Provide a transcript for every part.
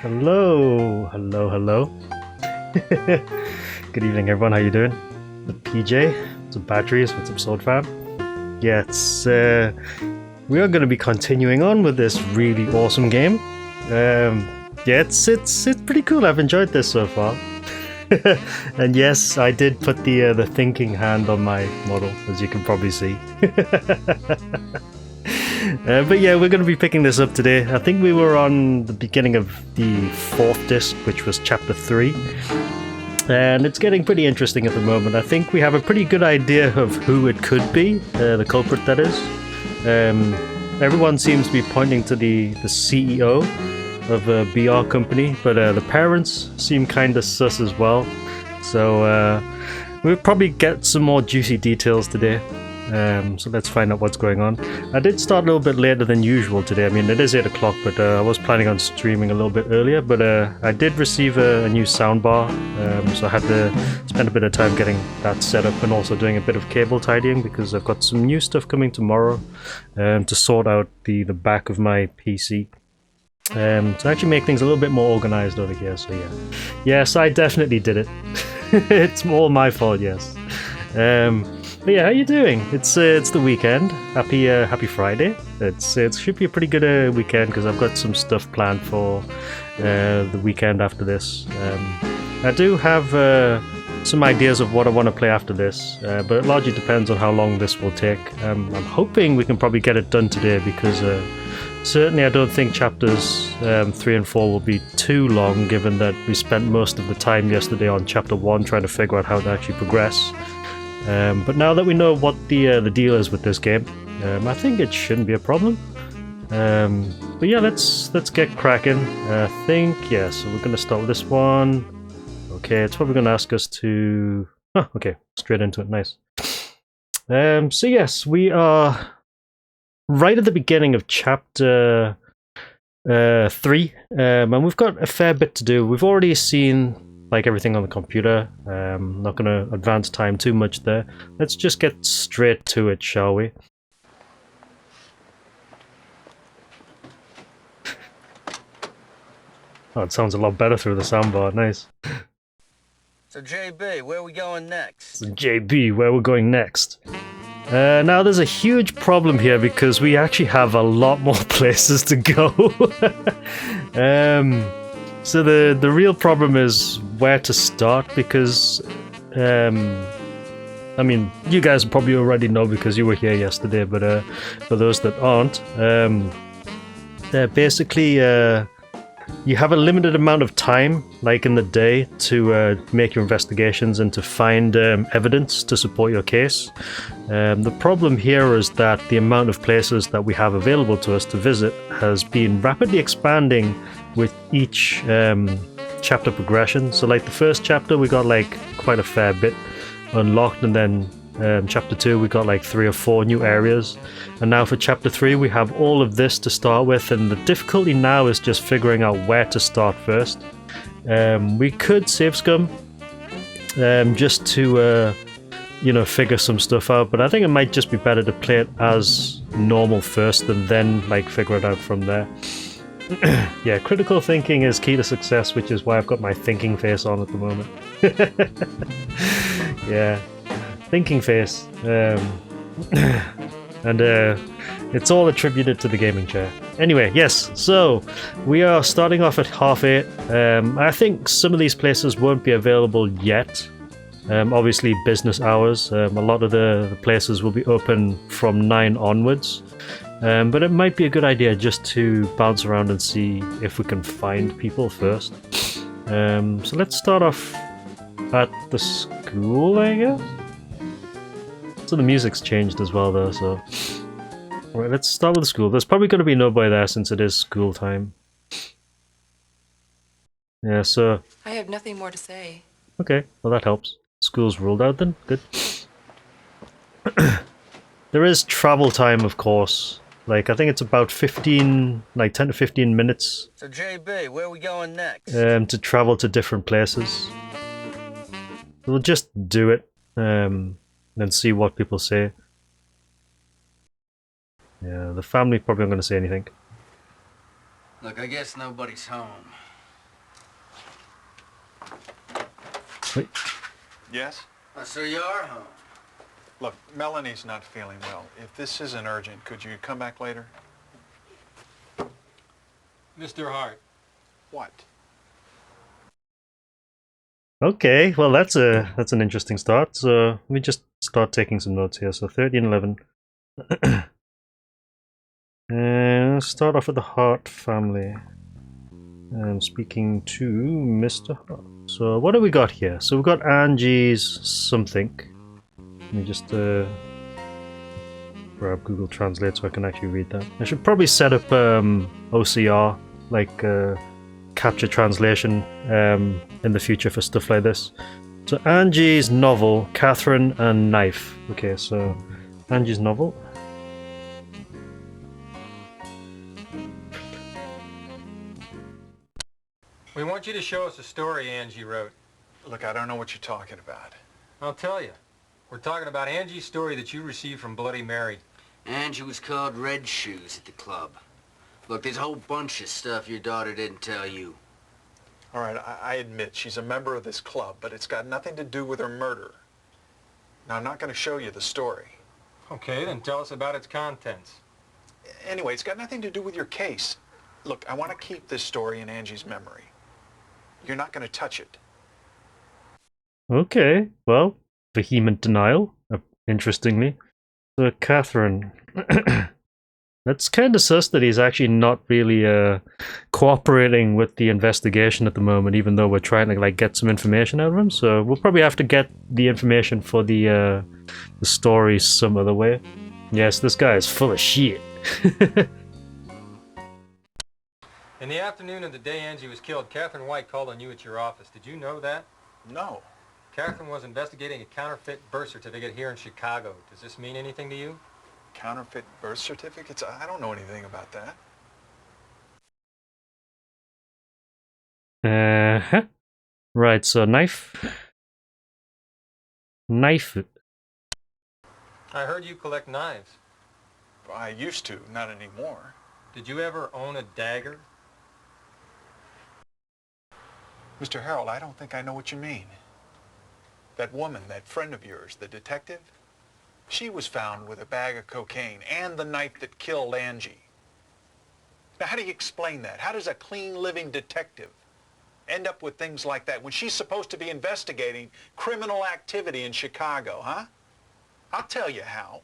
Hello, hello, hello. Good evening, everyone. How you doing? The PJ, some batteries with some sword fam. Yeah, we are going to be continuing on with this really awesome game. Yeah, it's pretty cool. I've enjoyed this so far. And yes, I did put the thinking hand on my model, as you can probably see. But yeah, we're going to be picking this up today. I think we were on the beginning of the fourth disc, which was chapter 3. And it's getting pretty interesting at the moment. I think we have a pretty good idea of who it could be, the culprit that is. Everyone seems to be pointing to the CEO of a BR company, but the parents seem kind of sus as well. So we'll probably get some more juicy details today. So let's find out what's going on. I did start a little bit later than usual today. I mean, it is 8 o'clock, but I was planning on streaming a little bit earlier. But I did receive a new soundbar, so I had to spend a bit of time getting that set up and also doing a bit of cable tidying because I've got some new stuff coming tomorrow to sort out the back of my PC. To actually make things a little bit more organized over here. So yeah, yes, I definitely did it. It's all my fault, yes. But yeah, how you doing? It's the weekend. Happy Friday. It should be a pretty good weekend because I've got some stuff planned for the weekend after this. I do have some ideas of what I want to play after this, but it largely depends on how long this will take. I'm hoping we can probably get it done today because certainly I don't think chapters 3 and 4 will be too long, given that we spent most of the time yesterday on chapter 1 trying to figure out how to actually progress. But now that we know what the deal is with this game, I think it shouldn't be a problem. But yeah, let's get cracking. I think yeah. So we're gonna start with this one. Okay, it's probably gonna ask us to. Oh, okay, straight into it. Nice. So yes, we are right at the beginning of chapter 3, and we've got a fair bit to do. We've already seen like everything on the computer. Not going to advance time too much there. Let's just get straight to it, shall we? Oh, it sounds a lot better through the soundbar. Nice. So JB, where are we going next? So JB, where we're going next? Now there's a huge problem here because we actually have a lot more places to go. So the real problem is where to start because, I mean, you guys probably already know because you were here yesterday, but for those that aren't, basically you have a limited amount of time, like in the day, to make your investigations and to find evidence to support your case. The problem here is that the amount of places that we have available to us to visit has been rapidly expanding with each chapter progression. So like the first chapter we got like quite a fair bit unlocked, and then chapter 2 we got like 3 or 4 new areas, and now for chapter 3 we have all of this to start with, and the difficulty now is just figuring out where to start first. We could save scum just to figure some stuff out, but I think it might just be better to play it as normal first and then like figure it out from there. Yeah, critical thinking is key to success, which is why I've got my thinking face on at the moment. Yeah, thinking face. And it's all attributed to the gaming chair. Anyway, yes, so we are starting off at 8:30. I think some of these places won't be available yet. Obviously, business hours. A lot of the places will be open from 9 onwards. But it might be a good idea just to bounce around and see if we can find people first. So let's start off at the school, I guess? So the music's changed as well though, so... Alright, let's start with the school. There's probably going to be nobody there since it is school time. Yeah, so... I have nothing more to say. Okay, well that helps. School's ruled out then, good. There is travel time, of course. Like, I think it's about 10 to 15 minutes. So JB, where are we going next? To travel to different places. We'll just do it, and see what people say. Yeah, the family probably aren't going to say anything. Look, I guess nobody's home. Wait. Yes? So you are home. Look, Melanie's not feeling well. If this isn't urgent, could you come back later? Mr. Hart. What? Okay, well that's an interesting start. So let me just start taking some notes here. So 1311. And let's start off with the Hart family. I'm speaking to Mr. Hart. So what do we got here? So we've got Angie's something. Let me just grab Google Translate so I can actually read that. I should probably set up OCR, like capture translation in the future for stuff like this. So Angie's novel, Catherine and Knife. Okay, so Angie's novel. We want you to show us a story Angie wrote. Look, I don't know what you're talking about. I'll tell you. We're talking about Angie's story that you received from Bloody Mary. Angie was called Red Shoes at the club. Look, there's a whole bunch of stuff your daughter didn't tell you. All right, I admit she's a member of this club, but it's got nothing to do with her murder. Now, I'm not going to show you the story. Okay, then tell us about its contents. Anyway, it's got nothing to do with your case. Look, I want to keep this story in Angie's memory. You're not going to touch it. Okay, well, vehement denial, interestingly. So Catherine, that's kind of sus that he's actually not really cooperating with the investigation at the moment, even though we're trying to like get some information out of him. So we'll probably have to get the information for the story some other way. Yes, this guy is full of shit. In the afternoon of the day Angie was killed, Catherine White called on you at your office. Did you know that? No. Catherine was investigating a counterfeit birth certificate here in Chicago. Does this mean anything to you? Counterfeit birth certificates? I don't know anything about that. Right, so knife. Knife. I heard you collect knives. I used to, not anymore. Did you ever own a dagger? Mr. Harold, I don't think I know what you mean. That woman, that friend of yours, the detective, she was found with a bag of cocaine and the knife that killed Angie. Now, how do you explain that? How does a clean living detective end up with things like that when she's supposed to be investigating criminal activity in Chicago, huh? I'll tell you how.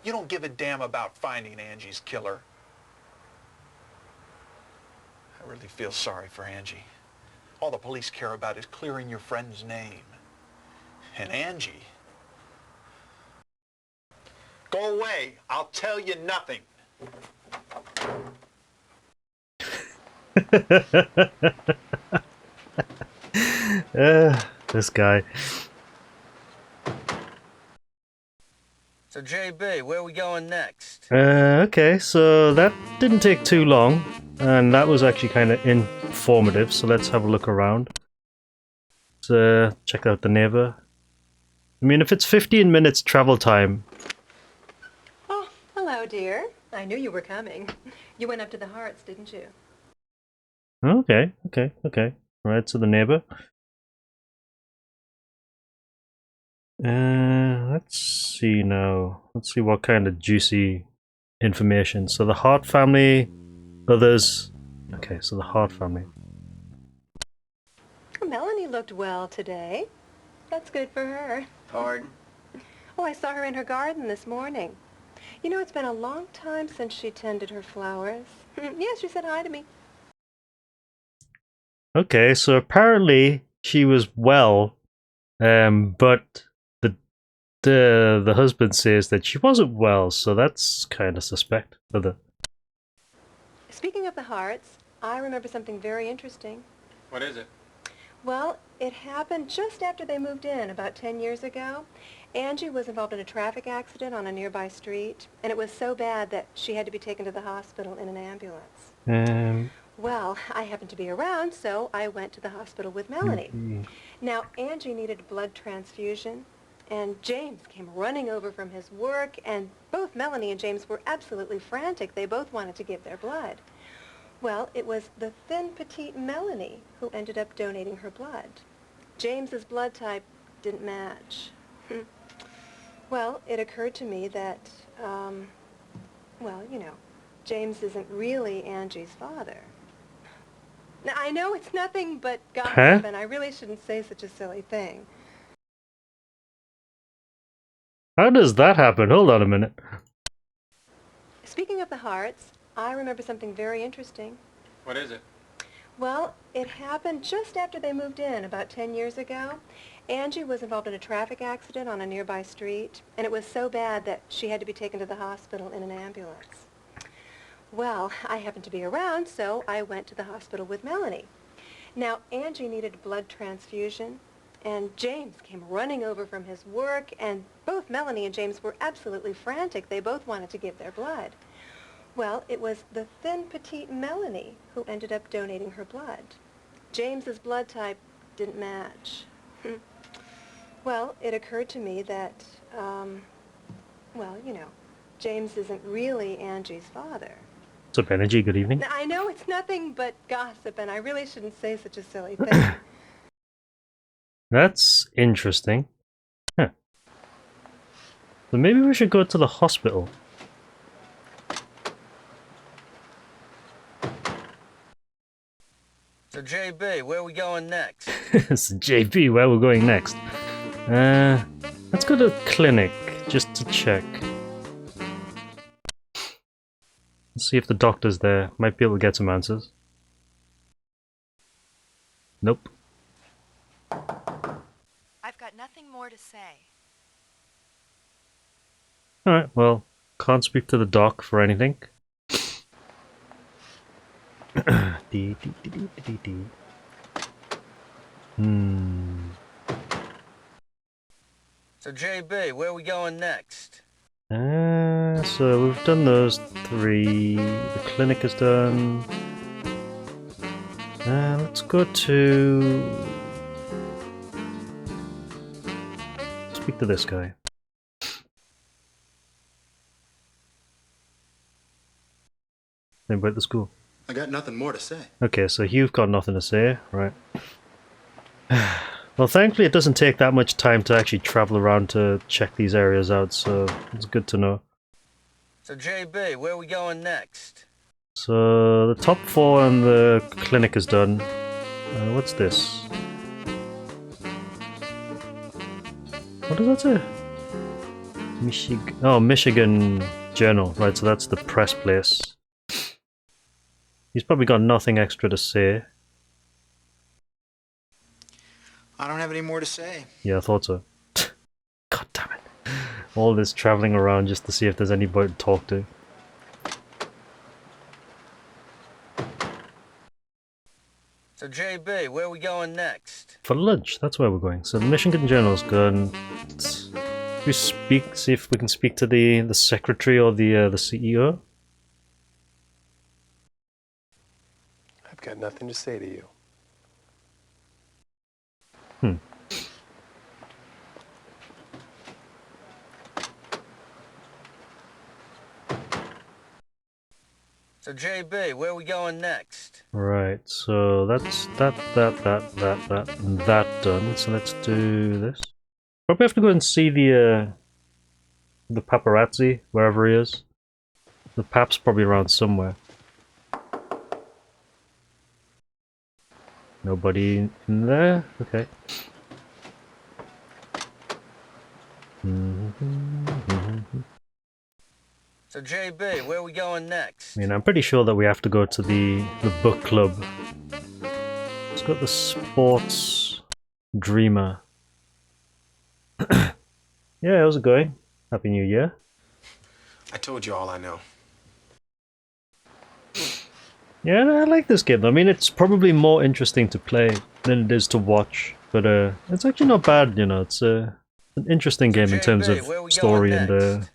You don't give a damn about finding Angie's killer. I really feel sorry for Angie. All the police care about is clearing your friend's name. And Angie... Go away. I'll tell you nothing. This guy. So, JB, where we going next? Okay, so that didn't take too long, and that was actually kind of informative, so let's have a look around. Let's check out the neighbor. I mean, if it's 15 minutes travel time... Oh, hello, dear. I knew you were coming. You went up to the Harts, didn't you? Okay. Right, so the neighbor. Let's see now. Let's see what kind of juicy information. So the Hart family, others. Okay, so the Hart family. Melanie looked well today. That's good for her. Pardon? Oh, I saw her in her garden this morning. You know, it's been a long time since she tended her flowers. Yes, she said hi to me. Okay, so apparently she was well, but the husband says that she wasn't well, so that's kind of suspect. Speaking of the Harts, I remember something very interesting. What is it? Well, it happened just after they moved in, about 10 years ago. Angie was involved in a traffic accident on a nearby street, and it was so bad that she had to be taken to the hospital in an ambulance. Well, I happened to be around, so I went to the hospital with Melanie. Now, Angie needed a blood transfusion, and James came running over from his work, and both Melanie and James were absolutely frantic. They both wanted to give their blood. Well, it was the thin, petite Melanie who ended up donating her blood. James's blood type didn't match. Well, it occurred to me that, well, you know, James isn't really Angie's father. Now, I know it's nothing but gossip, Huh? and I really shouldn't say such a silly thing. How does that happen? Hold on a minute. Speaking of the Harts, I remember something very interesting. What is it? Well, it happened just after they moved in, about 10 years ago. Angie was involved in a traffic accident on a nearby street, and it was so bad that she had to be taken to the hospital in an ambulance. Well, I happened to be around, so I went to the hospital with Melanie. Now, Angie needed a blood transfusion, and James came running over from his work, and both Melanie and James were absolutely frantic. They both wanted to give their blood. Well, it was the thin, petite Melanie who ended up donating her blood. James's blood type didn't match. Well, it occurred to me that, well, you know, James isn't really Angie's father. What's up, Energy? Good evening. Now, I know it's nothing but gossip, and I really shouldn't say such a silly thing. That's interesting. Huh. So maybe we should go to the hospital. So, JB, where are we going next? So JP, where we're going next? Let's go to a clinic just to check. Let's see if the doctor's there. Might be able to get some answers. Nope. I've got nothing more to say. Alright, well, can't speak to the doc for anything. Dee, dee, dee, dee, dee, dee. So, JB, where are we going next? So we've done those three. The clinic is done. Let's go to... Speak to this guy. Anybody at the school? I got nothing more to say. Okay, so you've got nothing to say, right? Well, thankfully it doesn't take that much time to actually travel around to check these areas out, so it's good to know. So, JB, where are we going next? So the top four and the clinic is done. What's this? What does that say? Michigan Journal. Right, so that's the press place. He's probably got nothing extra to say. I don't have any more to say. Yeah, I thought so. God damn it. All this traveling around just to see if there's anybody to talk to. So, JB, where are we going next? For lunch, that's where we're going. So the Michigan Journal's gone. We speak, see if we can speak to the secretary or the CEO. I've got nothing to say to you. So, JB, where are we going next? Right, so that's that and that done. So let's do this. Probably have to go and see the paparazzi, wherever he is. The pap's probably around somewhere. Nobody in there? Okay. So, JB, where are we going next? I mean, I'm pretty sure that we have to go to the book club. Let's go to the Sports Dreamer. Yeah, how's it going? Happy New Year. I told you all I know. Yeah, I like this game. I mean, it's probably more interesting to play than it is to watch, but it's actually not bad. You know, it's an interesting game in terms of story and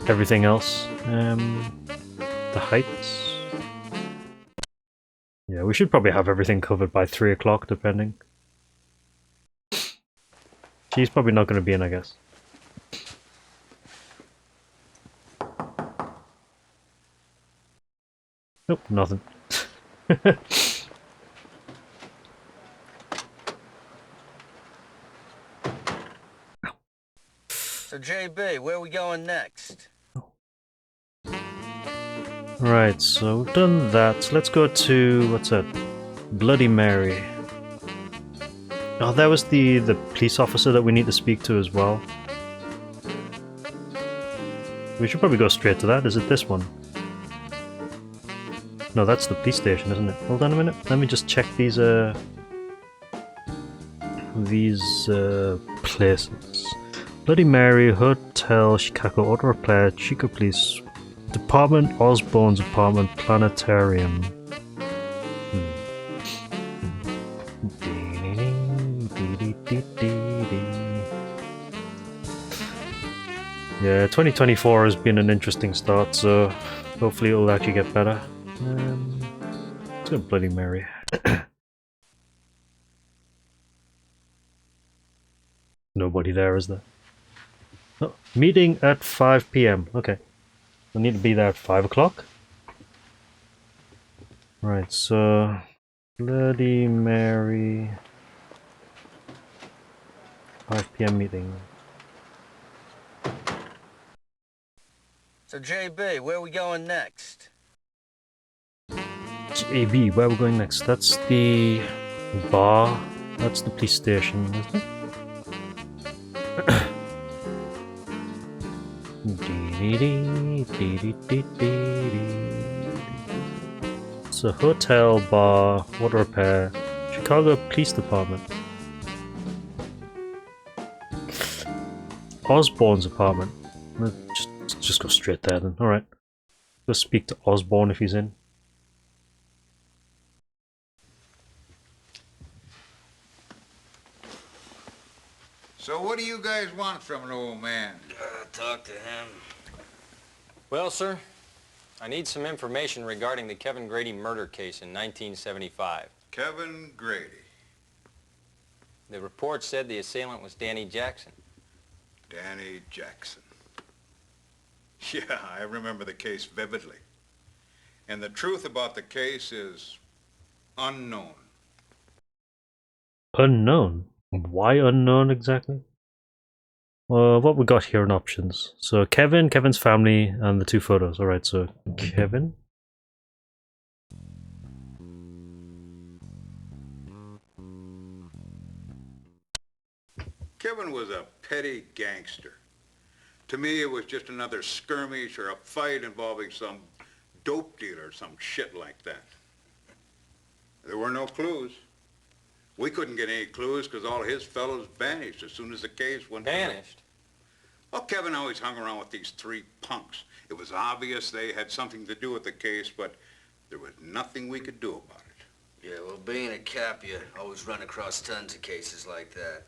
everything else. The heights. Yeah, we should probably have everything covered by 3 o'clock, depending. She's probably not going to be in, I guess. Nope, nothing. So, JB, where are we going next? Right, so we've done that. So let's go to, what's that? Bloody Mary. Oh, that was the police officer that we need to speak to as well. We should probably go straight to that. Is it this one? No, that's the police station, isn't it? Hold on a minute. Let me just check these places. Bloody Mary, Hotel, Chicago, Auto Repair, Chico Police, Department, Osborne's Apartment, Planetarium. Yeah, 2024 has been an interesting start, so hopefully it'll actually get better. Let's go Bloody Mary. Nobody there, is there? Oh, meeting at 5 p.m. Okay. I need to be there at 5 o'clock. Right, so Bloody Mary 5 p.m. meeting. So, JB, where are we going next? JB, where are we going next? That's the bar. That's the police station, isn't it? It's a hotel, bar, water repair, Chicago Police Department. Osborne's apartment. Just go straight there then. Alright. Go speak to Osborne if he's in. So what do you guys want from an old man? Talk to him. Well, sir, I need some information regarding the Kevin Grady murder case in 1975. Kevin Grady. The report said the assailant was Danny Jackson. Danny Jackson. Yeah, I remember the case vividly. And the truth about the case is unknown. Unknown? Why unknown exactly? What we got here in options. So Kevin, Kevin's family, and the two photos. Alright, so Kevin. Kevin was a petty gangster. To me, it was just another skirmish or a fight involving some dope dealer or some shit like that. There were no clues. We couldn't get any clues because all his fellows vanished as soon as the case went... Vanished? Well, Kevin always hung around with these three punks. It was obvious they had something to do with the case, but there was nothing we could do about it. Yeah, well, being a cop, you always run across tons of cases like that.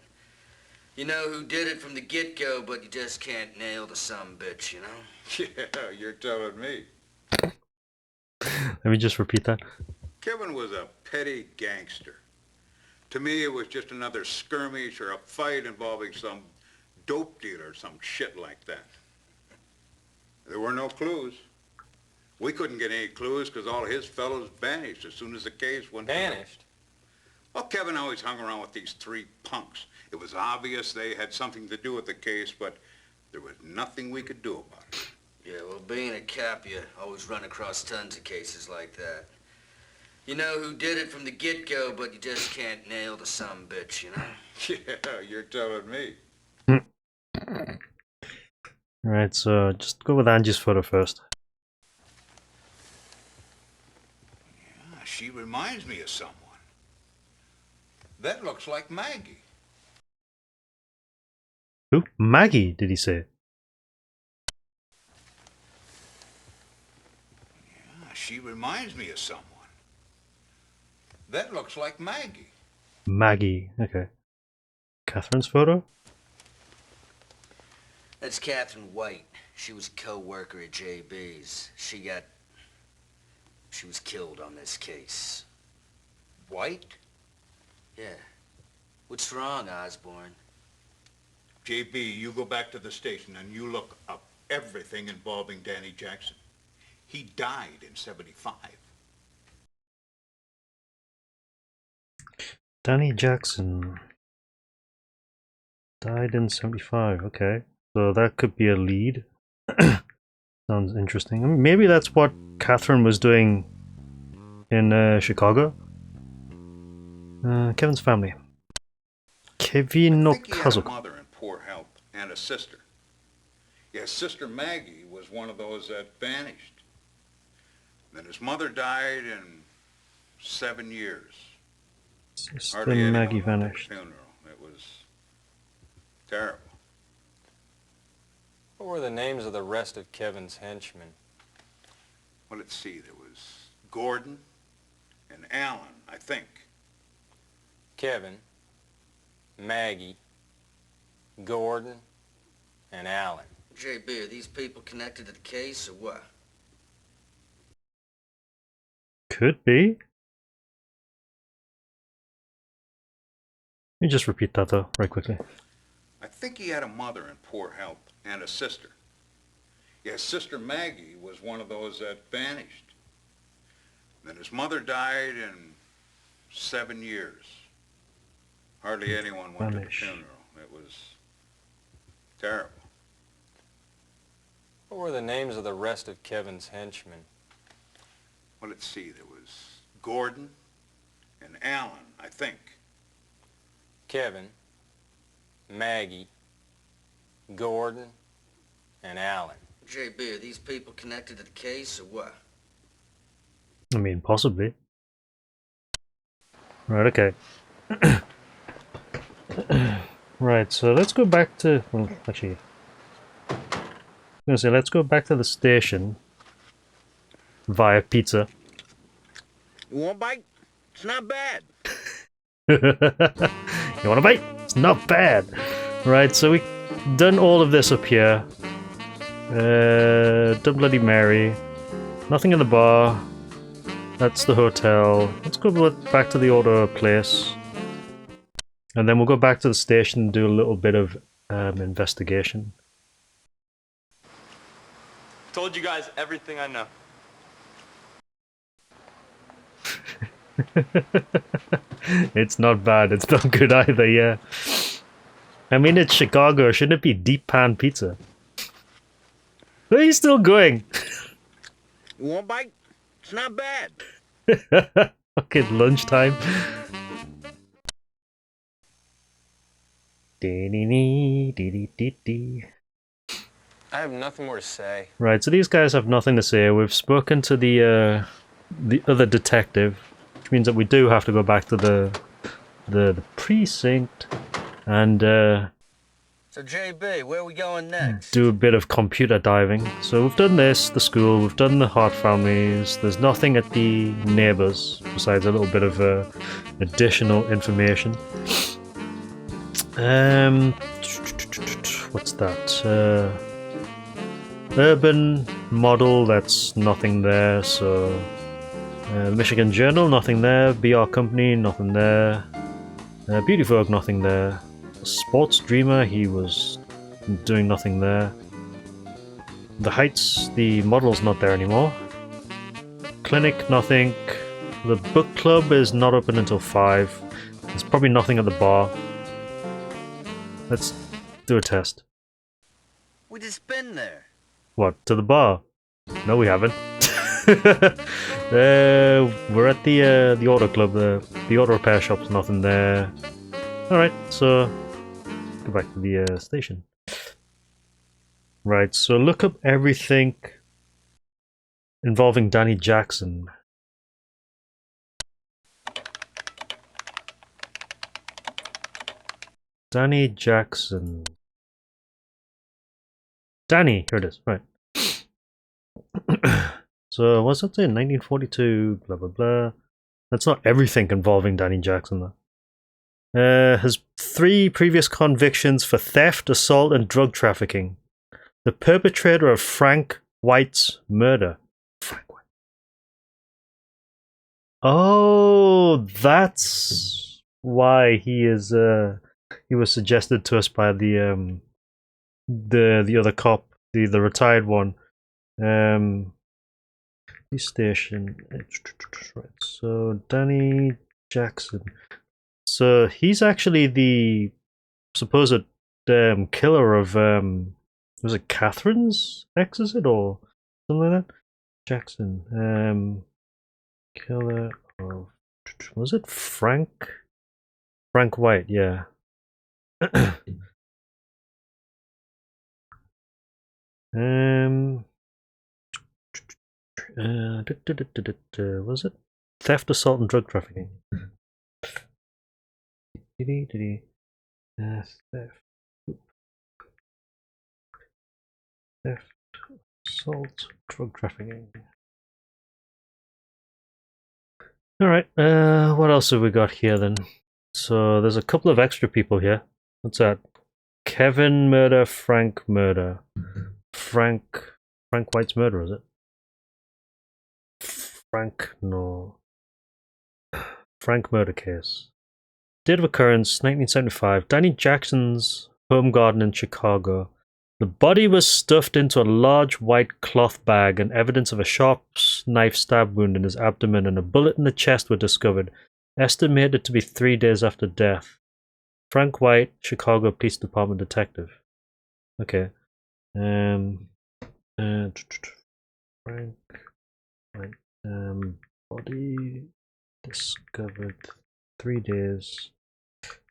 You know who did it from the get-go, but you just can't nail the sumbitch, you know? Yeah, you're telling me. Let me just repeat that. Kevin was a petty gangster. To me, it was just another skirmish or a fight involving some dope dealer or some shit like that. There were no clues. We couldn't get any clues because all his fellows vanished as soon as the case went... Vanished? Well, Kevin always hung around with these three punks. It was obvious they had something to do with the case, but there was nothing we could do about it. Yeah, well, being a cop, you always run across tons of cases like that. You know who did it from the get-go, but you just can't nail the sumbitch, you know? Yeah, you're telling me. Alright, so just go with Angie's photo first. Yeah, she reminds me of someone. That looks like Maggie. Who? Maggie, did he say? Yeah, she reminds me of someone. That looks like Maggie. Maggie, okay. Catherine's photo? That's Catherine White. She was a co-worker at JB's. She was killed on this case. White? Yeah. What's wrong, Osborne? JB, you go back to the station and you look up everything involving Danny Jackson. He died in '75. Danny Jackson died in '75, okay. So that could be a lead. Sounds interesting. I mean, maybe that's what Catherine was doing in Chicago. Kevin's family. Kevin I think he had a Okazuko. mother in poor health and a sister. Yes, Sister Maggie was one of those that vanished. Then his mother died in 7 years. Sister Hardly anyone Maggie went to the vanished. funeral. It was terrible. What were the names of the rest of Kevin's henchmen? Well, let's see. There was Gordon and Allen, I think. Kevin, Maggie, Gordon, and Allen. JB, are these people connected to the case or what? Could be. Let me just repeat that though, right quickly. I think he had a mother in poor health and a sister. Yes, Sister Maggie was one of those that vanished. Then his mother died in 7 years. Hardly anyone went to the Vanish. funeral. It was terrible. What were the names of the rest of Kevin's henchmen? Well, let's see. There was Gordon and Allen, I think. Kevin, Maggie, Gordon, and Allen. JB, are these people connected to the case or what? I mean, possibly. Right, okay. Right, so let's go back to... Well, actually... I was gonna say, let's go back to the station via pizza. You want a bite? It's not bad. You want a bite? It's not bad. Right, so we've done all of this up here. Done Bloody Mary. Nothing in the bar. That's the hotel. Let's go back to the auto place. And then we'll go back to the station and do a little bit of investigation. Told you guys everything I know. It's not bad. It's not good either, yeah. I mean, it's Chicago. Shouldn't it be deep pan pizza? But he's still going. You want a bite? It's not bad. Fucking lunchtime. Dee-dee-dee-dee-dee-dee. I have nothing more to say. Right, so these guys have nothing to say. We've spoken to the other detective, which means that we do have to go back to the precinct and So, JB, where are we going next? do a bit of computer diving. So we've done this, the school, we've done the Hart families. There's nothing at the neighbours besides a little bit of additional information. What's that? Urban model, that's nothing there. So Michigan Journal, nothing there. BR Company, nothing there. Beauty Vogue, nothing there. Sports Dreamer, he was doing nothing there. The Heights, the model's not there anymore. Clinic, nothing. The book club is not open until 5. There's probably nothing at the bar. Let's do a test. We just been there. What, to the bar? No, we haven't. We're at the auto club. The auto repair shop's nothing there. Alright, so go back to the station. Right, so look up everything involving Danny Jackson. Danny Jackson. Danny, here it is, right. So, what's that say? 1942, blah blah blah. That's not everything involving Danny Jackson, though. Has 3 previous convictions for theft, assault, and drug trafficking. The perpetrator of Frank White's murder. Frank White. Oh, that's why he is. He was suggested to us by the other cop, the retired one. Station. Right. So Danny Jackson. So he's actually the supposed killer of Was it Catherine's ex, is it, or something like that? Jackson. Killer of... Was it Frank? Frank White, yeah. Was it theft, assault, and drug trafficking? Theft, assault, drug trafficking. Alright, what else have we got here then? So there's a couple of extra people here. What's that? Kevin murder, Frank murder. Frank White's murder, is it? No. Frank murder case. Date of occurrence, 1975. Danny Jackson's home garden in Chicago. The body was stuffed into a large white cloth bag, and evidence of a sharp knife stab wound in his abdomen and a bullet in the chest were discovered, estimated to be 3 days after death. Frank White, Chicago Police Department detective. Okay. Frank White. Body discovered 3 days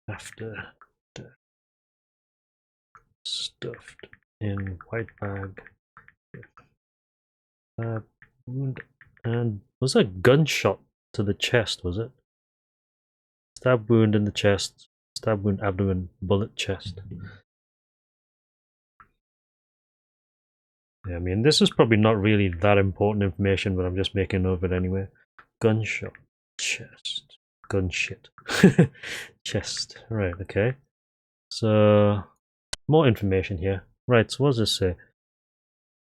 after death. Stuffed in white bag. Wound and was a gunshot to the chest, was it? Stab wound in the chest. Stab wound abdomen. Bullet chest. Yeah, I mean, this is probably not really that important information, but I'm just making note of it anyway. Gunshot. Chest. Gun shit. Chest. Right, okay. So, more information here. Right, so what does this say?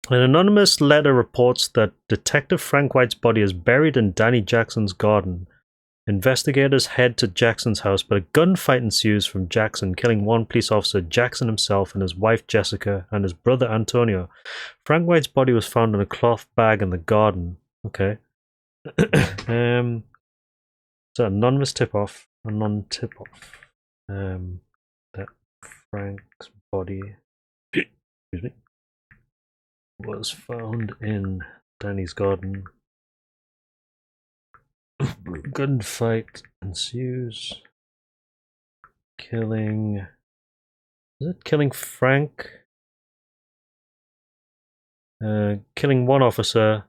An anonymous letter reports that Detective Frank White's body is buried in Danny Jackson's garden. Investigators head to Jackson's house, but a gunfight ensues from Jackson, killing one police officer, Jackson himself, and his wife Jessica, and his brother Antonio. Frank White's body was found in a cloth bag in the garden. Okay. So anonymous tip-off. A non-tip-off. That Frank's body, excuse me, was found in Danny's garden. Gunfight ensues. Killing... Is it killing Frank? Killing one officer.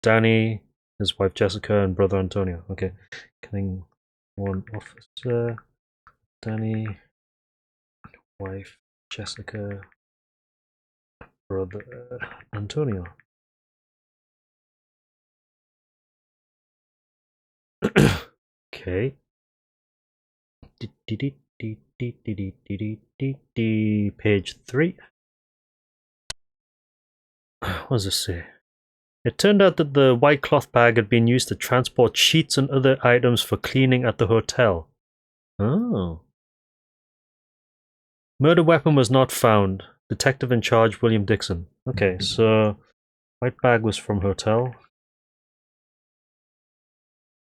Danny, his wife Jessica, and brother Antonio. Okay. Killing one officer. Danny, wife Jessica, brother Antonio. Okay. Page 3. What does this say? It turned out that the white cloth bag had been used to transport sheets and other items for cleaning at the hotel. Oh. Murder weapon was not found. Detective in charge, William Dixon. Okay, so white bag was from hotel.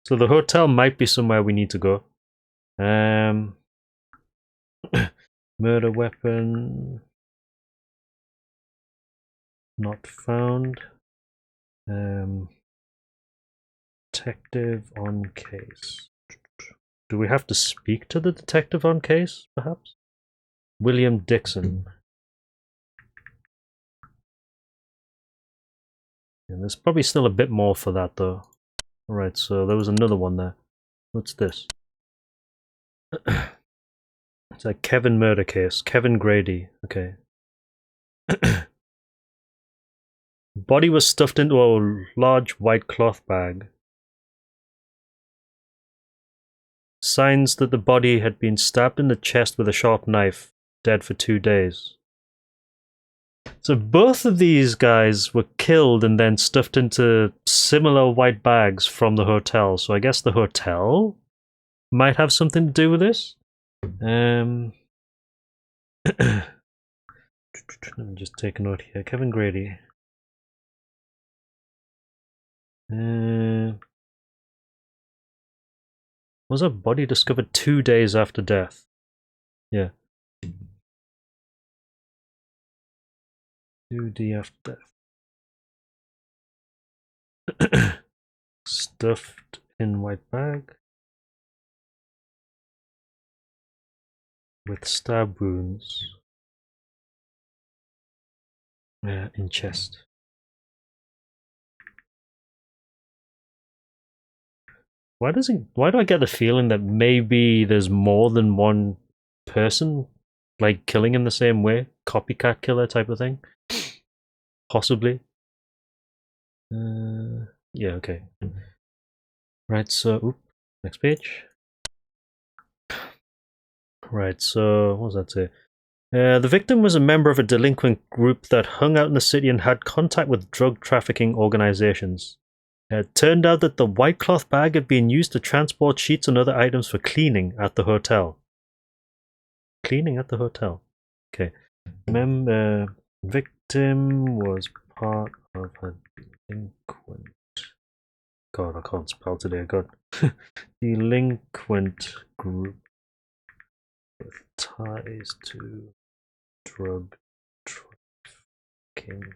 So the hotel might be somewhere we need to go. Murder weapon not found. Detective on case. Do we have to speak to the detective on case, perhaps? William Dixon. And there's probably still a bit more for that though. Alright, so there was another one there. What's this? It's a Kevin murder case. Kevin Grady. Okay. Body was stuffed into a large white cloth bag. Signs that the body had been stabbed in the chest with a sharp knife. Dead for 2 days. So both of these guys were killed and then stuffed into similar white bags from the hotel. So I guess the hotel might have something to do with this. Let me just take a note here. Kevin Grady. Was a body discovered 2 days after death? Yeah. 2DF death. Stuffed in white bag. With stab wounds. In chest. Why do I get the feeling that maybe there's more than one person like killing in the same way? Copycat killer type of thing? Possibly. Yeah, okay. Right, so next page. Right, so what does that say? The victim was a member of a delinquent group that hung out in the city and had contact with drug trafficking organizations. It turned out that the white cloth bag had been used to transport sheets and other items for cleaning at the hotel. Cleaning at the hotel. Okay. Victim was part of a delinquent... God, I can't spell today. God. Delinquent group with ties to drug trafficking.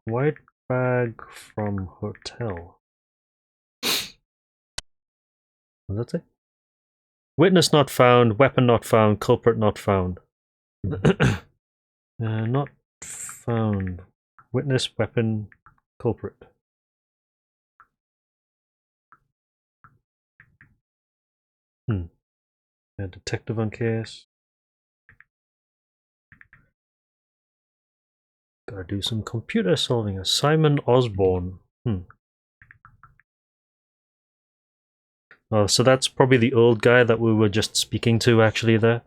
White bag from hotel. What does that say? Witness not found, weapon not found, culprit not found. Not found. Witness, weapon, culprit. A detective on case. Gotta do some computer solving. Simon Osborne. Oh, so that's probably the old guy that we were just speaking to actually there.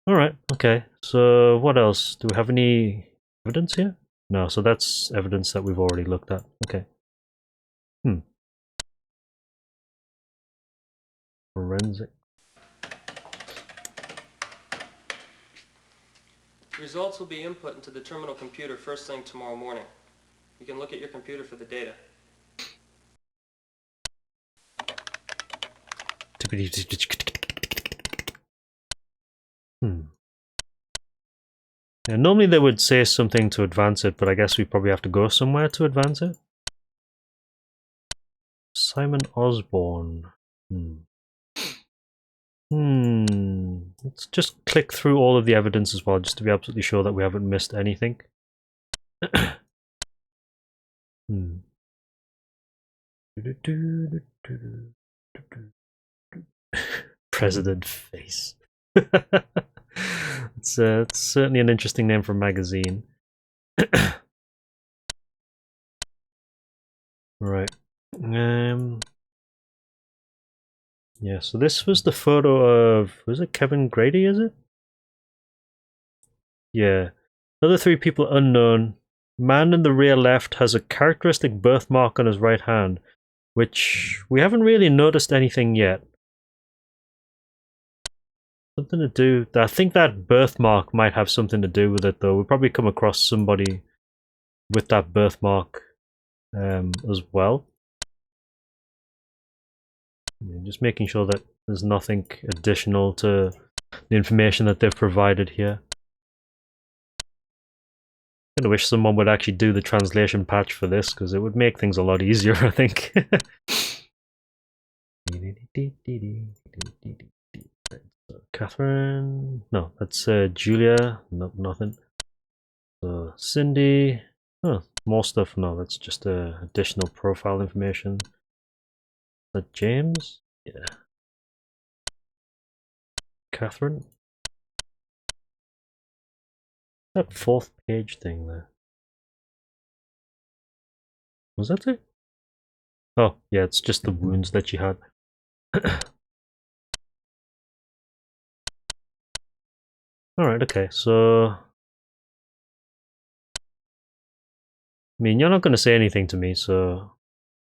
Alright, okay. So what else? Do we have any evidence here? No, so that's evidence that we've already looked at. Okay. Forensic. Results will be input into the terminal computer first thing tomorrow morning. You can look at your computer for the data. Yeah, normally they would say something to advance it, but I guess we probably have to go somewhere to advance it. Simon Osborne. Let's just click through all of the evidence as well, just to be absolutely sure that we haven't missed anything. President face. It's certainly an interesting name for a magazine. Right. Yeah, so this was the photo of... Was it Kevin Grady, is it? Yeah. Other three people unknown. Man in the rear left has a characteristic birthmark on his right hand, which we haven't really noticed anything yet. Something to do... I think that birthmark might have something to do with it, though. We'll probably come across somebody with that birthmark as well. Just making sure that there's nothing additional to the information that they've provided here. I kind of wish someone would actually do the translation patch for this, because it would make things a lot easier, I think. Catherine... No, that's Julia. No, nothing. Cindy... Oh, more stuff. No, that's just additional profile information. Is that James? Yeah. Catherine? That fourth page thing there. Was that it? Oh, yeah, it's just the wounds that she had. Alright, okay, so... I mean, you're not going to say anything to me, so...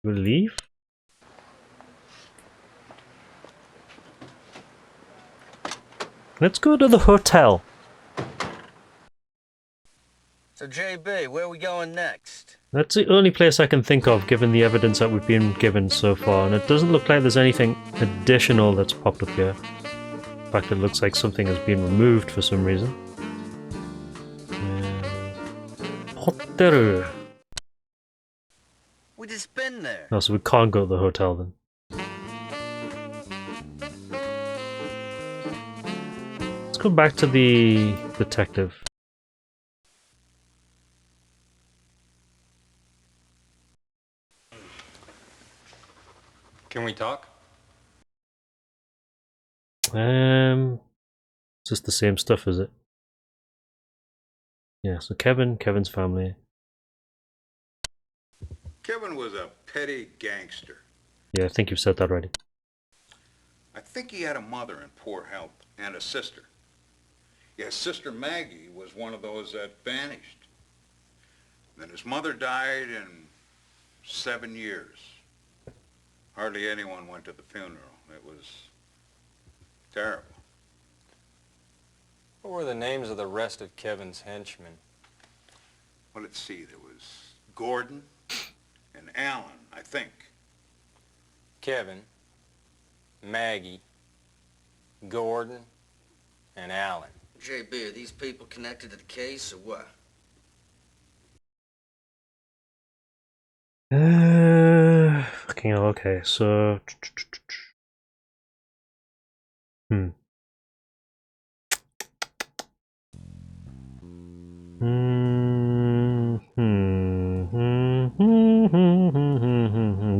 We'll leave? Let's go to the hotel. So, JB, where are we going next? That's the only place I can think of, given the evidence that we've been given so far, and it doesn't look like there's anything additional that's popped up here. fact it looks like something has been removed for some reason. Hotel. We just been there. No, so we can't go to the hotel then. Let's go back to the detective. Can we talk? It's just the same stuff, is it? Yeah, so Kevin's family. Kevin was a petty gangster. Yeah, I think you've said that already. I think he had a mother in poor health and a sister. Yeah, Sister Maggie was one of those that vanished. Then his mother died in 7 years. Hardly anyone went to the funeral. It was terrible. What were the names of the rest of Kevin's henchmen? Well, let's see. There was Gordon and Alan, I think. Kevin, Maggie, Gordon, and Alan. JB, are these people connected to the case or what? Fucking hell, okay, so...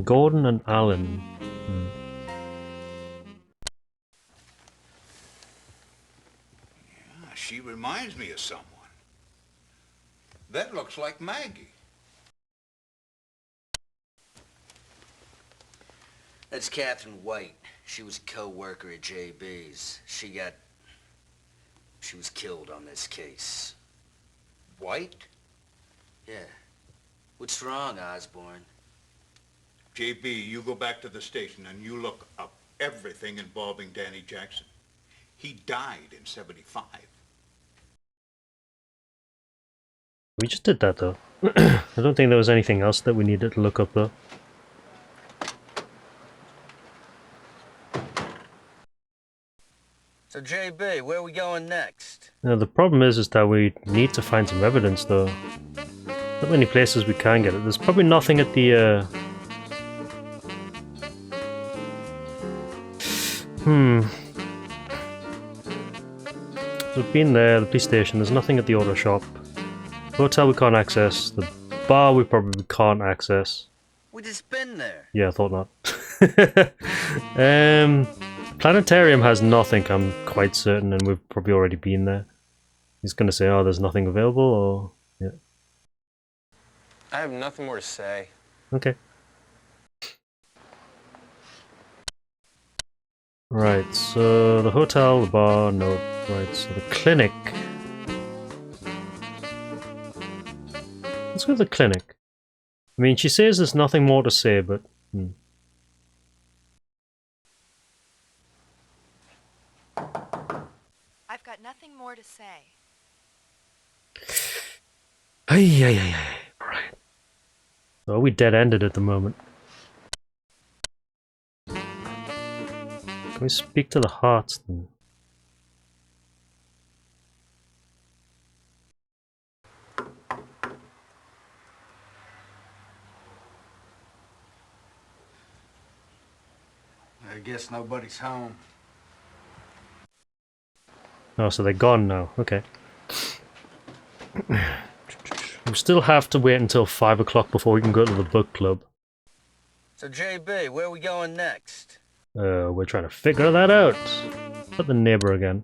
Gordon and Alan. Yeah, she reminds me of someone. That looks like Maggie. That's Catherine White. She was a co-worker at JB's. She was killed on this case. White? Yeah. What's wrong, Osborne? JB, you go back to the station and you look up everything involving Danny Jackson. He died in '75. We just did that though. I don't think there was anything else that we needed to look up though. So, JB, where are we going next? Now the problem is that we need to find some evidence though. Not many places we can get it. There's probably nothing at the So we've been there, the police station, there's nothing at the auto shop. The hotel we can't access, the bar we probably can't access. We just been there. Yeah, I thought not. Planetarium has nothing, I'm quite certain, and we've probably already been there. He's gonna say, oh, there's nothing available, or... yeah. I have nothing more to say. Okay. Right, so the hotel, the bar, no. Right, so the clinic. Let's go to the clinic. I mean, she says there's nothing more to say, but... I've got nothing more to say. Ay. Right. Well, we dead-ended at the moment. Can we speak to the hearts then? I guess nobody's home. Oh, so they're gone now. Okay. We still have to wait until 5 o'clock before we can go to the book club. So, JB, where are we going next? We're trying to figure that out. But the neighbor again.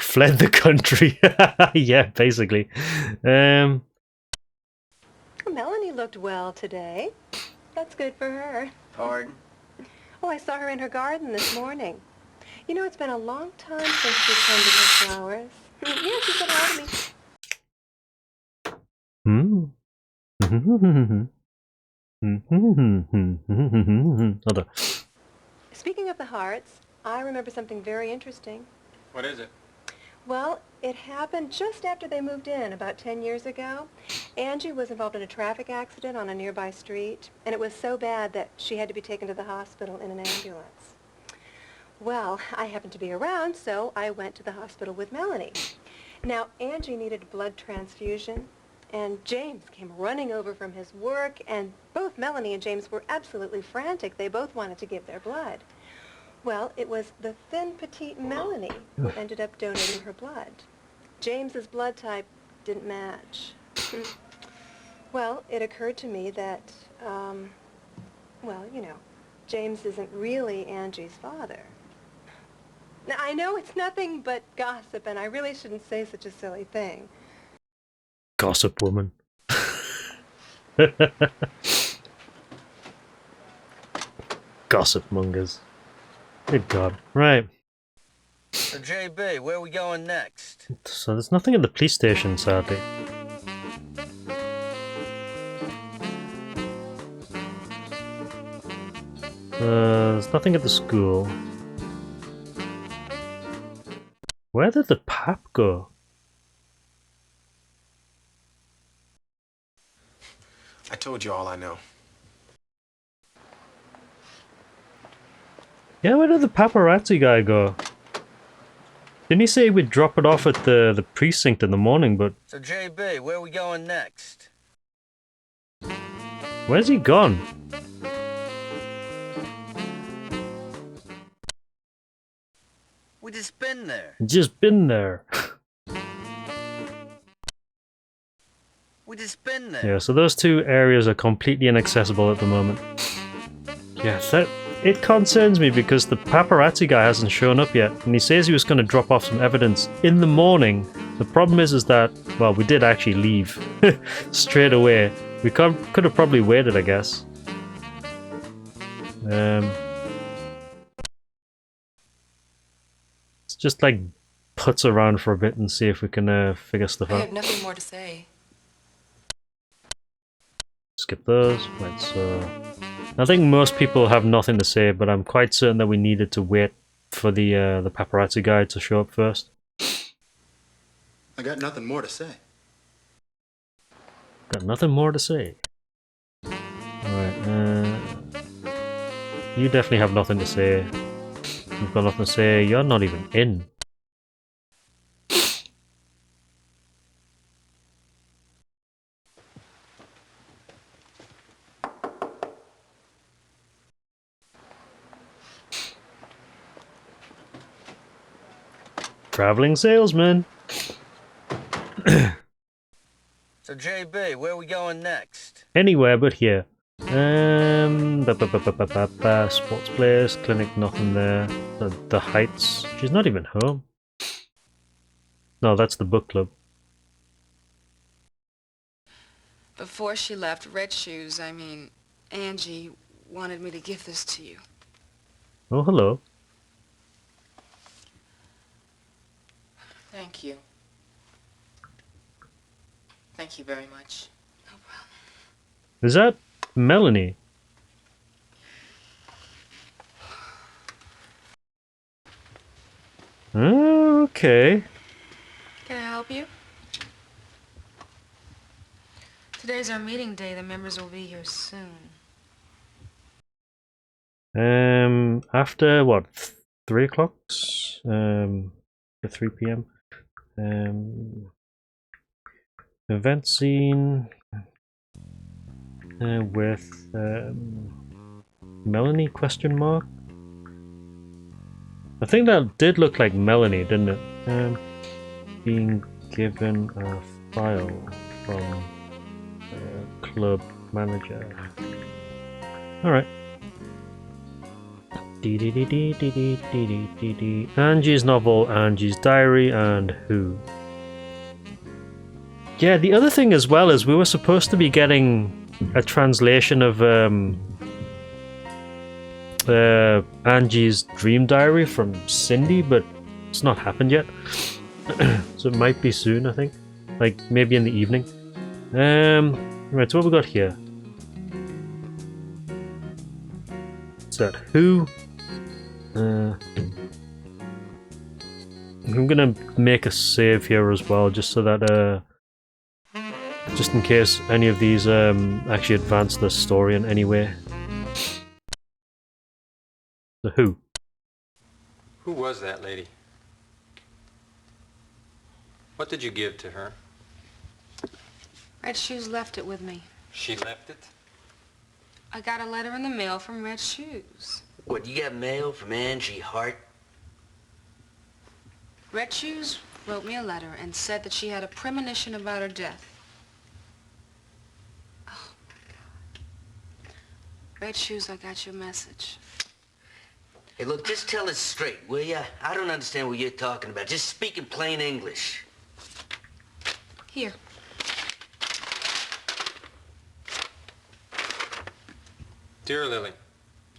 Fled the country. Yeah, basically. Melanie looked well today. That's good for her. Pardon? Oh, I saw her in her garden this morning. You know, it's been a long time since she tended her flowers. Yeah, she said hi to me. Hold on. Speaking of the hearts, I remember something very interesting. What is it? Well, it happened just after they moved in, about 10 years ago. Angie was involved in a traffic accident on a nearby street, and it was so bad that she had to be taken to the hospital in an ambulance. Well, I happened to be around, so I went to the hospital with Melanie. Now, Angie needed a blood transfusion, and James came running over from his work, and both Melanie and James were absolutely frantic. They both wanted to give their blood. Well, it was the thin, petite Melanie who ended up donating her blood. James's blood type didn't match. Well, it occurred to me that, well, you know, James isn't really Angie's father. Now, I know it's nothing but gossip, and I really shouldn't say such a silly thing. Gossip woman. Gossip mongers. Good God. Right. So, JB, where are we going next? So there's nothing at the police station, sadly. There's nothing at the school. Where did the pap go? I told you all I know. Yeah, where did the paparazzi guy go? Didn't he say we'd drop it off at the precinct in the morning, but... So, JB, where are we going next? Where's he gone? We just been there. Just been there. We just been there. Yeah, so those two areas are completely inaccessible at the moment. Yeah, it concerns me because the paparazzi guy hasn't shown up yet, and he says he was going to drop off some evidence in the morning. The problem is that, well, we did actually leave straight away. We could have probably waited, I guess. Let's just like putz around for a bit and see if we can figure stuff I out. have nothing more to say. Skip those. Right, so I think most people have nothing to say, but I'm quite certain that we needed to wait for the paparazzi guy to show up first. I got nothing more to say. Got nothing more to say. Alright, you definitely have nothing to say. You've got nothing to say. You're not even in. Traveling salesman. So, JB, where are we going next? Anywhere but here. Sports place, clinic, nothing there. The Heights. She's not even home. No, that's the book club. Before she left, Angie wanted me to give this to you. Oh, hello. Thank you. Thank you very much. No problem. Is that Melanie? Okay. Can I help you? Today's our meeting day. The members will be here soon. After what? 3 o'clock? 3 p.m. Event scene with Melanie ? I think that did look like Melanie, didn't it? Being given a file from club manager. All right. Angie's novel, Angie's diary, and who? Yeah, the other thing as well is we were supposed to be getting a translation of Angie's dream diary from Cindy, but it's not happened yet. So it might be soon, I think. Like, maybe in the evening. Right, so what we got here? What's that? Who? I'm gonna make a save here as well, just so that just in case any of these actually advance the story in any way. The who? Who was that lady? What did you give to her? Red Shoes left it with me. She left it? I got a letter in the mail from Red Shoes. What, you got mail from Angie Hart? Red Shoes wrote me a letter and said that she had a premonition about her death. Oh, my God. Red Shoes, I got your message. Hey, look, just tell us straight, will ya? I don't understand what you're talking about. Just speak in plain English. Here. Dear Lily,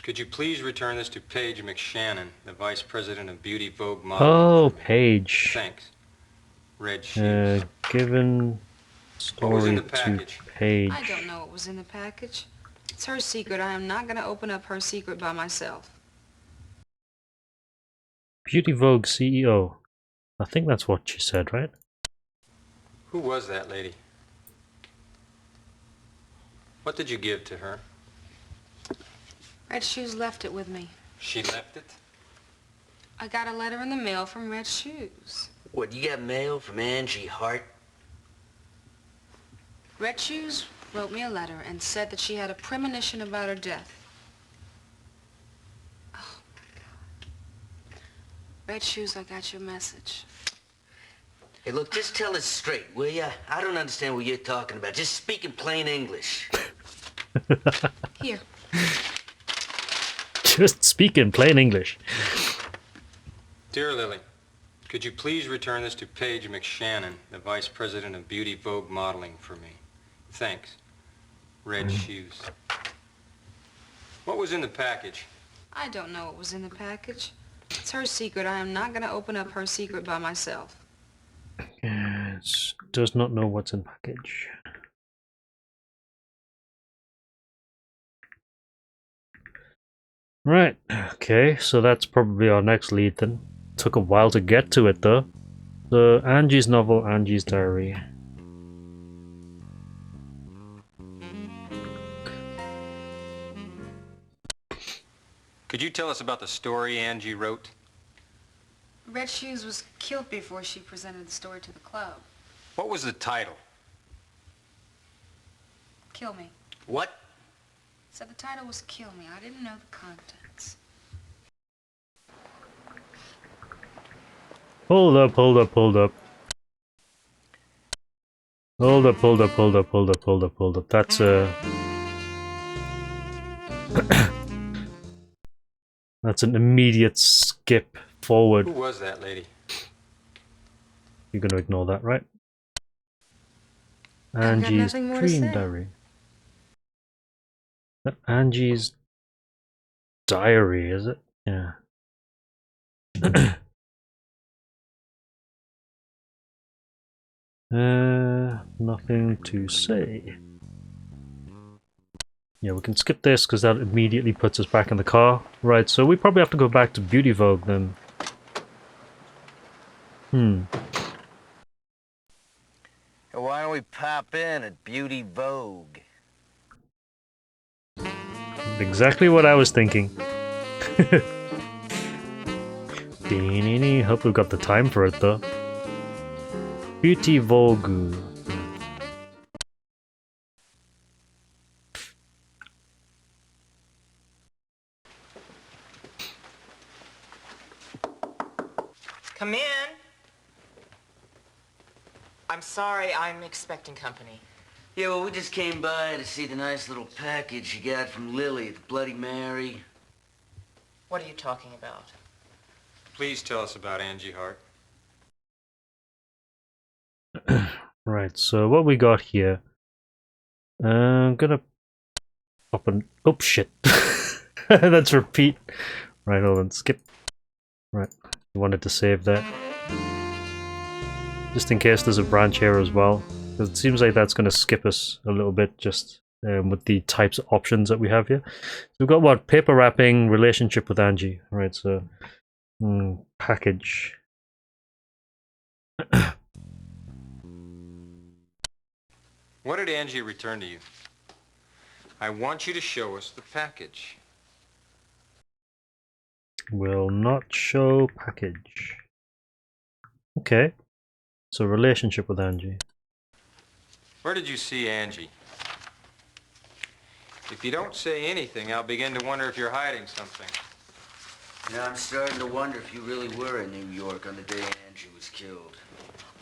could you please return this to Paige McShannon, the Vice President of Beauty Vogue Modeling? Oh, Paige. Thanks. Red Shoes. Given What was in story the to package? Paige. I don't know what was in the package. It's her secret. I am not going to open up her secret by myself. Beauty Vogue CEO. I think that's what she said, right? Who was that lady? What did you give to her? Red Shoes left it with me. She left it? I got a letter in the mail from Red Shoes. What, you got mail from Angie Hart? Red Shoes wrote me a letter and said that she had a premonition about her death. Oh, my God. Red Shoes, I got your message. Hey, look, just tell us straight, will ya? I don't understand what you're talking about. Just speak in plain English. Here. Just speak in plain English. Dear Lily, could you please return this to Paige McShannon, the Vice President of Beauty Vogue Modeling, for me? Thanks. Red Shoes. What was in the package? I don't know what was in the package. It's her secret. I am not going to open up her secret by myself. Yes, does not know what's in package. Right, okay, so that's probably our next lead then. Took a while to get to it though. So, Angie's novel, Angie's Diary. Could you tell us about the story Angie wrote? Red Shoes was killed before she presented the story to the club. What was the title? Kill Me. What? Said the title was Kill Me. I didn't know the contents. Hold up, hold up, hold up. Hold up, hold up, hold up, hold up, hold up, hold up. That's that's an immediate skip forward. Who was that lady? You're gonna ignore that, right? I've got Angie's nothing more to Dream say. Diary. Angie's Diary, is it? Yeah. Nothing to say. Yeah, we can skip this because that immediately puts us back in the car. Right, so we probably have to go back to Beauty Vogue then. Why don't we pop in at Beauty Vogue? Exactly what I was thinking. Hope we've got the time for it though. Beauty Vogue. Come in. I'm sorry, I'm expecting company. Yeah, well, we just came by to see the nice little package you got from Lily at the Bloody Mary. What are you talking about? Please tell us about Angie Hart. Right, so what we got here. I'm gonna pop an. Oh shit! That's repeat. Right, hold on, skip. Right, you wanted to save that. Just in case there's a branch here as well. Because it seems like that's gonna skip us a little bit just with the types of options that we have here. So we've got what? Paper wrapping, relationship with Angie. Right, so. Package. What did Angie return to you? I want you to show us the package. Will not show package. Okay. So relationship with Angie. Where did you see Angie? If you don't say anything, I'll begin to wonder if you're hiding something. You know, I'm starting to wonder if you really were in New York on the day Angie was killed.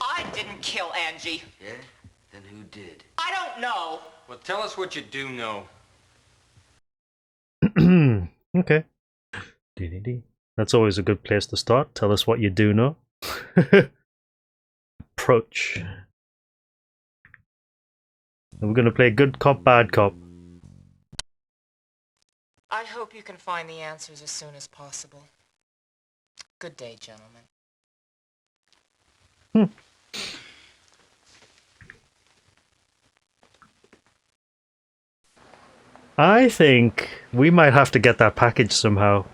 I didn't kill Angie. Yeah? Then who did? I don't know. Well, tell us what you do know. Okay. DDD. That's always a good place to start. Tell us what you do know. Approach. And we're going to play good cop, bad cop. I hope you can find the answers as soon as possible. Good day, gentlemen. I think we might have to get that package somehow.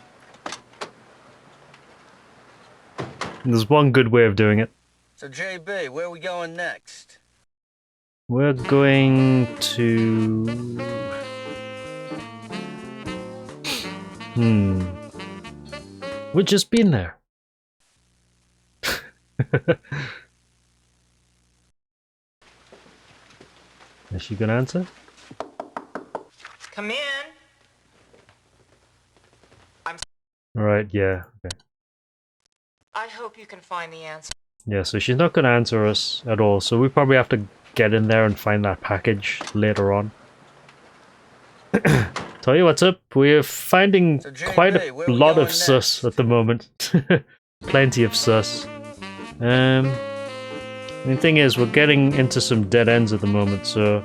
There's one good way of doing it. So, JB, where are we going next? We're going to... We've just been there. Is she gonna answer? Come in. Alright, yeah. Okay. I hope you can find the answer. Yeah, so she's not gonna answer us at all, so we probably have to get in there and find that package later on. Tell you what's up, we're finding quite a lot of sus at the moment. Plenty of sus. The thing is, we're getting into some dead ends at the moment, so...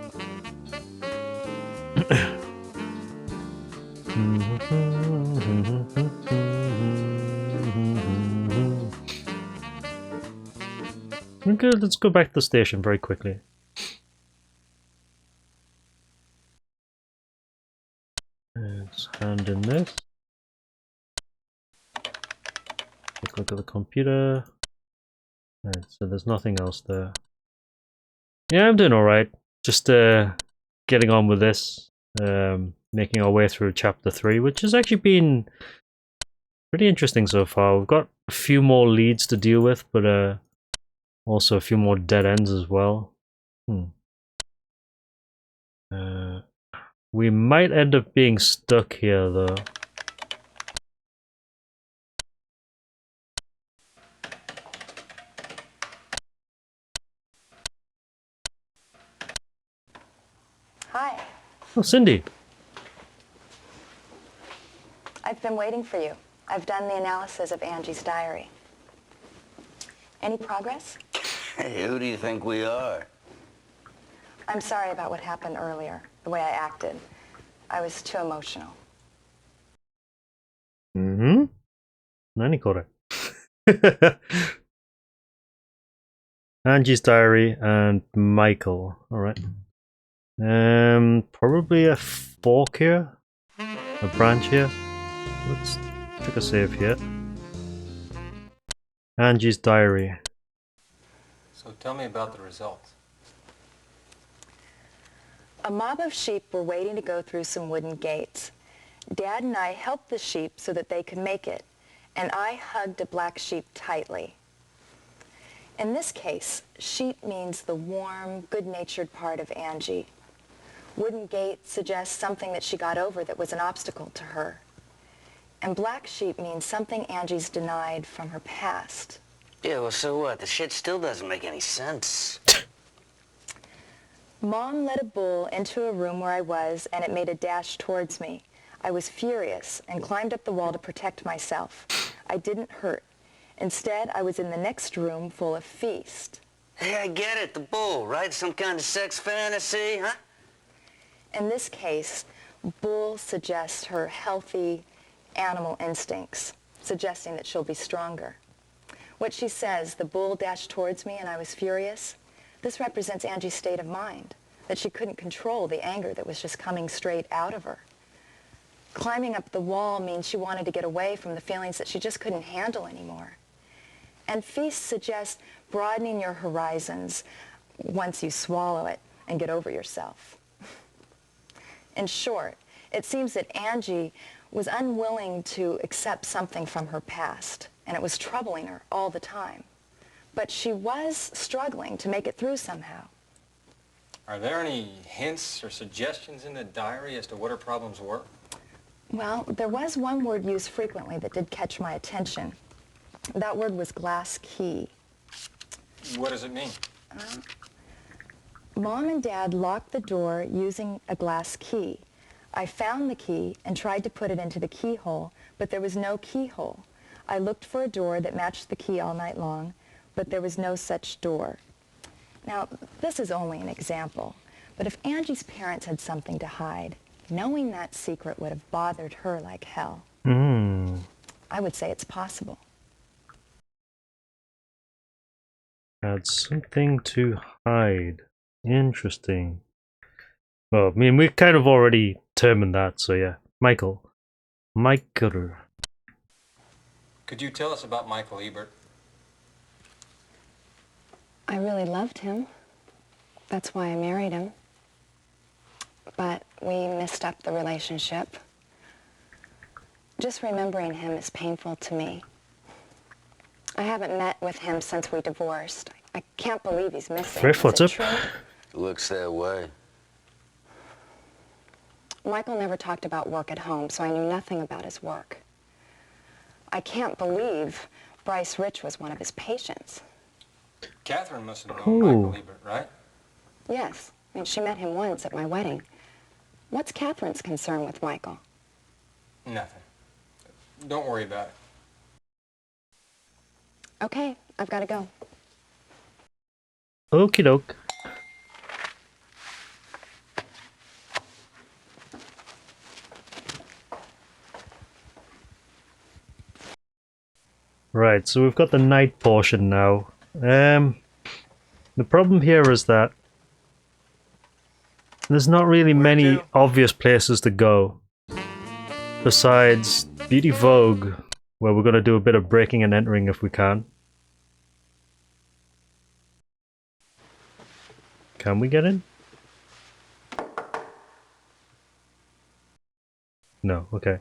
Okay, let's go back to the station very quickly. Let's hand in this. Take a look at the computer. Right, so there's nothing else there. Yeah, I'm doing alright. Just getting on with this. Making our way through chapter 3, which has actually been pretty interesting so far. We've got a few more leads to deal with, but also a few more dead ends as well. We might end up being stuck here, though. Hi. Oh, Cindy. I've been waiting for you. I've done the analysis of Angie's diary. Any progress? Hey, who do you think we are? I'm sorry about what happened earlier, the way I acted. I was too emotional. Nani kore? Angie's diary and Michael. Alright. Probably a fork here. A branch here. Let's take a save here. Angie's diary. So tell me about the results. A mob of sheep were waiting to go through some wooden gates. Dad and I helped the sheep so that they could make it, and I hugged a black sheep tightly. In this case, sheep means the warm, good-natured part of Angie. Wooden gate suggests something that she got over that was an obstacle to her. And black sheep means something Angie's denied from her past. Yeah, well, so what? The shit still doesn't make any sense. Mom led a bull into a room where I was, and it made a dash towards me. I was furious and climbed up the wall to protect myself. I didn't hurt. Instead, I was in the next room full of Feast. Hey, I get it, the bull, right? Some kind of sex fantasy, huh? In this case, bull suggests her healthy animal instincts, suggesting that she'll be stronger. What she says, the bull dashed towards me and I was furious, this represents Angie's state of mind, that she couldn't control the anger that was just coming straight out of her. Climbing up the wall means she wanted to get away from the feelings that she just couldn't handle anymore. And Feast suggests broadening your horizons once you swallow it and get over yourself. In short, it seems that Angie was unwilling to accept something from her past, and it was troubling her all the time. But she was struggling to make it through somehow. Are there any hints or suggestions in the diary as to what her problems were? Well, there was one word used frequently that did catch my attention. That word was glass key. What does it mean? Mom and Dad locked the door using a glass key. I found the key and tried to put it into the keyhole, but there was no keyhole. I looked for a door that matched the key all night long, but there was no such door. Now, this is only an example, but if Angie's parents had something to hide, knowing that secret would have bothered her like hell. I would say it's possible. Had something to hide. Interesting. Well, I mean, we've kind of already determined that, so yeah. Michael. Could you tell us about Michael Ebert? I really loved him. That's why I married him. But we messed up the relationship. Just remembering him is painful to me. I haven't met with him since we divorced. I can't believe he's missing. Griff, what's up? True? Looks that way. Michael never talked about work at home, so I knew nothing about his work. I can't believe Bryce Rich was one of his patients. Catherine must have known Michael Ebert, right? Yes, I mean, she met him once at my wedding. What's Catherine's concern with Michael? Nothing. Don't worry about it. Okay, I've got to go. Okie doke. Right, so we've got the night portion now. The problem here is that there's not really many obvious places to go besides Beauty Vogue, where we're going to do a bit of breaking and entering if we can. Can we get in? No, okay.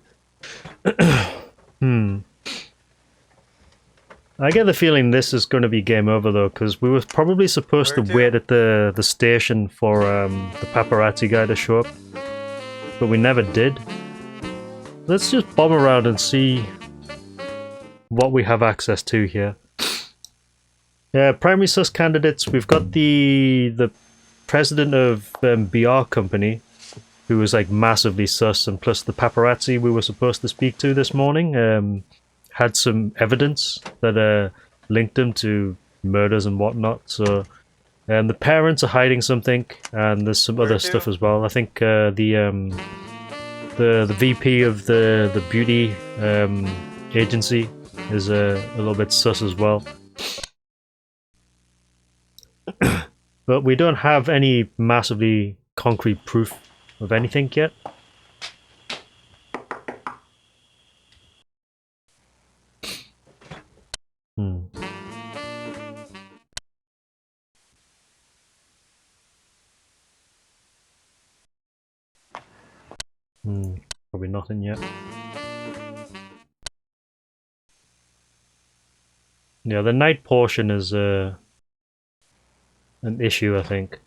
I get the feeling this is going to be game over though, because we were probably supposed to wait at the station for the paparazzi guy to show up, but we never did. Let's just bomb around and see what we have access to here. Primary sus candidates, we've got the president of BR Company, who was like massively sus, and plus the paparazzi we were supposed to speak to this morning had some evidence that linked him to murders and whatnot. So, the parents are hiding something, and there's some other stuff as well. I think the VP of the beauty agency is a little bit sus as well. But we don't have any massively concrete proof of anything yet. Probably nothing yet. Yeah, the night portion is an issue, I think.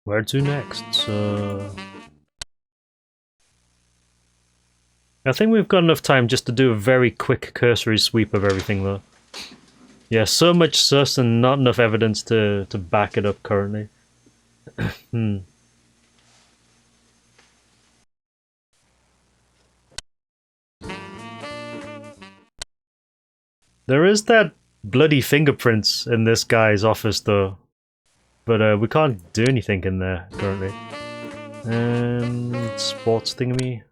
Where to next? So I think we've got enough time just to do a very quick cursory sweep of everything though. Yeah, so much sus and not enough evidence to back it up currently. There is that bloody fingerprints in this guy's office though. But we can't do anything in there currently. Sports thingy.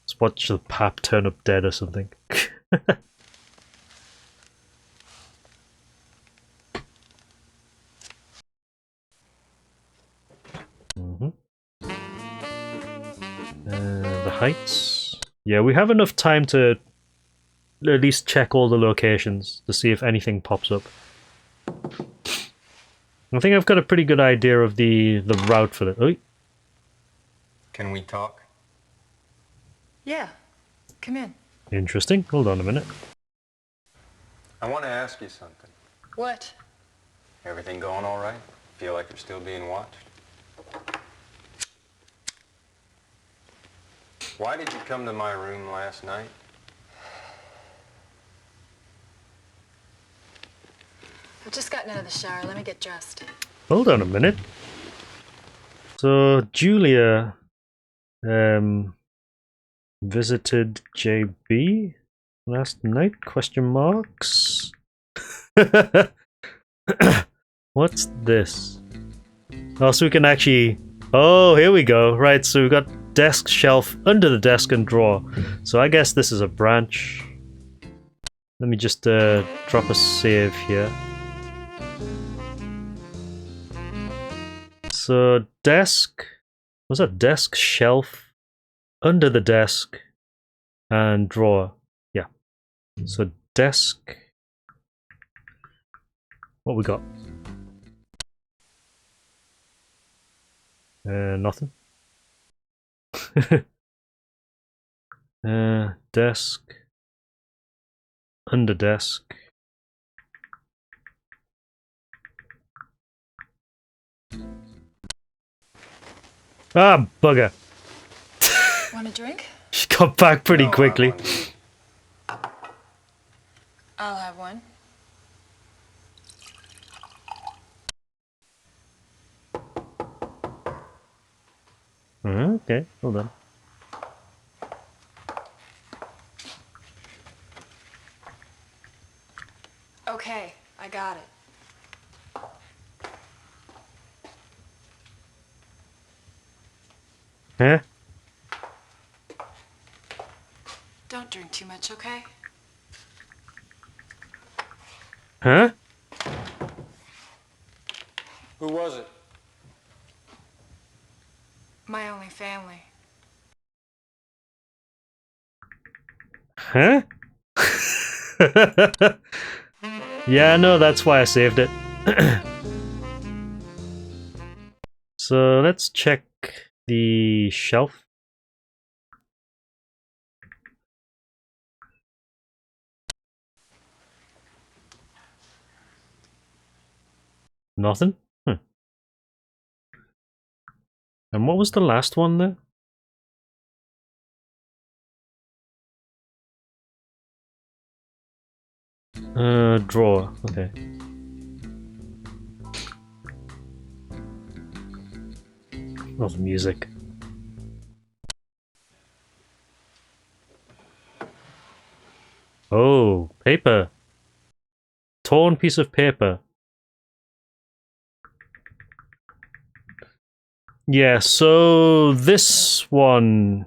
Let's watch the pap turn up dead or something. The heights. Yeah, we have enough time to at least check all the locations to see if anything pops up. I think I've got a pretty good idea of the route for it. Oh, Can we talk? Yeah. Come in. interesting. Hold on a minute. I want to ask you something. What? Everything going all right? Feel like you're still being watched? Why did you come to my room last night? I've just gotten out of the shower. Let me get dressed. Hold on a minute. So Julia visited JB last night? Question marks. What's this? Oh, so we can actually... Oh, here we go. Right, so we've got desk, shelf, under the desk and drawer. So I guess this is a branch. Let me just drop a save here. So desk... Was that desk, shelf, under the desk, and drawer? Yeah. So desk... What we got? Nothing. Desk. Under desk. Ah, bugger. Want a drink? She got back pretty No, quickly. I'll have one. Okay, hold on. Okay, I got it. Huh? Don't drink too much, okay? Huh? Who was it? My only family. Huh? Yeah, no, that's why I saved it. So let's check the shelf. Nothing? And what was the last one there? Drawer. Okay. Oh, the music. Oh, paper. Torn piece of paper. Yeah, so this one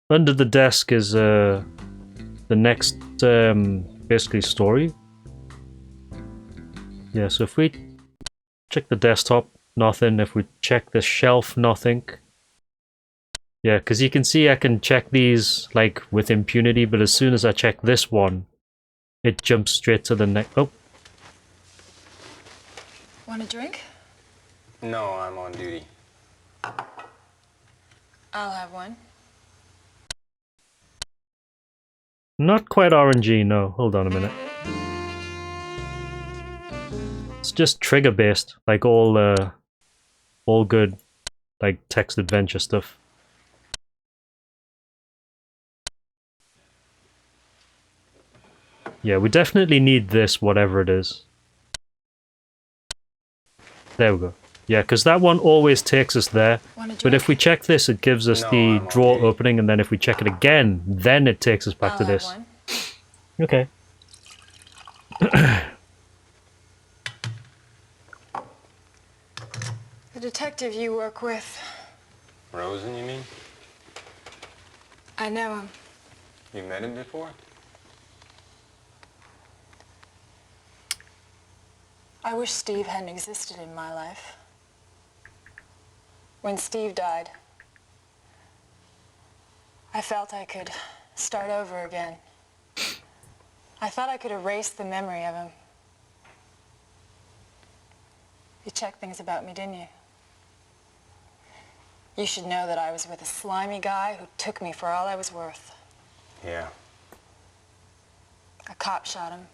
under the desk is the next basically story. Yeah, so if we check the desktop, nothing. If we check the shelf, nothing. Yeah, because you can see I can check these like with impunity, but as soon as I check this one, it jumps straight to the next. Oh. Want a drink? No, I'm on duty. I'll have one. Not quite RNG, no. Hold on a minute. It's just trigger based, like all good, like text adventure stuff. Yeah, we definitely need this, whatever it is. There we go. Yeah, because that one always takes us there. But if we check this, it gives us the drawer opening, and then if we check it again, then it takes us back to this. One. Okay. The detective you work with. Rosen, you mean? I know him. You met him before? I wish Steve hadn't existed in my life. When Steve died, I felt I could start over again. I thought I could erase the memory of him. You checked things about me, didn't you? You should know that I was with a slimy guy who took me for all I was worth. Yeah. A cop shot him.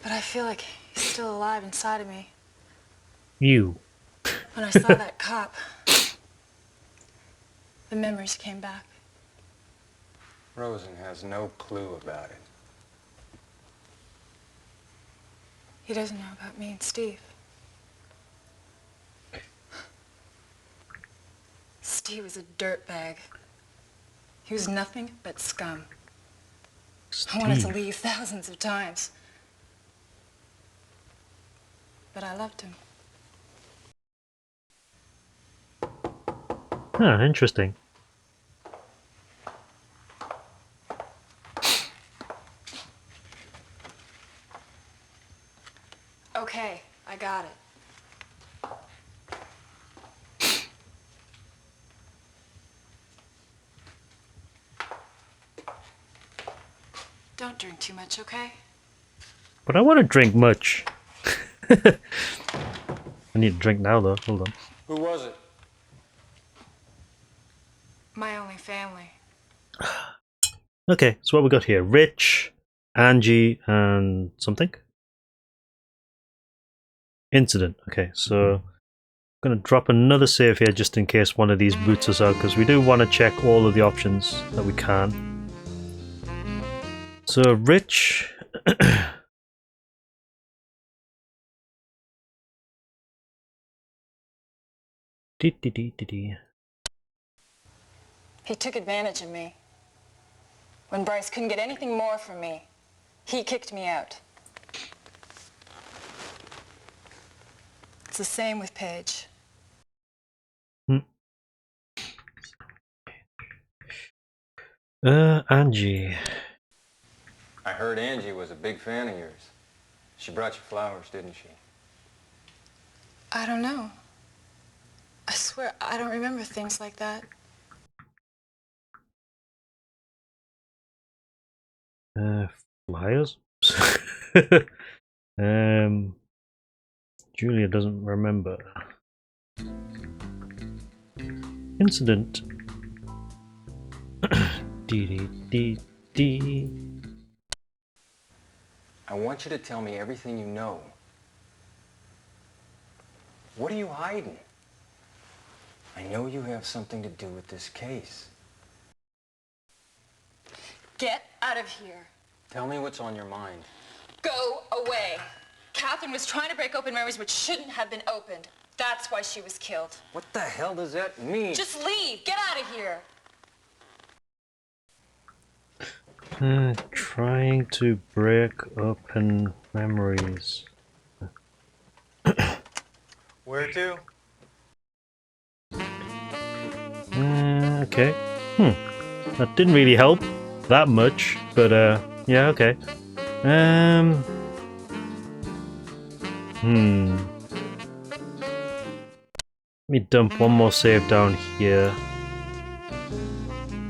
But I feel like he's still alive inside of me. You. When I saw that cop, the memories came back. Rosen has no clue about it. He doesn't know about me and Steve. Steve was a dirtbag. He was nothing but scum. I wanted to leave thousands of times. But I loved him. Ah, interesting. Okay, I got it. Don't drink too much, okay? But I want to drink much. I need to drink now, though. Hold on. Who was it? My only family. Okay, so what we got here? Rich, Angie, and something? Incident. Okay, so I'm going to drop another save here just in case one of these boots us out, because we do want to check all of the options that we can. So, Rich... He took advantage of me. When Bryce couldn't get anything more from me, he kicked me out. It's the same with Paige. Angie. I heard Angie was a big fan of yours. She brought you flowers, didn't she? I don't know. I swear, I don't remember things like that. Flyers? Julia doesn't remember. Incident. I want you to tell me everything you know. What are you hiding? I know you have something to do with this case. Get out of here. Tell me what's on your mind. Go away. Catherine was trying to break open memories which shouldn't have been opened. That's why she was killed. What the hell does that mean? Just leave. Get out of here. Trying to break open memories. Where to? Okay. That didn't really help that much, but yeah, okay. Let me dump one more save down here.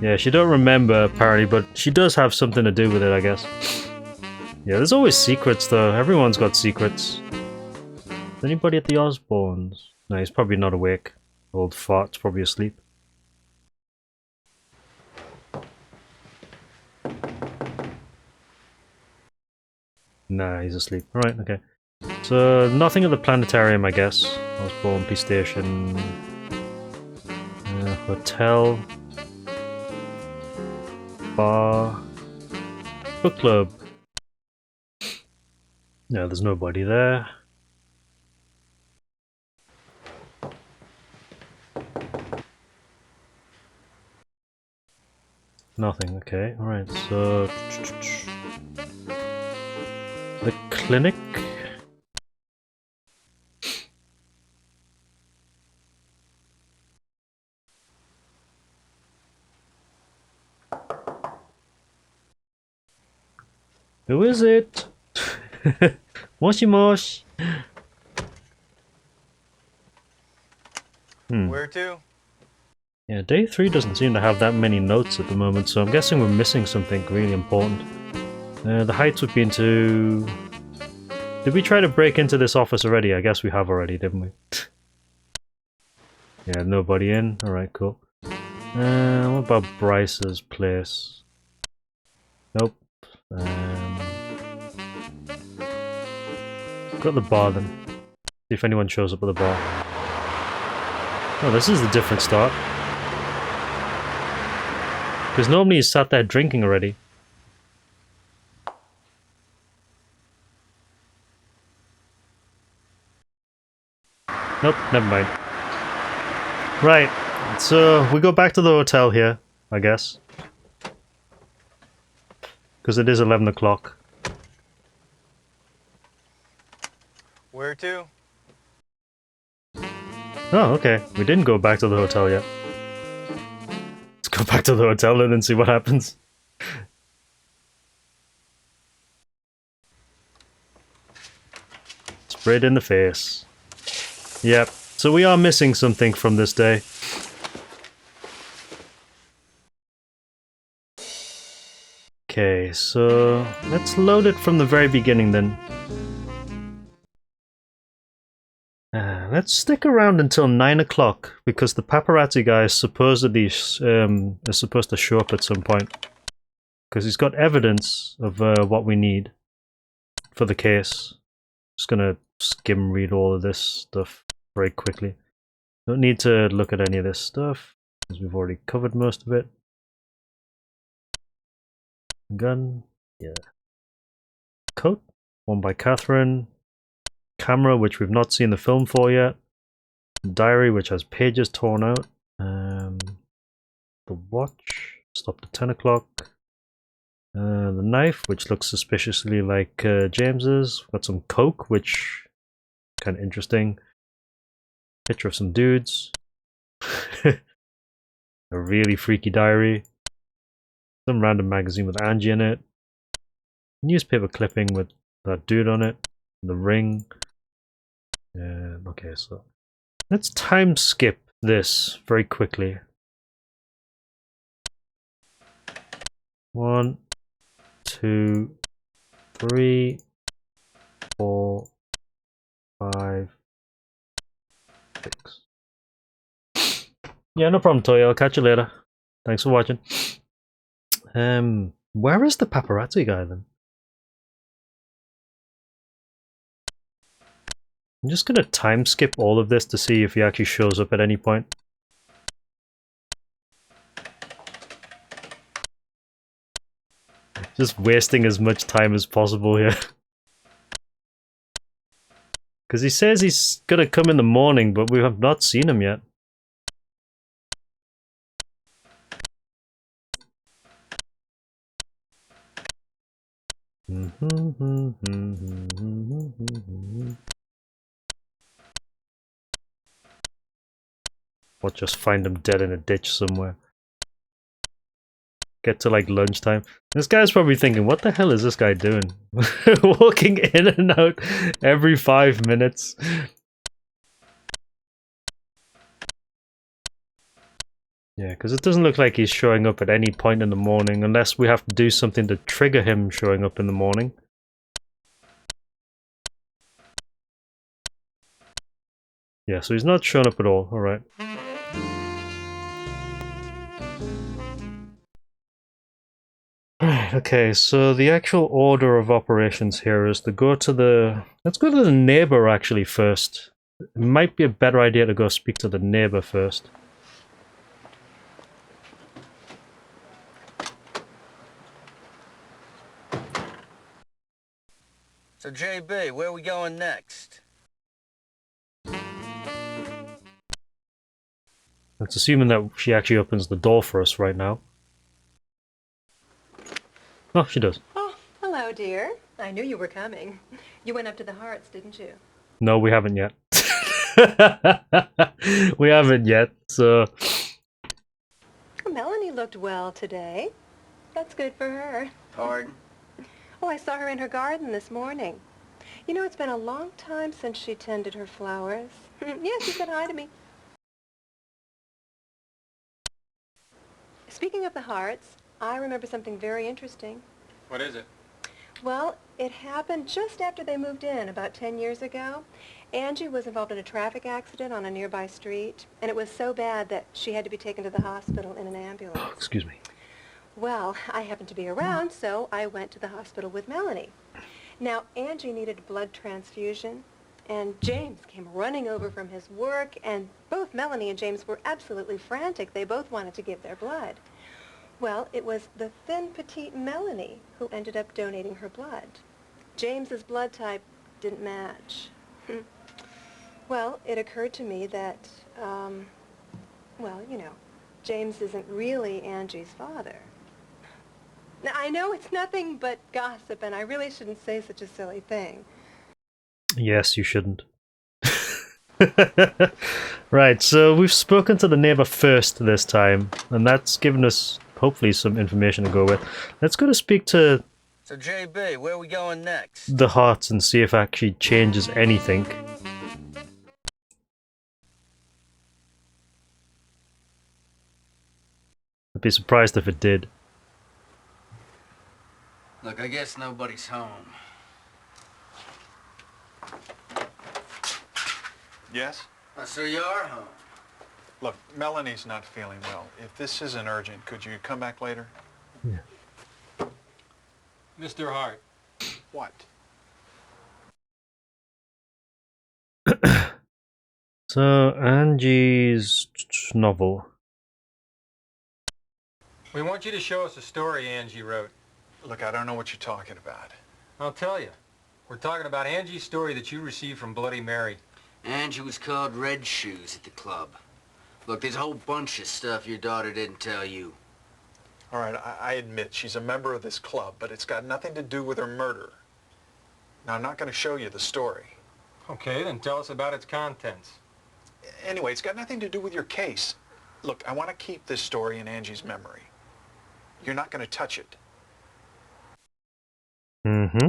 Yeah, she don't remember apparently, but she does have something to do with it, I guess. Yeah, there's always secrets though. Everyone's got secrets. Is anybody at the Osborns? No, he's probably not awake. Old fart's probably asleep. Nah, he's asleep. Alright, okay. So, nothing at the planetarium, I guess. Osborn, police station... hotel... bar... book club. No, there's nobody there. Nothing, okay. Alright, so... the clinic? Who is it? Moshi mosh. Where to? Yeah, day 3 doesn't seem to have that many notes at the moment, so I'm guessing we're missing something really important. The Heights would be into Did we try to break into this office already? I guess we have already, didn't we? Yeah, nobody in. Alright, cool. What about Bryce's place? Nope. Go to the bar then. See if anyone shows up at the bar. Oh, this is a different start. Because normally he's sat there drinking already. Nope, never mind. Right, so we go back to the hotel here, I guess. Because it is 11 o'clock. Where to? Oh, okay. We didn't go back to the hotel yet. Let's go back to the hotel and then see what happens. Sprayed in the face. Yep. So we are missing something from this day. Okay, so let's load it from the very beginning then. Let's stick around until 9 o'clock because the paparazzi guy is supposedly is supposed to show up at some point. Because he's got evidence of what we need for the case. Just gonna skim read all of this stuff very quickly. Don't need to look at any of this stuff because we've already covered most of it. Gun, yeah. Coat, worn by Catherine. Camera, which we've not seen the film for yet. Diary, which has pages torn out. The watch, stopped at 10 o'clock. The knife, which looks suspiciously like James's. Got some coke, which kind of interesting. Picture of some dudes. A really freaky diary. Some random magazine with Angie in it. Newspaper clipping with that dude on it. The ring. Okay, so let's time skip this very quickly. 1, 2, 3, 4, 5, 6. Yeah, no problem, Toy. I'll catch you later. Thanks for watching. Where is the paparazzi guy then? I'm just gonna time skip all of this to see if he actually shows up at any point. Just wasting as much time as possible here. Because he says he's gonna come in the morning, but we have not seen him yet. Or just find him dead in a ditch somewhere. Get to like lunchtime. This guy's probably thinking, what the hell is this guy doing? Walking in and out every 5 minutes. Yeah, because it doesn't look like he's showing up at any point in the morning unless we have to do something to trigger him showing up in the morning. Yeah, so he's not showing up at all. Alright. Right, okay, so the actual order of operations here is to go to the... Let's go to the neighbor actually first. It might be a better idea to go speak to the neighbor first. So, JB, where are we going next? It's assuming that she actually opens the door for us right now. Oh, she does. Oh, hello, dear. I knew you were coming. You went up to the Hearts, didn't you? No, we haven't yet. We haven't yet, so... Melanie looked well today. That's good for her. Pardon? Oh, I saw her in her garden this morning. You know, it's been a long time since she tended her flowers. Yes, she said hi to me. Speaking of the Hearts, I remember something very interesting. What is it? Well, it happened just after they moved in, about 10 years ago. Angie was involved in a traffic accident on a nearby street, and it was so bad that she had to be taken to the hospital in an ambulance. Oh, excuse me. Well, I happened to be around, so I went to the hospital with Melanie. Now, Angie needed a blood transfusion, and James came running over from his work, and both Melanie and James were absolutely frantic. They both wanted to give their blood. Well, it was the thin, petite Melanie who ended up donating her blood. James's blood type didn't match. Well, it occurred to me that, well, you know, James isn't really Angie's father. Now, I know it's nothing but gossip, and I really shouldn't say such a silly thing. Yes, you shouldn't. Right, so we've spoken to the neighbor first this time, and that's given us hopefully some information to go with. Let's go to speak to So, JB, where are we going next? the hearts and see if it actually changes anything. I'd be surprised if it did. Look, I guess nobody's home. Yes? So you are home. Look, Melanie's not feeling well. If this isn't urgent, could you come back later? Yeah. Mr. Hart. What? So, Angie's novel. We want you to show us a story Angie wrote. Look, I don't know what you're talking about. I'll tell you. We're talking about Angie's story that you received from Bloody Mary. Angie was called Red Shoes at the club. Look, there's a whole bunch of stuff your daughter didn't tell you. All right, I admit she's a member of this club, but it's got nothing to do with her murder. Now, I'm not going to show you the story. Okay, then tell us about its contents. Anyway, it's got nothing to do with your case. Look, I want to keep this story in Angie's memory. You're not going to touch it. Mm-hmm.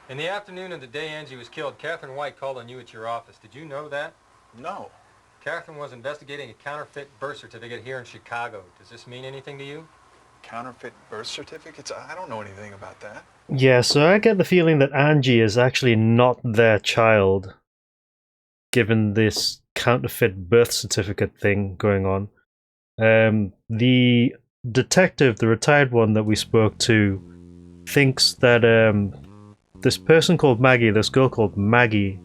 In the afternoon of the day Angie was killed, Catherine White called on you at your office. Did you know that? No. Catherine was investigating a counterfeit birth certificate here in Chicago. Does this mean anything to you? Counterfeit birth certificates? I don't know anything about that. Yeah, so I get the feeling that Angie is actually not their child, given this counterfeit birth certificate thing going on. The detective, the retired one that we spoke to, thinks that this person called Maggie, this girl called Maggie,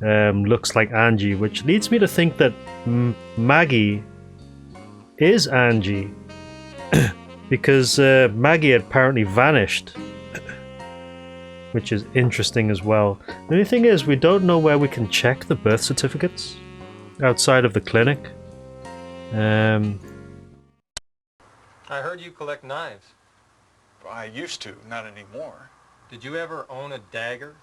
looks like Angie, which leads me to think that Maggie is Angie, because Maggie had apparently vanished, which is interesting as well. The only thing is, we don't know where we can check the birth certificates outside of the clinic. I heard you collect knives. I used to, not anymore. Did you ever own a dagger?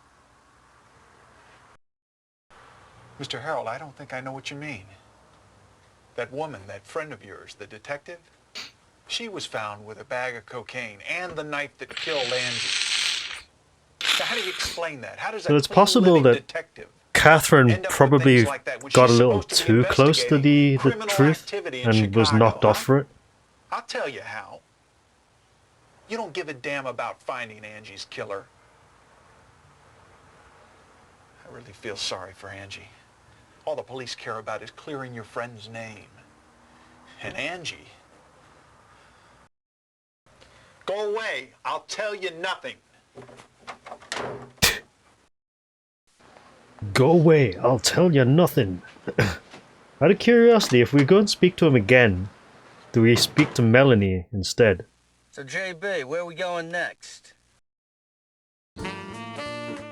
Mr. Harold, I don't think I know what you mean. That woman, that friend of yours, the detective, she was found with a bag of cocaine and the knife that killed Angie. So how do you explain that? How does So a it's clean possible living that detective Catherine end up with probably things like that when got a she's little supposed to be too close to the investigating truth activity in and was Chicago, knocked off for it. I'll tell you how. You don't give a damn about finding Angie's killer. I really feel sorry for Angie. All the police care about is clearing your friend's name. And Angie... Go away. I'll tell you nothing. Go away, I'll tell you nothing. Out of curiosity, if we go and speak to him again, do we speak to Melanie instead? So, JB, where are we going next?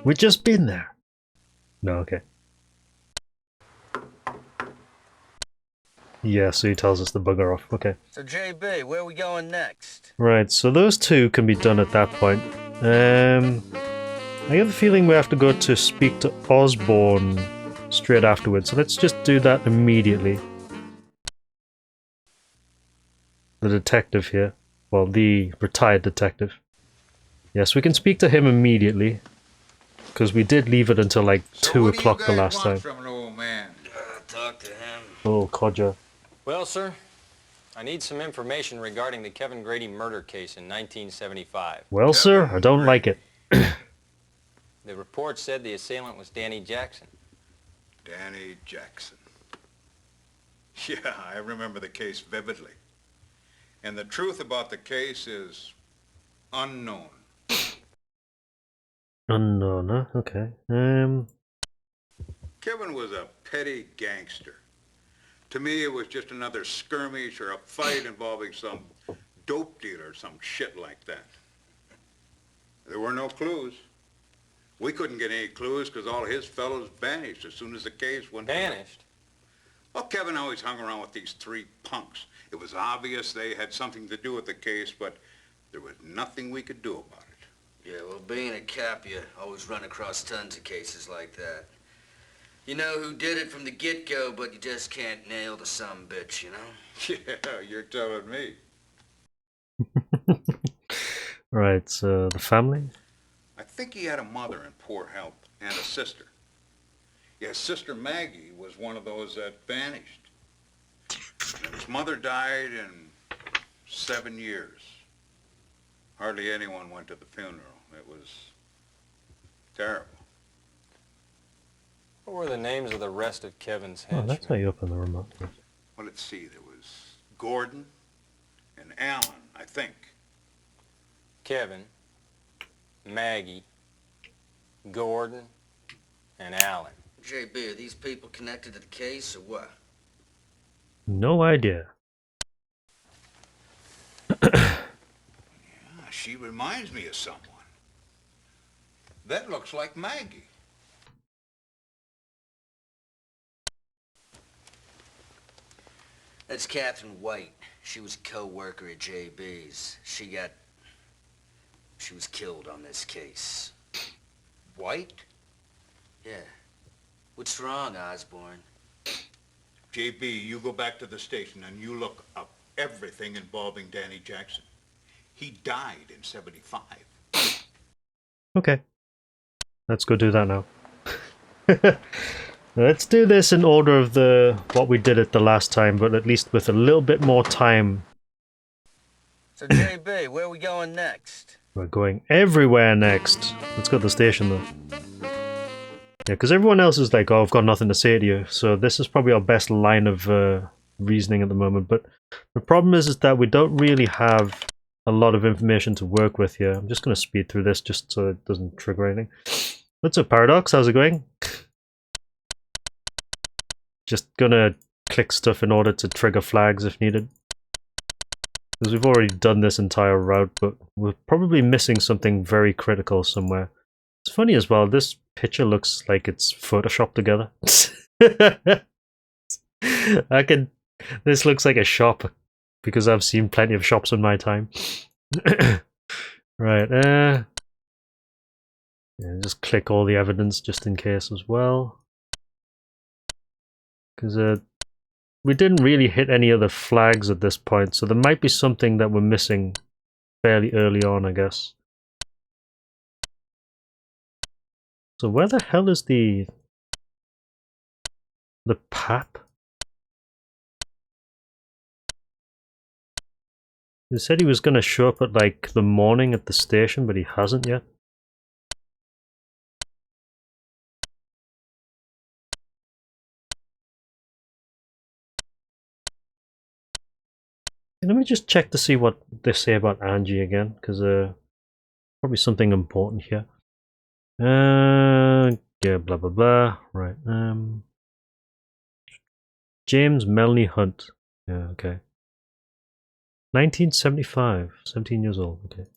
We've just been there. No, okay. Yeah, so he tells us to bugger off. Okay. So, JB, where are we going next? Right, so those two can be done at that point. I have a feeling we have to go to speak to Osborne straight afterwards, so let's just do that immediately. The detective here. Well, the retired detective. Yes, we can speak to him immediately, because we did leave it until like 2 o'clock the last time. From an old man. Talk to him. Oh, codger. Well, sir, I need some information regarding the Kevin Grady murder case in 1975. Well, sir, I don't like it. The report said the assailant was Danny Jackson. Danny Jackson. Yeah, I remember the case vividly. And the truth about the case is unknown. Unknown, huh? Okay. Kevin was a petty gangster. To me, it was just another skirmish or a fight involving some dope dealer or some shit like that. There were no clues. We couldn't get any clues because all his fellows vanished as soon as the case went... Vanished? Well, Kevin always hung around with these three punks. It was obvious they had something to do with the case, but there was nothing we could do about it. Yeah, well, being a cop, you always run across tons of cases like that. You know who did it from the get-go, but you just can't nail the sumbitch, you know? Yeah, you're telling me. Right, so the family? I think he had a mother in poor health and a sister. Yeah, Sister Maggie was one of those that vanished. And his mother died in 7 years. Hardly anyone went to the funeral. It was terrible. What were the names of the rest of Kevin's Oh, henchmen? that's how you open the remote. Well, let's see. There was Gordon and Alan, I think. Kevin, Maggie, Gordon, and Alan. JB, are these people connected to the case or what? No idea. She reminds me of someone. That looks like Maggie. That's Catherine White. She was a co-worker at JB's. She was killed on this case. White? Yeah. What's wrong, Osborne? JB, you go back to the station and you look up everything involving Danny Jackson. He died in 75. Okay. Let's go do that now. Let's do this in order of what we did it the last time, but at least with a little bit more time. So, JB, where are we going next? We're going everywhere next. Let's go to the station, though. Yeah, because everyone else is like, oh, I've got nothing to say to you. So this is probably our best line of reasoning at the moment. But the problem is that we don't really have a lot of information to work with here. I'm just going to speed through this just so it doesn't trigger anything. What's up, Paradox? How's it going? Just gonna click stuff in order to trigger flags if needed. Because we've already done this entire route, but we're probably missing something very critical somewhere. It's funny as well, this picture looks like it's photoshopped together. This looks like a shop, because I've seen plenty of shops in my time. Right, yeah, just click all the evidence just in case as well. Because we didn't really hit any other flags at this point, so there might be something that we're missing fairly early on, I guess. So where the hell is the pap? He said he was going to show up at like the morning at the station, but he hasn't yet. Let me just check to see what they say about Angie again, because probably something important here. Yeah, blah blah blah. Right. James Melanie Hunt. Yeah, okay. 1975. 17 years old. Okay.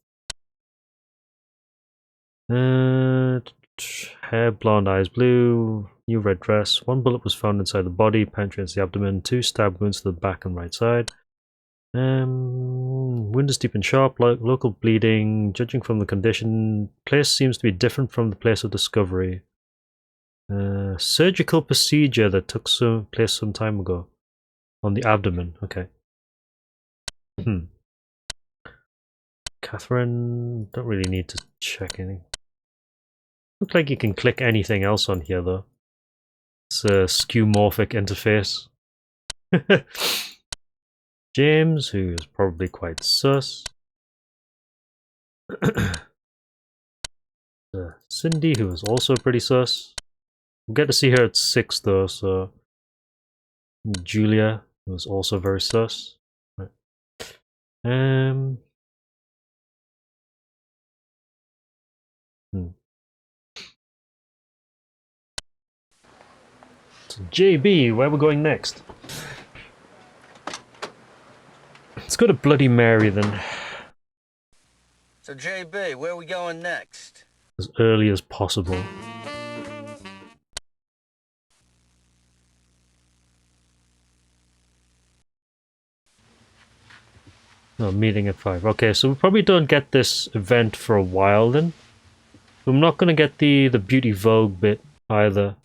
Hair blonde, eyes blue, new red dress. One bullet was found inside the body, penetrates the abdomen. 2 stab wounds to the back and right side. Wound is deep and sharp, local bleeding. Judging from the condition, place seems to be different from the place of discovery. Surgical procedure that took place some time ago on the abdomen. Okay. Catherine, don't really need to check anything. Looks like you can click anything else on here though. It's a skeuomorphic interface. James, who is probably quite sus. Cindy, who is also pretty sus. We'll get to see her at 6 though, so... Julia, who is also very sus. Right. So JB, where we're going next? Let's go to Bloody Mary then. So, JB, where are we going next? As early as possible. No, meeting at 5. Okay, so we probably don't get this event for a while then. I'm not gonna get the Beauty Vogue bit either.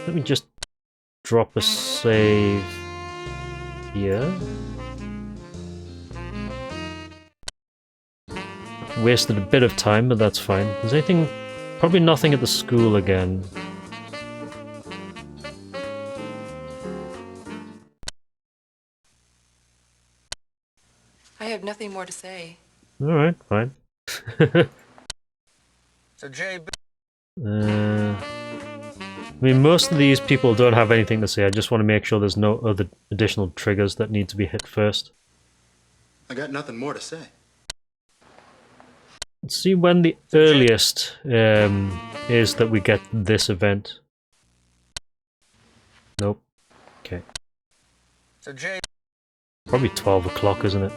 Let me just drop a save here. Wasted a bit of time, but that's fine. Is anything... Probably nothing at the school again. I have nothing more to say. Alright, fine. So, JB... I mean, most of these people don't have anything to say. I just want to make sure there's no other additional triggers that need to be hit first. I got nothing more to say. Let's see when the earliest is that we get this event. Nope. Okay. So, JB... Probably 12 o'clock, isn't it?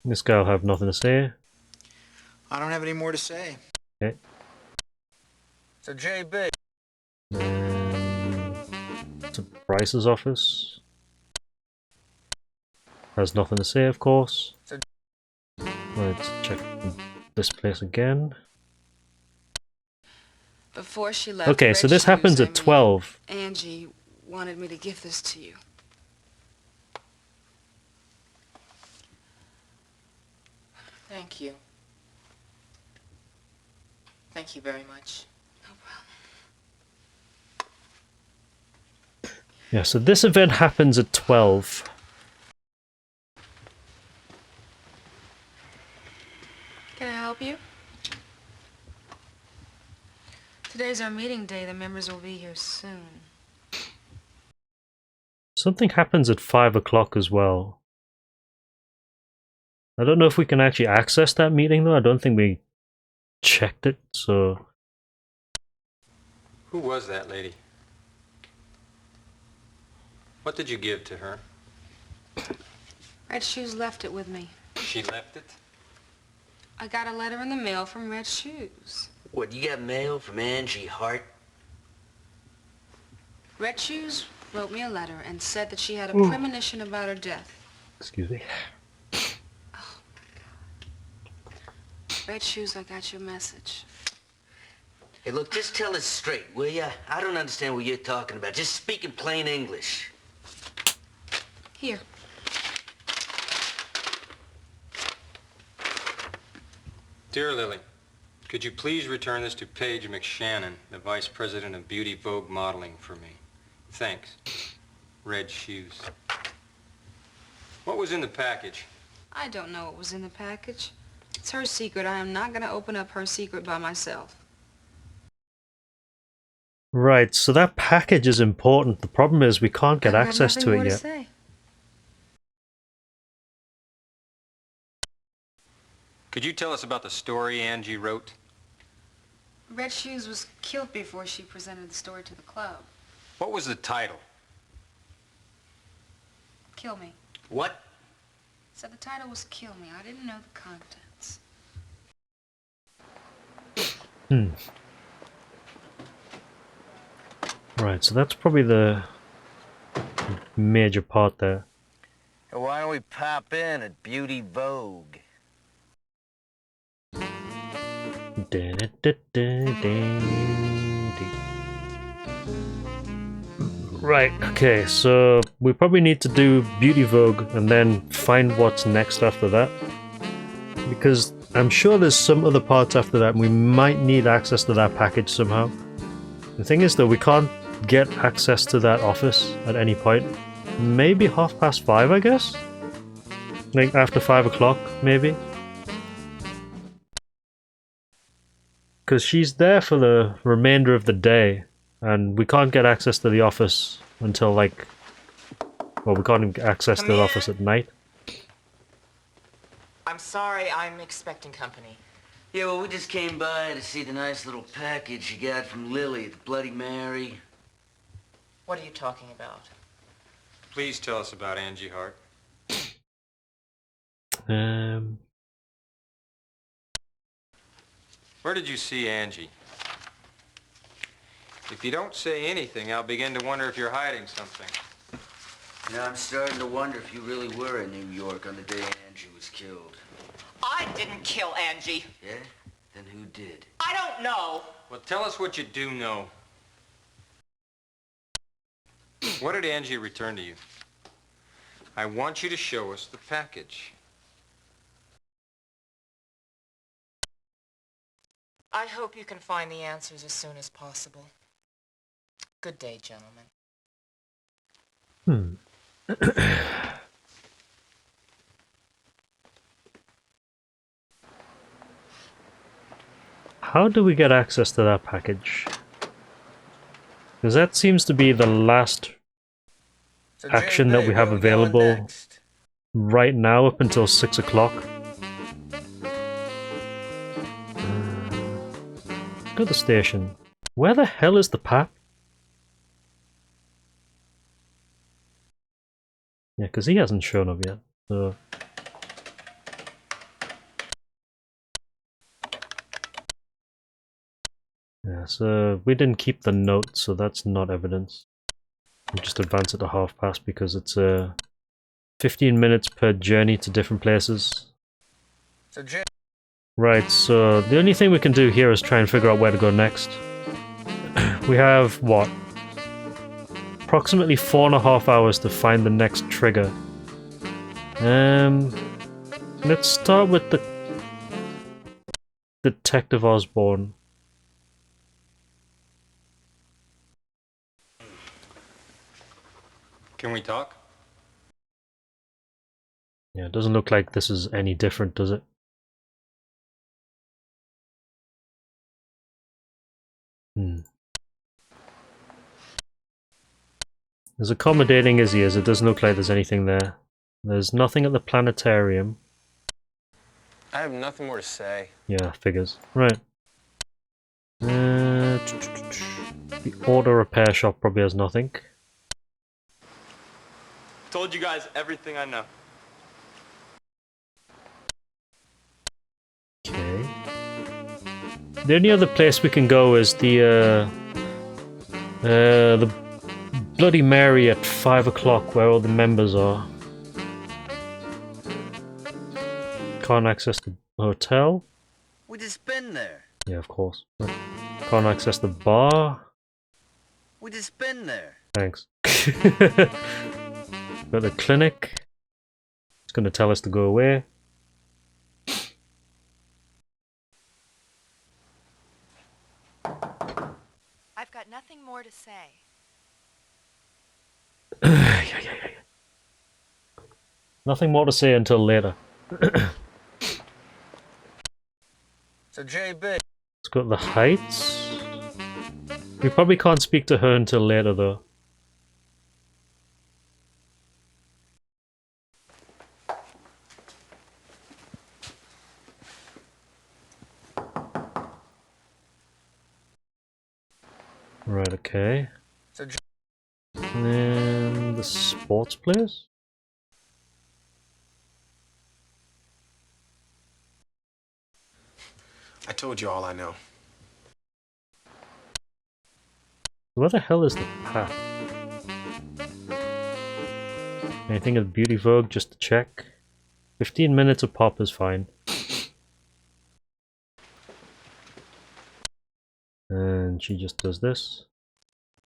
This guy will have nothing to say. I don't have any more to say. Okay. So, JB... To Bryce's office. Has nothing to say, of course. Let's check this place again. Before she left, Okay, so this happens at 12. Angie wanted me to give this to you. Thank you. Thank you very much. No problem. Yeah, so this event happens at 12. Can I help you? Today's our meeting day. The members will be here soon. Something happens at 5 o'clock as well. I don't know if we can actually access that meeting though. I don't think we checked it, so... Who was that lady? What did you give to her? Red Shoes left it with me. She left it? I got a letter in the mail from Red Shoes. What, you got mail from Angie Hart? Red Shoes wrote me a letter and said that she had a premonition about her death. Excuse me. Oh, my God. Red Shoes, I got your message. Hey, look, just tell us straight, will ya? I don't understand what you're talking about. Just speak in plain English. Here. Dear Lily, could you please return this to Paige McShannon, the Vice President of Beauty Vogue Modeling, for me? Thanks. Red Shoes. What was in the package? I don't know what was in the package. It's her secret. I am not going to open up her secret by myself. Right, so that package is important. The problem is we can't get access to it yet. Say. Could you tell us about the story Angie wrote? Red Shoes was killed before she presented the story to the club. What was the title? Kill Me. What? Said the title was Kill Me. I didn't know the contents. Right, so that's probably the major part there. Why don't we pop in at Beauty Vogue? Right, okay, so we probably need to do Beauty Vogue and then find what's next after that. Because I'm sure there's some other parts after that and we might need access to that package somehow. The thing is though, we can't get access to that office at any point. maybe 5:30, I guess? Like after 5 o'clock, maybe? Because she's there for the remainder of the day, and we can't get access to the office until like... Well, we can't get access to the office at night. I'm sorry, I'm expecting company. Yeah, well, we just came by to see the nice little package you got from Lily, the Bloody Mary. What are you talking about? Please tell us about Angie Hart. Where did you see Angie? If you don't say anything, I'll begin to wonder if you're hiding something. You know, I'm starting to wonder if you really were in New York on the day Angie was killed. I didn't kill Angie. Yeah? Then who did? I don't know. Well, tell us what you do know. What did Angie return to you? I want you to show us the package. I hope you can find the answers as soon as possible. Good day, gentlemen. How do we get access to that package? Because that seems to be the last action that we have available right now up until 6 o'clock. Go to the station. Where the hell is the Pap? Yeah, because he hasn't shown up yet. So. Yeah, so we didn't keep the note, so that's not evidence. We'll just advance it to past because it's 15 minutes per journey to different places. Right, so the only thing we can do here is try and figure out where to go next. We have, what? Approximately 4.5 hours to find the next trigger. Let's start with the Detective Osborne. Can we talk? Yeah, it doesn't look like this is any different, does it? As accommodating as he is, it doesn't look like there's anything there. There's nothing at the planetarium. I have nothing more to say. Yeah, figures. Right. The auto repair shop probably has nothing. Told you guys everything I know. Okay. The only other place we can go is the Bloody Mary at 5 o'clock, where all the members are. Can't access the hotel. We just been there. Yeah, of course. Can't access the bar. We just been there. Thanks. Got the clinic. It's gonna tell us to go away. I've got nothing more to say. Nothing more to say until later. So JB. Let's go to the Heights. We probably can't speak to her until later though. Right, okay. And the sports place? I told you all I know. Where the hell is the path? Anything at Beauty Vogue just to check? 15 minutes a pop is fine. And she just does this.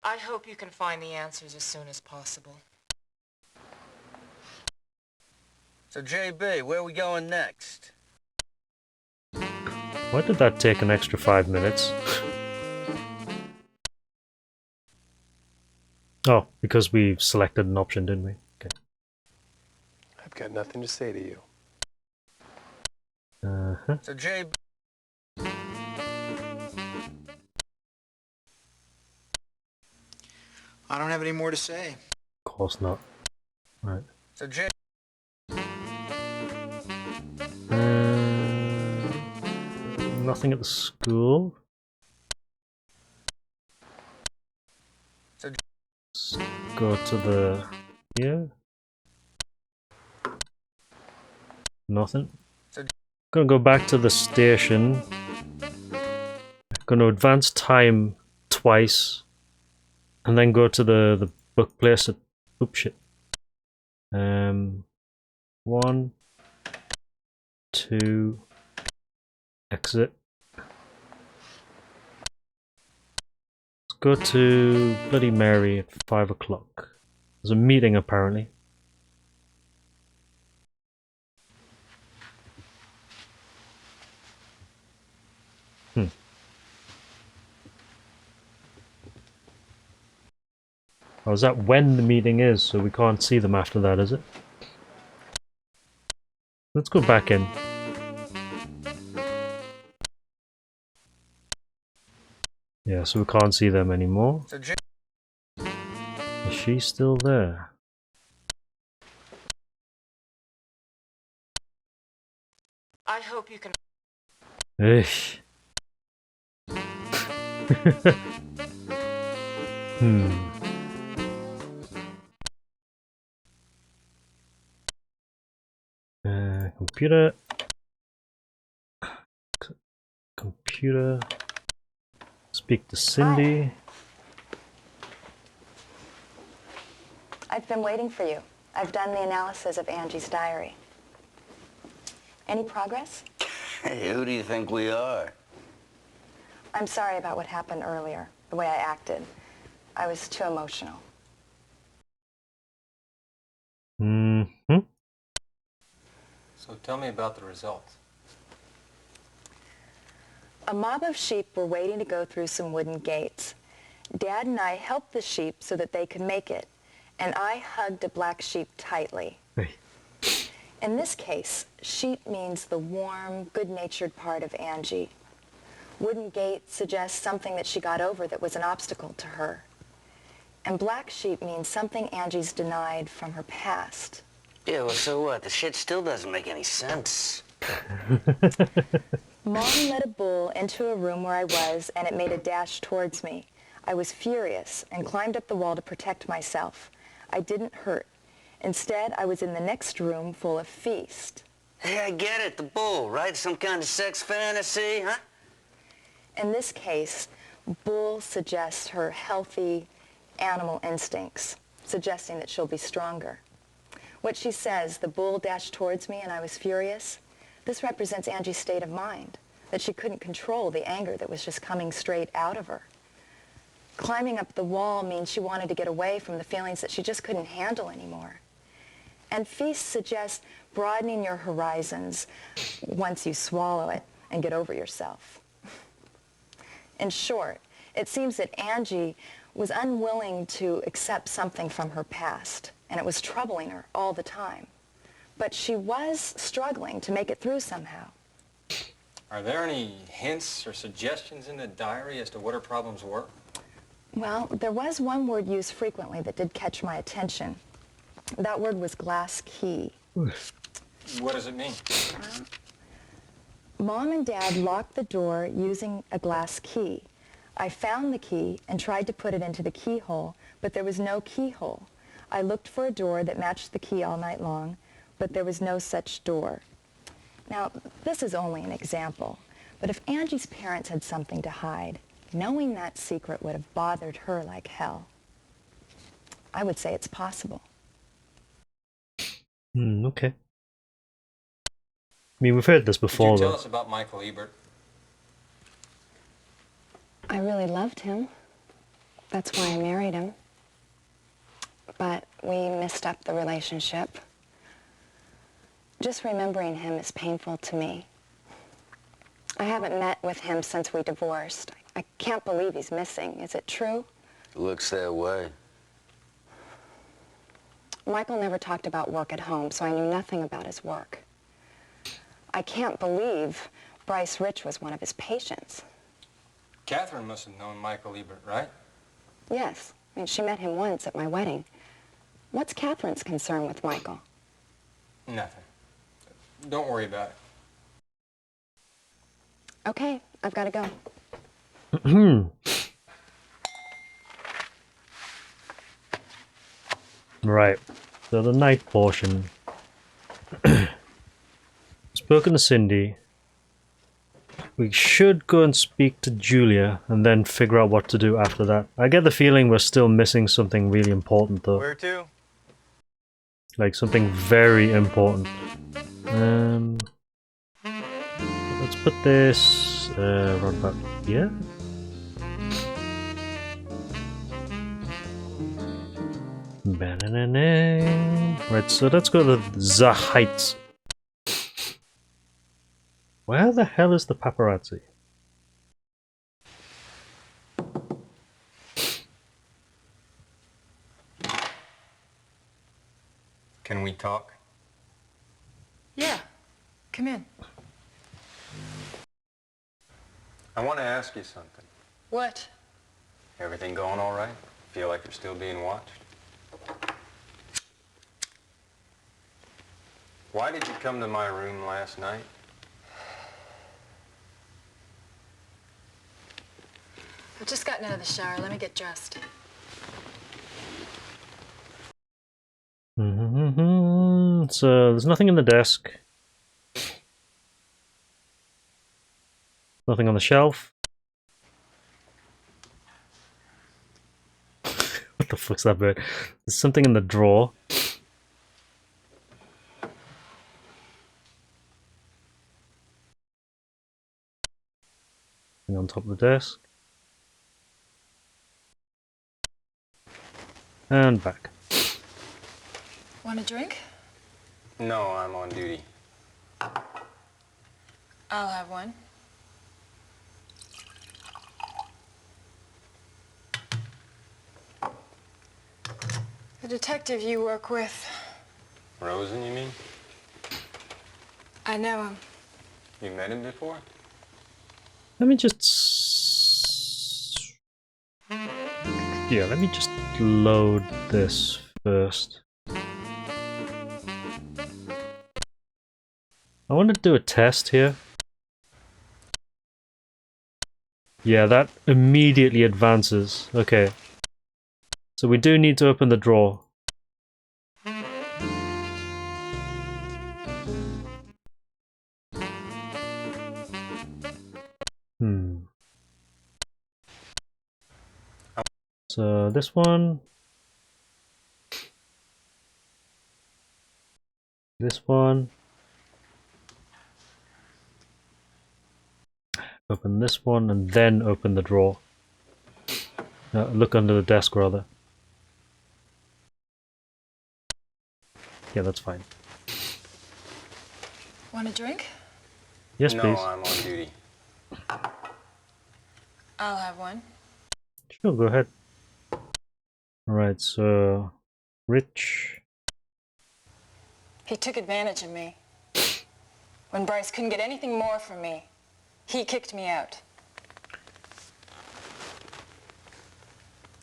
I hope you can find the answers as soon as possible. So JB, where are we going next? Why did that take an extra 5 minutes? Oh, because we selected an option, didn't we? Okay. I've got nothing to say to you. Uh-huh. So, Jay... I don't have any more to say. Of course not. Right. So, Jay... Nothing at the school. So, Let's go to the... here. Nothing. So, Gonna go back to the station. Gonna advance time twice. And then go to the book place at... Oops, shit. 1, 2... exit. Let's go to Bloody Mary at 5 o'clock. There's a meeting apparently. Oh, is that when the meeting is, so we can't see them after that, is it? Let's go back in. Yeah, so we can't see them anymore. So, Is she still there? I hope you can... Ish. Computer. Computer. Speak to Cindy. Hi. I've been waiting for you. I've done the analysis of Angie's diary. Any progress? Hey, who do you think we are? I'm sorry about what happened earlier, the way I acted. I was too emotional. Mm-hmm. So tell me about the results. A mob of sheep were waiting to go through some wooden gates. Dad and I helped the sheep so that they could make it, and I hugged a black sheep tightly. Hey. In this case, sheep means the warm, good-natured part of Angie. Wooden gate suggests something that she got over that was an obstacle to her. And black sheep means something Angie's denied from her past. Yeah, well, so what? The shit still doesn't make any sense. Mom led a bull into a room where I was, and it made a dash towards me. I was furious and climbed up the wall to protect myself. I didn't hurt. Instead, I was in the next room full of Feast. Hey, I get it, the bull, right? Some kind of sex fantasy, huh? In this case, bull suggests her healthy animal instincts, suggesting that she'll be stronger. What she says, the bull dashed towards me and I was furious, this represents Angie's state of mind, that she couldn't control the anger that was just coming straight out of her. Climbing up the wall means she wanted to get away from the feelings that she just couldn't handle anymore. And Feast suggests broadening your horizons once you swallow it and get over yourself. In short, it seems that Angie was unwilling to accept something from her past, and it was troubling her all the time. But she was struggling to make it through somehow. Are there any hints or suggestions in the diary as to what her problems were? Well, there was one word used frequently that did catch my attention. That word was glass key. What does it mean? Mom and Dad locked the door using a glass key. I found the key and tried to put it into the keyhole, but there was no keyhole. I looked for a door that matched the key all night long, but there was no such door. Now, this is only an example, but if Angie's parents had something to hide, knowing that secret would have bothered her like hell. I would say it's possible. Okay. I mean, we've heard this before. Could you tell us about Michael Ebert? I really loved him. That's why I married him. But we messed up the relationship. Just remembering him is painful to me. I haven't met with him since we divorced. I can't believe he's missing. Is it true? Looks that way. Michael never talked about work at home, so I knew nothing about his work. I can't believe Bryce Rich was one of his patients. Catherine must have known Michael Ebert, right? Yes, I mean, she met him once at my wedding. What's Catherine's concern with Michael? Nothing. Don't worry about it. Okay, I've got to go. Right. So the night portion. Spoken to Cindy. We should go and speak to Julia and then figure out what to do after that. I get the feeling we're still missing something really important though. Where to? Like something very important. Let's put this right about here. Right, so let's go to the Heights. Where the hell is the paparazzi? Can we talk? Yeah. Come in. I want to ask you something. What? Everything going all right? Feel like you're still being watched? Why did you come to my room last night? I've just gotten out of the shower. Let me get dressed. So there's nothing in the desk. Nothing on the shelf. What the fuck's that bird? There's something in the drawer. On top of the desk. And back. Want a drink? No, I'm on duty. I'll have one. The detective you work with. Rosen, you mean? I know him. You met him before? Let me just... Yeah, let me just load this first. I want to do a test here. Yeah, that immediately advances. Okay. So we do need to open the drawer. So this one. This one. Open this one and then open the drawer. Look under the desk rather. Yeah, that's fine. Want a drink? Yes, no, please. No, I'm on duty. I'll have one. Sure, go ahead. Alright, so... Rich. He took advantage of me. When Bryce couldn't get anything more from me, he kicked me out.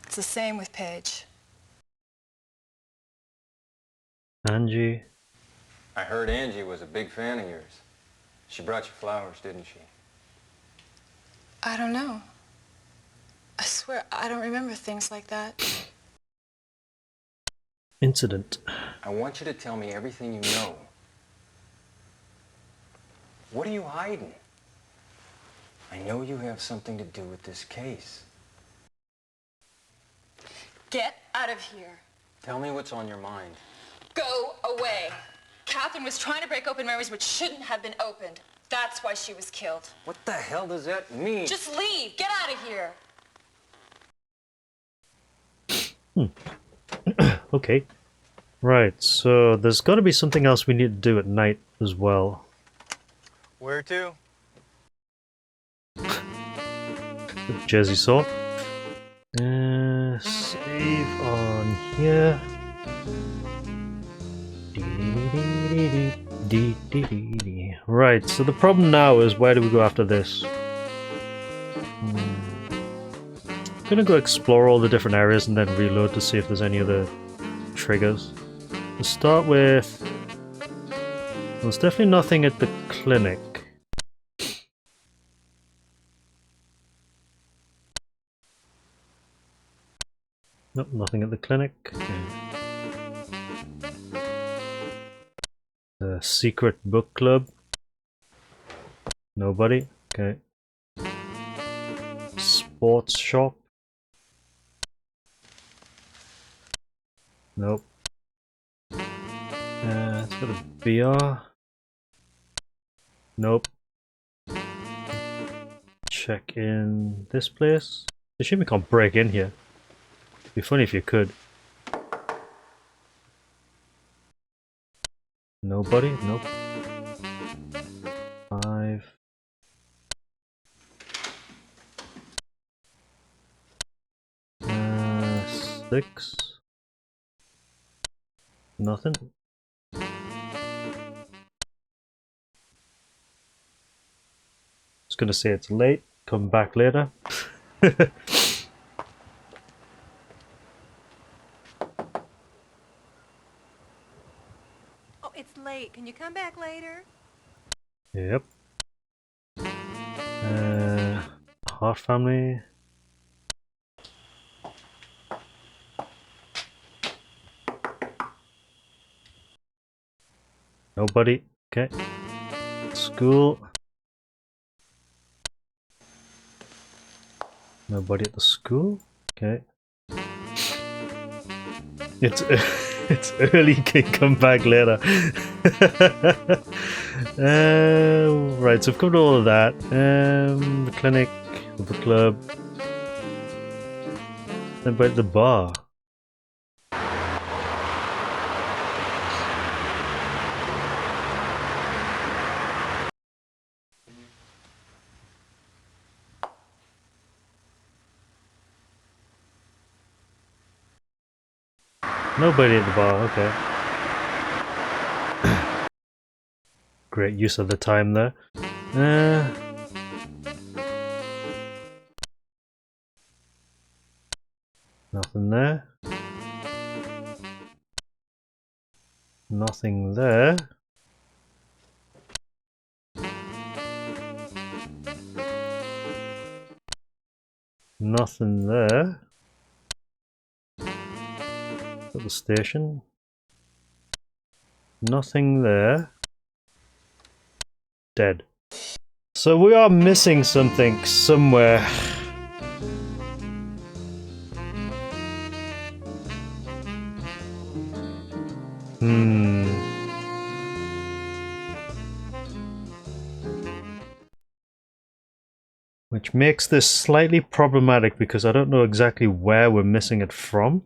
It's the same with Paige. Angie. I heard Angie was a big fan of yours. She brought you flowers, didn't she? I don't know. I swear, I don't remember things like that. Incident. I want you to tell me everything you know. What are you hiding? I know you have something to do with this case. Get out of here. Tell me what's on your mind. Go away. Catherine was trying to break open memories which shouldn't have been opened. That's why she was killed. What the hell does that mean? Just leave. Get out of here. Okay. Right, so there's got to be something else we need to do at night as well. Where to? Jersey Saw. Save on here. Right, so the problem now is where do we go after this? I'm gonna go explore all the different areas and then reload to see if there's any other triggers. We'll start with... There's definitely nothing at the clinic. Nope, nothing at the clinic. The secret book club. Nobody. Okay. Sports shop. Nope. It's got a VR. Nope. Check in this place. It's a shame we can't break in here. It'd be funny if you could. Nobody? Nope. 5. Uh, 6. Nothing. Just gonna say it's late. Come back later. Oh, it's late. Can you come back later? Yep. Hart family. Nobody. Okay. School. Nobody at the school. Okay. It's it's early. Can come back later. Right. So I've covered all of that. The clinic, the book club. Then about the bar. Nobody at the bar, okay. Great use of the time there. Nothing there. Nothing there. Nothing there. At the station. Nothing there. Dead. So we are missing something somewhere. Which makes this slightly problematic because I don't know exactly where we're missing it from.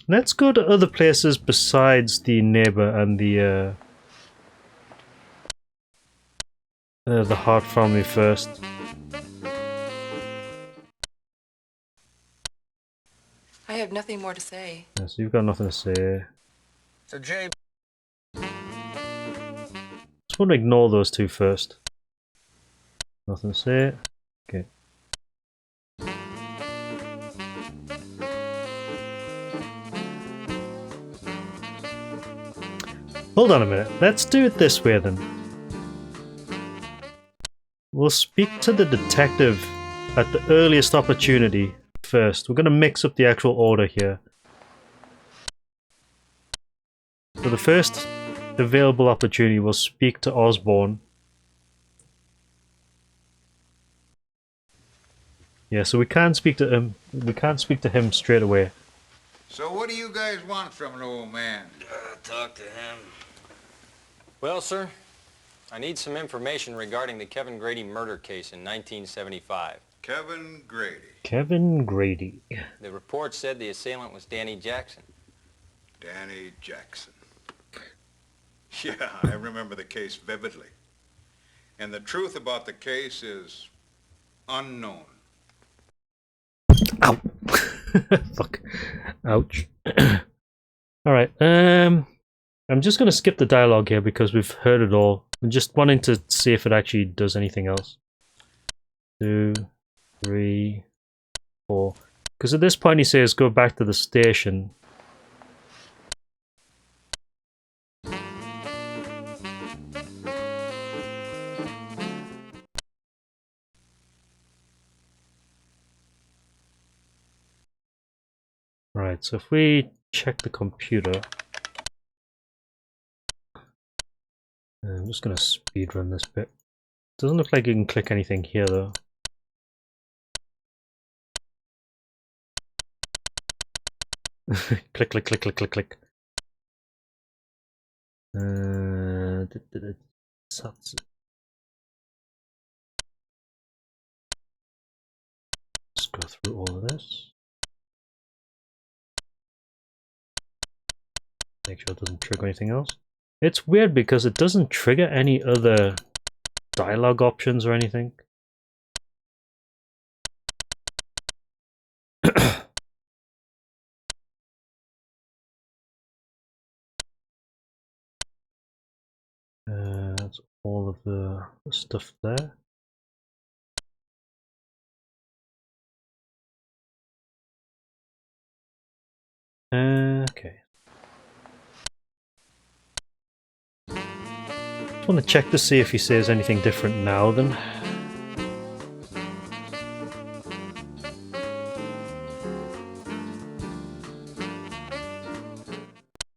Let's go to other places besides the neighbor and the Hart family first. I have nothing more to say. Yeah, so you've got nothing to say. So Jay... Just want to ignore those two first. Nothing to say. Okay. Hold on a minute. Let's do it this way then. We'll speak to the detective at the earliest opportunity first. We're going to mix up the actual order here. For the first available opportunity, we'll speak to Osborn. Yeah, so we can't speak to him. We can't speak to him straight away. So what do you guys want from an old man? Talk to him. Well, sir, I need some information regarding the Kevin Grady murder case in 1975. Kevin Grady. Kevin Grady. The report said the assailant was Danny Jackson. Danny Jackson. Yeah, I remember the case vividly. And the truth about the case is unknown. Ow. Fuck. Ouch. Alright, I'm just gonna skip the dialogue here because we've heard it all. I'm just wanting to see if it actually does anything else. 2, 3, 4. Because at this point he says go back to the station. Right, so if we check the computer, I'm just going to speed run this bit. Doesn't look like you can click anything here though. Click, click, click, click, click, click. Let's go through all of this. Make sure it doesn't trigger anything else. It's weird because it doesn't trigger any other dialogue options or anything. That's all of the stuff there. Okay. Just want to check to see if he says anything different now then.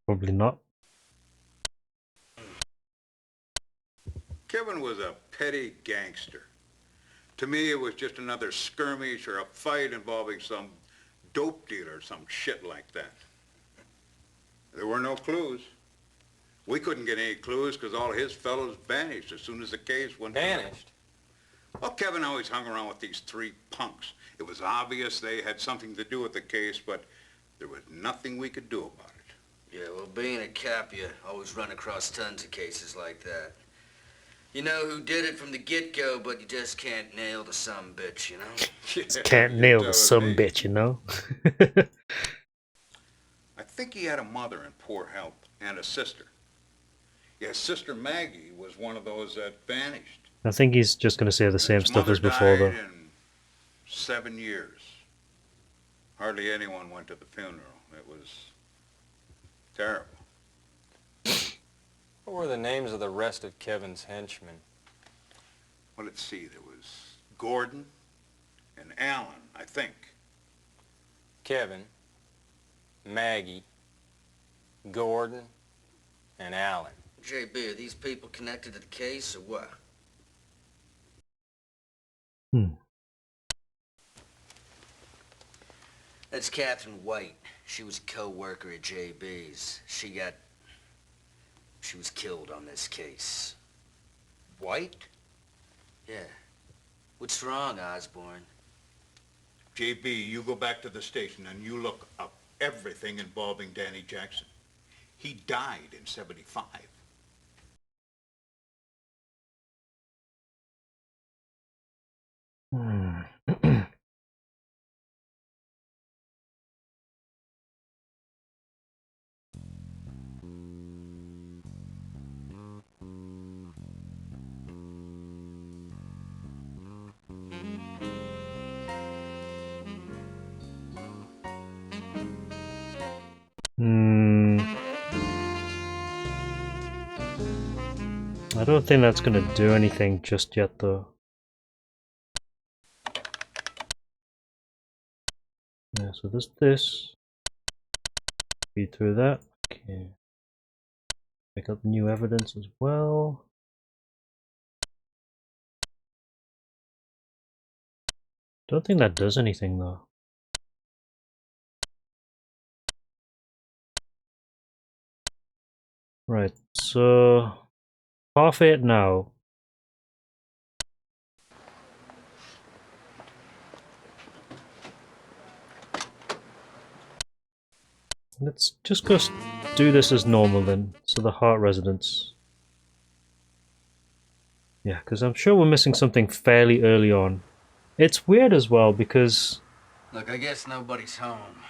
Probably not. Kevin was a petty gangster. To me, it was just another skirmish or a fight involving some dope dealer or some shit like that. There were no clues. We couldn't get any clues because all his fellows vanished as soon as the case went... Vanished? Well, Kevin always hung around with these 3 punks. It was obvious they had something to do with the case, but there was nothing we could do about it. Yeah, well, being a cop, you always run across tons of cases like that. You know who did it from the get-go, but you just can't nail the sumbitch, you know? Just can't nail the sumbitch, you know? I think he had a mother in poor health and a sister. Yeah, Sister Maggie was one of those that vanished. I think he's just going to say the same stuff Mother as before, though. died in 7 years. Hardly anyone went to the funeral. It was terrible. What were the names of the rest of Kevin's henchmen? Well, let's see. There was Gordon and Alan, I think. Kevin, Maggie, Gordon, and Alan. JB, are these people connected to the case or what? That's Catherine White. She was a co-worker at JB's. She was killed on this case. White? Yeah. What's wrong, Osborne? JB, you go back to the station and you look up everything involving Danny Jackson. He died in 75. I don't think that's going to do anything just yet, though. Yeah, so there's this. Read through that. Okay. Pick up new evidence as well. Don't think that does anything, though. Right, so 8:30 now. Let's just go do this as normal then. So the Hart residence. Yeah, because I'm sure we're missing something fairly early on. It's weird as well because Look, I guess nobody's home.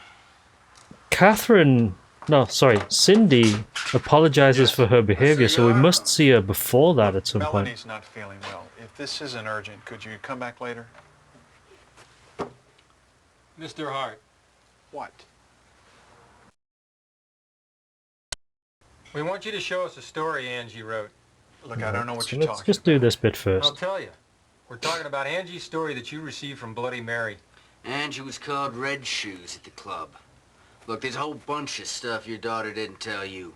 Cindy apologizes for her behavior, so we must see her before that at some point. Melanie's not feeling well. If this isn't urgent, could you come back later? Mr. Hart, What? we want you to show us a story Angie wrote. Look, I don't know what So you're let's talking just do this bit I'll first. tell you. We're talking about Angie's story that you received from Bloody Mary. Angie was called Red Shoes at the club. Look, there's a whole bunch of stuff your daughter didn't tell you.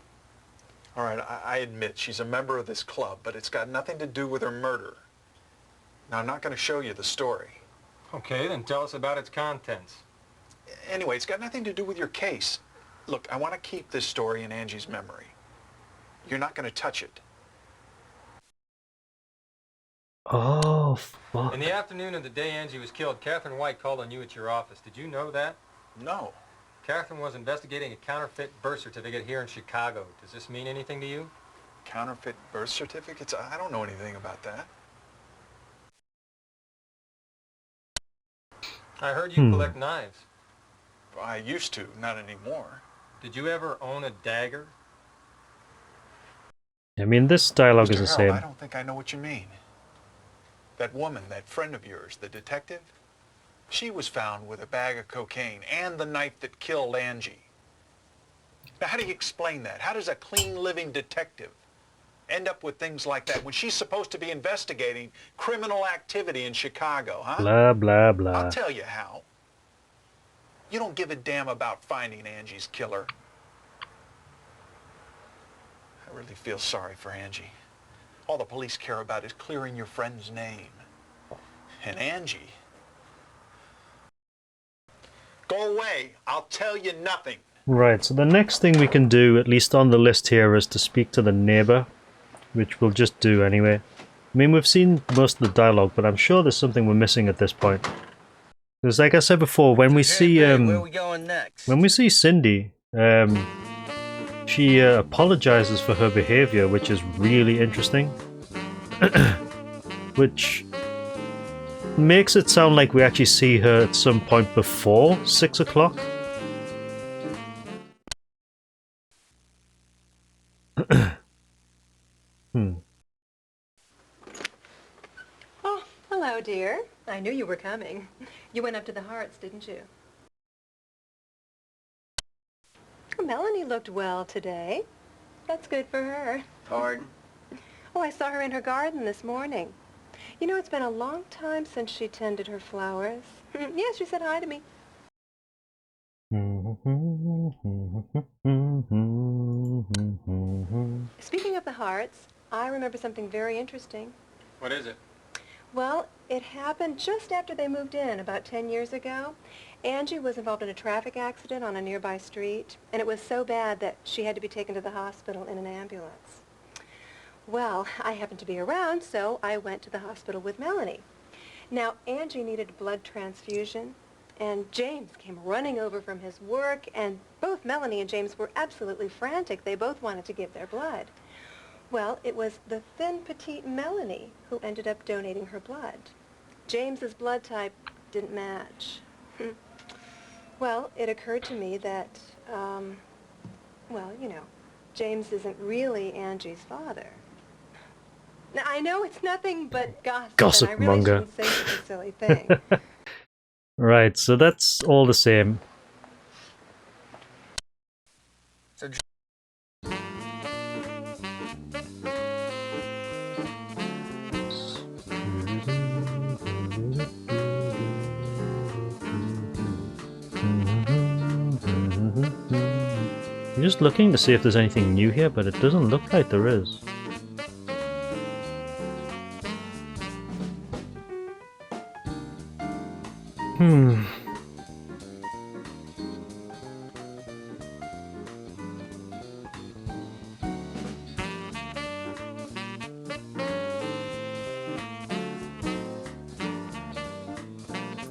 All right, I admit she's a member of this club, but it's got nothing to do with her murder. Now, I'm not going to show you the story. Okay, then tell us about its contents. Anyway, it's got nothing to do with your case. Look, I want to keep this story in Angie's memory. You're not going to touch it. Oh, fuck. In the afternoon of the day Angie was killed, Catherine White called on you at your office. Did you know that? No. Catherine was investigating a counterfeit birth certificate here in Chicago. Does this mean anything to you? Counterfeit birth certificates? I don't know anything about that. I heard you collect knives. I used to, not anymore. Did you ever own a dagger? I mean, this dialogue is Mr. the Harold, same. I don't think I know what you mean. That woman, that friend of yours, the detective, she was found with a bag of cocaine and the knife that killed Angie. Now, how do you explain that? How does a clean living detective end up with things like that when she's supposed to be investigating criminal activity in Chicago, huh? Blah, blah, blah. I'll tell you how. You don't give a damn about finding Angie's killer. I really feel sorry for Angie. All the police care about is clearing your friend's name. And Angie... Go away. I'll tell you nothing. Right, so the next thing we can do, at least on the list here, is to speak to the neighbor, which we'll just do anyway. I mean, we've seen most of the dialogue, but I'm sure there's something we're missing at this point. Because like I said before, when we see Where are we going next? when we see Cindy, she apologizes for her behavior, which is really interesting. Which makes it sound like we actually see her at some point before 6 o'clock. Oh, hello, dear. I knew you were coming. You went up to the Harts, didn't you? Melanie looked well today. That's good for her. Pardon? Oh, I saw her in her garden this morning. You know, it's been a long time since she tended her flowers. Yes, she said hi to me. Speaking of the Harts, I remember something very interesting. What is it? Well, it happened just after they moved in, about 10 years ago. Angie was involved in a traffic accident on a nearby street, and it was so bad that she had to be taken to the hospital in an ambulance. Well, I happened to be around, so I went to the hospital with Melanie. Now, Angie needed a blood transfusion, and James came running over from his work, and both Melanie and James were absolutely frantic. They both wanted to give their blood. Well, it was the thin, petite Melanie who ended up donating her blood. James's blood type didn't match. Well, it occurred to me that, well, you know, James isn't really Angie's father. Now, I know it's nothing but gossip, and I really monger. shouldn't say such a silly thing. Right, so that's all the same. So, I'm just looking to see if there's anything new here, but it doesn't look like there is.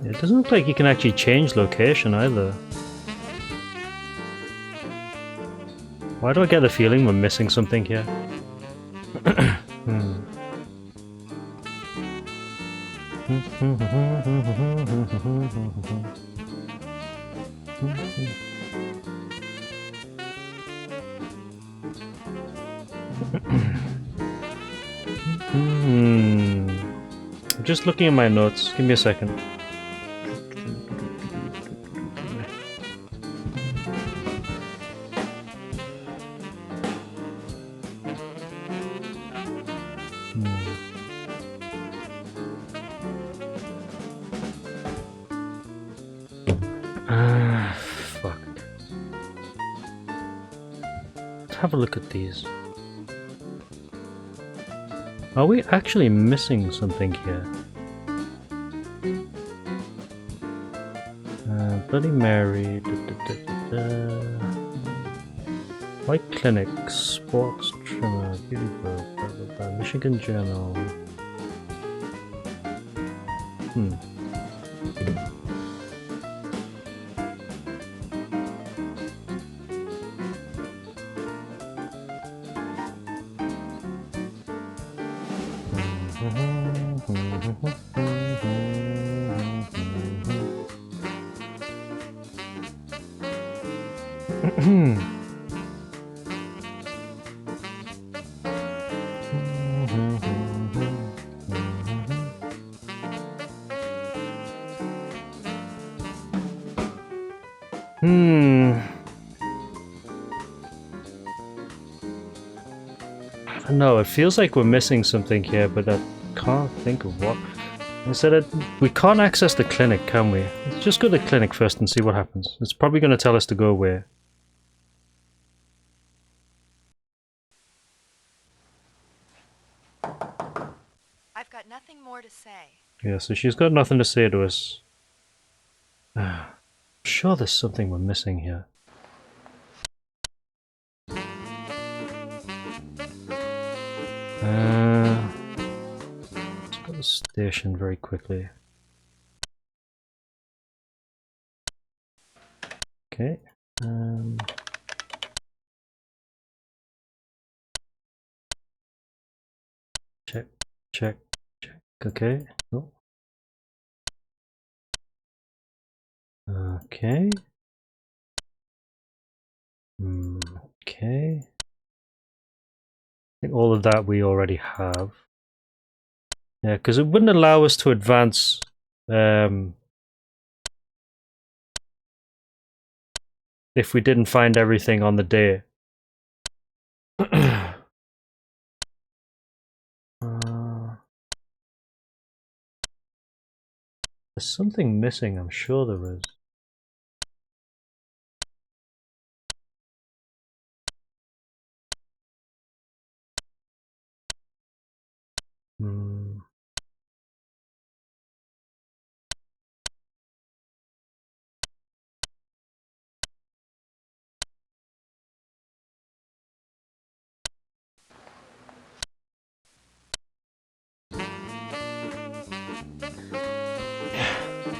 It doesn't look like you can actually change location either. Why do I get the feeling we're missing something here? I'm just looking at my notes. Give me a second. Fuck. Let's have a look at these. Are we actually missing something here? Bloody Mary. White Clinic. Sports Trimmer. Beauty Book. Blah, blah, blah, Michigan Journal. I don't know, it feels like we're missing something here, but I can't think of what. Instead, we can't access the clinic, can we? Let's just go to the clinic first and see what happens. It's probably going to tell us to go where. I've got nothing more to say. Yeah, so she's got nothing to say to us. I'm sure there's something we're missing here. Let's go to the station very quickly. Okay. Check, check, check. Okay. Oh. Okay. Okay. I think all of that we already have. Yeah, because it wouldn't allow us to advance if we didn't find everything on the day. There's something missing, I'm sure there is.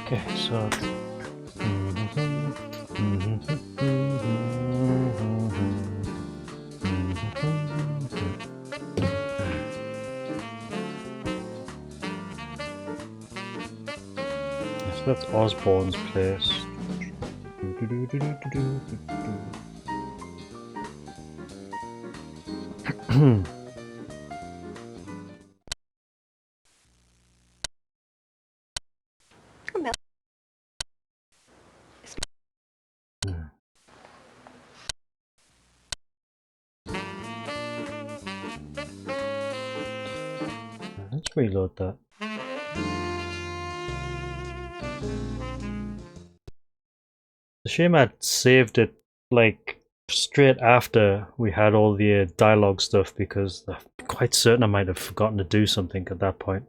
Okay, so so that's Osborne's place. Let's reload that. It's a shame I'd saved it like straight after we had all the dialogue stuff, because I'm quite certain I might have forgotten to do something at that point.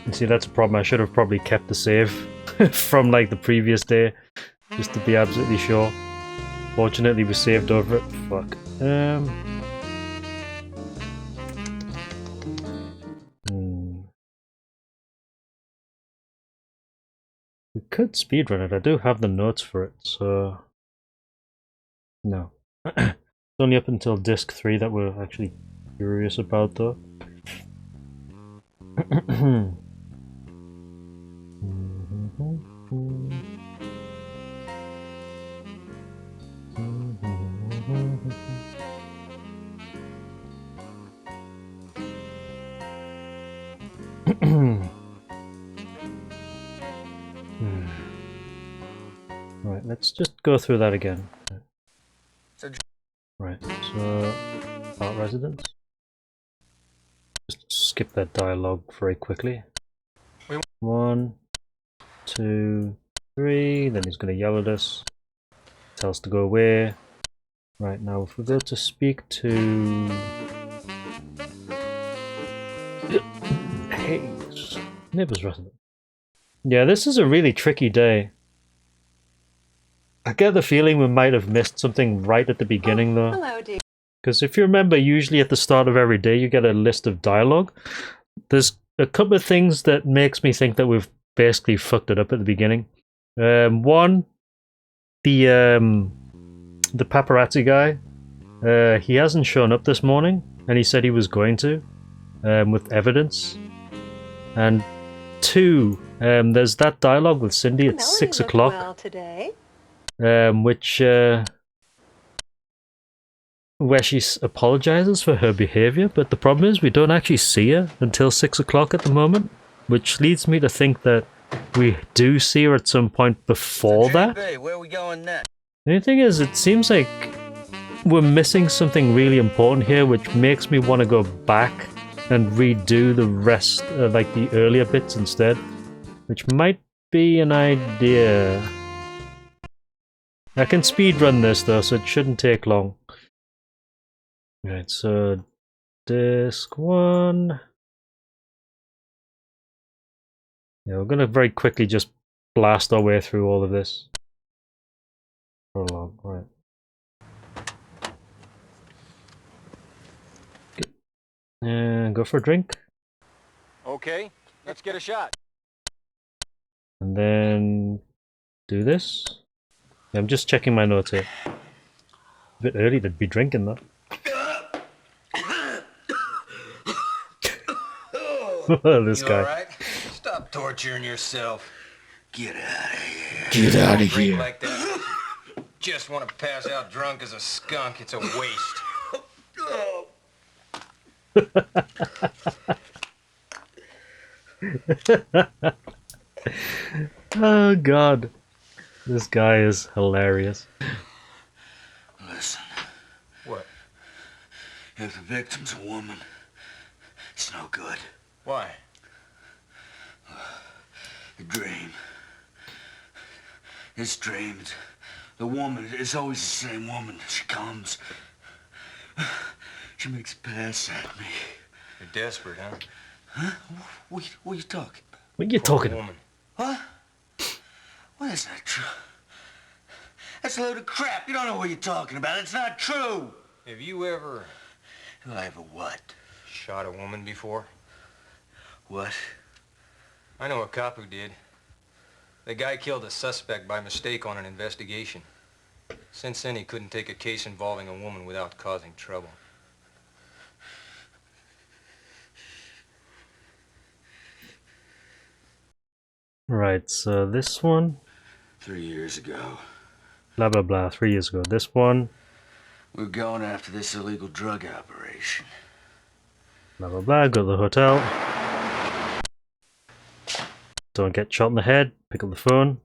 You see, that's a problem. I should have probably kept the save from like the previous day, just to be absolutely sure. Fortunately, we saved over it. Fuck. We We could speedrun it. I do have the notes for it, so... No. It's only up until disc 3 that we're actually curious about, though. Right, let's just go through that again. Right, so art residence. Just skip that dialogue very quickly. 1, 2, 3. Then he's going to yell at us. Tell us to go away. Right, now if we go to speak to Hayes, neighbor's resident. Yeah, this is a really tricky day. I get the feeling we might have missed something right at the beginning, though. Hello, dear. Because if you remember, usually at the start of every day you get a list of dialogue. There's a couple of things that makes me think that we've basically fucked it up at the beginning. One, the paparazzi guy, he hasn't shown up this morning, and he said he was going to, with evidence. And 2, there's that dialogue with Cindy at 6 o'clock. Well today. Which where she apologizes for her behavior, but the problem is we don't actually see her until 6 o'clock at the moment, which leads me to think that we do see her at some point before that. Hey, where are we going next? The only thing is, it seems like we're missing something really important here, which makes me want to go back and redo the rest, like the earlier bits instead, which might be an idea. I can speedrun this though, so it shouldn't take long. Right, so disc 1. Yeah, we're gonna very quickly just blast our way through all of this. Prologue, right. And go for a drink. Okay, let's get a shot. And then do this. Yeah, I'm just checking my notes here. A bit early to be drinking though. This You guy. all right? Stop torturing yourself. Get out of here. Get out of Drink here. like that. Just want to pass out drunk as a skunk. It's a waste. Oh god. This guy is hilarious. Listen. What? If the victim's a woman, it's no good. Why? A dream. This dream, the woman, it's always the same woman. She comes. She makes a pass at me. You're desperate, huh? Huh? What are you talking about? What are you talking about? Woman. What? Well, that's not true. That's a load of crap. You don't know what you're talking about. It's not true. Have you ever Have I ever what? shot a woman before? What? I know a cop who did. The guy killed a suspect by mistake on an investigation. Since then, he couldn't take a case involving a woman without causing trouble. Right, so this one. 3 years ago. Blah blah blah, 3 years ago. This one. We're going after this illegal drug operation. Blah blah blah, go to the hotel. Don't get shot in the head, pick up the phone.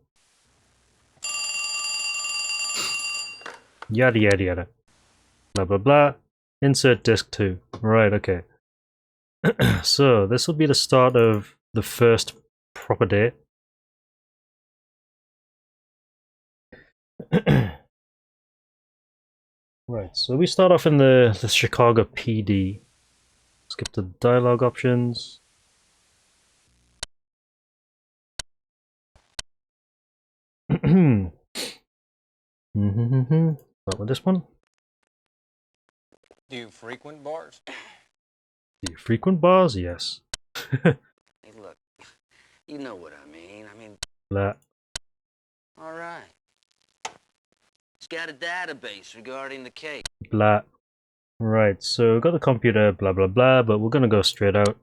Yada yada yada. Blah blah blah. Insert disc 2. Right, okay. So, this will be the start of the first proper day. Right, so we start off in the Chicago PD. Skip the dialogue options. Start with this one. Do you frequent bars? Do you frequent bars? Yes. Hey, look, you know what I mean. That. All right. It's got a database regarding the case. Blah. Right, so we've got the computer, blah blah blah, but we're gonna go straight out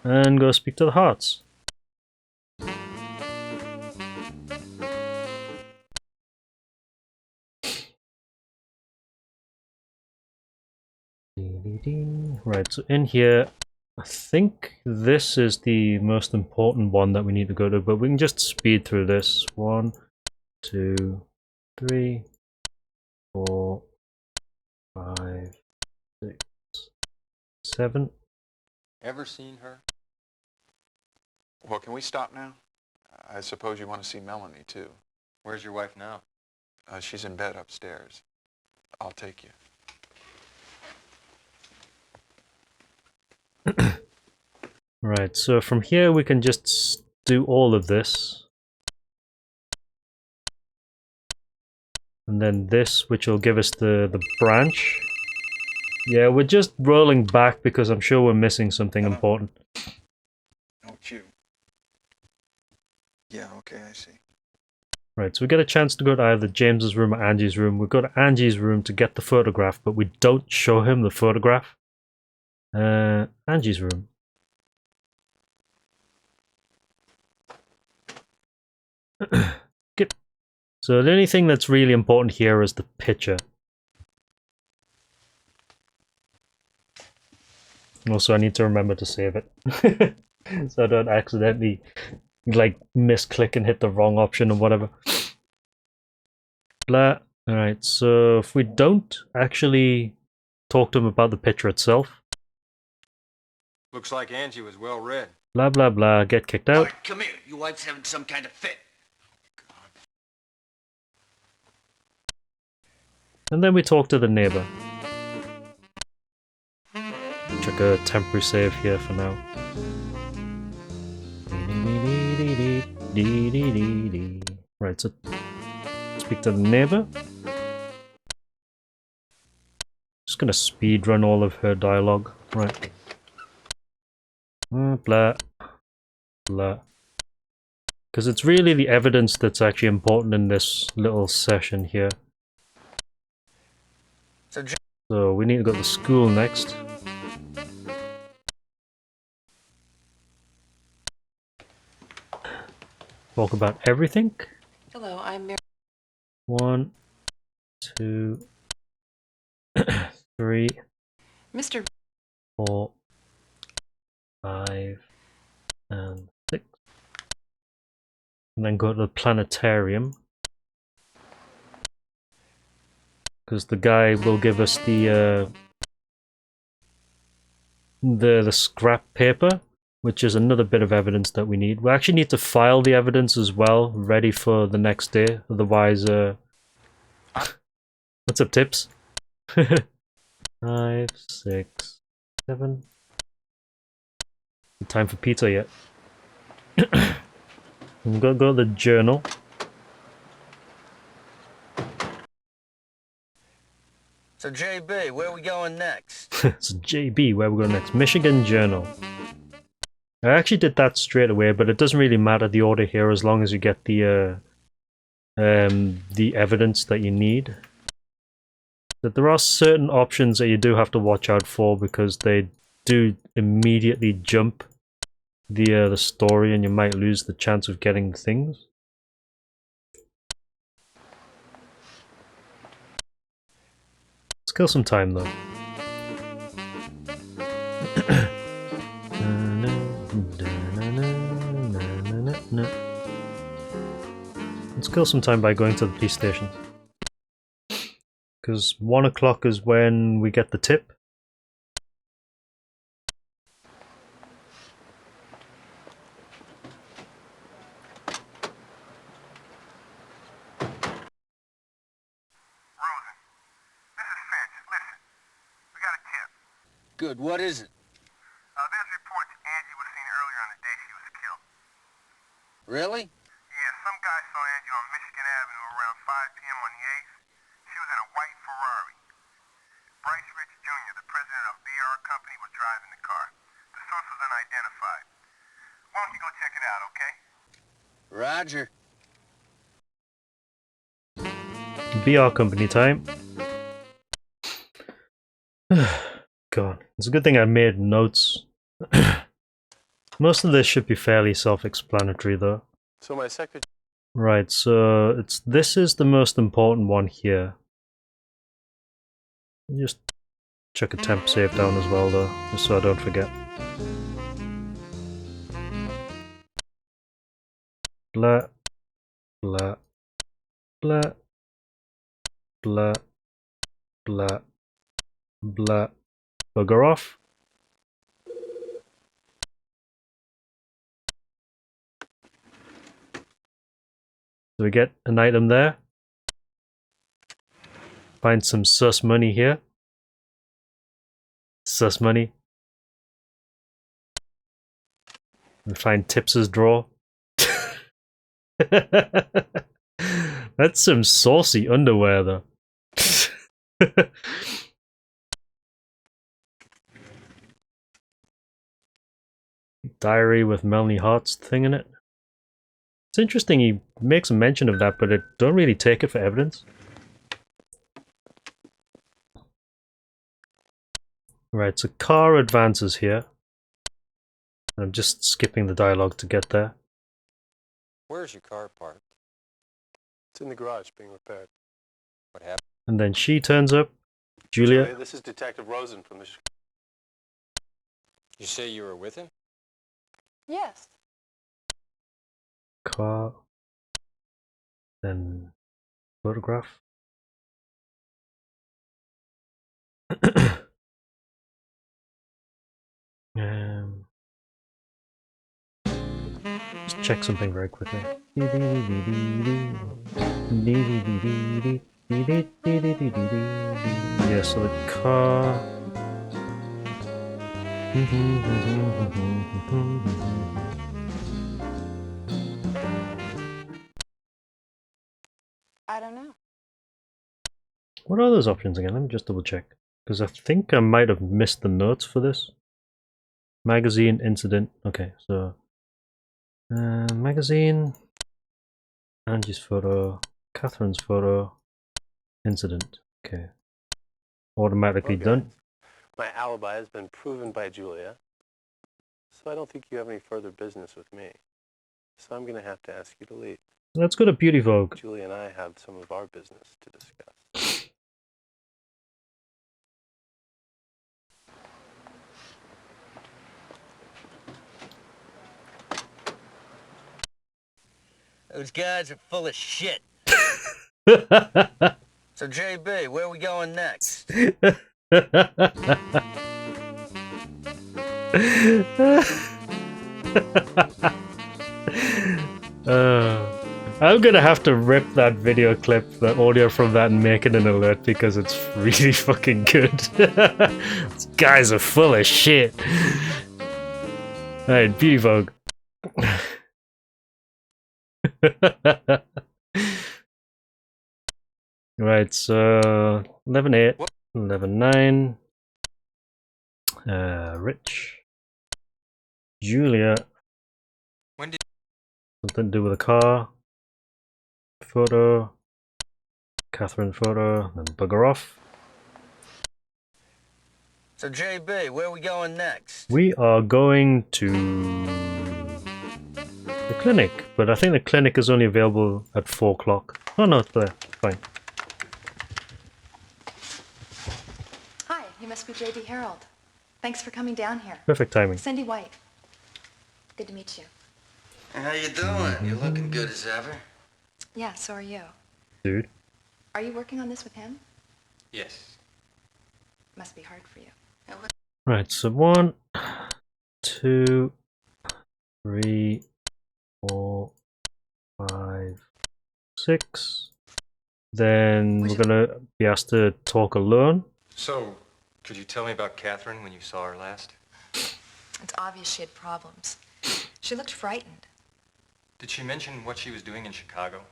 and go speak to the Hearts. Right, so in here, I think this is the most important one that we need to go to, but we can just speed through this. 1, 2, 3, 4, 5, 6, 7. Ever seen her? Well, can we stop now? I suppose you want to see Melanie, too. Where's your wife now? She's in bed upstairs. I'll take you. Right, so from here we can just do all of this. And then this, which will give us the branch. Yeah, we're just rolling back because I'm sure we're missing something important. Oh, it's you. Yeah, okay, I see. Right, so we get a chance to go to either James's room or Angie's room. We go to Angie's room to get the photograph, but we don't show him the photograph. Angie's room. Good. So the only thing that's really important here is the picture. Also, I need to remember to save it. So I don't accidentally like misclick and hit the wrong option or whatever. Blah. Alright, so if we don't actually talk to him about the picture itself. Looks like Angie was well read. Blah blah blah, get kicked out. Art, come here. Your wife's having some kind of fit. And then we talk to the neighbor. Check a temporary save here for now. Right, so speak to the neighbor. Just gonna speed run all of her dialogue. Right. Blah. Blah. Because it's really the evidence that's actually important in this little session here. So we need to go to school next. Talk about everything. Hello, I'm Mary. 1, 2, 3, Mr. 4, 5, and 6. And then go to the planetarium. Because the guy will give us the scrap paper, which is another bit of evidence that we need. We actually need to file the evidence as well, ready for the next day. Otherwise, what's up, Tips? 5, 6, 7. Time for pizza yet? We've got to go to the journal. So, JB, where are we going next? So JB, where we go next? Michigan Journal. I actually did that straight away, but it doesn't really matter the order here as long as you get the evidence that you need. But there are certain options that you do have to watch out for because they do immediately jump the story, and you might lose the chance of getting things. Let's kill some time though. Let's kill some time by going to the police station. Because 1 o'clock is when we get the tip. Good. What is it? There's reports Angie was seen earlier on the day she was killed. Really? Yeah, some guy saw Angie on Michigan Avenue around 5 p.m. on the 8th. She was in a white Ferrari. Bryce Rich Jr., the president of BR Company, was driving the car. The source was unidentified. Why don't you go check it out, okay? Roger. BR Company time. God, it's a good thing I made notes. Most of this should be fairly self-explanatory though. So my secretary... Right, so this is the most important one here. Just chuck a temp save down as well though, just so I don't forget. Blah, blah, blah, blah, blah, blah. Bugger off. So we get an item there. Find some sus money here. Sus money. And find Tips's drawer. That's some saucy underwear though. Diary with Melanie Hart's thing in it. It's interesting he makes a mention of that, but I don't really take it for evidence. Right, so car advances here. I'm just skipping the dialogue to get there. Where's your car parked? It's in the garage being repaired. What happened? And then she turns up. Julia. This is Detective Rosen from the... You say you were with him? Yes. Car. Then photograph. Just check something very quickly. Yeah, so the car. I don't know. What are those options again? Let me just double check. Because I think I might have missed the notes for this. Magazine, incident. Okay, so... magazine. Angie's photo. Catherine's photo. Incident. Okay. Automatically done. My alibi has been proven by Julia. So I don't think you have any further business with me. So I'm going to have to ask you to leave. Let's go to Beauty Vogue. Julia and I have some of our business to discuss. Those guys are full of shit. So, JB, where are we going next? I'm gonna have to rip that video clip, the audio from that, and make it an alert because it's really fucking good. These guys are full of shit. Alright, Beauty Vogue. Right, so 11-8, 11-9. Rich. Julia. When did something to do with a car. Photo. Catherine photo. Then bugger off. So, JB, where are we going next? We are going to the clinic, but I think the clinic is only available at 4 o'clock. Oh no, it's there. Fine. Hi, you must be J.B. Harold. Thanks for coming down here. Perfect timing. Cindy White. Good to meet you. How you doing? You're looking good as ever. Yeah, so are you. Dude. Are you working on this with him? Yes. Must be hard for you. Right, so 1, 2, 3, 4, 5, 6. Then we're gonna be asked to talk alone. So, could you tell me about Catherine when you saw her last? It's obvious she had problems. She looked frightened. Did she mention what she was doing in Chicago?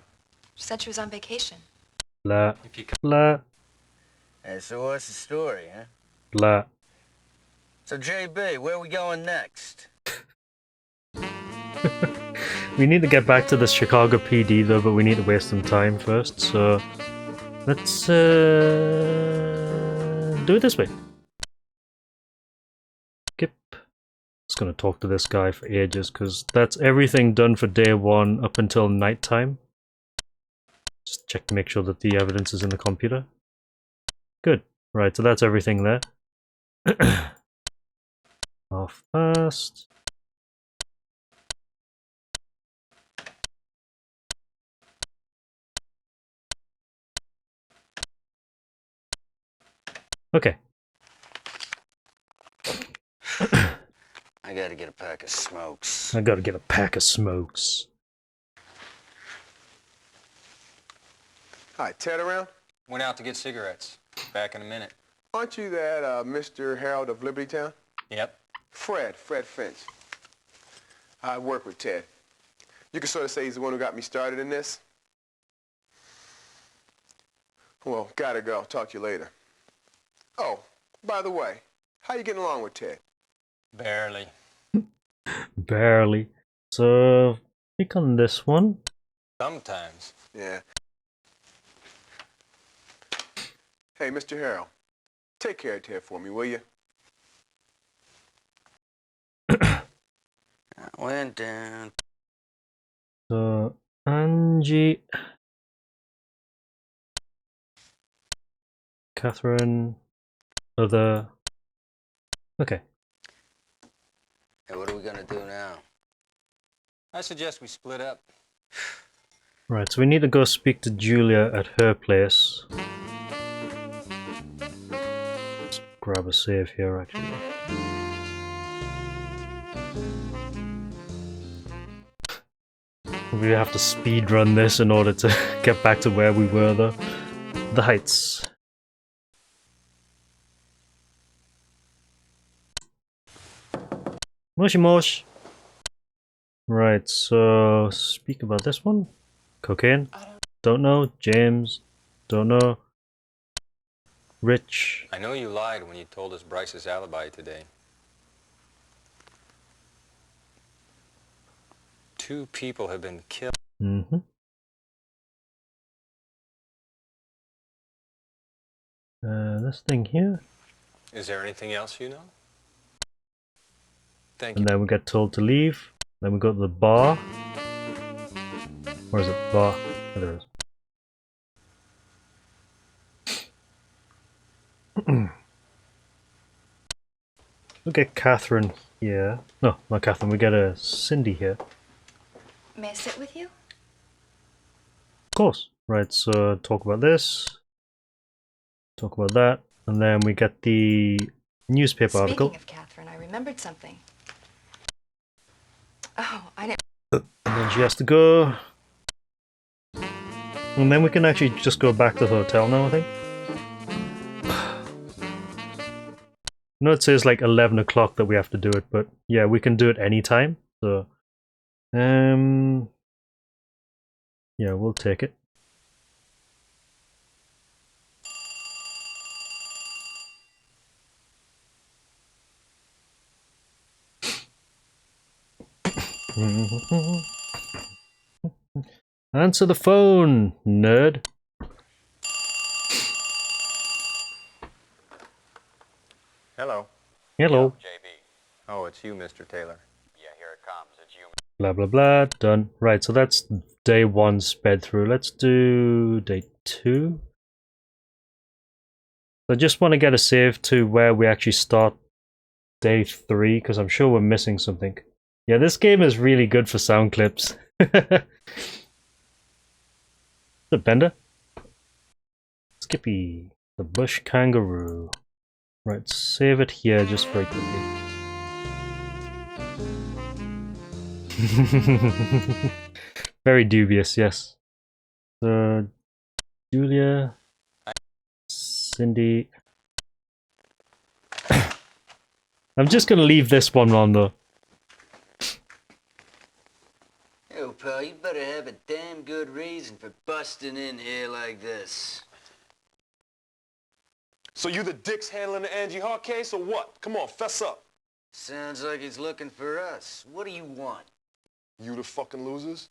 She said she was on vacation. Blah. If you Blah. Hey, so what's the story, huh? Blah. So, JB, where are we going next? We need to get back to the Chicago PD though, but we need to waste some time first, so Let's do it this way. Skip. Just gonna talk to this guy for ages because that's everything done for day 1 up until nighttime. Just check to make sure that the evidence is in the computer. Good. Right, so that's everything there. Off first. Okay. I gotta get a pack of smokes. I gotta get a pack of smokes. Hi, Ted around? Went out to get cigarettes. Back in a minute. Aren't you that Mr. Harold of Liberty Town? Yep. Fred Finch. I work with Ted. You can sort of say he's the one who got me started in this. Well, gotta go. Talk to you later. Oh, by the way, how you getting along with Ted? Barely. Barely. So, pick on this one. Sometimes. Yeah. Hey, Mr. Harold, take care of Ted for me, will you? I went down. So, Angie, Catherine, other. Okay. Hey, what are we gonna do now? I suggest we split up. Right, so we need to go speak to Julia at her place. Let's grab a save here, actually. We have to speed run this in order to get back to where we were, though. The Heights. Moshi mosh. Right, so speak about this one. Cocaine? Don't know. James? Don't know. Rich? I know you lied when you told us Bryce's alibi today. 2 people have been killed. Mm-hmm. This thing here. Is there anything else you know? Thank you. And then we get told to leave. Then we go to the bar. Where is it? Bar. Oh, there it is. We get Catherine here. No, not Catherine. We get a Cindy here. May I sit with you? Of course. Right, so talk about this. Talk about that. And then we get the newspaper article. Speaking of Catherine, I remembered something. Oh, I didn't... And then she has to go. And then we can actually just go back to the hotel now, I think. I know it says like 11 o'clock that we have to do it, but yeah, we can do it anytime. So, yeah, we'll take it. Answer the phone, nerd. Hello. Hello. JB. Oh, it's you, Mr. Taylor. Yeah, here it comes. It's you. Blah blah blah. Done. Right, so that's day 1 sped through. Let's do day 2. I just want to get a save to where we actually start day 3, because I'm sure we're missing something. Yeah, this game is really good for sound clips. The Bender? Skippy. The bush kangaroo. Right, save it here just very quickly. Very dubious, yes. So, Julia, Cindy. I'm just gonna leave this one on though. Yo, pal, you better have a damn good reason for busting in here like this. So you the dicks handling the Angie Hart case or what? Come on, fess up. Sounds like he's looking for us. What do you want? You the fucking losers?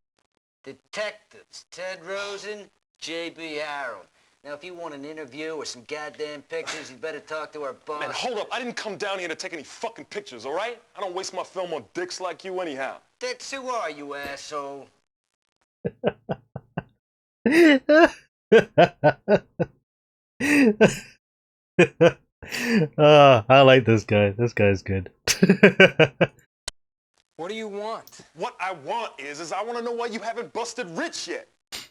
Detectives, Ted Rosen, J.B. Harold. Now, if you want an interview or some goddamn pictures, you better talk to our boss. Man, hold up. I didn't come down here to take any fucking pictures, all right? I don't waste my film on dicks like you anyhow. Dicks, who are you, asshole? I like this guy. This guy's good. What do you want? What I want is I want to know why you haven't busted Rich yet.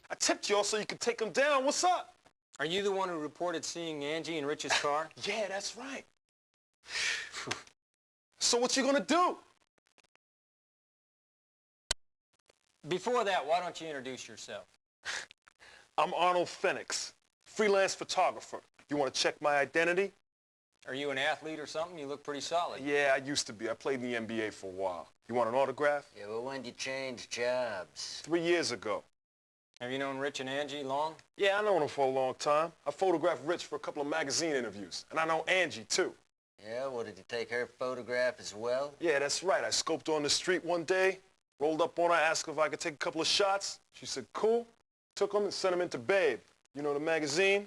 I tipped y'all so you could take him down. What's up? Are you the one who reported seeing Angie in Rich's car? Yeah, that's right. So what you gonna do? Before that, why don't you introduce yourself? I'm Arnold Phoenix, freelance photographer. You want to check my identity? Are you an athlete or something? You look pretty solid. Yeah, I used to be. I played in the NBA for a while. You want an autograph? Yeah, well, when did you change jobs? 3 years ago. Have you known Rich and Angie long? Yeah, I known them for a long time. I photographed Rich for a couple of magazine interviews. And I know Angie, too. Yeah, well, did you take her photograph as well? Yeah, that's right. I scoped her on the street one day, rolled up on her, asked her if I could take a couple of shots. She said, cool. Took them and sent them into Babe. You know the magazine?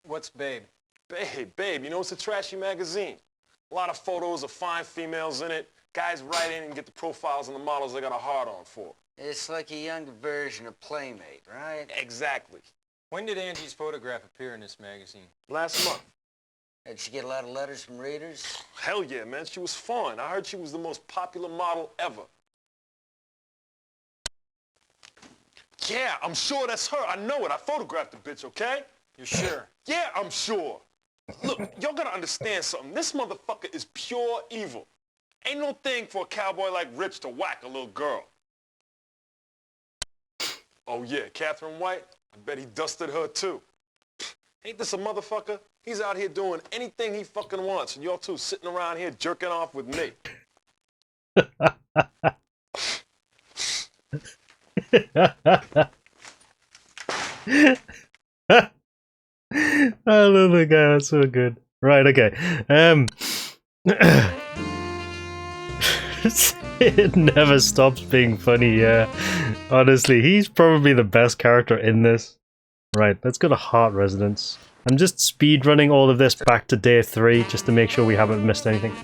What's Babe? Babe, you know, it's a trashy magazine. A lot of photos of fine females in it. Guys write in and get the profiles and the models they got a hard-on for. It's like a younger version of Playmate, right? Exactly. When did Angie's photograph appear in this magazine? Last month. Did she get a lot of letters from readers? Hell yeah, man. She was fun. I heard she was the most popular model ever. Yeah, I'm sure that's her. I know it. I photographed the bitch, okay? You're sure? Yeah, I'm sure. Look, y'all gotta understand something. This motherfucker is pure evil. Ain't no thing for a cowboy like Rich to whack a little girl. Oh yeah, Catherine White? I bet he dusted her too. Ain't this a motherfucker? He's out here doing anything he fucking wants, and y'all two sitting around here jerking off with me. I love the guy, that's so good. Right, okay. It never stops being funny, yeah. Honestly, he's probably the best character in this. Right, let's go to Heart Residence. I'm just speed running all of this back to day 3 just to make sure we haven't missed anything.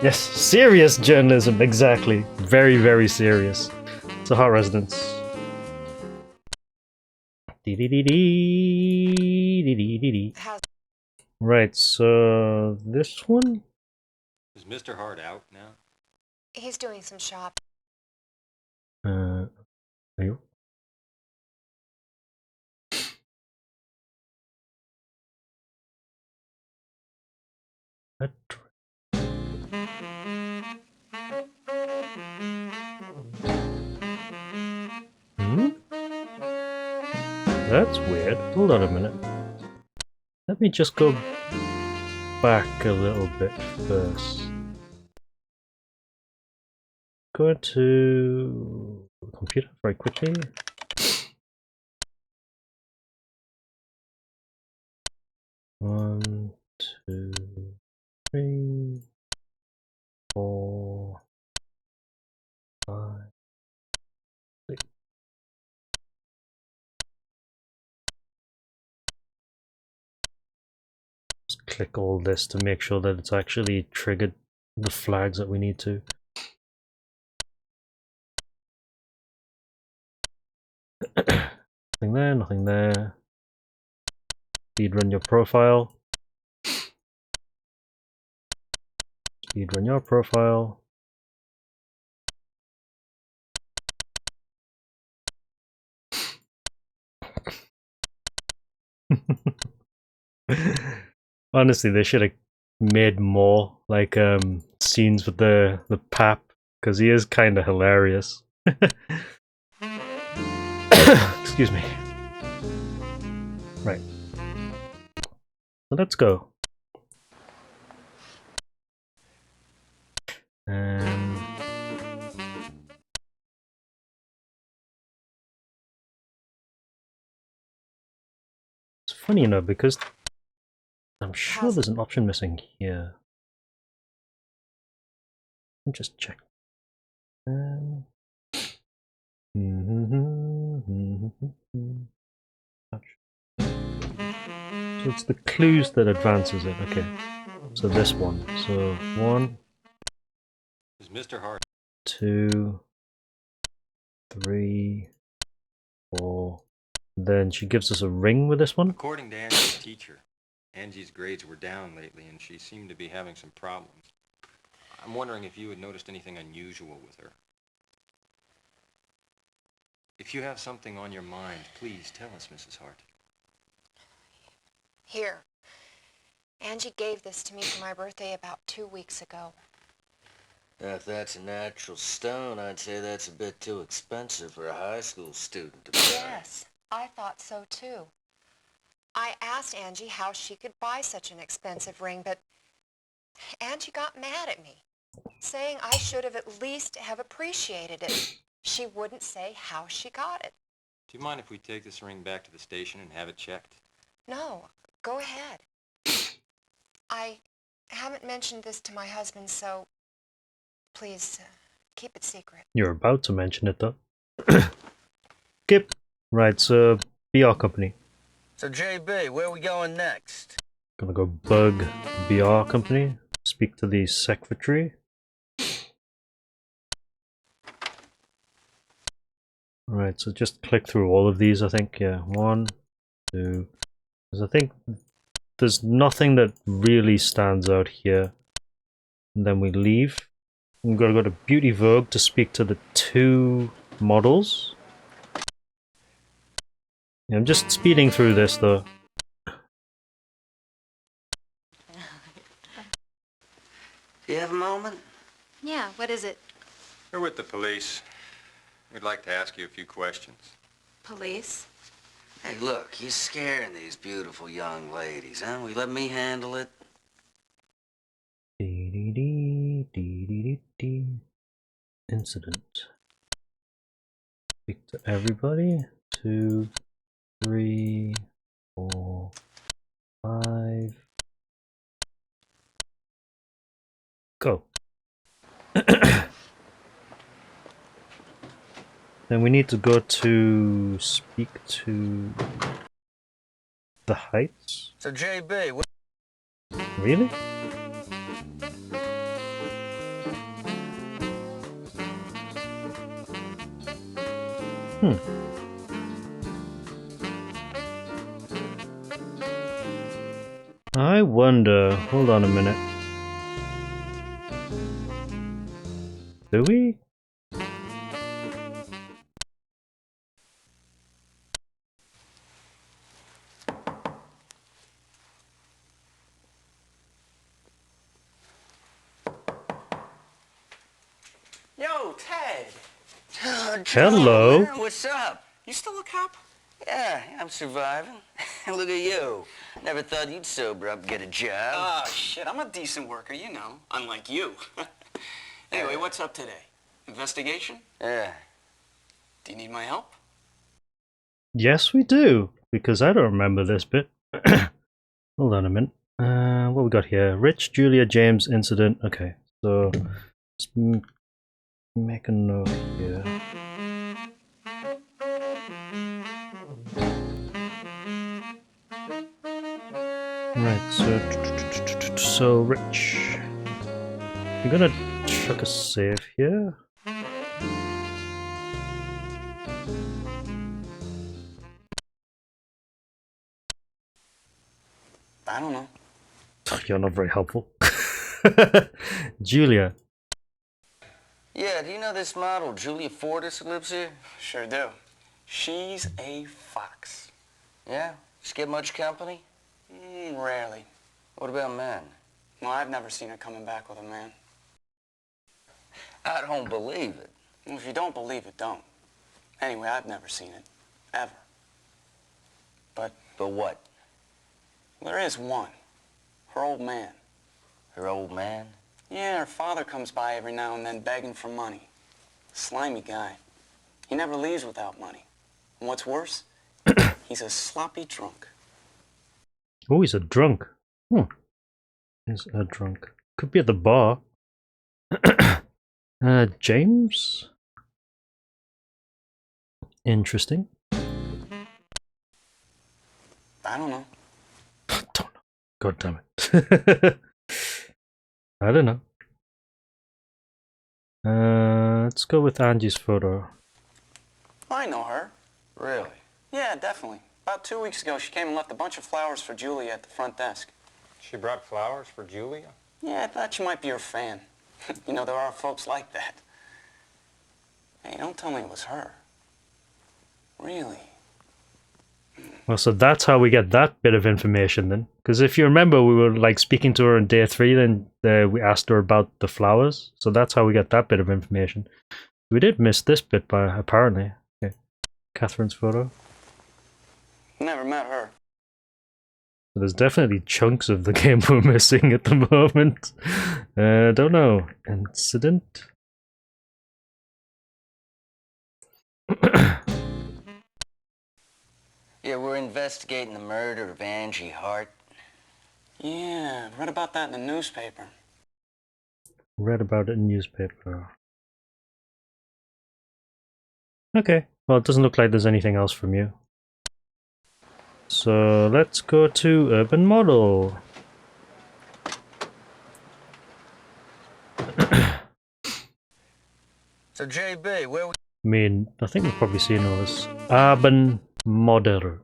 Yes, serious journalism, exactly. Very, very serious. So Heart Residence. Right, so this one? Is Mr. Hart out now? He's doing some shopping. Are you? That's weird. Hold on a minute. Let me just go back a little bit first. Go to the computer very quickly. One, two, three, 4, 5, 6. Just click all this to make sure that it's actually triggered the flags that we need to. Nothing there, nothing there. Speed run your profile. Speed run your profile. Honestly, they should have made more like scenes with the pap, because he is kind of hilarious. Excuse me. Right. So let's go. It's funny, you know, because I'm sure there's an option missing here. Let me just check. So it's the clues that advances it. Okay. So this one. So 1, Is Mr. Hart 2, 3, 4. Then she gives us a ring with this one. According to Angie's teacher, Angie's grades were down lately and she seemed to be having some problems. I'm wondering if you had noticed anything unusual with her. If you have something on your mind, please tell us, Mrs. Hart. Here. Angie gave this to me for my birthday about 2 weeks ago. If that's a natural stone, I'd say that's a bit too expensive for a high school student to buy. Yes, I thought so too. I asked Angie how she could buy such an expensive ring, but Angie got mad at me, saying I should have at least have appreciated it. She wouldn't say how she got it. Do you mind if we take this ring back to the station and have it checked? No, go ahead. I haven't mentioned this to my husband, so please keep it secret. You're about to mention it though. Skip. Right, so BR company. So, JB, where are we going next? Gonna go bug BR company. Speak to the secretary. Right, so just click through all of these, I think. Yeah, 1, 2. Because I think there's nothing that really stands out here. And then we leave. We've got to go to Beauty Vogue to speak to the 2 models. Yeah, I'm just speeding through this though. Do you have a moment? Yeah, what is it? We're with the police. We'd like to ask you a few questions. Police? Hey, look, you're scaring these beautiful young ladies, huh? Will you let me handle it? Incident. Speak to everybody. 2, 3, 4, 5. Go. Then we need to go to speak to the Heights. So, JB, what... Really? I wonder. Hold on a minute. Do we? Yo, Ted! Hello. Man, what's up? You still a cop? Yeah, I'm surviving. Look at you. Never thought you'd sober up and get a job. Oh, shit, I'm a decent worker, you know, unlike you. Anyway, what's up today? Investigation? Yeah. Do you need my help? Yes, we do. Because I don't remember this bit. Hold on a minute. What we got here? Rich, Julia, James, incident. Okay, so let's make a note here. Right, so Rich, you're gonna chuck a save here. I don't know. You're not very helpful. Julia. Yeah, do you know this model, Julia Fortis, who lives here? Sure do. She's a fox. Yeah? She get much company? Rarely. What about men? Well, I've never seen her coming back with a man. I don't believe it. Well, if you don't believe it, don't. Anyway, I've never seen it. Ever. But what? There is one. Her old man. Her old man? Yeah, her father comes by every now and then begging for money. Slimy guy. He never leaves without money. And what's worse, he's a sloppy drunk. Oh, he's a drunk. He's a drunk. Could be at the bar. James? Interesting. I don't know. God damn it. I don't know. Let's go with Angie's photo. I know her. Really? Yeah, definitely. About 2 weeks ago, she came and left a bunch of flowers for Julia at the front desk. She brought flowers for Julia? Yeah, I thought she might be her fan. You know, there are folks like that. Hey, don't tell me it was her. Really? Well, so that's how we get that bit of information then. Because if you remember, we were like speaking to her on day 3, then we asked her about the flowers. So that's how we get that bit of information. We did miss this bit, by apparently. Okay. Catherine's photo. Never met her. So there's definitely chunks of the game we're missing at the moment. Don't know. Incident. Yeah, we're investigating the murder of Angie Hart. Yeah, read about that in the newspaper. Read about it in newspaper. Okay, well, it doesn't look like there's anything else from you. So let's go to Urban Model. So, JB, where we... I mean, I think we've probably seen all this. Urban Model.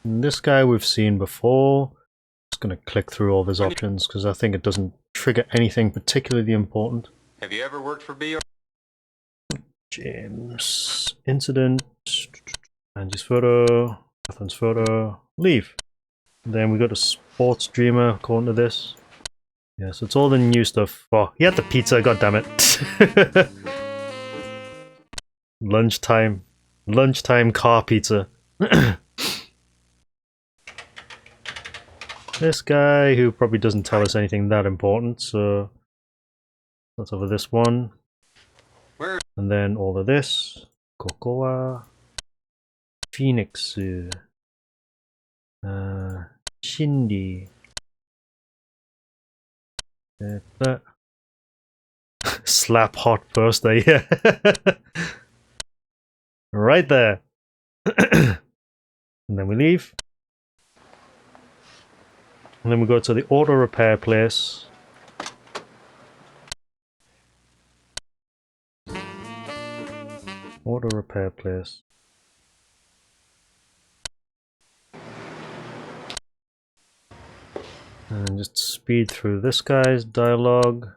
This guy we've seen before. Just gonna click through all of his options because I think it doesn't trigger anything particularly important. Have you ever worked for BR? James. Incident. Angie's photo. Catherine's photo. Leave. Then we got a sports dreamer according to this. Yeah, so it's all the new stuff. Oh, he had the pizza, goddammit. Lunchtime. Lunchtime car pizza. This guy who probably doesn't tell us anything that important, so let's over this one. Where? And then all of this. Cocoa. Phoenix. Shindy. That. Slap hot birthday, yeah. Right there. And then we leave. And then we go to the auto repair place. Auto repair place. And just speed through this guy's dialogue.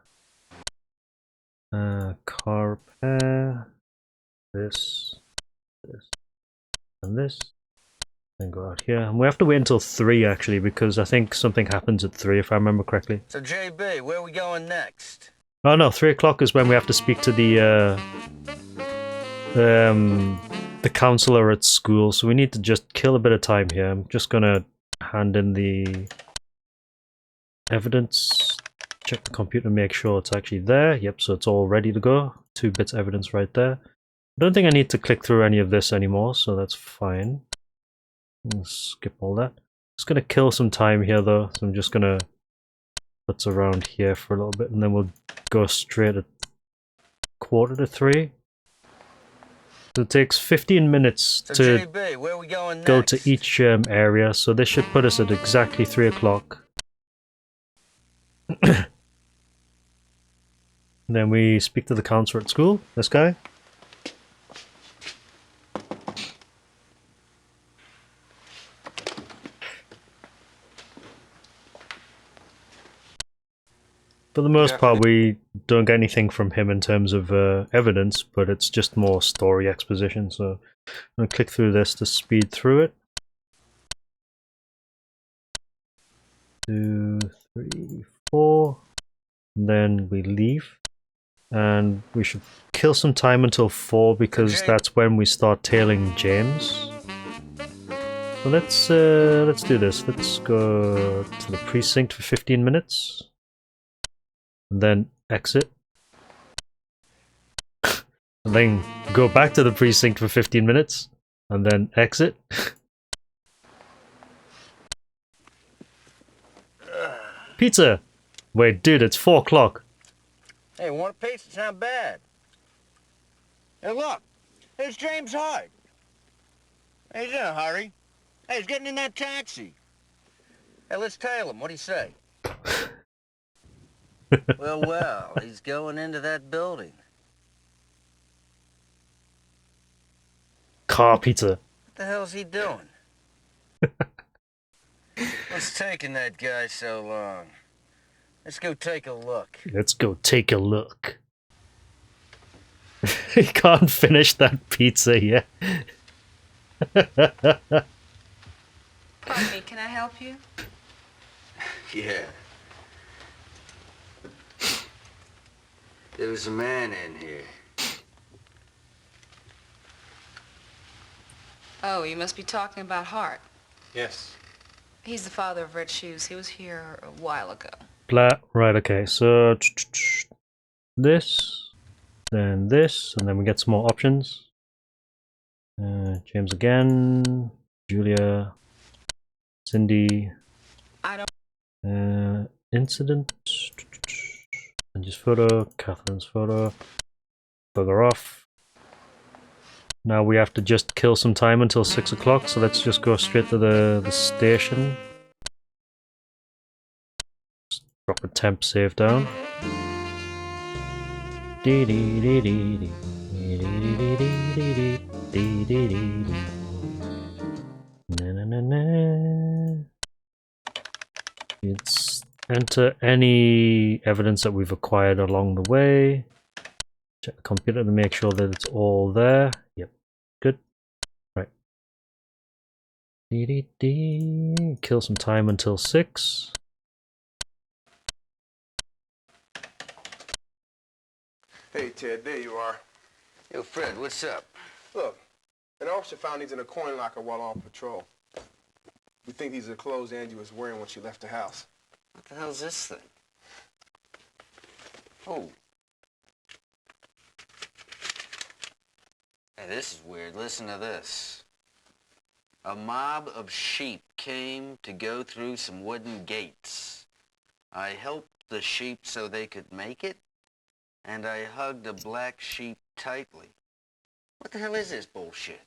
Car repair. This, and this. Then go out here. And we have to wait until 3 actually, because I think something happens at 3 if I remember correctly. So, JB, where are we going next? Oh no, 3 o'clock is when we have to speak to the counselor at school, so we need to just kill a bit of time here. I'm just gonna hand in the evidence, check the computer, make sure it's actually there. Yep, so it's all ready to go. 2 bits evidence right there. I don't think I need to click through any of this anymore, so that's fine. I'll skip all that. Just gonna kill some time here though, so I'm just gonna put around here for a little bit, and then we'll go straight at 2:45. So it takes 15 minutes to JB, where are we going next? go to each area, so this should put us at exactly 3 o'clock. Then we speak to the counselor at school, this guy. For the most part, we don't get anything from him in terms of evidence, but it's just more story exposition. So I'm going to click through this to speed through it. 2, 3, 4. And then we leave. And we should kill some time until 4 because that's when we start tailing James. So let's do this. Let's go to the precinct for 15 minutes. And then exit. And then go back to the precinct for 15 minutes. And then exit. Pizza! Wait, dude, it's 4 o'clock. Hey, want a pizza? It's not bad. Hey, look. There's James Hyde. Hey, he's in a hurry. Hey, he's getting in that taxi. Hey, let's tail him. What do you say? Well, he's going into that building. Car pizza. What the hell's he doing? What's taking that guy so long? Let's go take a look. Let's go take a look. He can't finish that pizza yet. Pardon me, can I help you? Yeah. There was a man in here. Oh, you must be talking about Hart. Yes. He's the father of Red Shoes. He was here a while ago. Blah. Right, okay, so this, then this, and then we get some more options. James again, Julia, Cindy, incident, and just photo, Catherine's photo, bugger off. Now we have to just kill some time until 6 o'clock, so let's just go straight to the station. Just drop a temp save down. It's enter any evidence that we've acquired along the way. Check the computer to make sure that it's all there. Yep, good. Right. Kill some time until 6. Hey, Ted, there you are. Yo, Fred, what's up? Look, an officer found these in a coin locker while on patrol. We think these are clothes Angie was wearing when she left the house. What the hell's this thing? Oh. Hey, this is weird. Listen to this. A mob of sheep came to go through some wooden gates. I helped the sheep so they could make it, and I hugged a black sheep tightly. What the hell is this bullshit?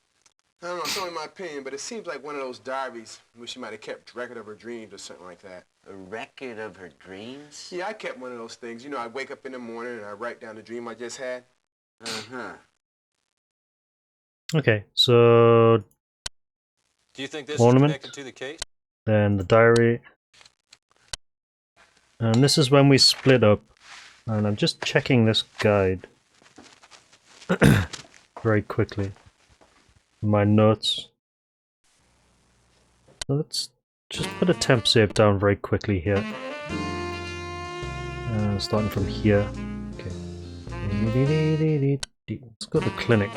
I don't know, it's only my opinion, but it seems like one of those diaries where she might have kept record of her dreams or something like that. A record of her dreams? Yeah, I kept one of those things. You know, I wake up in the morning and I write down the dream I just had. Uh-huh. Okay, so Do you think this ornament, is connected to the case? then the diary, and this is when we split up. And I'm just checking this guide very quickly. My notes. So let's just put a temp save down very quickly here. Starting from here. Okay. Let's go to clinic.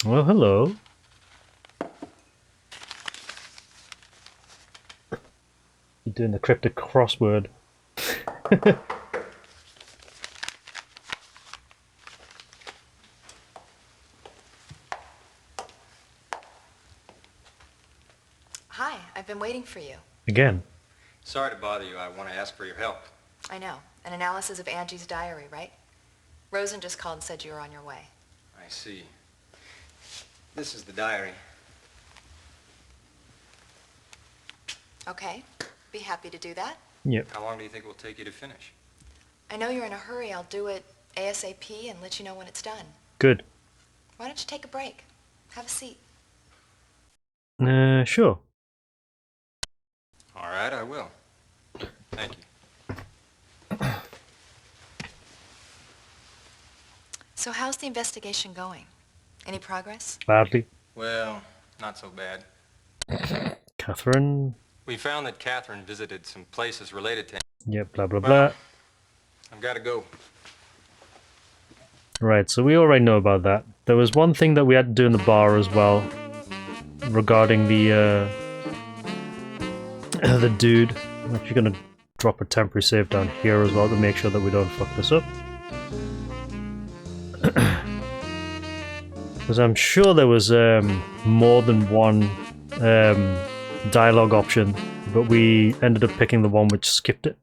Well, hello. You're doing the cryptic crossword. Hi, I've been waiting for you. Again. Sorry to bother you. I want to ask for your help. I know. An analysis of Angie's diary, right? Rosen just called and said you were on your way. I see. This is the diary. Okay. Be happy to do that. Yep. How long do you think it will take you to finish? I know you're in a hurry. I'll do it ASAP and let you know when it's done. Good. Why don't you take a break? Have a seat. Sure. All right, I will. Thank you. So how's the investigation going? Any progress? Badly. Well, not so bad. Catherine. We found that Catherine visited some places related to... Yep, blah blah blah. I've got to go. Right, so we already know about that. There was one thing that we had to do in the bar as well, regarding the dude. I'm actually gonna drop a temporary save down here as well to make sure that we don't fuck this up. Because I'm sure there was more than one dialogue option, but we ended up picking the one which skipped it.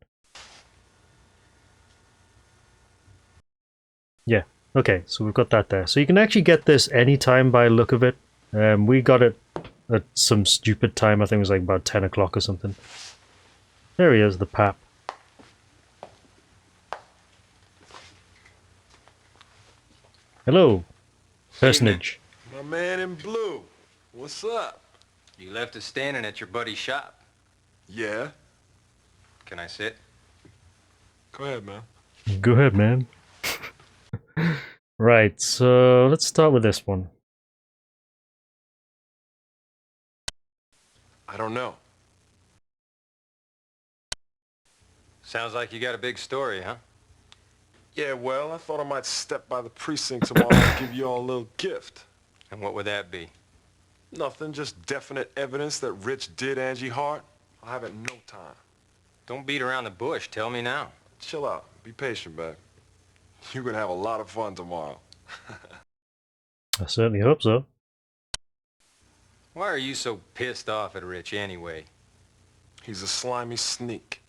Yeah, okay, so we've got that there. So you can actually get this anytime by look of it. We got it at some stupid time, I think it was like about 10 o'clock or something. There he is, the pap. Hello, personage. My man in blue. What's up? You left us standing at your buddy's shop. Yeah. Can I sit? Go ahead, man. Go ahead, man. Right, so let's start with this one. I don't know. Sounds like you got a big story, huh? Yeah, well, I thought I might step by the precinct tomorrow and give you all a little gift. And what would that be? Nothing, just definite evidence that Rich did Angie Hart. I'll have it in no time. Don't beat around the bush. Tell me now. Chill out. Be patient, babe. You're gonna have a lot of fun tomorrow. I certainly hope so. Why are you so pissed off at Rich anyway? He's a slimy sneak.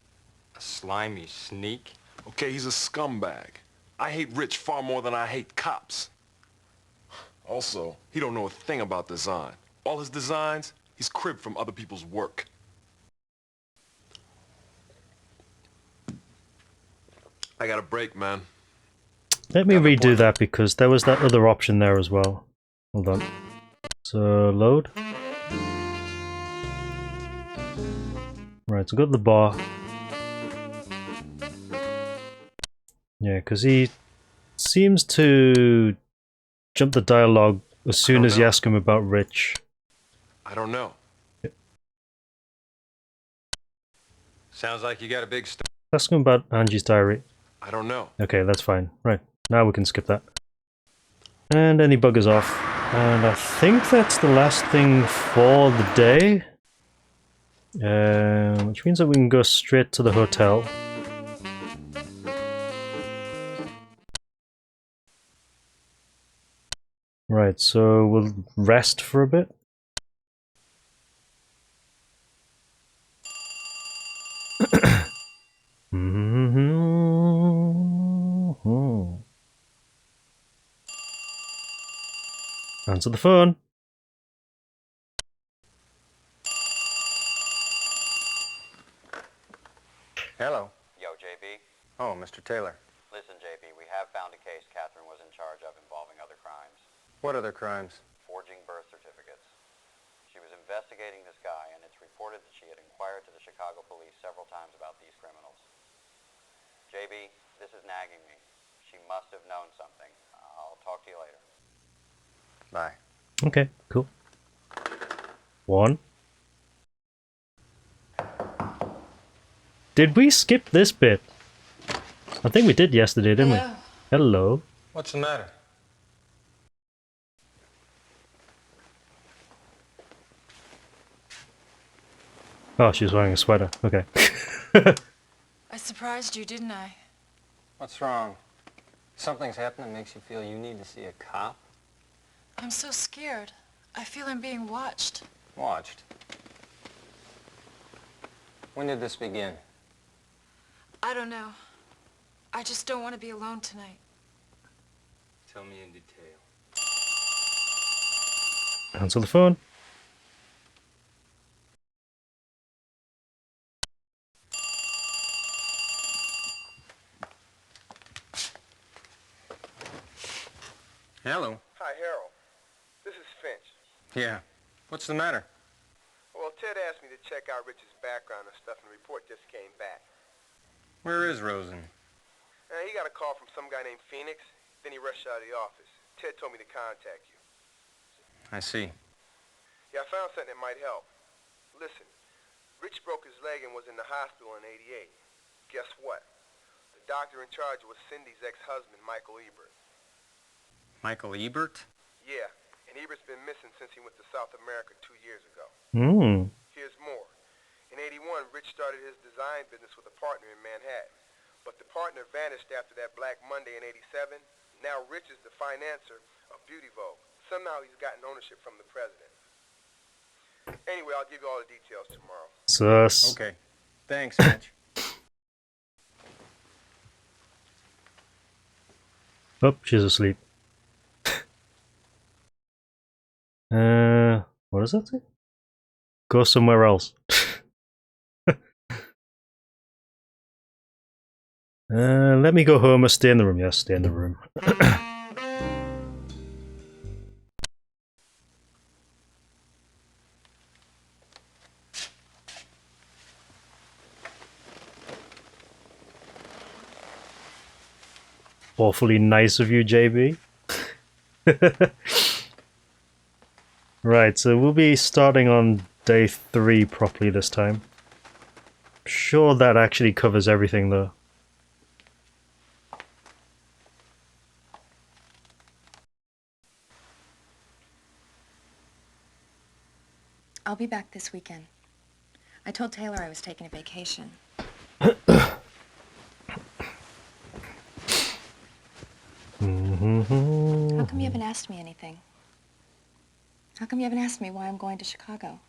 A slimy sneak? Okay, he's a scumbag. I hate Rich far more than I hate cops. Also, he don't know a thing about design. All his designs, he's cribbed from other people's work. I got a break, man. Let me redo that because there was that other option there as well. Hold on. So, load. Right, so got the bar. Yeah, because he seems to jump the dialogue as soon as you ask him about Rich. I don't know. Yep. Sounds like you got a big story. Ask him about Angie's diary. I don't know. Okay, that's fine. Right, now we can skip that. And then he buggers off. And I think that's the last thing for the day. Which means that we can go straight to the hotel. Right, so we'll rest for a bit. Answer the phone. Hello. Yo, JB. Oh, Mr. Taylor. Listen, JB, we have found a case Catherine was in charge of involving other crimes. What other crimes? Forging birth certificates. She was investigating this guy, and it's reported that she had inquired to the Chicago police several times about these criminals. JB, this is nagging me. She must have known something. I'll talk to you later. Bye. Okay, cool. 1. Did we skip this bit? I think we did yesterday, didn't we? Hello. What's the matter? Oh, she's wearing a sweater. Okay. I surprised you, didn't I? What's wrong? Something's happened that makes you feel you need to see a cop? I'm so scared. I feel I'm being watched. Watched? When did this begin? I don't know. I just don't want to be alone tonight. Tell me in detail. Answer the phone. Hello. Hi, Harold. This is Finch. Yeah. What's the matter? Well, Ted asked me to check out Rich's background and stuff, and the report just came back. Where is Rosen? He got a call from some guy named Phoenix. Then he rushed out of the office. Ted told me to contact you. I see. Yeah, I found something that might help. Listen, Rich broke his leg and was in the hospital in '88. Guess what? The doctor in charge was Cindy's ex-husband, Michael Ebert. Michael Ebert? Yeah, and Ebert's been missing since he went to South America 2 years ago. Here's more. In '81, Rich started his design business with a partner in Manhattan. But the partner vanished after that Black Monday in '87. Now Rich is the financer of Beauty Vogue. Somehow he's gotten ownership from the president. Anyway, I'll give you all the details tomorrow. Sus. Okay. Thanks, Mitch. Oh, she's asleep. What does that say? Go somewhere else. Let me go home or stay in the room. Yes, stay in the room. Awfully nice of you, JB. Right, so we'll be starting on day 3 properly this time. Sure that actually covers everything though. I'll be back this weekend. I told Taylor I was taking a vacation. How come you haven't asked me anything? How come you haven't asked me why I'm going to Chicago?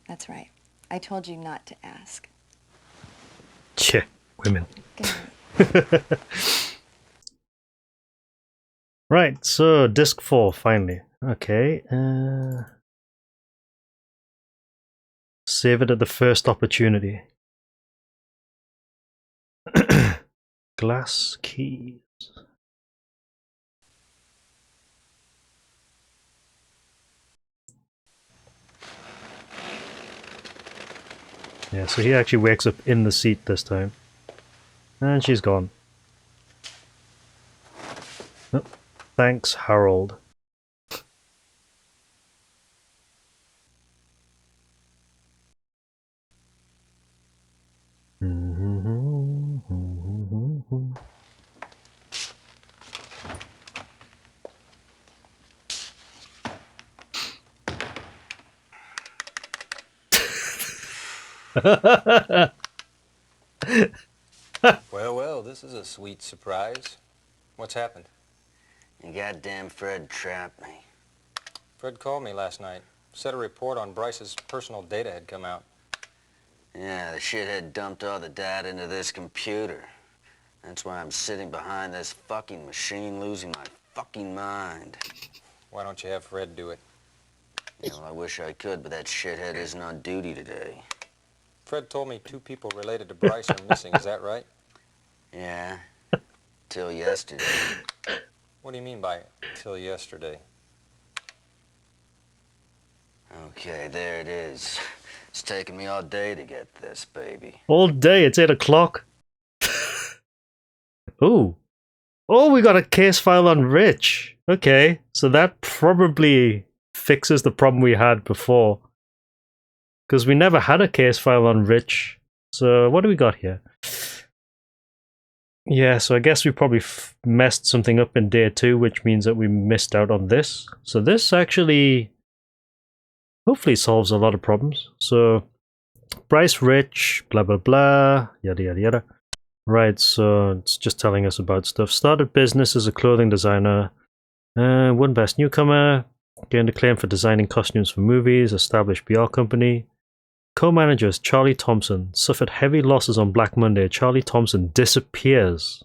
That's right. I told you not to ask. Tch, women. Right, so disc 4 finally. Okay, save it at the first opportunity. Glass keys. Yeah, so he actually wakes up in the seat this time. And she's gone. Oh, thanks, Harold. Well, this is a sweet surprise. What's happened? You goddamn Fred trapped me. Fred called me last night. Said a report on Bryce's personal data had come out. Yeah, the shithead dumped all the data into this computer. That's why I'm sitting behind this fucking machine losing my fucking mind. Why don't you have Fred do it? Yeah, well, I wish I could, but that shithead isn't on duty today. Fred told me 2 people related to Bryce are missing, is that right? Yeah, till yesterday. What do you mean by till yesterday? Okay, there it is. It's taken me all day to get this, baby. All day, it's 8 o'clock. Ooh. Oh, we got a case file on Rich. Okay, so that probably fixes the problem we had before. Because we never had a case file on Rich. So what do we got here? Yeah, so I guess we probably messed something up in day 2, which means that we missed out on this. So this actually hopefully solves a lot of problems. So Bryce Rich, blah blah blah, yada yada yada. Right, so it's just telling us about stuff. Started business as a clothing designer. Won Best Newcomer. Gained acclaim for designing costumes for movies. Established BR company. Co-managers Charlie Thompson. Suffered heavy losses on Black Monday. Charlie Thompson disappears.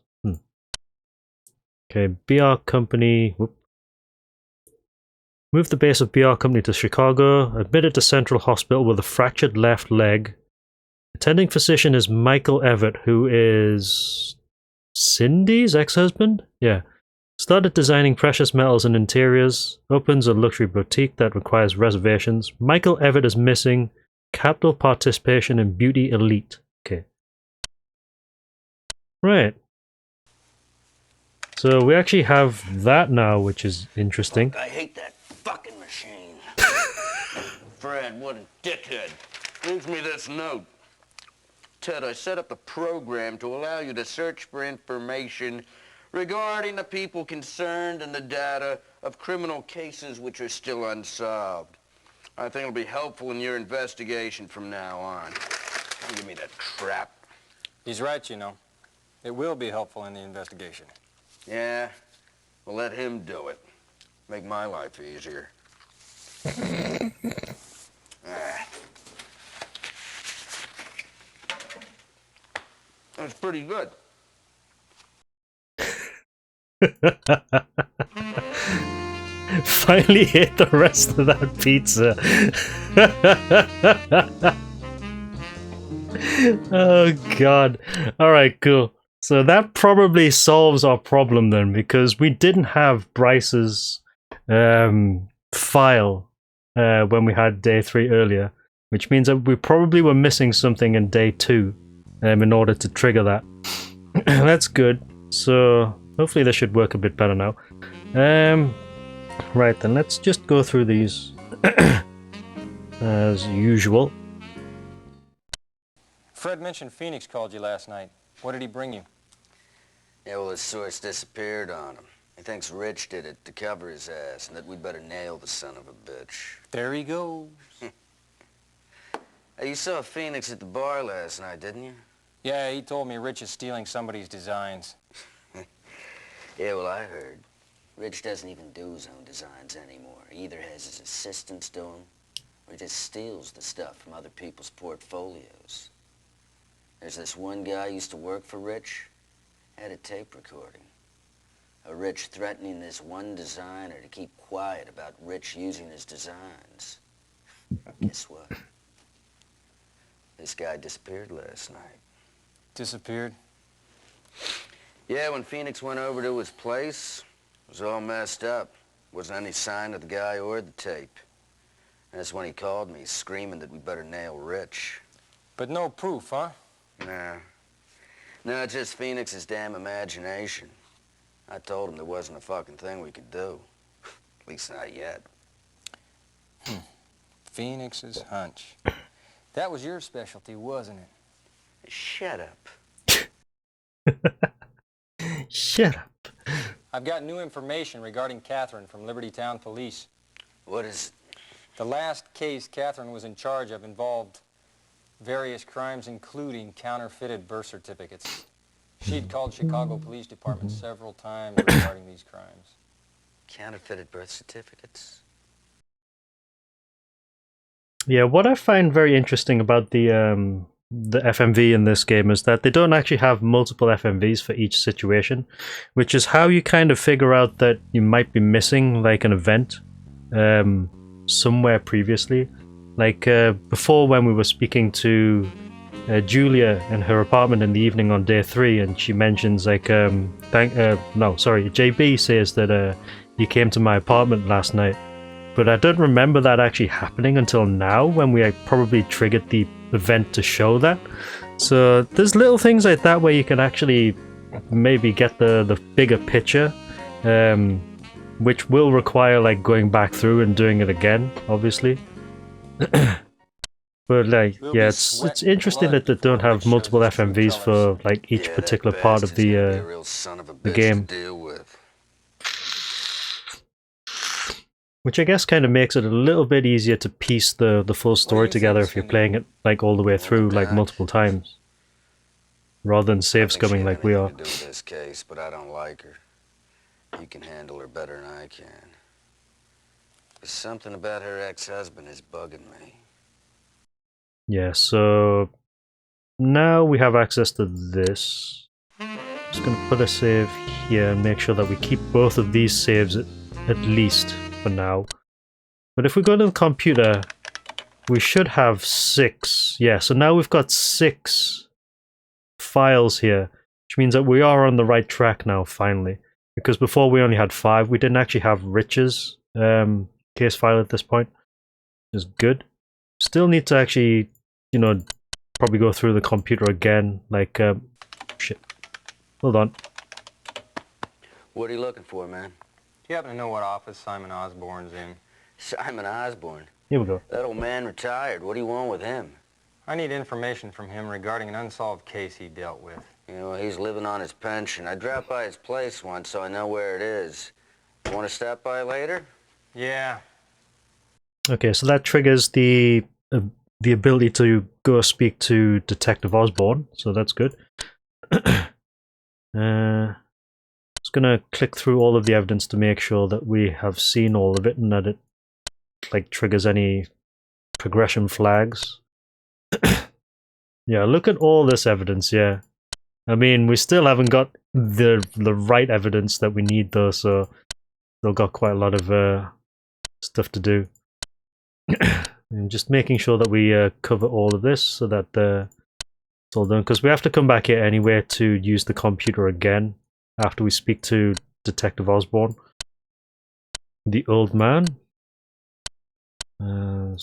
Okay, BR company. Whoop. Moved the base of BR company to Chicago. Admitted to Central Hospital with a fractured left leg. Attending physician is Michael Everett, who is Cindy's ex-husband? Yeah. Started designing precious metals and interiors. Opens a luxury boutique that requires reservations. Michael Everett is missing. Capital participation in Beauty Elite. Okay. Right. So we actually have that now, which is interesting. I hate that fucking machine. Fred, what a dickhead. Brings me this note. Ted, I set up a program to allow you to search for information regarding the people concerned and the data of criminal cases which are still unsolved. I think it'll be helpful in your investigation from now on. Don't give me that crap. He's right, you know. It will be helpful in the investigation. Yeah? Well, let him do it. Make my life easier. Ah. That's pretty good. Finally ate the rest of that pizza. Oh god. Alright, cool. So that probably solves our problem then, because we didn't have Bryce's file when we had day 3 earlier, which means that we probably were missing something in day 2 in order to trigger that. That's good. So hopefully this should work a bit better now. Right then, let's just go through these as usual. Fred mentioned Phoenix called you last night. What did he bring you? Yeah, well, his source disappeared on him. He thinks Rich did it to cover his ass, and that we'd better nail the son of a bitch. There he goes. Hey, you saw Phoenix at the bar last night, didn't you? Yeah, he told me Rich is stealing somebody's designs. Yeah, well, I heard. Rich doesn't even do his own designs anymore. He either has his assistants do them, or he just steals the stuff from other people's portfolios. There's this one guy who used to work for Rich, had a tape recording. A Rich threatening this one designer to keep quiet about Rich using his designs. Guess what? This guy disappeared last night. Disappeared? Yeah, when Phoenix went over to his place, it was all messed up. Wasn't any sign of the guy or the tape. And that's when he called me, screaming that we better nail Rich. But no proof, huh? Nah. No, it's just Phoenix's damn imagination. I told him there wasn't a fucking thing we could do. At least not yet. Phoenix's hunch. That was your specialty, wasn't it? Shut up. Shut up. I've got new information regarding Catherine from Liberty Town Police. What is... The last case Catherine was in charge of involved various crimes, including counterfeited birth certificates. She'd called Chicago Police Department several times regarding these crimes. Counterfeited birth certificates? Yeah, what I find very interesting about the FMV in this game is that they don't actually have multiple FMVs for each situation, which is how you kind of figure out that you might be missing like an event somewhere previously. Like before, when we were speaking to Julia in her apartment in the evening on day 3, and she mentions like JB says that you came to my apartment last night. But I don't remember that actually happening until now, when we probably triggered the event to show that. So there's little things like that where you can actually maybe get the bigger picture, which will require like going back through and doing it again, obviously. But like, yeah, it's interesting that they don't have multiple FMVs for like each particular part of the game. Which I guess kind of makes it a little bit easier to piece the full story together if you're playing it like all the way through like multiple times, rather than save scumming like we are. Do this case, but I don't like her. You can handle her better than I can. There's something about her ex-husband is bugging me. Yeah, so now we have access to this. Just gonna put a save here and make sure that we keep both of these saves at least for now. But if we go to the computer, we should have 6. Yeah, so now we've got 6 files here, which means that we are on the right track now, finally. Because before we only had 5. We didn't actually have Rich's case file at this point, which is good. Still need to actually, you know, probably go through the computer again, like, shit. Hold on. What are you looking for, man? Do you happen to know what office Simon Osborne's in? Simon Osborne? Here we go. That old man retired. What do you want with him? I need information from him regarding an unsolved case he dealt with. You know, he's living on his pension. I dropped by his place once, so I know where it is. You want to stop by later? Yeah. Okay, so that triggers the ability to go speak to Detective Osborne, so that's good. Let's Just gonna click through all of the evidence to make sure that we have seen all of it and that it like triggers any progression flags. Yeah, look at all this evidence, yeah. I mean, we still haven't got the right evidence that we need though, so still got quite a lot of stuff to do. And just making sure that we cover all of this so that it's all done, because we have to come back here anyway to use the computer again after we speak to Detective Osborne. The old man. Not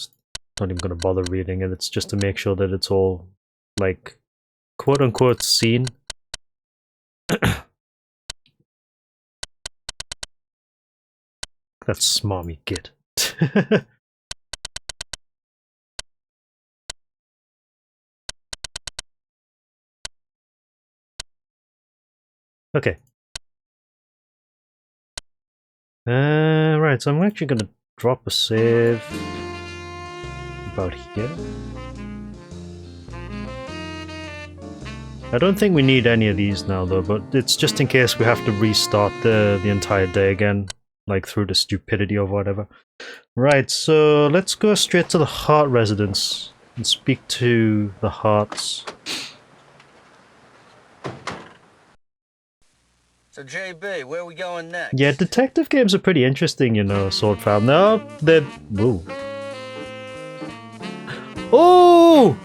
even going to bother reading it, it's just to make sure that it's all, like, quote-unquote seen. That's smarmy git. Okay. Right, so I'm actually gonna drop a save about here. I don't think we need any of these now though, but it's just in case we have to restart the entire day again, like through the stupidity or whatever. Right, so let's go straight to the Hart residence and speak to the Harts. So, JB, where are we going next? Yeah, detective games are pretty interesting, you know, Sword Fam. No, they're... Whoa. Oh!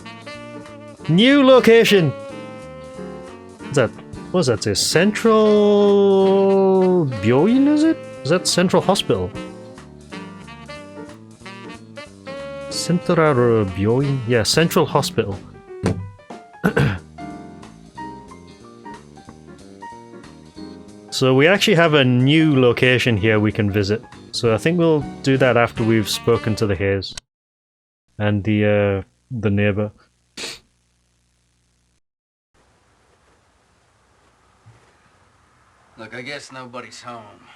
New location! What's that? What's that say? Central... Byoin, is it? Is that Central Hospital? Central Byoin? Yeah, Central Hospital. So we actually have a new location here we can visit. So I think we'll do that after we've spoken to the Hayes and the neighbor. Look, I guess nobody's home.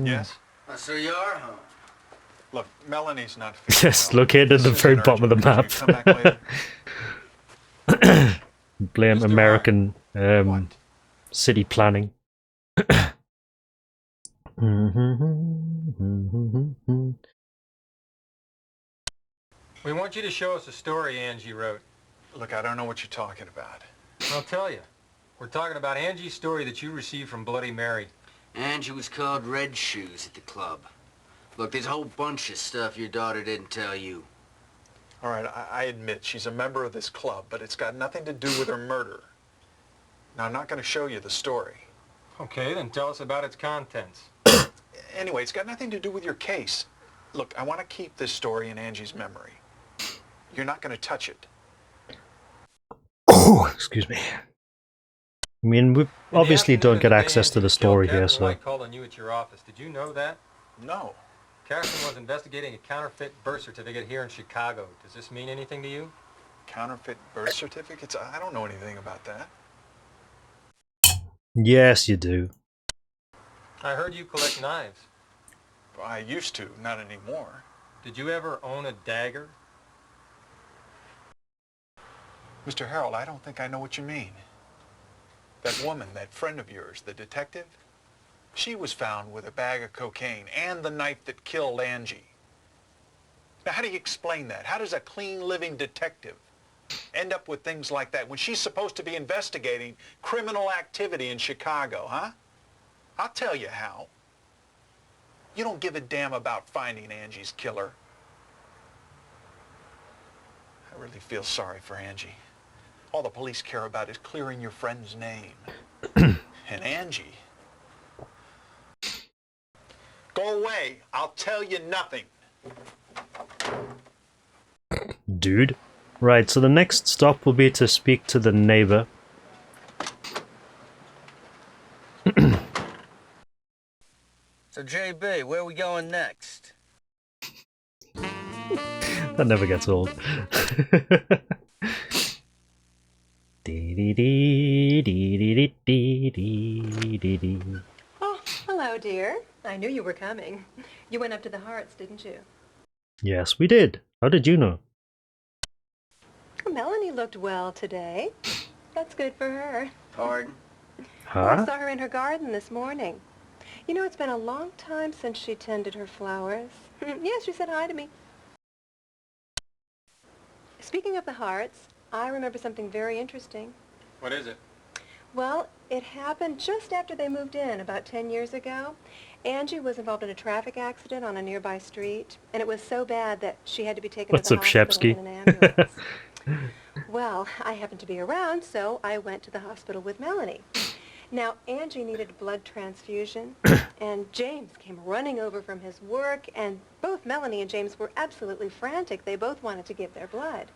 Yes? So you are home. Look, Melanie's not feeling Yes, well. located at the very bottom of the map. Come back later. Blame American city planning. We want you to show us a story Angie wrote. Look, I don't know what you're talking about. I'll tell you. We're talking about Angie's story that you received from Bloody Mary. Angie was called Red Shoes at the club. Look, there's a whole bunch of stuff your daughter didn't tell you. All right, I admit she's a member of this club, but it's got nothing to do with her murder. Now, I'm not going to show you the story. Okay, then tell us about its contents. Anyway, it's got nothing to do with your case. Look, I want to keep this story in Angie's memory. You're not going to touch it. Oh, excuse me. I mean, we obviously don't get access to the story here, so... White called on you at your office. Did you know that? No. Catherine was investigating a counterfeit birth certificate here in Chicago. Does this mean anything to you? Counterfeit birth certificates? I don't know anything about that. Yes, you do. I heard you collect knives. I used to, not anymore. Did you ever own a dagger? Mr. Harold, I don't think I know what you mean. That woman, that friend of yours, the detective, she was found with a bag of cocaine and the knife that killed Angie. Now, how do you explain that? How does a clean living detective end up with things like that when she's supposed to be investigating criminal activity in Chicago, huh? I'll tell you how. You don't give a damn about finding Angie's killer. I really feel sorry for Angie. All the police care about is clearing your friend's name. And Angie... Go away. I'll tell you nothing. Dude. Right, so the next stop will be to speak to the neighbor. So, JB, where are we going next? That never gets old. Oh, hello, dear. I knew you were coming. You went up to the Harts, didn't you? Yes, we did. How did you know? Melanie looked well today. That's good for her. Pardon? Well, I Huh? saw her in her garden this morning. You know, it's been a long time since she tended her flowers. Yes, she said hi to me. Speaking of the Harts, I remember something very interesting. What is it? Well, it happened just after they moved in, about 10 years ago. Angie was involved in a traffic accident on a nearby street, and it was so bad that she had to be taken What's to the up, hospital Shepsky? in an ambulance. Well, I happened to be around, so I went to the hospital with Melanie. Now, Angie needed a blood transfusion, and James came running over from his work, and both Melanie and James were absolutely frantic. They both wanted to give their blood.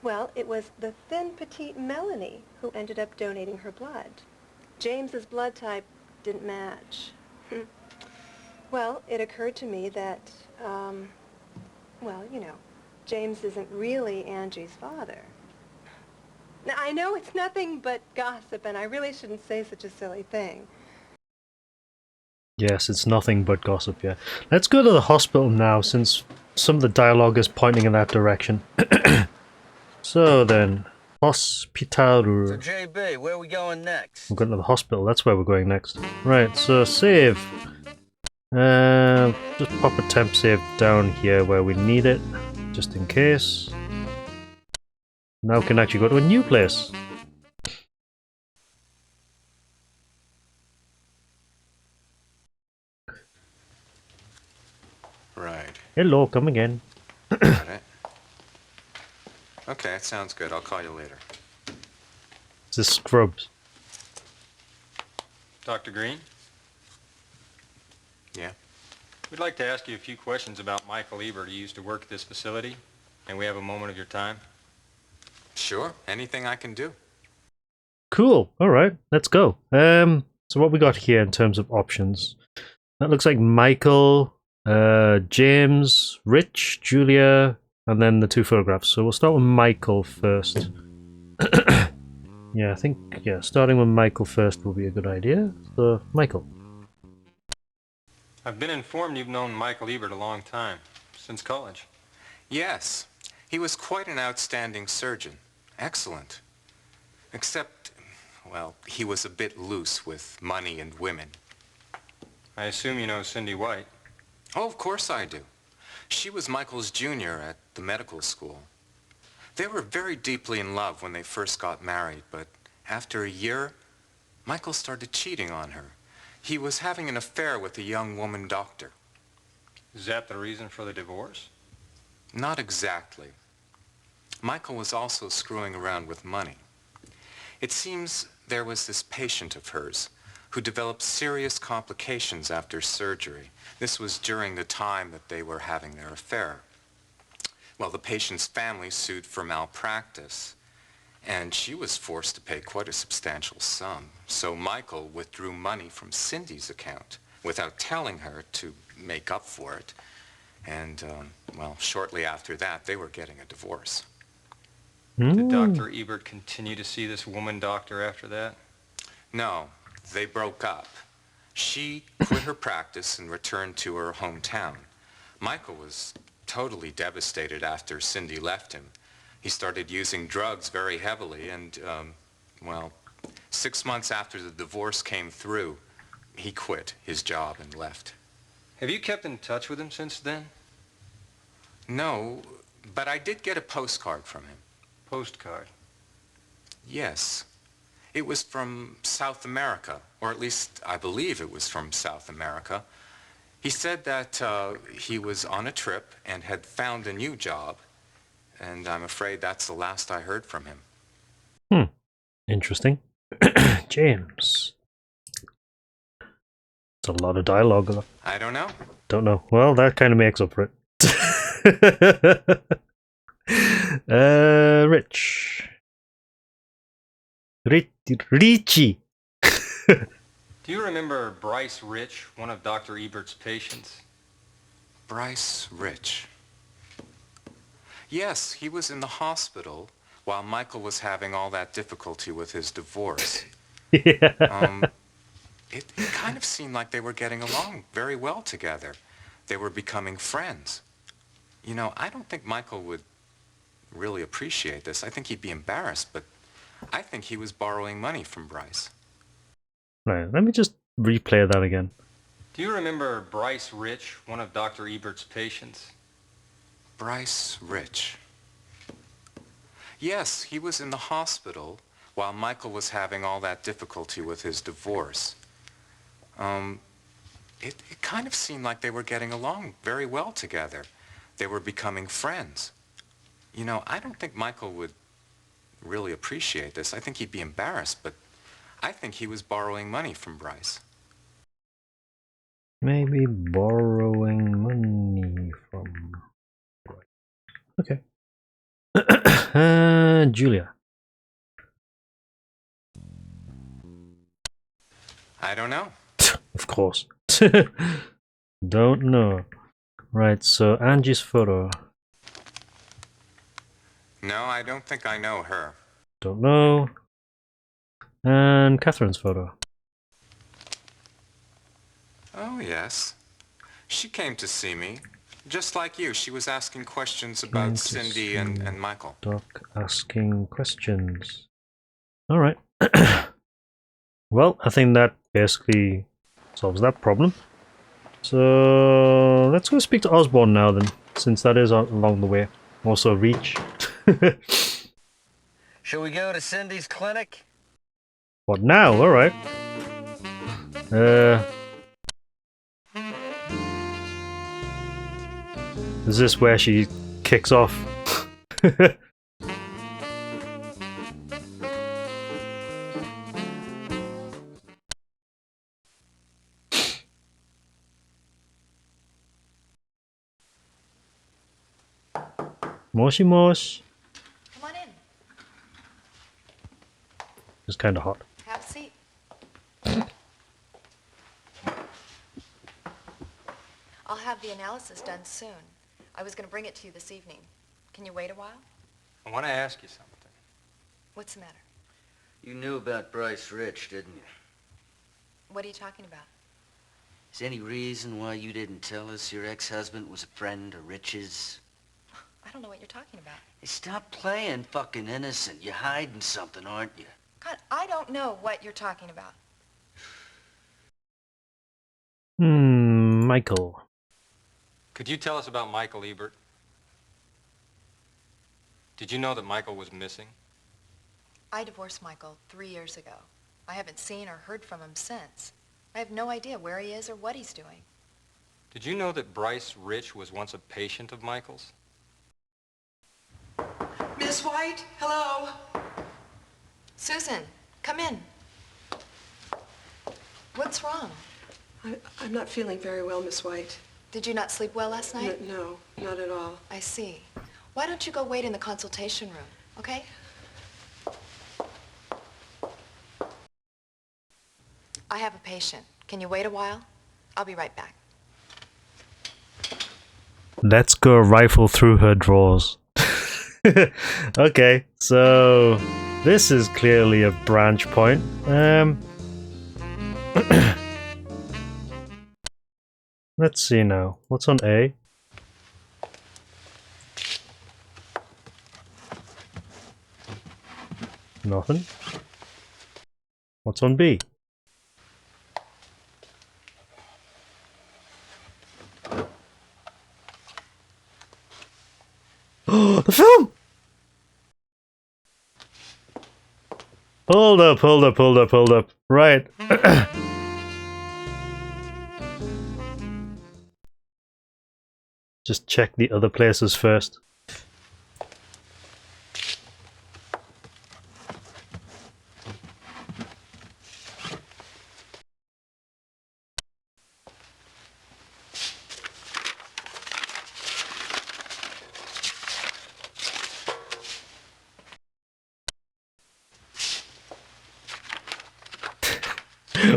Well, it was the thin, petite Melanie who ended up donating her blood. James's blood type didn't match. Well, it occurred to me that, well, you know, James isn't really Angie's father. Now, I know it's nothing but gossip, and I really shouldn't say such a silly thing. Yes, it's nothing but gossip, yeah. Let's go to the hospital now, since some of the dialogue is pointing in that direction. So then, hospital. So, JB, where are we going next? We're going to the hospital, that's where we're going next. Right, so save. Just pop a temp save down here where we need it, just in case. Now we can actually go to a new place. Right. Hello, come again. Got it. Okay, it sounds good. I'll call you later. This is Scrubs. Dr. Green, Yeah? we'd like to ask you a few questions about Michael Ebert, who used to work at this facility, and we have a moment of your time. Sure. Anything I can do. Cool. All right, let's go. So what we got here in terms of options? That looks like Michael, James, Rich, Julia, and then the two photographs. So we'll start with Michael first. Yeah, I think starting with Michael first will be a good idea. So Michael. I've been informed you've known Michael Ebert a long time, since college. Yes. He was quite an outstanding surgeon. Excellent. Except, well, he was a bit loose with money and women. I assume you know Cindy White. Oh, of course I do. She was Michael's junior at the medical school. They were very deeply in love when they first got married, but after a year, Michael started cheating on her. He was having an affair with a young woman doctor. Is that the reason for the divorce? Not exactly. Michael was also screwing around with money. It seems there was this patient of hers who developed serious complications after surgery. This was during the time that they were having their affair. Well, the patient's family sued for malpractice, and she was forced to pay quite a substantial sum. So Michael withdrew money from Cindy's account without telling her to make up for it. And, well, shortly after that, they were getting a divorce. Did Dr. Ebert continue to see this woman doctor after that? No, they broke up. She quit her practice and returned to her hometown. Michael was totally devastated after Cindy left him. He started using drugs very heavily and, well, 6 months after the divorce came through, he quit his job and left. Have you kept in touch with him since then? No, but I did get a postcard from him. Postcard? Yes. It was from South America, or at least I believe it was from South America. He said that he was on a trip and had found a new job, and I'm afraid that's the last I heard from him. Interesting. James. It's a lot of dialogue. I don't know. Don't know. Well, that kind of makes up for it. Rich. Richie. Do you remember Bryce Rich, one of Dr. Ebert's patients? Bryce Rich. Yes, he was in the hospital while Michael was having all that difficulty with his divorce. Yeah. It kind of seemed like they were getting along very well together. They were becoming friends. You know, I don't think Michael would really appreciate this. I think he'd be embarrassed, but I think he was borrowing money from Bryce. Right, let me just replay that again. Do you remember Bryce Rich, one of Dr. Ebert's patients? Bryce Rich. Yes, he was in the hospital while Michael was having all that difficulty with his divorce. It kind of seemed like they were getting along very well together. They were becoming friends. You know, I don't think Michael would really appreciate this. I think he'd be embarrassed, but I think he was borrowing money from Bryce. Maybe borrowing money from... Okay. Julia. I don't know. Of course. Don't know. Right, so Angie's photo. No, I don't think I know her. Don't know. And Catherine's photo. Oh, yes. She came to see me. Just like you, she was asking questions about Cindy and Michael. Doc asking questions. Alright. Well, I think that basically solves that problem. So let's go speak to Osborne now then, since that is along the way. Also Reach. Shall we go to Cindy's clinic? What now? Alright. Is this where she kicks off? Moshi mosh. Come on in. It's kind of hot. Have a seat. I'll have the analysis done soon. I was going to bring it to you this evening. Can you wait a while? I want to ask you something. What's the matter? You knew about Bryce Rich, didn't you? What are you talking about? Is there any reason why you didn't tell us your ex-husband was a friend of Rich's? I don't know what you're talking about. Hey, stop playing fucking innocent. You're hiding something, aren't you? God, I don't know what you're talking about. Michael. Could you tell us about Michael Ebert? Did you know that Michael was missing? I divorced Michael 3 years ago. I haven't seen or heard from him since. I have no idea where he is or what he's doing. Did you know that Bryce Rich was once a patient of Michael's? Miss White, hello. Susan, come in. What's wrong? I'm not feeling very well, Miss White. Did you not sleep well last night? No, not at all. I see. Why don't you go wait in the consultation room, okay? I have a patient. Can you wait a while? I'll be right back. Let's go rifle through her drawers. Okay, so this is clearly a branch point. Let's see now. What's on A? Nothing. What's on B? Oh, the film! Hold up. Right. Just check the other places first.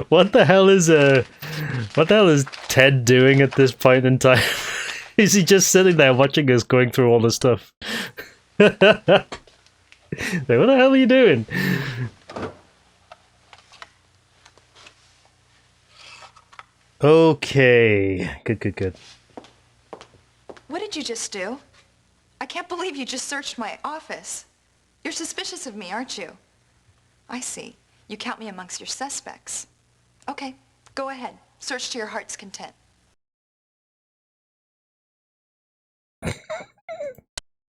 What the hell is Ted doing at this point in time? Is he just sitting there watching us going through all the stuff? Like, what the hell are you doing? Okay. Good. What did you just do? I can't believe you just searched my office. You're suspicious of me, aren't you? I see. You count me amongst your suspects. Okay, go ahead. Search to your heart's content.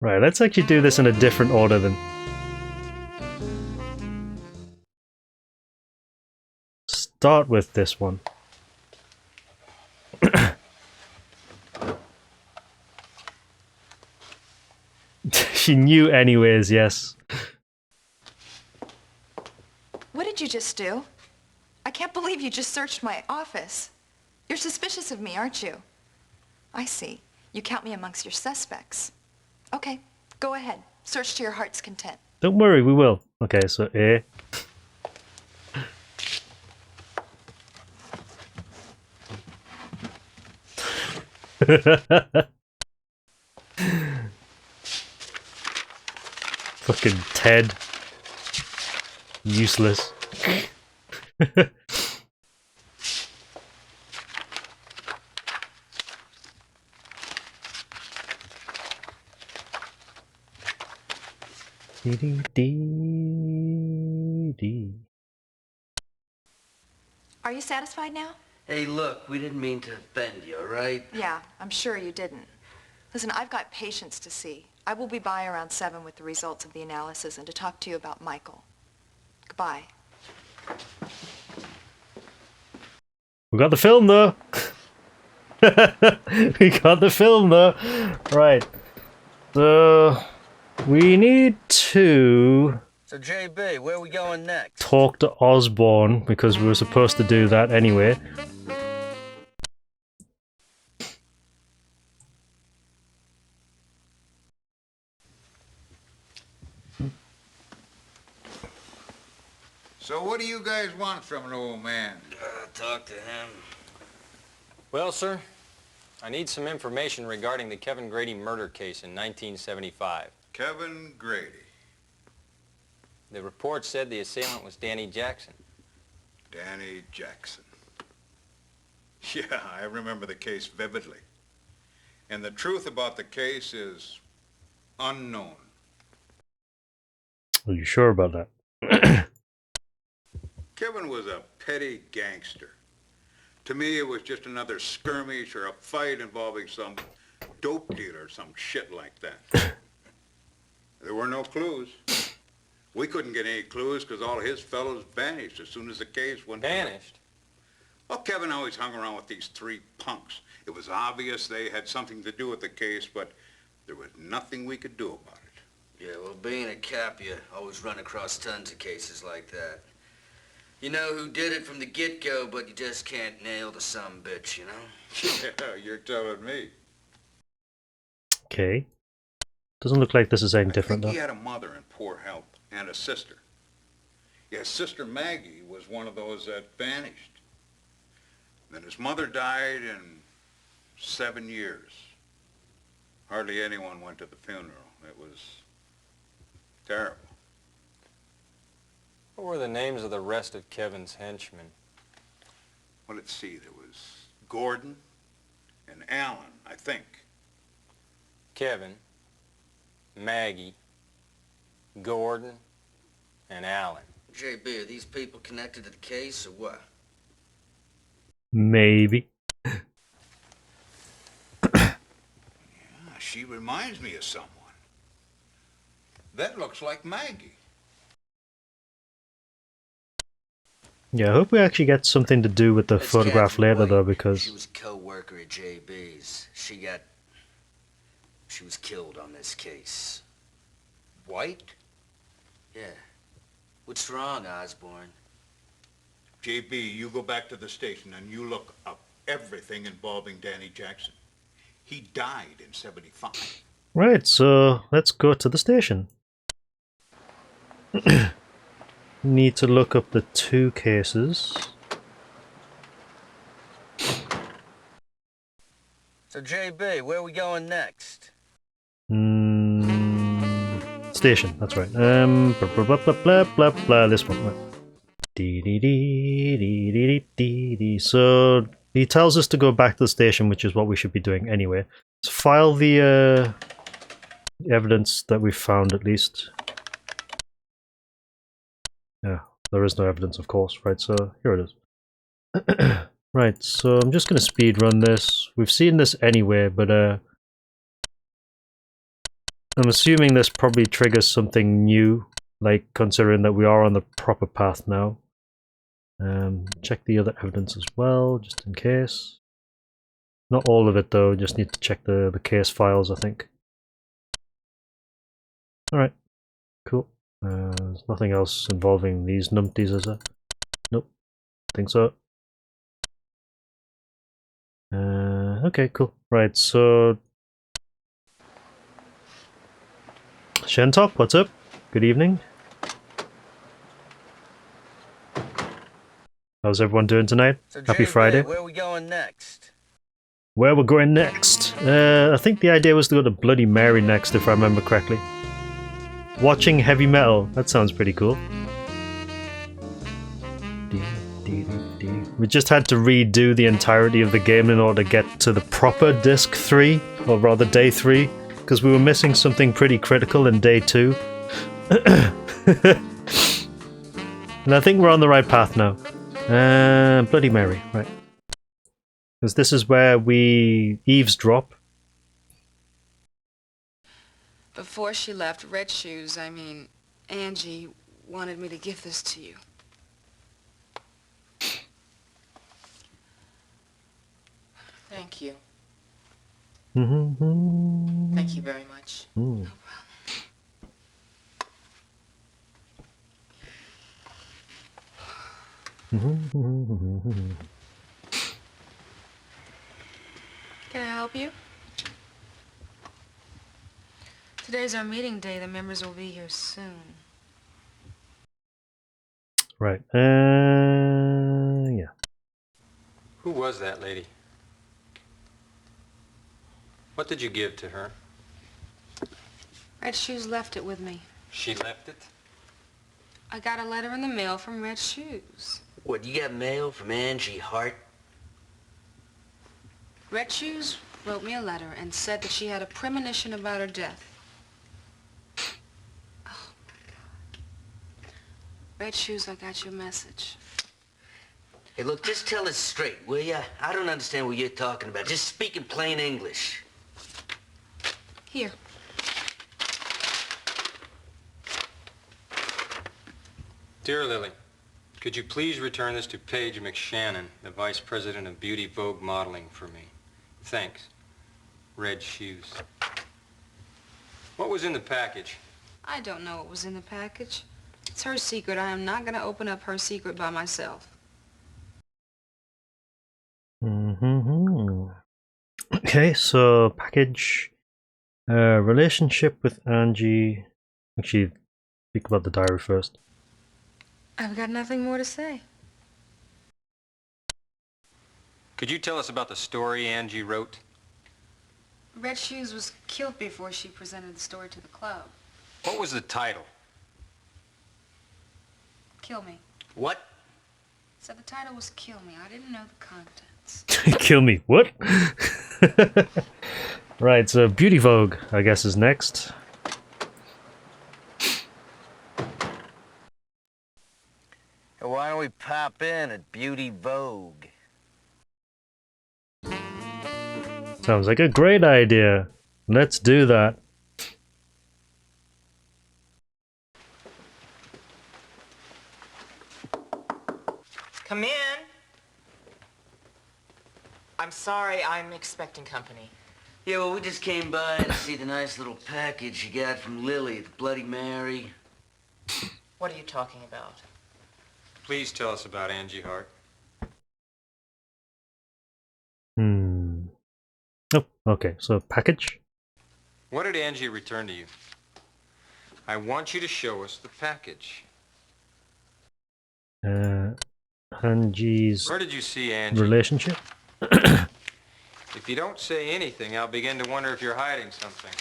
Right, let's actually do this in a different order then. Start with this one. She knew anyways, yes. What did you just do? I can't believe you just searched my office. You're suspicious of me, aren't you? I see. You count me amongst your suspects. Okay, go ahead. Search to your heart's content. Don't worry, we will. Okay, so A. Fucking Ted. Useless. Are you satisfied now? Hey, look, we didn't mean to offend you, all right? Yeah, I'm sure you didn't. Listen, I've got patients to see. I will be by around 7 with the results of the analysis and to talk to you about Michael. Goodbye. We got the film though. We got the film though. Right. So we need to So, JB, where are we going next? talk to Osborne because we were supposed to do that anyway. So what do you guys want from an old man? Talk to him. Well, sir, I need some information regarding the Kevin Grady murder case in 1975. Kevin Grady. The report said the assailant was Danny Jackson. Danny Jackson. Yeah, I remember the case vividly. And the truth about the case is unknown. Are you sure about that? Kevin was a petty gangster. To me, it was just another skirmish or a fight involving some dope dealer or some shit like that. There were no clues. We couldn't get any clues because all his fellows vanished as soon as the case went. Vanished? Well, Kevin always hung around with these 3 punks. It was obvious they had something to do with the case, but there was nothing we could do about it. Yeah, well, being a cop, you always run across tons of cases like that. You know who did it from the get-go, but you just can't nail the sumbitch, you know? Yeah, you're telling me. Okay. Doesn't look like this is any different I think though. he had a mother in poor health and a sister. Yeah, Sister Maggie was one of those that vanished. Then his mother died in 7 years. Hardly anyone went to the funeral. It was terrible. What were the names of the rest of Kevin's henchmen? Well, let's see. There was Gordon and Allen, I think. Kevin, Maggie, Gordon, and Allen. JB, are these people connected to the case or what? Maybe. She reminds me of someone. That looks like Maggie. Yeah, I hope we actually get something to do with the photograph Catherine later White. though, because She was a co-worker at JB's. She was killed on this case. White? Yeah. What's wrong, Osborne? JB, you go back to the station and you look up everything involving Danny Jackson. He died in 75. right, so let's go to the station. Need to look up the 2 cases. So, JB, where are we going next? Station, that's right. Blah, blah, blah, blah, blah, blah, this one. Right. Dee, dee, dee, dee, dee, dee, dee. So he tells us to go back to the station, which is what we should be doing anyway. Let's file the evidence that we found, at least. Yeah, there is no evidence, of course. Right, so here it is. Right, so I'm just going to speed run this. We've seen this anyway, but I'm assuming this probably triggers something new, like considering that we are on the proper path now. Check the other evidence as well, just in case. Not all of it though, just need to check the case files, I think. Alright, cool. There's nothing else involving these numpties, is there? Nope, think so. Okay, cool. Right, so Shentop, what's up? Good evening. How's everyone doing tonight? So Happy Friday. where are we going next? Where we're going next? I think the idea was to go to Bloody Mary next, if I remember correctly. Watching heavy metal. That sounds pretty cool. We just had to redo the entirety of the game in order to get to the proper Disc 3, or rather Day 3, because we were missing something pretty critical in Day 2. And I think we're on the right path now. Bloody Mary, right. Because this is where we eavesdrop. Before she left, Angie wanted me to give this to you. Thank you. Mm-hmm. Thank you very much. Mm. Can I help you? Today's our meeting day. The members will be here soon. Right. Yeah. Who was that lady? What did you give to her? Red Shoes left it with me. She left it? I got a letter in the mail from Red Shoes. What, you got mail from Angie Hart? Red Shoes wrote me a letter and said that she had a premonition about her death. Oh, my God. Red Shoes, I got your message. Hey, look, just tell us straight, will ya? I don't understand what you're talking about. Just speak in plain English. Here. Dear Lily, could you please return this to Paige McShannon, the Vice President of Beauty Vogue Modeling, for me? Thanks. Red Shoes. What was in the package? I don't know what was in the package. It's her secret. I am not going to open up her secret by myself. Mm-hmm. Okay, so package. Relationship with Angie. Actually, speak about the diary first. I've got nothing more to say. Could you tell us about the story Angie wrote? Red Shoes was killed before she presented the story to the club. What was the title? Kill Me. What? So the title was Kill Me. I didn't know the contents. Kill me. What? Right, so Beauty Vogue, I guess, is next. Why don't we pop in at Beauty Vogue? Sounds like a great idea. Let's do that. Come in. I'm sorry, I'm expecting company. Yeah, well, we just came by to see the nice little package you got from Lily at the Bloody Mary. What are you talking about? Please tell us about Angie Hart. Oh, okay, so package. What did Angie return to you? I want you to show us the package. Angie's Where did you see Angie? relationship. If you don't say anything, I'll begin to wonder if you're hiding something.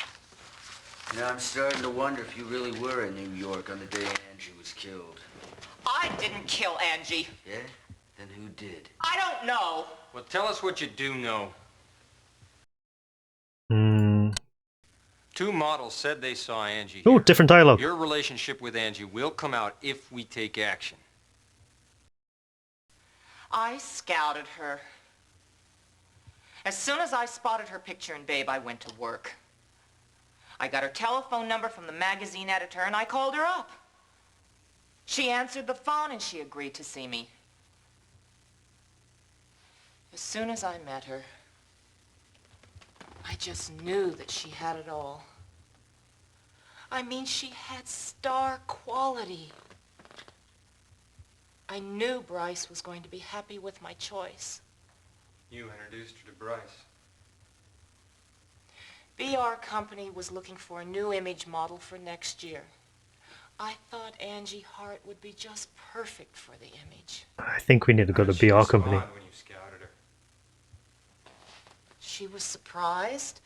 You know, I'm starting to wonder if you really were in New York on the day Angie was killed. I didn't kill Angie. Yeah? Then who did? I don't know. Well, tell us what you do know. Two models said they saw Angie Oh, here. different dialogue. Your relationship with Angie will come out if we take action. I scouted her. As soon as I spotted her picture in Babe, I went to work. I got her telephone number from the magazine editor and I called her up. She answered the phone and she agreed to see me. As soon as I met her, I just knew that she had it all. I mean, she had star quality. I knew Bryce was going to be happy with my choice. You introduced her to Bryce. BR Company was looking for a new image model for next year. I thought Angie Hart would be just perfect for the image. I think we need to go to BR Company. When you scouted her. She was surprised,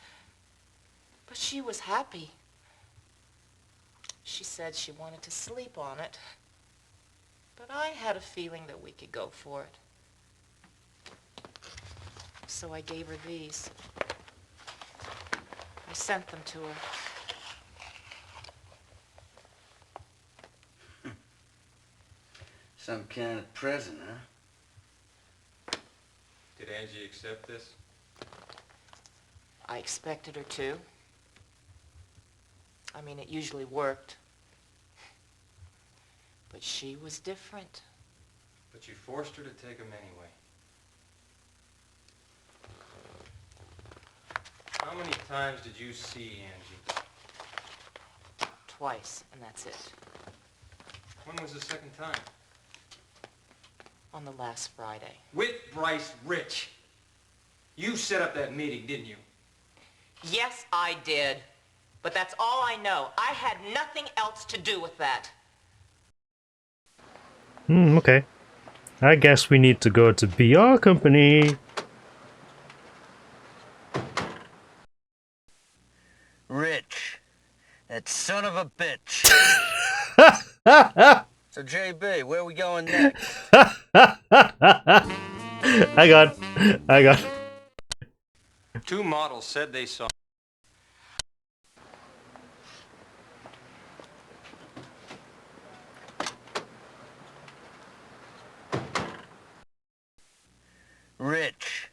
but she was happy. She said she wanted to sleep on it, but I had a feeling that we could go for it. So I gave her these. I sent them to her. Some kind of present, huh? Did Angie accept this? I expected her to. I mean, it usually worked. But she was different. But you forced her to take them anyway. How many times did you see Angie? Twice, and that's it. When was the second time? On the last Friday. With Bryce Rich. You set up that meeting, didn't you? Yes, I did. But that's all I know. I had nothing else to do with that. Okay. I guess we need to go to BR Company. Rich. That son of a bitch. So, JB, where are we going next? Hang on. Hang on. Two models said they saw... Rich.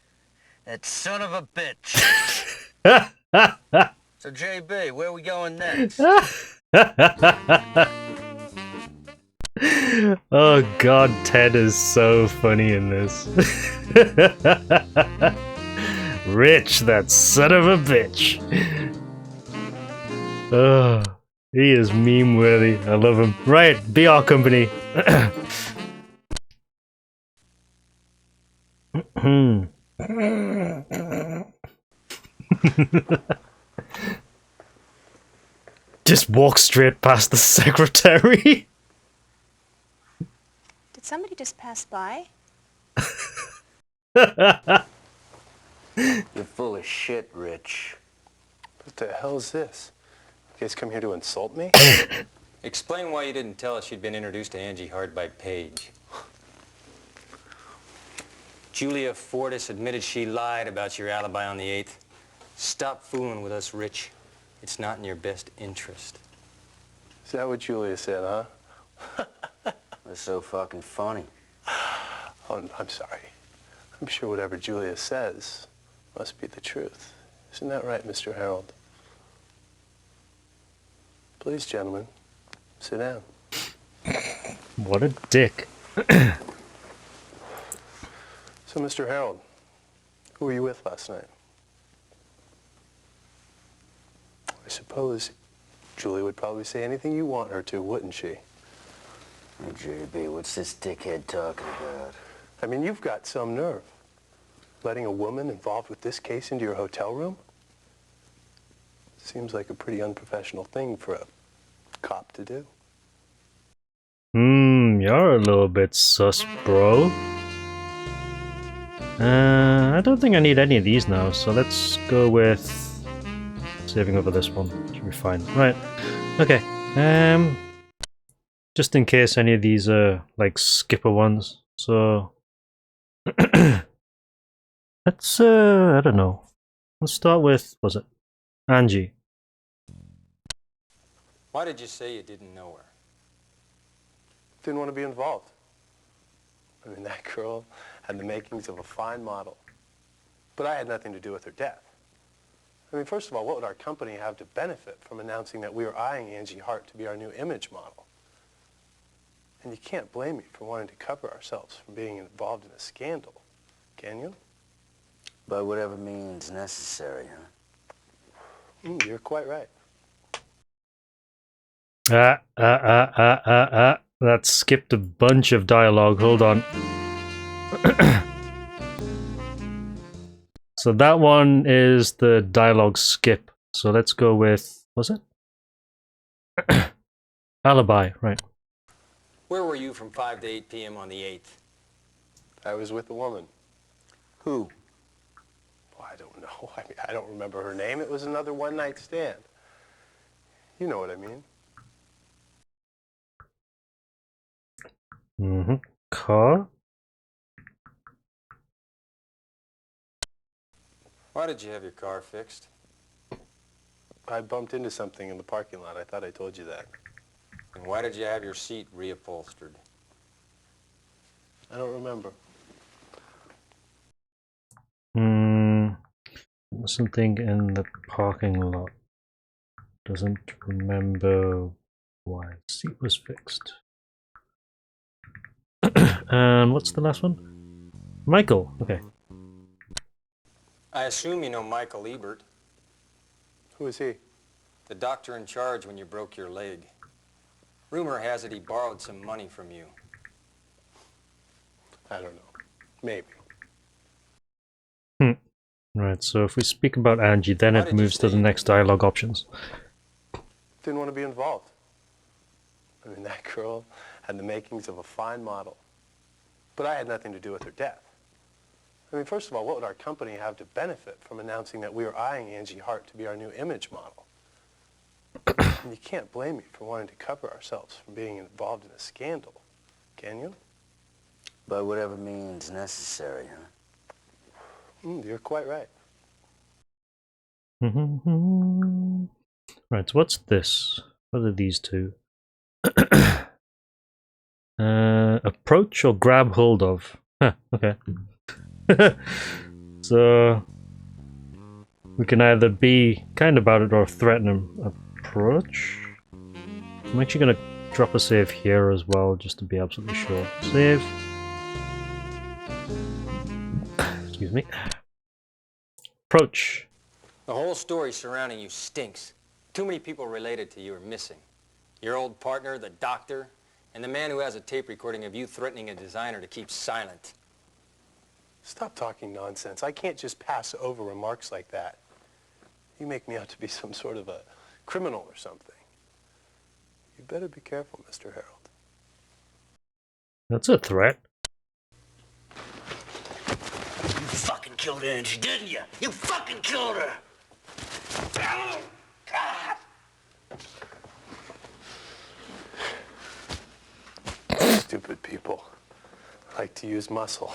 That son of a bitch. So, JB, where are we going next? Oh god, Ted is so funny in this. Rich, that son of a bitch. Oh, he is meme worthy. I love him. Right, BR Company. Just walk straight past the secretary. Did somebody just pass by? You're full of shit, Rich. What the hell is this? You guys come here to insult me? Explain why you didn't tell us you'd been introduced to Angie Hart by Paige. Julia Fortis admitted she lied about your alibi on the 8th. Stop fooling with us, Rich. It's not in your best interest. Is that what Julia said, huh? That's so fucking funny. Oh, I'm sorry. I'm sure whatever Julia says must be the truth. Isn't that right, Mr. Harold? Please, gentlemen, sit down. What a dick. So, Mr. Harold, who were you with last night? I suppose Julie would probably say anything you want her to, wouldn't she? Hey, JB, what's this dickhead talking about? I mean, you've got some nerve. Letting a woman involved with this case into your hotel room? Seems like a pretty unprofessional thing for a cop to do. You're a little bit sus, bro. I don't think I need any of these now, so let's go with saving over this one. Should be fine. Right. Okay. Just in case any of these are like skipper ones. So let's I don't know. Let's start with, was it Angie? Why did you say you didn't know her? Didn't want to be involved. I mean, that girl had the makings of a fine model. But I had nothing to do with her death. I mean, first of all, what would our company have to benefit from announcing that we were eyeing Angie Hart to be our new image model? And you can't blame me for wanting to cover ourselves from being involved in a scandal, can you? By whatever means necessary, huh? You're quite right. That skipped a bunch of dialogue. Hold on. So that one is the dialogue skip. So let's go with, was it? Alibi, right. Where were you from 5 to 8 p.m. on the 8th? I was with a woman. Who? Well, I don't know. I mean, I don't remember her name. It was another one-night stand. You know what I mean. Car? Why did you have your car fixed? I bumped into something in the parking lot. I thought I told you that. And why did you have your seat reupholstered? I don't remember. Something in the parking lot. Doesn't remember why the seat was fixed. And what's the last one? Michael. Okay. I assume you know Michael Ebert. Who is he? The doctor in charge when you broke your leg. Rumor has it he borrowed some money from you. I don't know. Maybe. Right, so if we speak about Angie, then it moves to the next dialogue options. Didn't want to be involved. I mean, that girl had the makings of a fine model. But I had nothing to do with her death. I mean, first of all, what would our company have to benefit from announcing that we were eyeing Angie Hart to be our new image model? And you can't blame me for wanting to cover ourselves from being involved in a scandal, can you? By whatever means necessary, huh? You're quite right. Right, so what's this? What are these two? Approach or grab hold of? Huh, okay. So we can either be kind about it or threaten him. Approach? I'm actually gonna drop a save here as well, just to be absolutely sure. Save. Excuse me. Approach. The whole story surrounding you stinks. Too many people related to you are missing. Your old partner, the doctor, and the man who has a tape recording of you threatening a designer to keep silent. Stop talking nonsense. I can't just pass over remarks like that. You make me out to be some sort of a criminal or something. You better be careful, Mr. Harold. That's a threat. You fucking killed Angie, didn't you? You fucking killed her! Oh, God! Stupid people like to use muscle.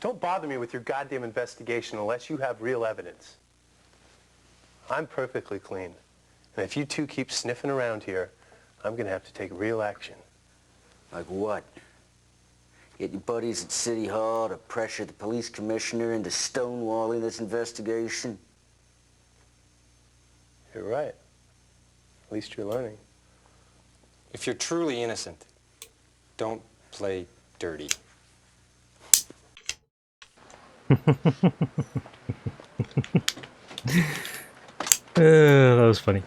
Don't bother me with your goddamn investigation unless you have real evidence. I'm perfectly clean. And if you two keep sniffing around here, I'm gonna have to take real action. Like what? Get your buddies at City Hall to pressure the police commissioner into stonewalling this investigation? You're right. At least you're learning. If you're truly innocent, don't play dirty. That was funny.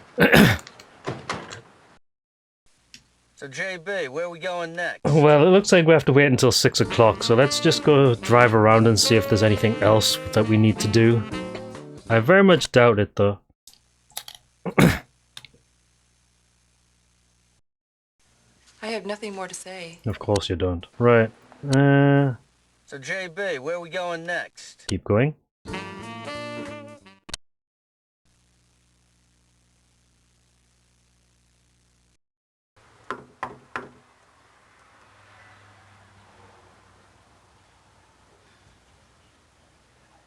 So, JB, where are we going next? Well, it looks like we have to wait until 6 o'clock, so let's just go drive around and see if there's anything else that we need to do. I very much doubt it, though. I have nothing more to say. Of course you don't. Right. So, JB, where are we going next? Keep going.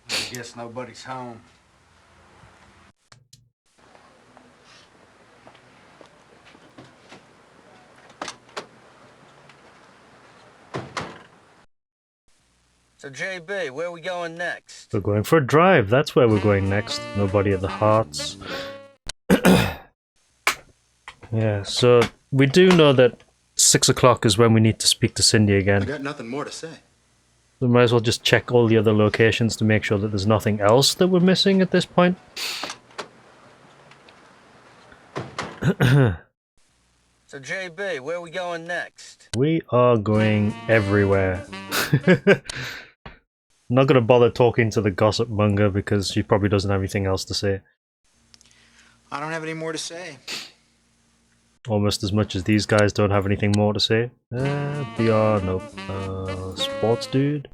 I guess nobody's home. So, JB, where are we going next? We're going for a drive. That's where we're going next. Nobody at the Hearts. Yeah, so we do know that 6 o'clock is when we need to speak to Cindy I again. got nothing more to say. We might as well just check all the other locations to make sure that there's nothing else that we're missing at this point. So, JB, where are we going next? We are going everywhere. Not going to bother talking to the gossip monger because she probably doesn't have anything else to say. I don't have any more to say. Almost as much as these guys don't have anything more to say. BR, nope. Sports dude.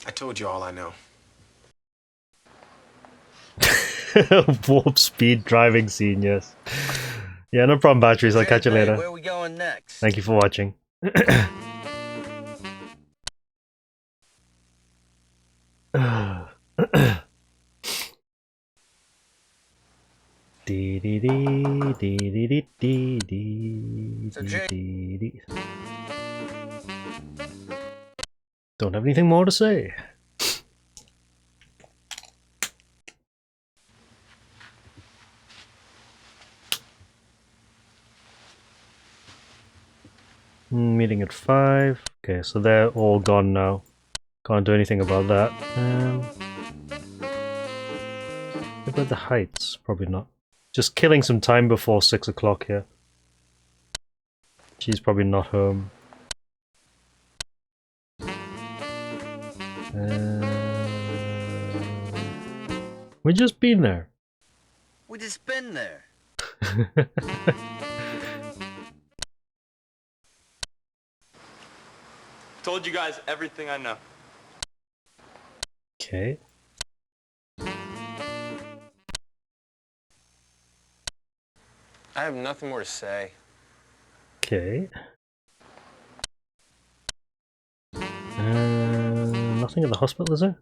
I told you all I know. Warp speed driving scene, yes. Yeah, no problem, batteries. I'll catch you later. Where are we going next? Thank you for watching. Dee dee dee dee dee dee dee dee dee dee. Don't have anything more to say. Meeting at 5. Okay, so they're all gone now. Can't do anything about that. What about the Heights? Probably not. Just killing some time before 6 o'clock here. She's probably not home. We just been there. We just been there. Told you guys everything I know. Okay. I have nothing more to say. Okay. Nothing at the hospital, is there?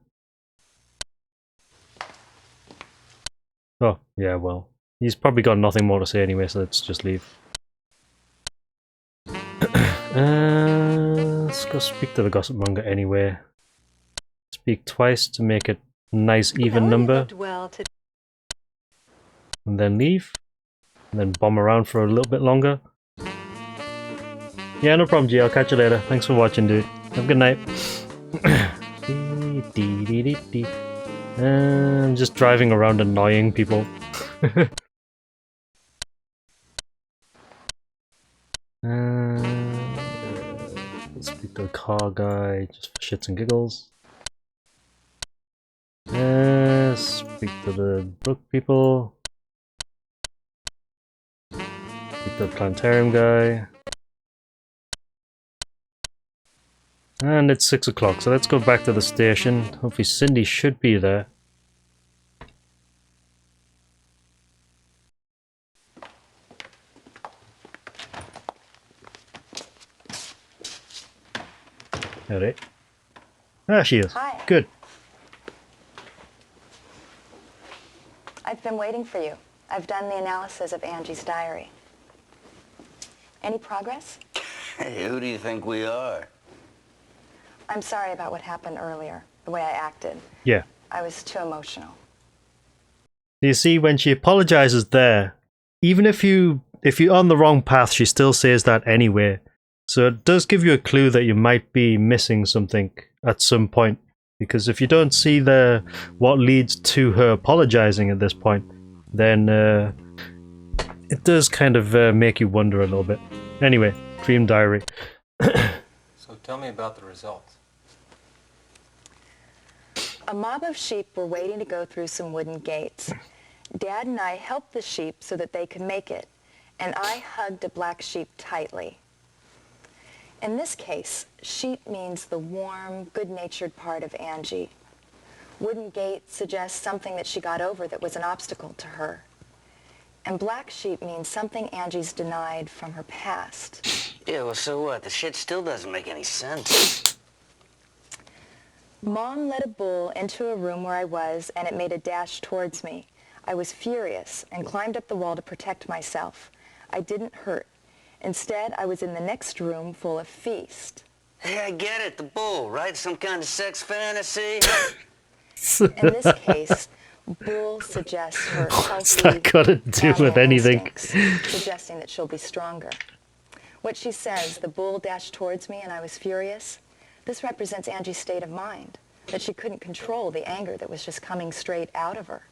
Oh, yeah, well. He's probably got nothing more to say anyway, so let's just leave. Let's go speak to the gossip monger anyway. Speak twice to make it a nice even number. And then leave. And then bomb around for a little bit longer. Yeah, no problem, G. I'll catch you later. Thanks for watching, dude. Have a good night. I'm just driving around annoying people. Speak to the car guy just for shits and giggles. Speak to the book people. Speak to the planetarium guy. And it's 6 o'clock, so let's go back to the station. Hopefully Cindy should be there. Alright. Ah, she is. Hi. Good. I've been waiting for you. I've done the analysis of Angie's diary. Any progress? Hey, who do you think we are? I'm sorry about what happened earlier, the way I acted. Yeah. I was too emotional. You see, when she apologizes there, even if you're on the wrong path, she still says that anyway. So it does give you a clue that you might be missing something at some point. Because if you don't see what leads to her apologizing at this point, then it does kind of make you wonder a little bit. Anyway, Dream Diary. So tell me about the results. A mob of sheep were waiting to go through some wooden gates. Dad and I helped the sheep so that they could make it, and I hugged a black sheep tightly. In this case, sheep means the warm, good-natured part of Angie. Wooden gate suggests something that she got over that was an obstacle to her. And black sheep means something Angie's denied from her past. Yeah, well, so what? The shit still doesn't make any sense. Mom led a bull into a room where I was, and it made a dash towards me. I was furious and climbed up the wall to protect myself. I didn't hurt, Instead, I was in the next room full of Feast. Hey, I get it, the bull, right? Some kind of sex fantasy? In this case, Bull suggests her What's healthy that got to do with animal anything? instincts, suggesting that she'll be stronger. What she says, the bull dashed towards me and I was furious, this represents Angie's state of mind, that she couldn't control the anger that was just coming straight out of her.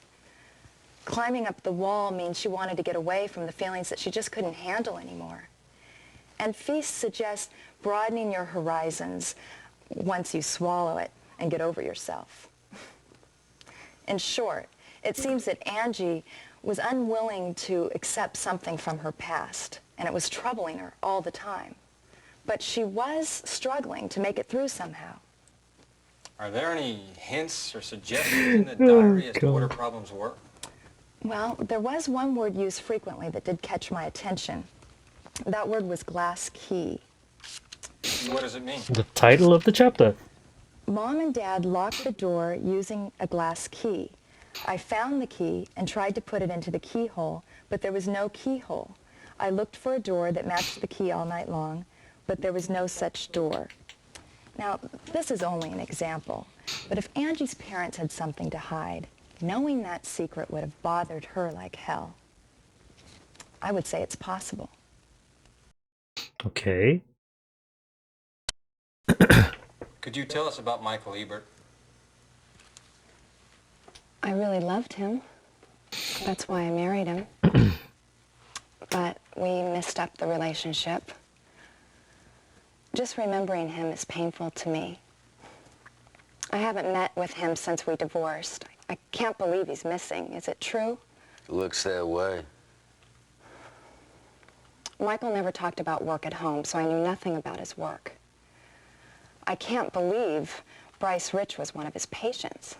Climbing up the wall means she wanted to get away from the feelings that she just couldn't handle anymore. And Feast suggests broadening your horizons once you swallow it and get over yourself. In short, it seems that Angie was unwilling to accept something from her past, and it was troubling her all the time. But she was struggling to make it through somehow. Are there any hints or suggestions in the diary as to what her problems were? Well, there was one word used frequently that did catch my attention. That word was glass key. What does it mean? The title of the chapter. Mom and Dad locked the door using a glass key. I found the key and tried to put it into the keyhole, but there was no keyhole. I looked for a door that matched the key all night long, but there was no such door. Now, this is only an example, but if Angie's parents had something to hide, knowing that secret would have bothered her like hell. I would say it's possible. Okay. Could you tell us about Michael Ebert? I really loved him. That's why I married him. But we messed up the relationship. Just remembering him is painful to me. I haven't met with him since we divorced. I can't believe he's missing. Is it true? Looks that way. Michael never talked about work at home, so I knew nothing about his work. I can't believe Bryce Rich was one of his patients.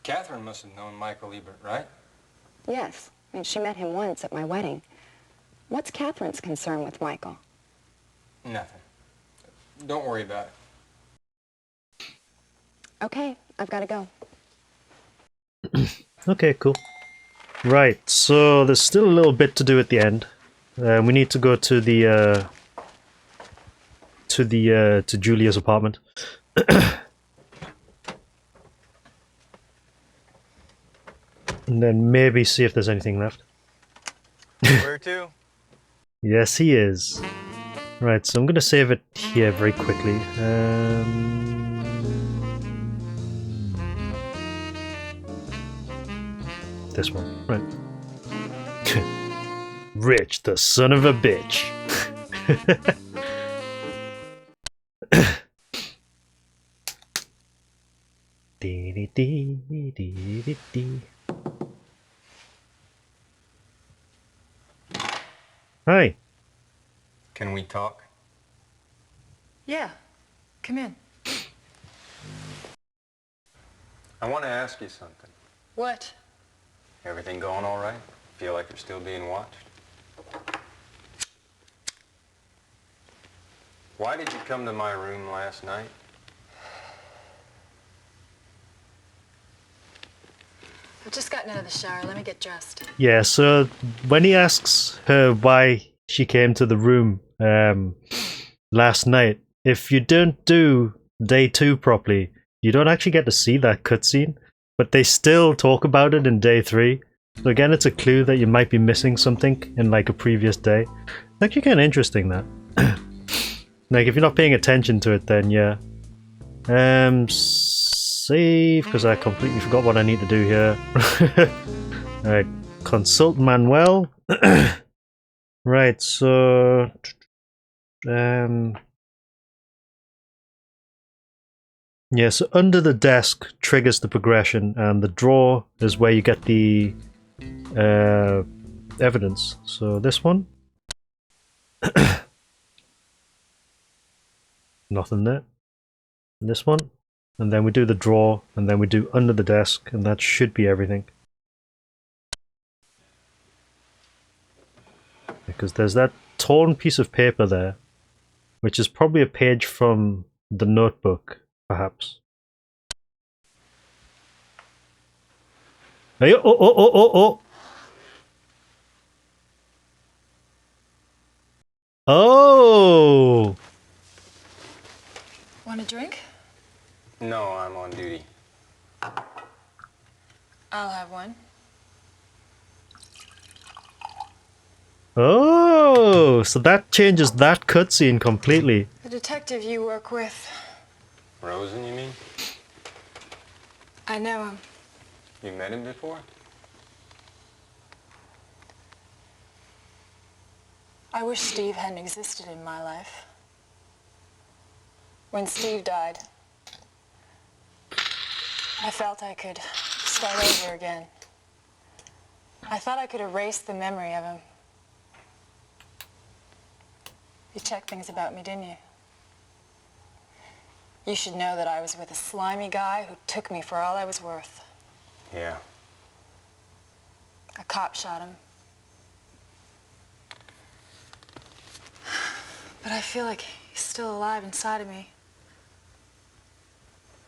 Catherine must have known Michael Ebert, right? Yes. I mean, she met him once at my wedding. What's Catherine's concern with Michael? Nothing. Don't worry about it. Okay, I've got to go. Okay, cool. Right, so there's still a little bit to do at the end. We need to go to the to Julia's apartment. And then maybe see if there's anything left. Where to? Yes, he is. Right, so I'm gonna save it here very quickly. This one, right. Rich, the son of a bitch. Dee dee dee dee dee dee. Hi. Can we talk? Yeah, come in. I want to ask you something. What? Everything going all right? Feel like you're still being watched? Why did you come to my room last night? I've just gotten out of the shower. Let me get dressed. Yeah, so when he asks her why she came to the room last night, if you don't do day 2 properly, you don't actually get to see that cutscene, but they still talk about it in day 3. So again, it's a clue that you might be missing something in like a previous day. It's actually kind of interesting that. Like if you're not paying attention to it, then yeah. Save, because I completely forgot what I need to do here. Alright, consult Manuel. Right, so yeah, so under the desk triggers the progression, and the drawer is where you get the evidence. So this one. Nothing there. And this one. And then we do the drawer, and then we do under the desk, and that should be everything. Because there's that torn piece of paper there, which is probably a page from the notebook, perhaps. Hey, oh! Oh! Want a drink? No, I'm on duty. I'll have one. Oh! So that changes that cutscene completely. The detective you work with. Rosen, you mean? I know him. You met him before? I wish Steve hadn't existed in my life. When Steve died, I felt I could start over again. I thought I could erase the memory of him. You checked things about me, didn't you? You should know that I was with a slimy guy who took me for all I was worth. Yeah. A cop shot him. But I feel like he's still alive inside of me.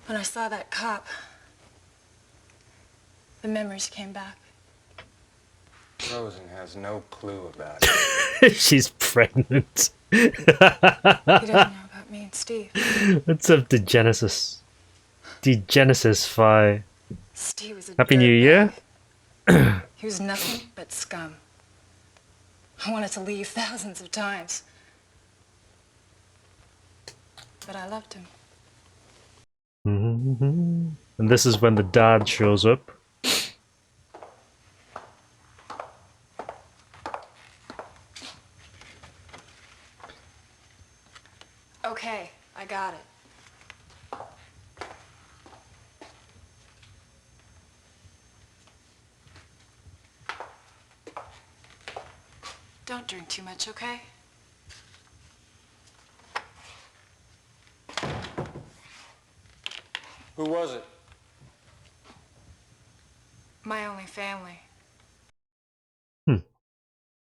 When I saw that cop, the memories came back. Rosen has no clue about She's pregnant. He doesn't know about me and Steve. What's up, Degenesis? Degenesis Phi. Steve was a Happy New Year. He was nothing but scum. I wanted to leave thousands of times. But I loved him. And this is when the dad shows up. Okay, I got it. Don't drink too much, okay? Who was it? My only family.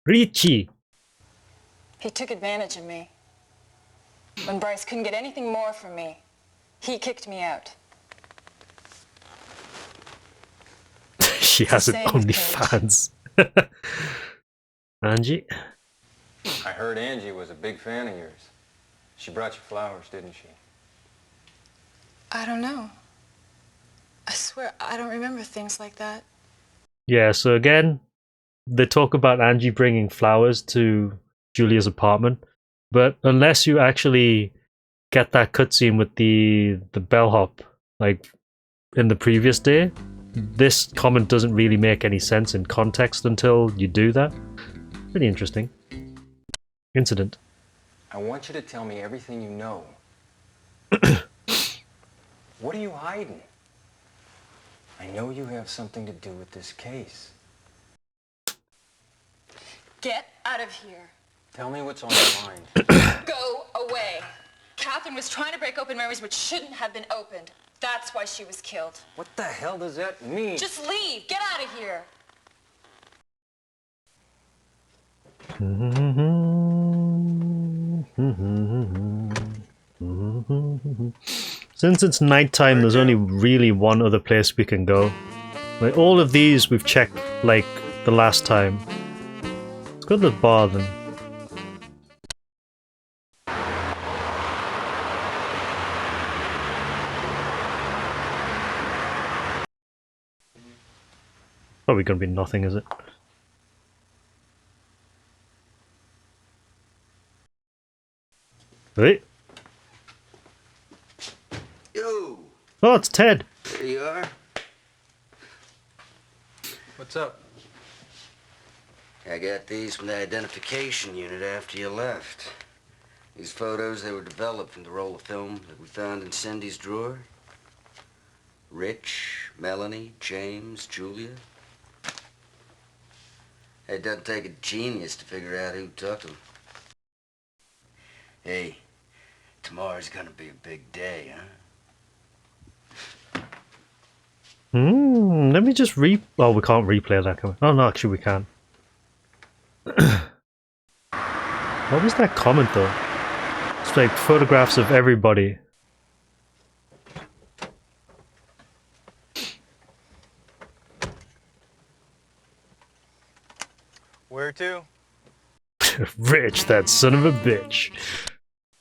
Richie. He took advantage of me. When Bryce couldn't get anything more from me, he kicked me out. She has an Same with OnlyFans. Angie? I heard Angie was a big fan of yours. She brought you flowers, didn't she? I don't know. I swear, I don't remember things like that. Yeah, so again, they talk about Angie bringing flowers to Julia's apartment, but unless you actually get that cutscene with the bellhop, like in the previous day, this comment doesn't really make any sense in context until you do that. Pretty interesting incident. I want you to tell me everything you know. What are you hiding? I know you have something to do with this case. Get out of here. Tell me what's on your mind. Go away. Catherine was trying to break open memories which shouldn't have been opened. That's why she was killed. What the hell does that mean? Just leave. Get out of here. Since it's nighttime, there's only really one other place we can go. Like all of these we've checked like the last time. Let's go to the bar then. Probably gonna be nothing, is it? Wait. Yo, Oh, it's Ted. there you are. What's up? I got these from the identification unit after you left. These photos, they were developed from the roll of film that we found in Cindy's drawer. Rich, Melanie, James, Julia. It doesn't take a genius to figure out who took them. Hey, tomorrow's gonna be a big day, huh? Let me just oh, we can't replay that, can we? Oh, no, actually we can. What was that comment, though? It's like photographs of everybody. Where to? Rich, that son of a bitch.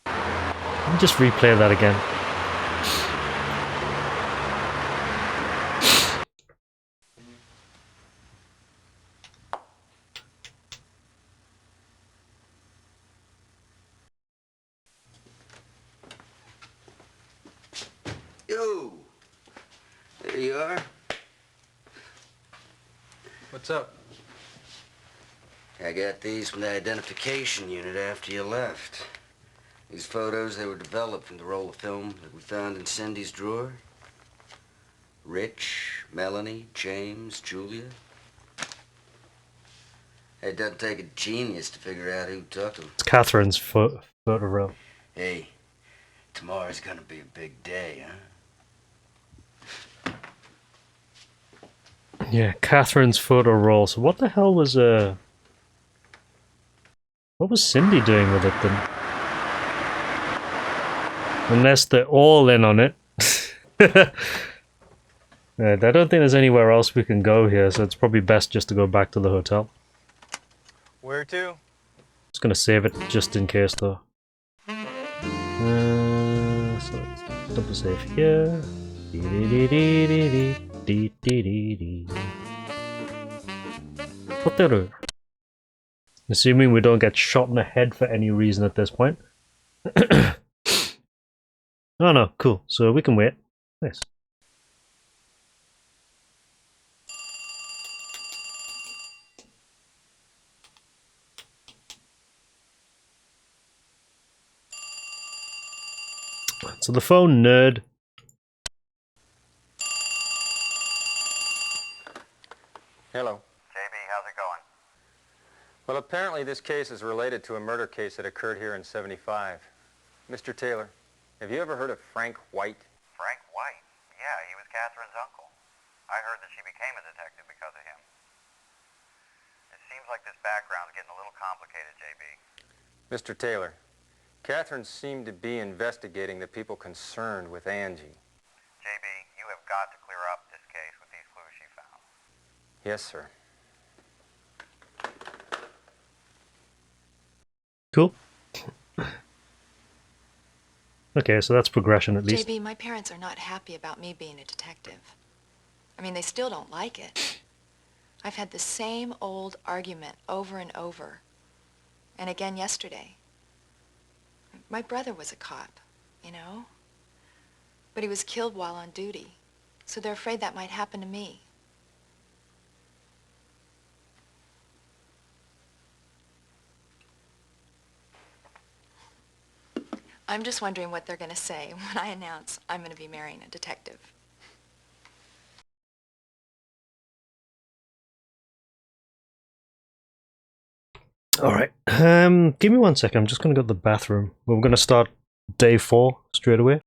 Let me just replay that again. Yo! There you are. What's up? I got these from the identification unit after you left. These photos, they were developed from the roll of film that we found in Cindy's drawer. Rich, Melanie, James, Julia. It doesn't take a genius to figure out who took them. It's Catherine's photo roll. Hey, tomorrow's gonna be a big day, huh? Yeah, Catherine's photo roll. So what the hell was what was Cindy doing with it then? Unless they're all in on it. I don't think there's anywhere else we can go here, so it's probably best just to go back to the hotel. Where to? Just gonna save it just in case though. So let's double save here. Hotel. Assuming we don't get shot in the head for any reason at this point. Oh no, cool. So we can wait. Nice. So the phone nerd. Hello. JB, how's it going? Well, apparently this case is related to a murder case that occurred here in 75. Mr. Taylor, have you ever heard of Frank White? Frank White? Yeah, he was Catherine's uncle. I heard that she became a detective because of him. It seems like this background's getting a little complicated, JB. Mr. Taylor, Catherine seemed to be investigating the people concerned with Angie. JB, you have got to clear up this case with these clues she found. Yes, sir. Cool. Okay, so that's progression at least. JB, my parents are not happy about me being a detective. I mean, they still don't like it. I've had the same old argument over and over. And again yesterday. My brother was a cop, you know? But he was killed while on duty. So they're afraid that might happen to me. I'm just wondering what they're going to say when I announce I'm going to be marrying a detective. Alright, give me 1 second. I'm just going to go to the bathroom. We're going to start day 4 straight away.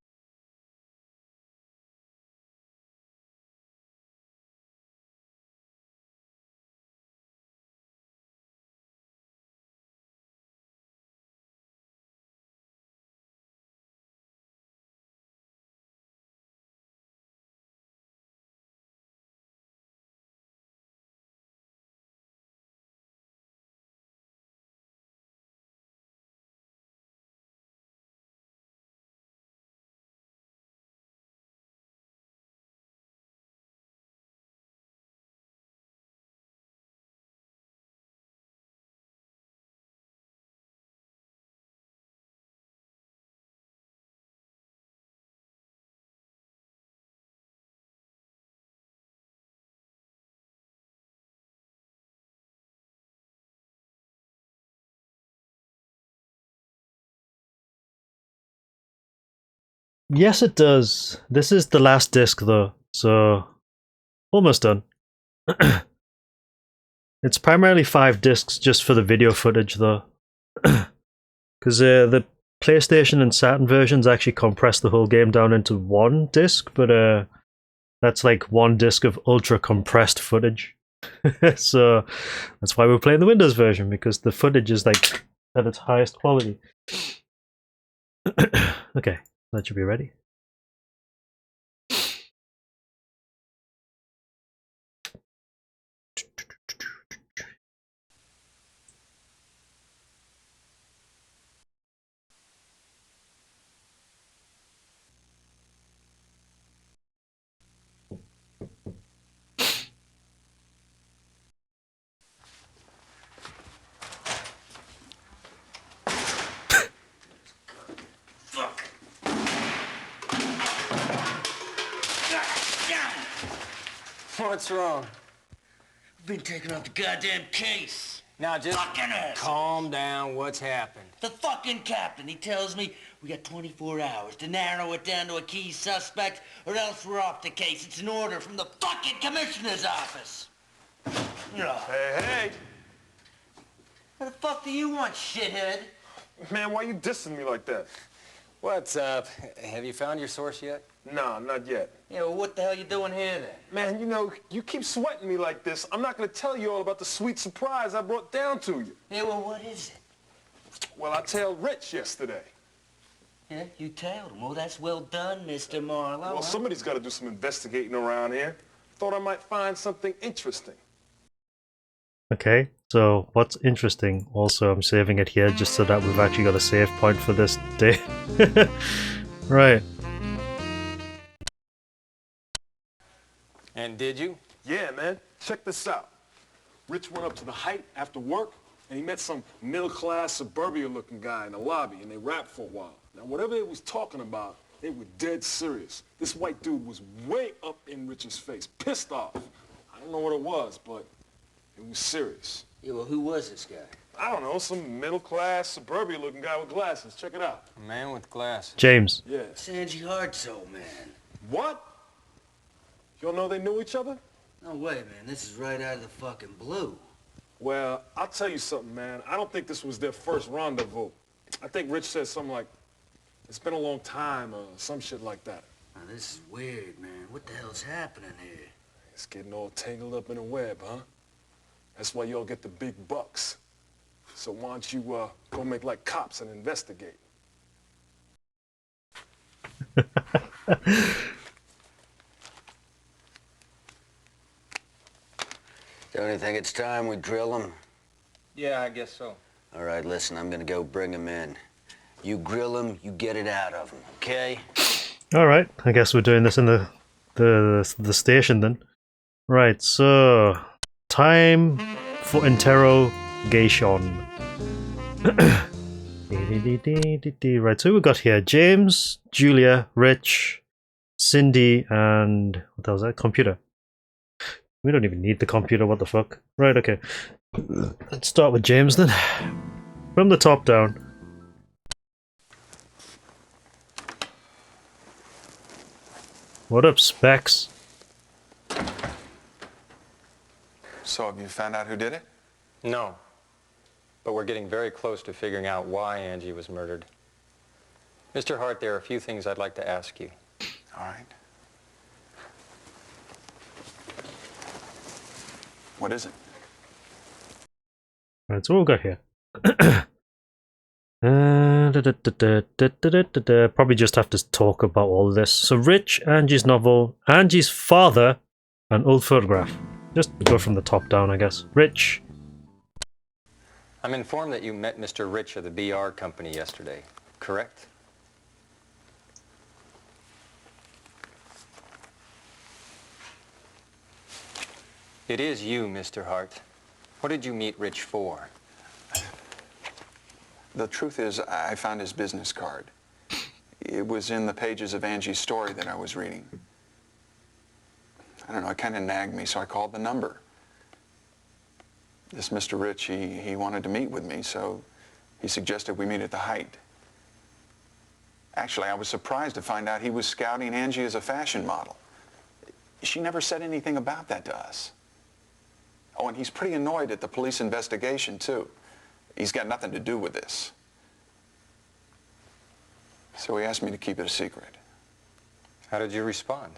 Yes, it does. This is the last disc, though, so almost done. It's primarily 5 discs just for the video footage, though, because the PlayStation and Saturn versions actually compress the whole game down into 1 disc, but that's like 1 disc of ultra compressed footage. So that's why we're playing the Windows version, because the footage is like at its highest quality. Okay. That should be ready. What's wrong? Been taking off the goddamn case. Now just Fucking ass. calm down. What's happened? The fucking captain, he tells me we got 24 hours to narrow it down to a key suspect, or else we're off the case. It's an order from the fucking commissioner's office. Hey. What the fuck do you want, shithead? Man, why you dissing me like that? What's up? Have you found your source yet? Nah, not yet. Yeah, well, what the hell you doing here, then? Man, you know, you keep sweating me like this. I'm not gonna tell you all about the sweet surprise I brought down to you. Yeah, well, what is it? Well, I tailed Rich yesterday. Yeah, you tailed him. Well, that's well done, Mr. Marlowe. Well, somebody's got to do some investigating around here. Thought I might find something interesting. Okay, so what's interesting? Also, I'm saving it here just so that we've actually got a save point for this day. Right. And did you? Yeah, man. Check this out. Rich went up to the Height after work, and he met some middle-class, suburbia-looking guy in the lobby, and they rapped for a while. Now, whatever they was talking about, they were dead serious. This white dude was way up in Rich's face, pissed off. I don't know what it was, but it was serious. Yeah, well, who was this guy? I don't know, some middle-class, suburbia-looking guy with glasses. Check it out. A man with glasses. James. Yeah. It's Angie Hardsoul, man. What? Y'all know they knew each other? No way, man. This is right out of the fucking blue. Well, I'll tell you something, man. I don't think this was their first rendezvous. I think Rich said something like, it's been a long time, or some shit like that. Now, this is weird, man. What the hell's happening here? It's getting all tangled up in a web, huh? That's why y'all get the big bucks. So why don't you, go make like cops and investigate? Don't you think it's time we drill him? Yeah, I guess so. All right, listen, I'm gonna go bring him in. You grill him, you get it out of him, okay? All right. I guess we're doing this in the station then. Right. So time for interrogation. Right. So we got here James, Julia, Rich, Cindy, and what the hell is that? Computer. We don't even need the computer. What the fuck? Right. Okay. Let's start with James then. From the top down. What up, Specs? So have you found out who did it? No. But we're getting very close to figuring out why Angie was murdered. Mr. Hart, there are a few things I'd like to ask you. All right. What is it? Right, so what we got here? Probably just have to talk about all this. So Rich, Angie's novel, Angie's father, an old photograph. Just go from the top down, I guess. Rich. I'm informed that you met Mr. Rich of the BR company yesterday, correct? It is you, Mr. Hart. What did you meet Rich for? The truth is, I found his business card. It was in the pages of Angie's story that I was reading. I don't know, it kind of nagged me, so I called the number. This Mr. Rich, he wanted to meet with me, so he suggested we meet at the Height. Actually, I was surprised to find out he was scouting Angie as a fashion model. She never said anything about that to us. Oh, and he's pretty annoyed at the police investigation, too. He's got nothing to do with this. So he asked me to keep it a secret. How did you respond?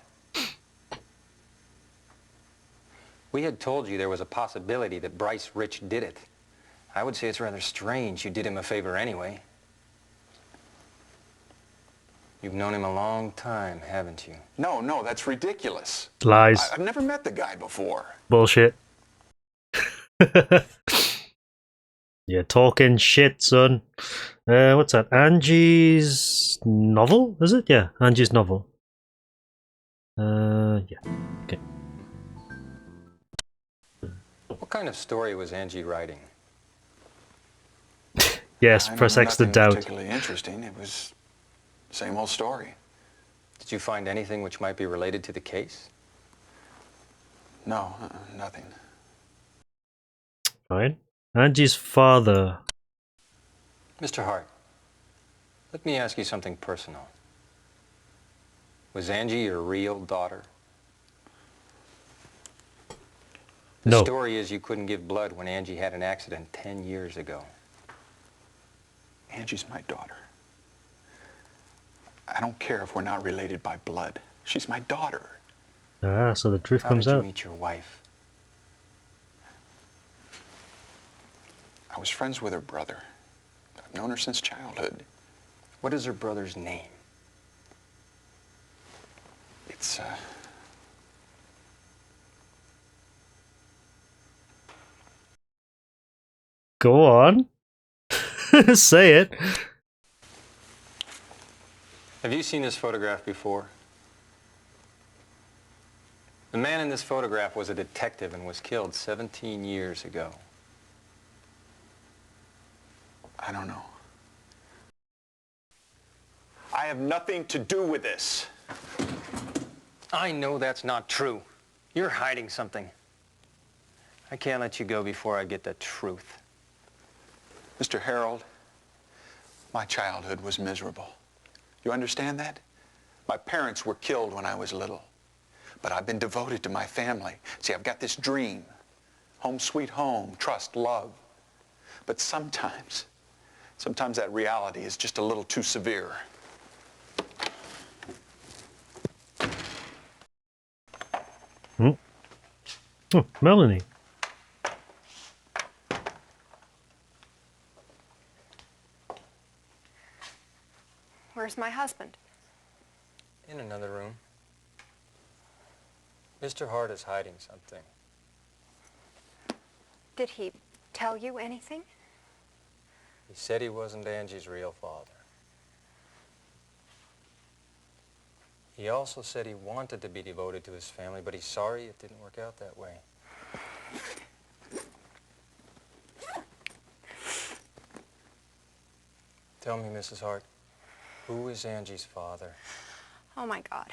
We had told you there was a possibility that Bryce Rich did it. I would say it's rather strange you did him a favor anyway. You've known him a long time, haven't you? No, that's ridiculous. Lies. I've never met the guy before. Bullshit. You're talking shit, son. What's that? Angie's novel? Is it? Yeah, Angie's novel. Yeah. Okay. What kind of story was Angie writing? Yes, I press know X to nothing doubt. particularly interesting. It was same old story. Did you find anything which might be related to the case? No, nothing. Fine. Angie's father. Mr. Hart, let me ask you something personal. Was Angie your real daughter? The No. story is you couldn't give blood when Angie had an accident 10 years ago. Angie's my daughter. I don't care if we're not related by blood. She's my daughter. Ah, so the truth How comes did you out. meet your wife? I was friends with her brother. I've known her since childhood. What is her brother's name? It's, Go on. Say it. Have you seen this photograph before? The man in this photograph was a detective and was killed 17 years ago. I don't know. I have nothing to do with this. I know that's not true. You're hiding something. I can't let you go before I get the truth. Mr. Harold, my childhood was miserable. You understand that? My parents were killed when I was little. But I've been devoted to my family. See, I've got this dream. Home sweet home, trust, love. But sometimes that reality is just a little too severe. Hmm. Oh, Melanie. Where's my husband? In another room. Mr. Hart is hiding something. Did he tell you anything? He said he wasn't Angie's real father. He also said he wanted to be devoted to his family, but he's sorry it didn't work out that way. Tell me, Mrs. Hart, who is Angie's father? Oh, my God.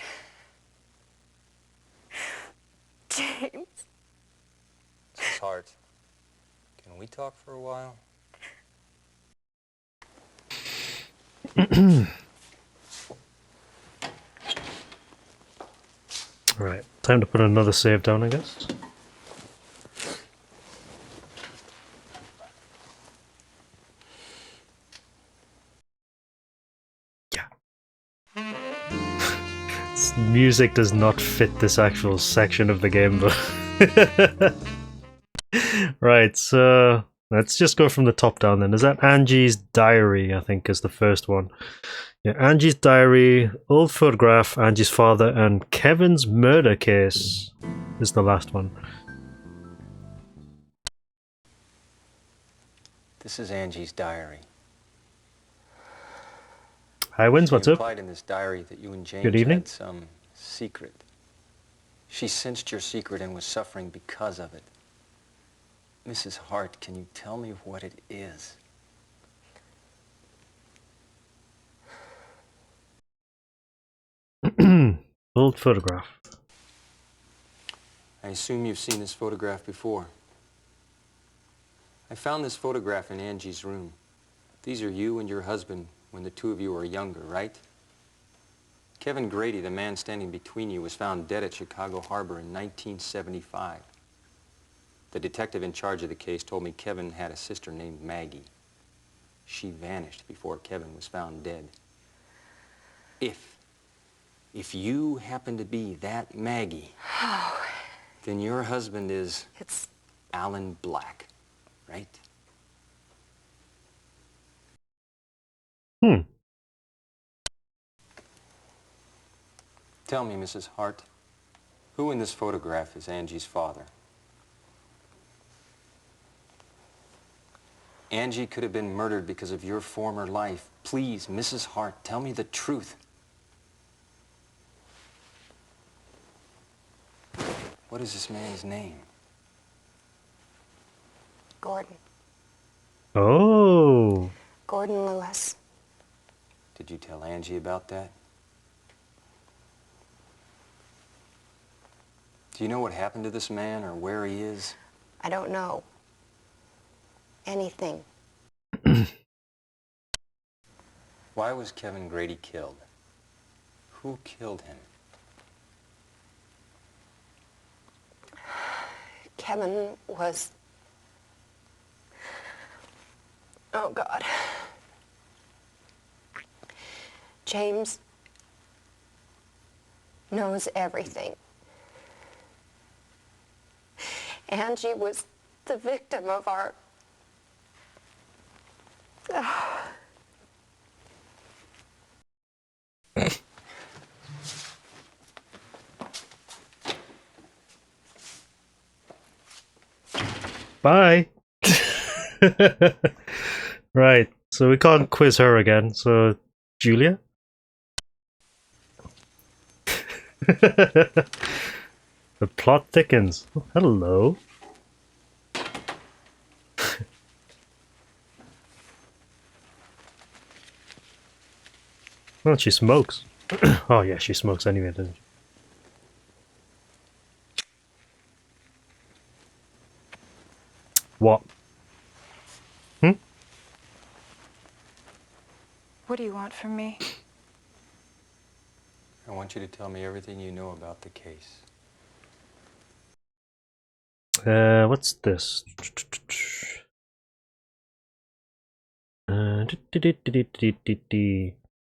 James. Mrs. Hart, can we talk for a while? Right, time to put another save down, I guess. Yeah. This music does not fit this actual section of the game, though. Right, so let's just go from the top down then. Is that Angie's Diary, I think, is the first one. Yeah, Angie's Diary, old photograph, Angie's father, and Kevin's murder case is the last one. This is Angie's diary. Hi, Wins, what's She up? implied in this diary that you and James Good evening. had some secret. She sensed your secret and was suffering because of it. Mrs. Hart, can you tell me what it is? Old photograph. I assume you've seen this photograph before. I found this photograph in Angie's room. These are you and your husband when the two of you were younger, right? Kevin Grady, the man standing between you, was found dead at Chicago Harbor in 1975. The detective in charge of the case told me Kevin had a sister named Maggie. She vanished before Kevin was found dead. If you happen to be that Maggie, then your husband is... It's... Alan Black, right? Tell me, Mrs. Hart, who in this photograph is Angie's father? Angie could have been murdered because of your former life. Please, Mrs. Hart, tell me the truth. What is this man's name? Gordon. Oh. Gordon Lewis. Did you tell Angie about that? Do you know what happened to this man or where he is? I don't know anything. Why was Kevin Grady killed? Who killed him? Kevin was... Oh, God. James knows everything. Angie was the victim of our... Bye. Right, so we can't quiz her again, so Julia? The plot thickens. Oh, hello. Well, she smokes. Oh yeah, she smokes anyway, doesn't she? What? What do you want from me? I want you to tell me everything you know about the case. What's this?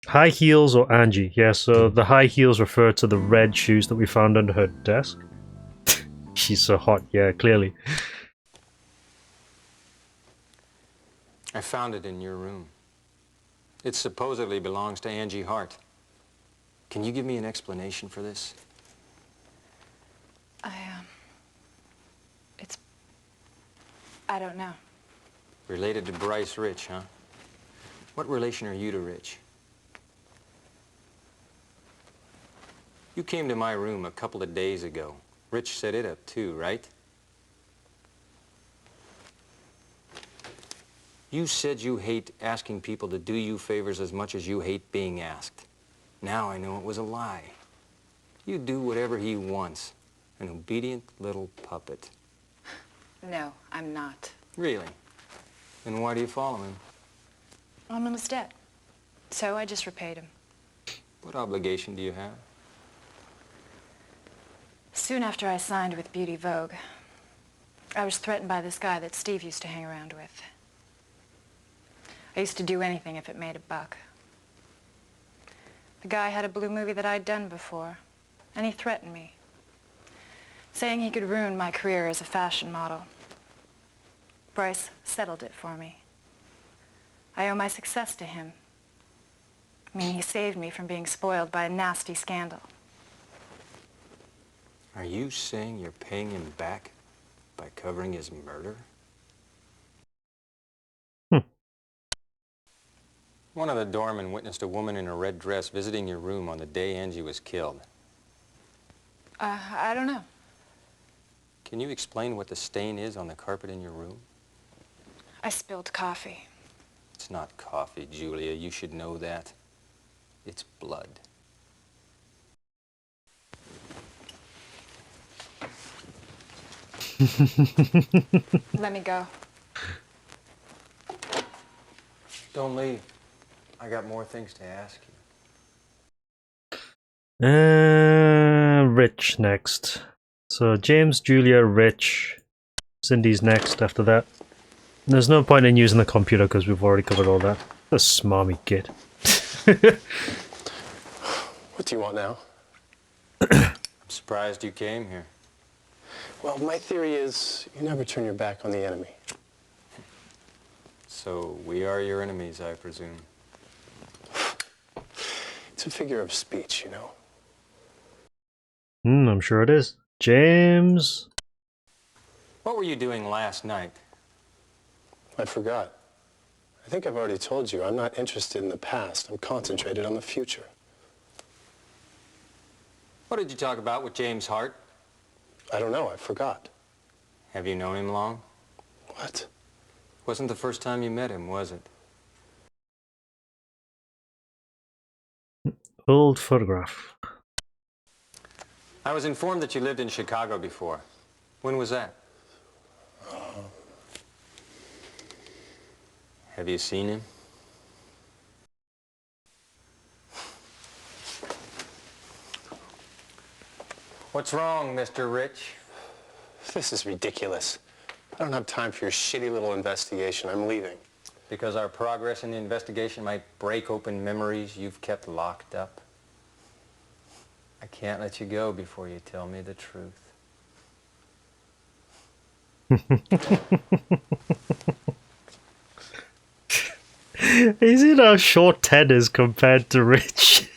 High heels or Angie? Yeah, so the high heels refer to the red shoes that we found under her desk. She's so hot, yeah, clearly. I found it in your room. It supposedly belongs to Angie Hart. Can you give me an explanation for this? I don't know. Related to Bryce Rich, huh? What relation are you to Rich? You came to my room a couple of days ago. Rich set it up too, right? You said you hate asking people to do you favors as much as you hate being asked. Now I know it was a lie. You do whatever he wants. An obedient little puppet. No, I'm not. Really? Then why do you follow him? I'm in his debt. So I just repaid him. What obligation do you have? Soon after I signed with Beauty Vogue, I was threatened by this guy that Steve used to hang around with. I used to do anything if it made a buck. The guy had a blue movie that I'd done before, and he threatened me, saying he could ruin my career as a fashion model. Bryce settled it for me. I owe my success to him. I mean, he saved me from being spoiled by a nasty scandal. Are you saying you're paying him back by covering his murder? One of the doormen witnessed a woman in a red dress visiting your room on the day Angie was killed. I don't know. Can you explain what the stain is on the carpet in your room? I spilled coffee. It's not coffee, Julia. You should know that. It's blood. Let me go. Don't leave. I got more things to ask you. Rich next. So James, Julia, Rich. Cindy's next after that. There's no point in using the computer because we've already covered all that. The smarmy git. What do you want now? I'm surprised you came here. Well, my theory is you never turn your back on the enemy. So we are your enemies, I presume. It's a figure of speech, you know. I'm sure it is. James. What were you doing last night? I forgot. I think I've already told you I'm not interested in the past. I'm concentrated on the future. What did you talk about with James Hart? I don't know. I forgot. Have you known him long? What? Wasn't the first time you met him, was it? Old photograph. I was informed that you lived in Chicago before. When was that? Have you seen him? What's wrong, Mr. Rich? This is ridiculous. I don't have time for your shitty little investigation. I'm leaving. Because our progress in the investigation might break open memories you've kept locked up. I can't let you go before you tell me the truth. You see how short Ted is compared to Rich?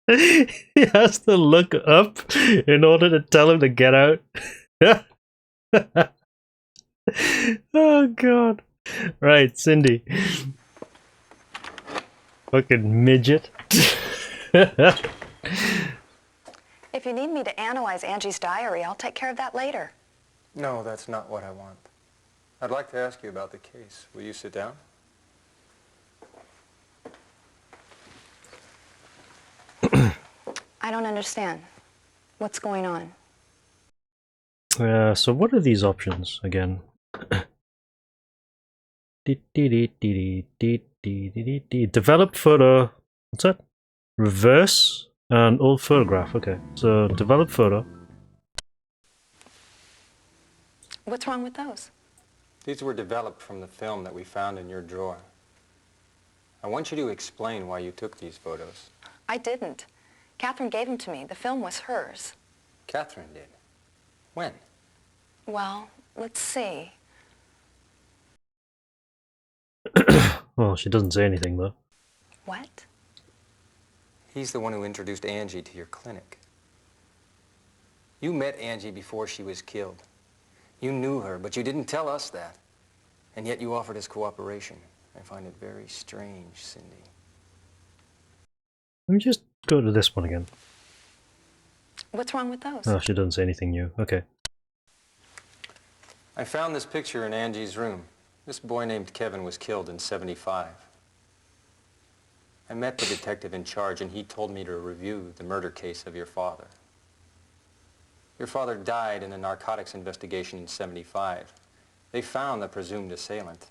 He has to look up in order to tell him to get out. Oh god. Right, Cindy. Fucking midget. If you need me to analyze Angie's diary, I'll take care of that later. No, that's not what I want. I'd like to ask you about the case. Will you sit down? I don't understand. What's going on? So what are these options again? Develop photo. What's that? Reverse and old photograph. Okay, so develop photo. What's wrong with those? These were developed from the film that we found in your drawer. I want you to explain why you took these photos. I didn't. Catherine gave them to me. The film was hers. Catherine did. When? Well, let's see. Well, she doesn't say anything though. What? He's the one who introduced Angie to your clinic. You met Angie before she was killed. You knew her, but you didn't tell us that. And yet you offered us cooperation. I find it very strange, Cindy. Let me just go to this one again. What's wrong with those? Oh, she doesn't say anything new. Okay. I found this picture in Angie's room. This boy named Kevin was killed in '75. I met the detective in charge and he told me to review the murder case of your father. Your father died in a narcotics investigation in '75. They found the presumed assailant,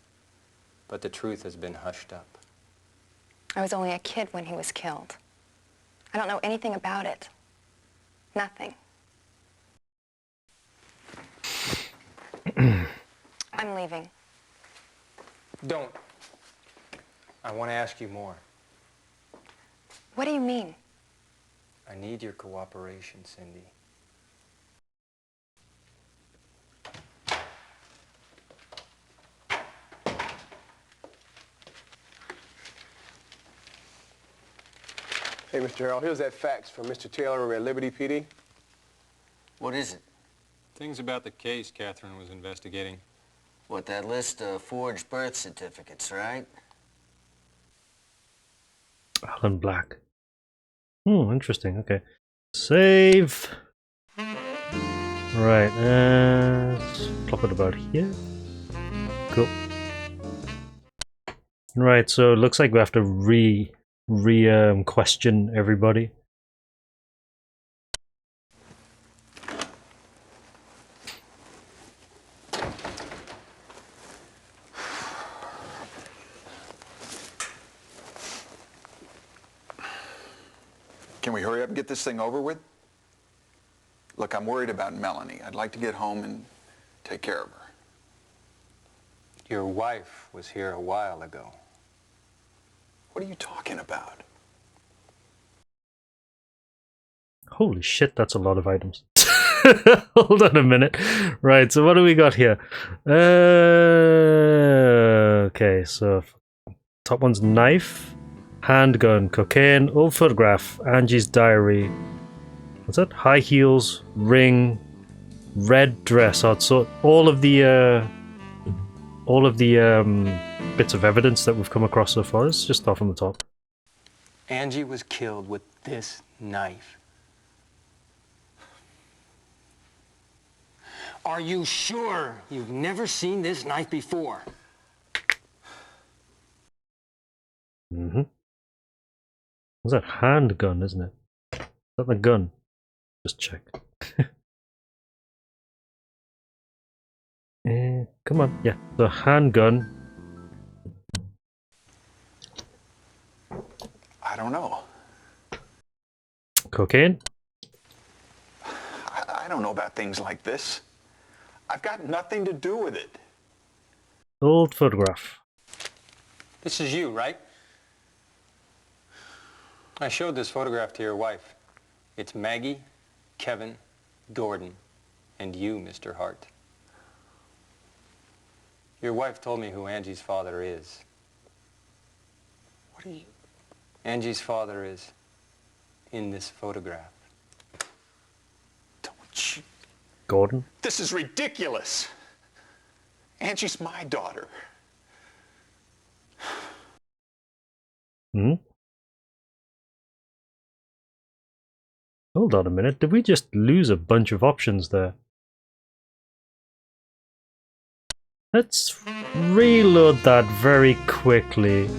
but the truth has been hushed up. I was only a kid when he was killed. I don't know anything about it. Nothing. I'm leaving. Don't. I want to ask you more. What do you mean? I need your cooperation, Cindy. Hey, Mr. Harrell, here's that fax from Mr. Taylor over at Liberty PD. What is it? Things about the case Catherine was investigating. What, that list of forged birth certificates, right? Alan Black. Hmm, interesting. Okay. Save. Right, let's plop it about here. Cool. Right, so it looks like we have to question everybody. Can we hurry up and get this thing over with? Look, I'm worried about Melanie. I'd like to get home and take care of her. Your wife was here a while ago. What are you talking about? Holy shit, that's a lot of items. Hold on a minute. Right, so what do we got here? Okay, so top one's knife, handgun, cocaine, old photograph, Angie's diary. What's that? High heels, ring, red dress. So all of the bits of evidence that we've come across so far. Let's just start from the top. Angie was killed with this knife. Are you sure you've never seen this knife before? Mm-hmm. What's that? Handgun, isn't it? Is that the gun? Just check. Come on, yeah, the handgun. I don't know. Cocaine? I don't know about things like this. I've got nothing to do with it. Old photograph. This is you, right? I showed this photograph to your wife. It's Maggie, Kevin, Gordon, and you, Mr. Hart. Your wife told me who Angie's father is. What are you? Angie's father is in this photograph. Don't you? Gordon? This is ridiculous. Angie's my daughter. Hmm? Hold on a minute, did we just lose a bunch of options there? Let's reload that very quickly.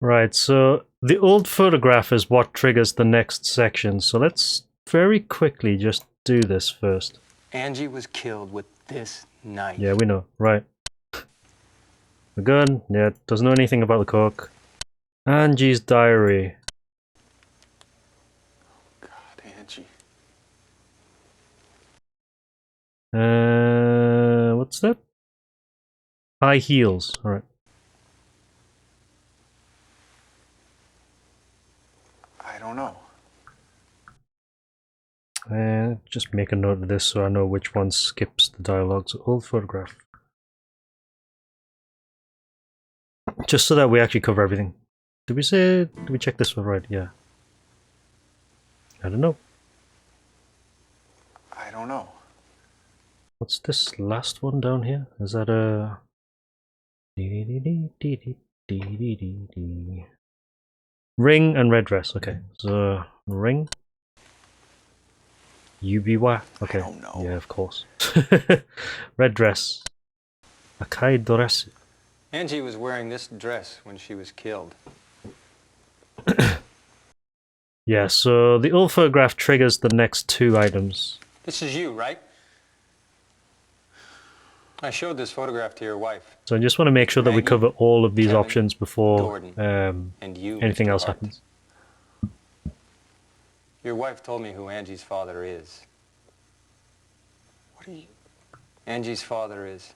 Right, so the old photograph is what triggers the next section, so let's very quickly just do this first. Angie was killed with this knife. Yeah, we know, right. The gun, yeah, doesn't know anything about the coke. Angie's diary. God, Angie. What's that? High heels, alright. I don't know. Just make a note of this so I know which one skips the dialogue. So old photograph. Just so that we actually cover everything. Did we check this one right? Yeah. I don't know. I don't know. What's this last one down here? Is that a... Ring and red dress. Okay, so ring. Yubiwa. Okay. I don't know. Yeah, of course. Red dress. Akai doresu. Angie was wearing this dress when she was killed. Yeah, so the old photograph triggers the next two items. This is you, right? I showed this photograph to your wife. So I just want to make sure that we cover all of these Kevin, options before Gordon, and you, anything Mr. else Hart. happens. Your wife told me who Angie's father is. What are you? Angie's father is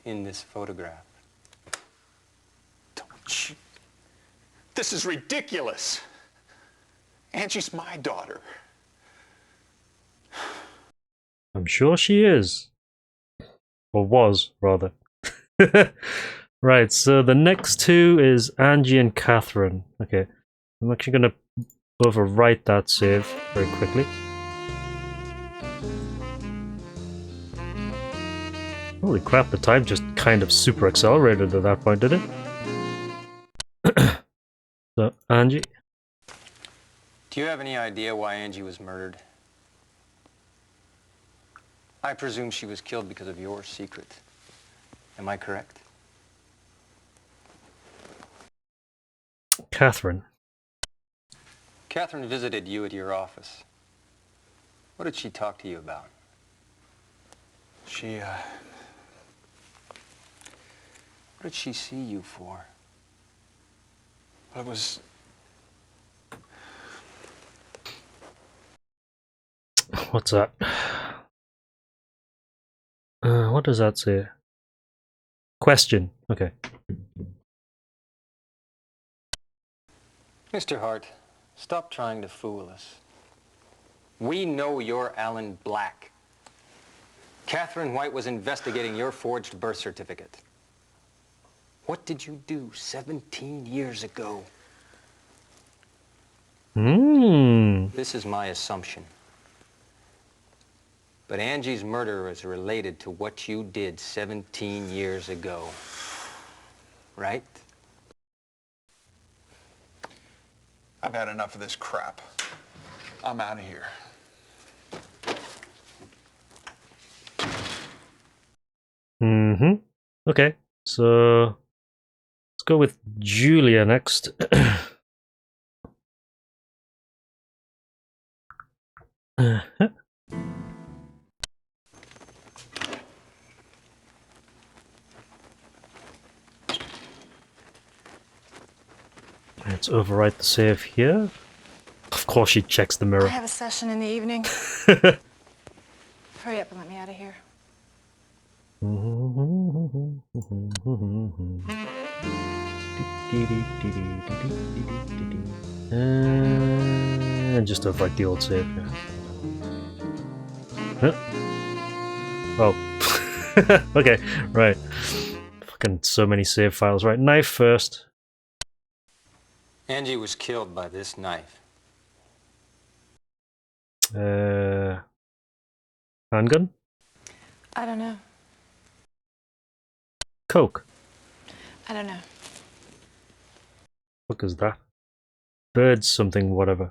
in this photograph. Don't you? This is ridiculous. Angie's my daughter. I'm sure she is. Or was, rather. Right, so the next two is Angie and Catherine. Okay, I'm actually going to overwrite that save very quickly. Holy crap, the time just kind of super accelerated at that point, did it? So, Angie. Do you have any idea why Angie was murdered? I presume she was killed because of your secret. Am I correct? Catherine. Catherine visited you at your office. What did she talk to you about? She, What did she see you for? it was... What's that? What does that say? Question. Okay. Mr. Hart, stop trying to fool us. We know you're Alan Black. Catherine White was investigating your forged birth certificate. What did you do 17 years ago? This is my assumption. But Angie's murder is related to what you did 17 years ago. Right? I've had enough of this crap. I'm out of here. Okay, so go with Julia next. Let's overwrite the save here. Of course she checks the I mirror. have a session in the evening. Hurry up and let me out of here. And just overwrite the old save. Huh? Oh. Okay, right. Fucking so many save files. Right, knife first. Angie was killed by this knife. Handgun? I don't know. Coke. I don't know. What is that? Birds something whatever.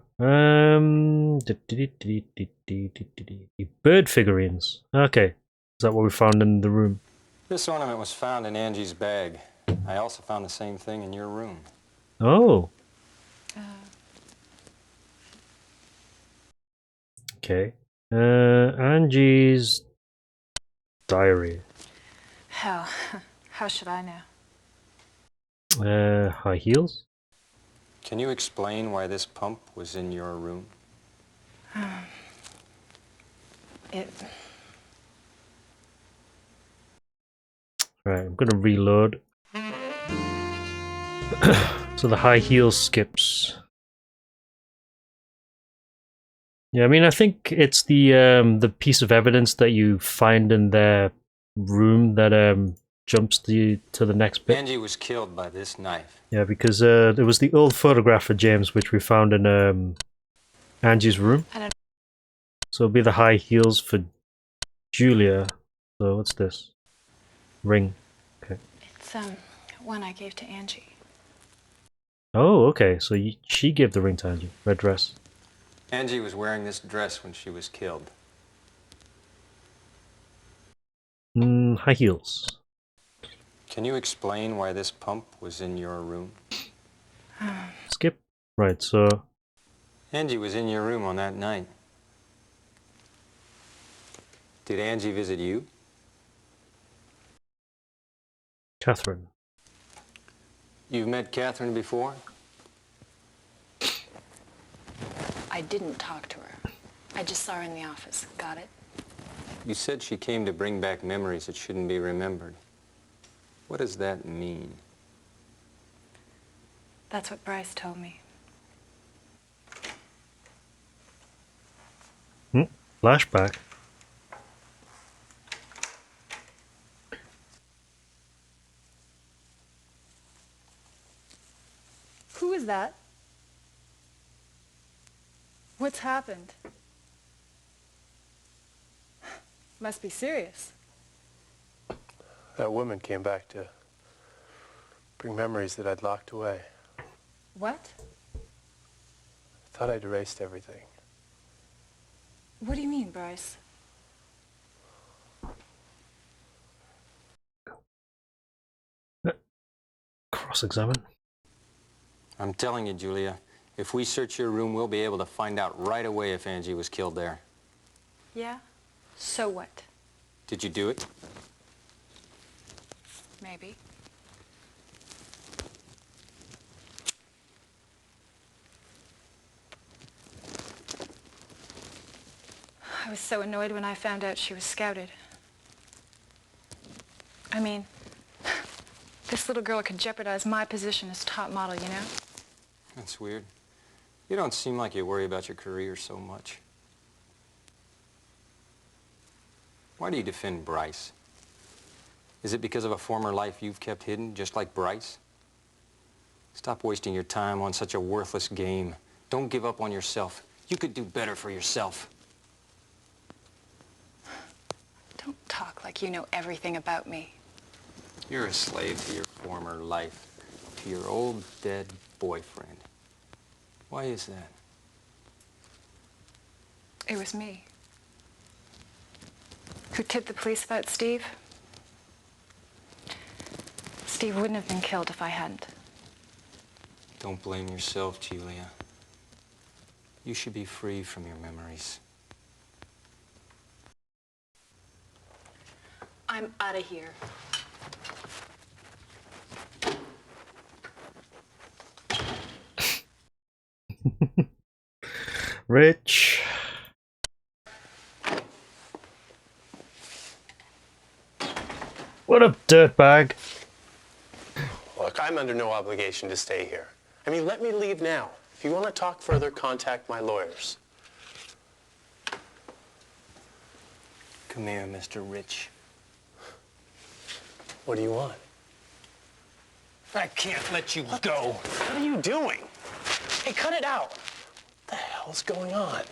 Bird figurines. Okay. Is that what we found in the room? This ornament was found in Angie's bag. I also found the same thing in your room. Oh. Okay. Angie's diary. Hell, how should I know? High heels? Can you explain why this pump was in your room? It... Right, I'm gonna reload. So the high heels skips. Yeah, I mean, I think it's the piece of evidence that you find in their room that jumps to the next bit. Angie was killed by this knife. Yeah, because there was the old photograph of James, which we found in Angie's room. I don't... So it'll be the high heels for Julia. So what's this? Ring. Okay. It's one I gave to Angie. Oh, okay. So she gave the ring to Angie. Red dress. Angie was wearing this dress when she was killed. High heels. Can you explain why this pump was in your room? Skip. Right, so... Angie was in your room on that night. Did Angie visit you? Catherine. You've met Catherine before? I didn't talk to her. I just saw her in the office. Got it? You said she came to bring back memories that shouldn't be remembered. What does that mean? That's what Bryce told me. Flashback. Who is that? What's happened? Must be serious. That woman came back to bring memories that I'd locked away. What? I thought I'd erased everything. What do you mean, Bryce? Cross-examine. I'm telling you, Julia, if we search your room, we'll be able to find out right away if Angie was killed there. Yeah? So what? Did you do it? Maybe. I was so annoyed when I found out she was scouted. I mean, this little girl could jeopardize my position as top model, you know? That's weird. You don't seem like you worry about your career so much. Why do you defend Bryce? Is it because of a former life you've kept hidden, just like Bryce? Stop wasting your time on such a worthless game. Don't give up on yourself. You could do better for yourself. Don't talk like you know everything about me. You're a slave to your former life, to your old dead boyfriend. Why is that? It was me who tipped the police about Steve. Steve wouldn't have been killed if I hadn't. Don't blame yourself, Julia. You should be free from your memories. I'm out of here. Rich. What up, dirtbag? Look, I'm under no obligation to stay here. I mean, let me leave now. If you want to talk further, contact my lawyers. Come here, Mr. Rich. What do you want? I can't let you go. What are you doing? Hey, cut it out. What the hell's going on?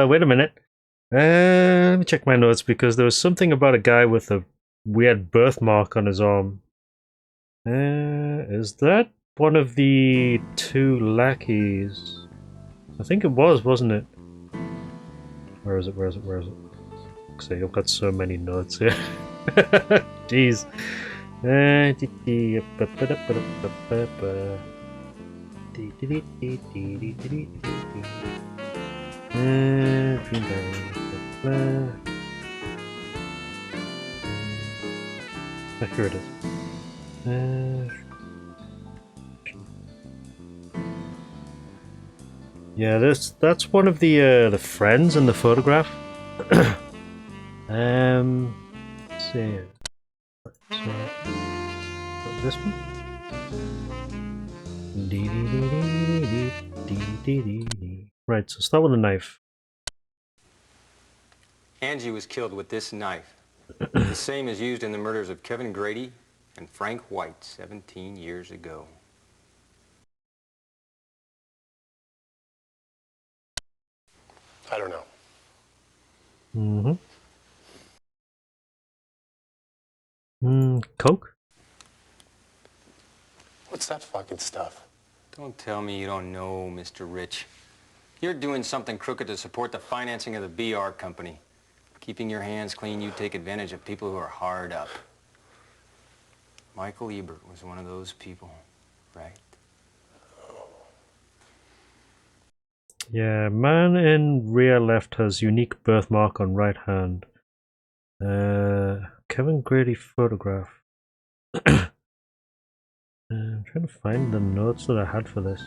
Wait a minute. Let me check my notes because there was something about a guy with a weird birthmark on his arm. Is that one of the two lackeys? I think it was, wasn't it? Where is it? Where is it? Where is it? See, I've got so many notes here. Jeez. Here it is. Yeah, that's one of the friends in the photograph. Let's see. This one. Right, so start with a knife. Angie was killed with this knife. The same as used in the murders of Kevin Grady and Frank White 17 years ago. I don't know. Coke? What's that fucking stuff? Don't tell me you don't know, Mr. Rich. You're doing something crooked to support the financing of the BR company. Keeping your hands clean, you take advantage of people who are hard up. Michael Ebert was one of those people, right? Yeah, man in rear left has unique birthmark on right hand. Kevin Grady photograph. I'm trying to find the notes that I had for this.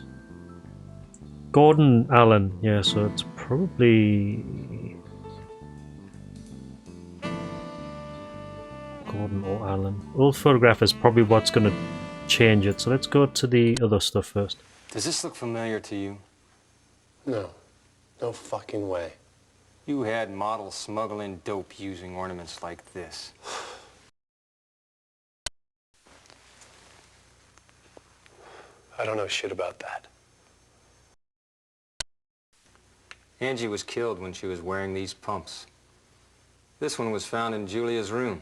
Gordon Allen, yeah, so it's probably Gordon or Allen. Old photograph is probably what's going to change it, so let's go to the other stuff first. Does this look familiar to you? No. No fucking way. You had models smuggling dope using ornaments like this. I don't know shit about that. Angie was killed when she was wearing these pumps. This one was found in Julia's room.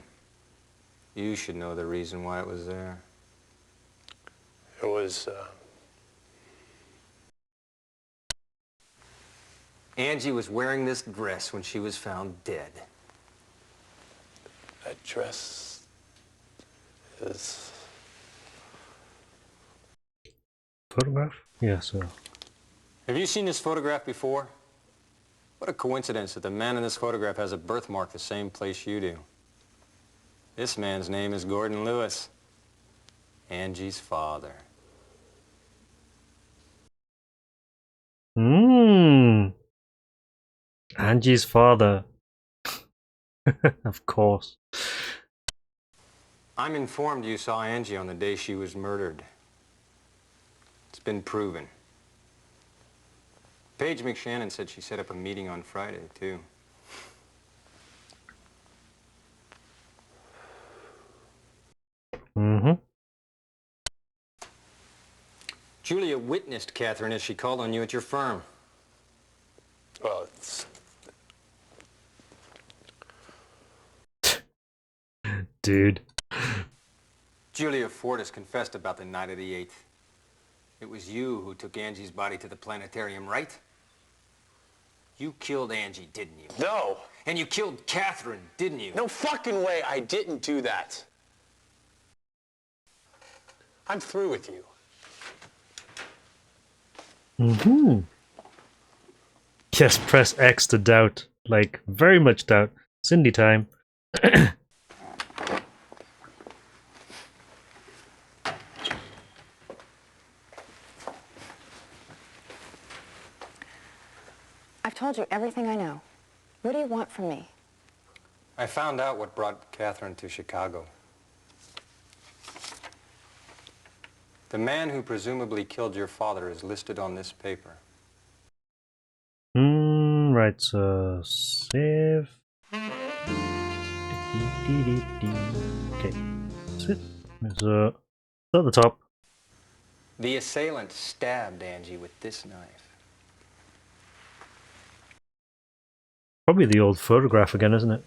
You should know the reason why it was there. It was, Angie was wearing this dress when she was found dead. That dress is... Photograph? Yeah, so. Have you seen this photograph before? What a coincidence that the man in this photograph has a birthmark the same place you do. This man's name is Gordon Lewis, Angie's father. Angie's father. Of course. I'm informed you saw Angie on the day she was murdered. It's been proven. Paige McShannon said she set up a meeting on Friday, too. Julia witnessed Catherine as she called on you at your firm. Well, it's... Dude. Julia Fortis confessed about the night of the 8th. It was you who took Angie's body to the planetarium, right? You killed Angie, didn't you? No. And you killed Catherine, didn't you? No fucking way I didn't do that. I'm through with you. Mm-hmm. Yes, press X to doubt. Like, very much doubt. Cindy time. I've told you everything I know. What do you want from me? I found out what brought Catherine to Chicago. The man who presumably killed your father is listed on this paper. Right, so save. Okay, that's it. So, at the top. The assailant stabbed Angie with this knife. Probably the old photograph again, isn't it?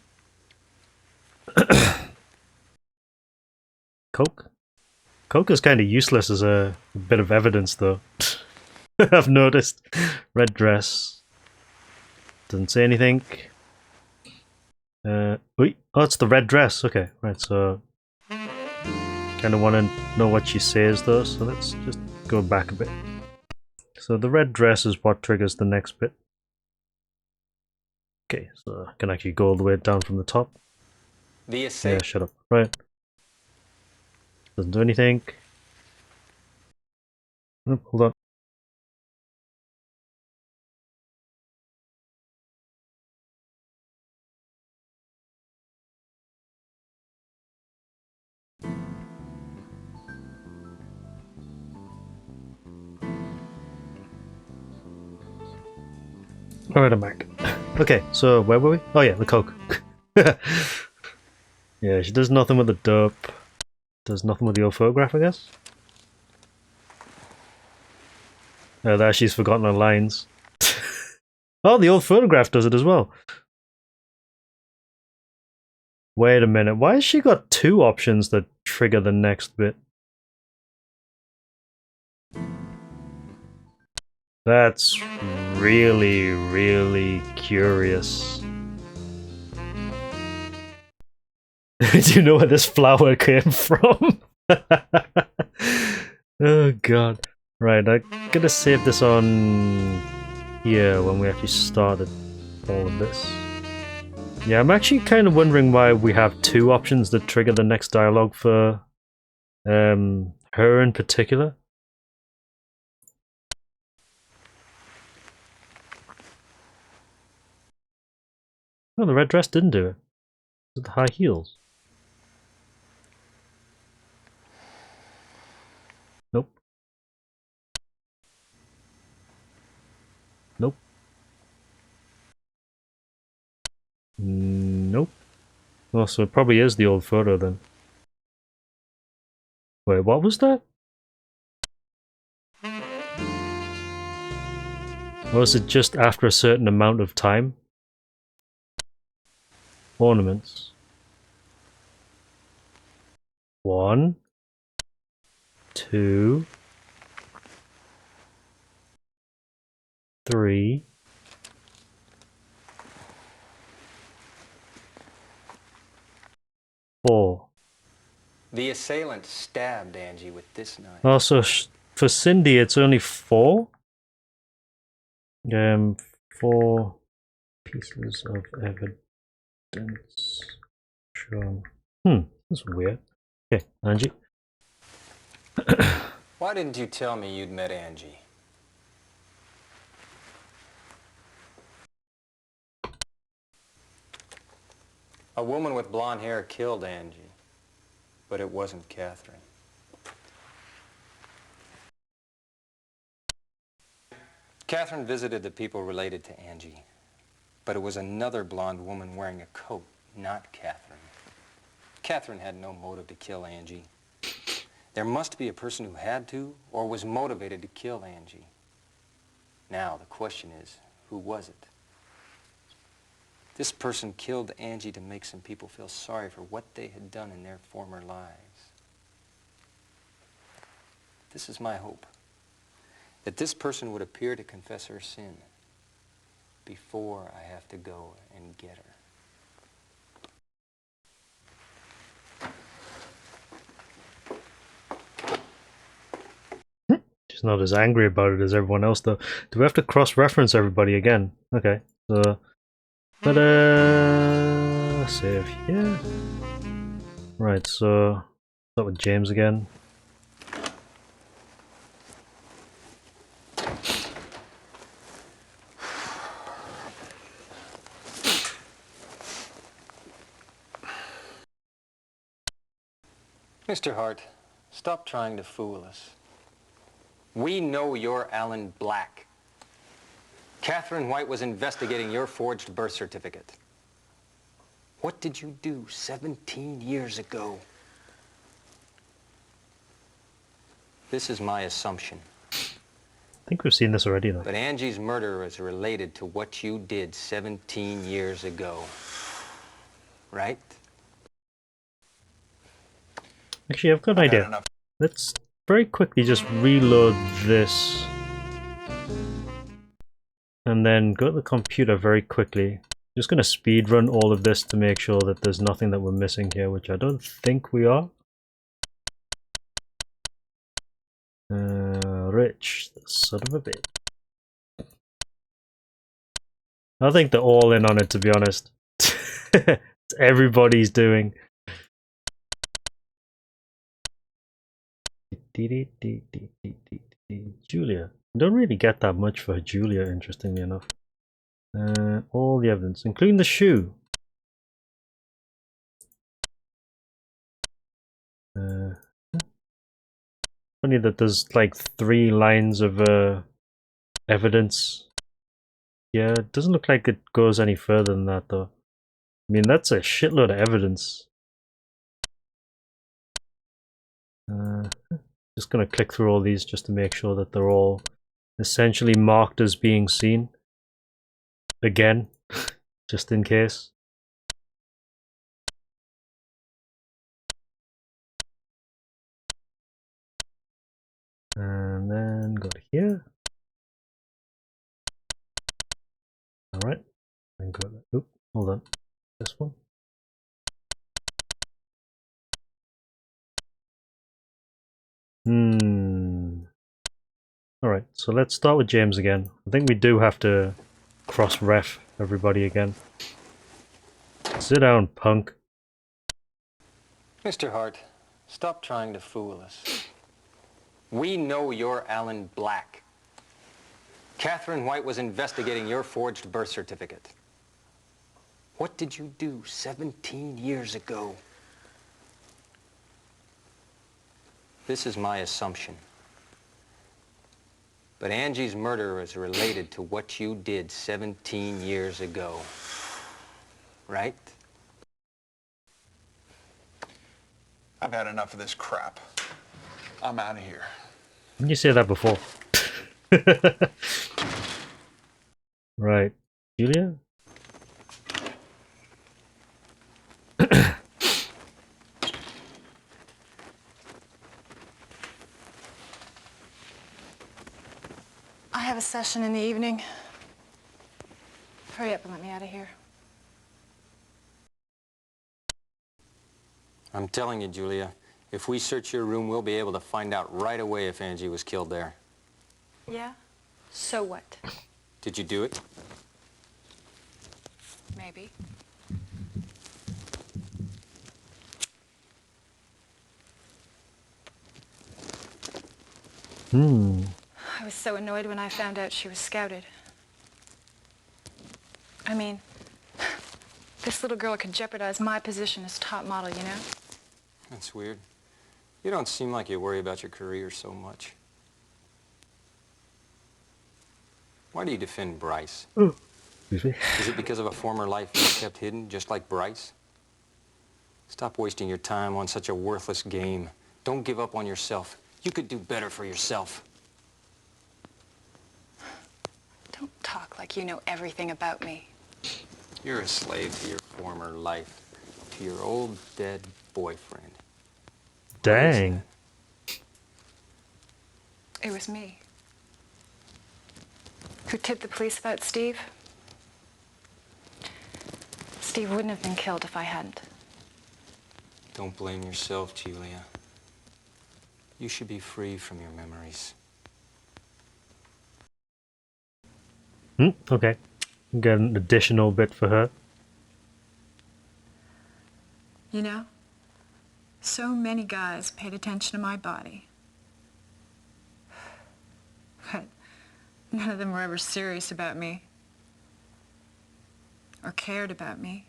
Coke? Coke is kind of useless as a bit of evidence, though. I've noticed. Red dress. Doesn't say anything. Oh, it's the red dress. Okay, right, so... kind of want to know what she says, though, so let's just go back a bit. So the red dress is what triggers the next bit. Okay, so I can actually go all the way down from the top. The assailant... Yeah, shut up. Right. Doesn't do anything. Oh, hold on. Alright, I'm back. Okay, so where were we? Oh yeah, the coke. Yeah, she does nothing with the dope. Does nothing with the old photograph, I guess. There she's forgotten her lines. Oh, the old photograph does it as well. Wait a minute, why has she got two options that trigger the next bit? That's really, really curious. Do you know where this flower came from? Oh god. Right, I'm gonna save this on here when we actually started all of this. Yeah, I'm actually kind of wondering why we have two options that trigger the next dialogue for her in particular. Oh, the red dress didn't do it. It's the high heels. Nope. Nope. Nope. Oh, so it probably is the old photo then. Wait, what was that? Or is it just after a certain amount of time? Ornaments. 1, 2, 3. Four. The assailant stabbed Angie with this knife. Also, for Cindy, it's only 4. 4 pieces of evidence shown. That's weird. Okay, Angie. Why didn't you tell me you'd met Angie? A woman with blonde hair killed Angie, but it wasn't Catherine. Catherine visited the people related to Angie, but it was another blonde woman wearing a coat, not Catherine. Catherine had no motive to kill Angie. There must be a person who had to or was motivated to kill Angie. Now, the question is, who was it? This person killed Angie to make some people feel sorry for what they had done in their former lives. This is my hope, that this person would appear to confess her sin before I have to go and get her. not as angry about it as everyone else, though. Do we have to cross-reference everybody again? Okay, so... save here. Right, so... Start with James again. Mr. Hart, stop trying to fool us. We know you're Alan Black. Catherine White was investigating your forged birth certificate. What did you do 17 years ago? This is my assumption. I think we've seen this already, though. But Angie's murder is related to what you did 17 years ago. Right? Actually, I've got an idea. Let's very quickly just reload this. And then go to the computer very quickly. Just going to speed run all of this to make sure that there's nothing that we're missing here, which I don't think we are. Rich, son of a bitch. I think they're all in on it, to be honest. It's everybody's doing. Julia. I don't really get that much for Julia, interestingly enough. All the evidence, including the shoe. Funny that there's like 3 lines of evidence. Yeah, it doesn't look like it goes any further than that, though. I mean, that's a shitload of evidence. Just gonna click through all these just to make sure that they're all essentially marked as being seen. Again, just in case. And then go to here. Alright. And go to, oop, hold on. This one. Alright, so let's start with James again. I think we do have to cross-ref everybody again. Sit down, punk. Mr. Hart, stop trying to fool us. We know you're Alan Black. Catherine White was investigating your forged birth certificate. What did you do 17 years ago? This is my assumption. But Angie's murder is related to what you did 17 years ago. Right? I've had enough of this crap. I'm out of here. Didn't you say that before? Right. Julia? I have a session in the evening. Hurry up and let me out of here. I'm telling you, Julia, if we search your room, we'll be able to find out right away if Angie was killed there. Yeah? So what? Did you do it? Maybe. I was so annoyed when I found out she was scouted. I mean, this little girl could jeopardize my position as top model, you know? That's weird. You don't seem like you worry about your career so much. Why do you defend Bryce? Excuse me. Is it because of a former life you kept hidden, just like Bryce? Stop wasting your time on such a worthless game. Don't give up on yourself. You could do better for yourself. Don't talk like you know everything about me. You're a slave to your former life, to your old dead boyfriend. Dang. It was me. Who tipped the police about Steve? Steve wouldn't have been killed if I hadn't. Don't blame yourself, Julia. You should be free from your memories. Okay. Get an additional bit for her. You know, so many guys paid attention to my body. But none of them were ever serious about me. Or cared about me.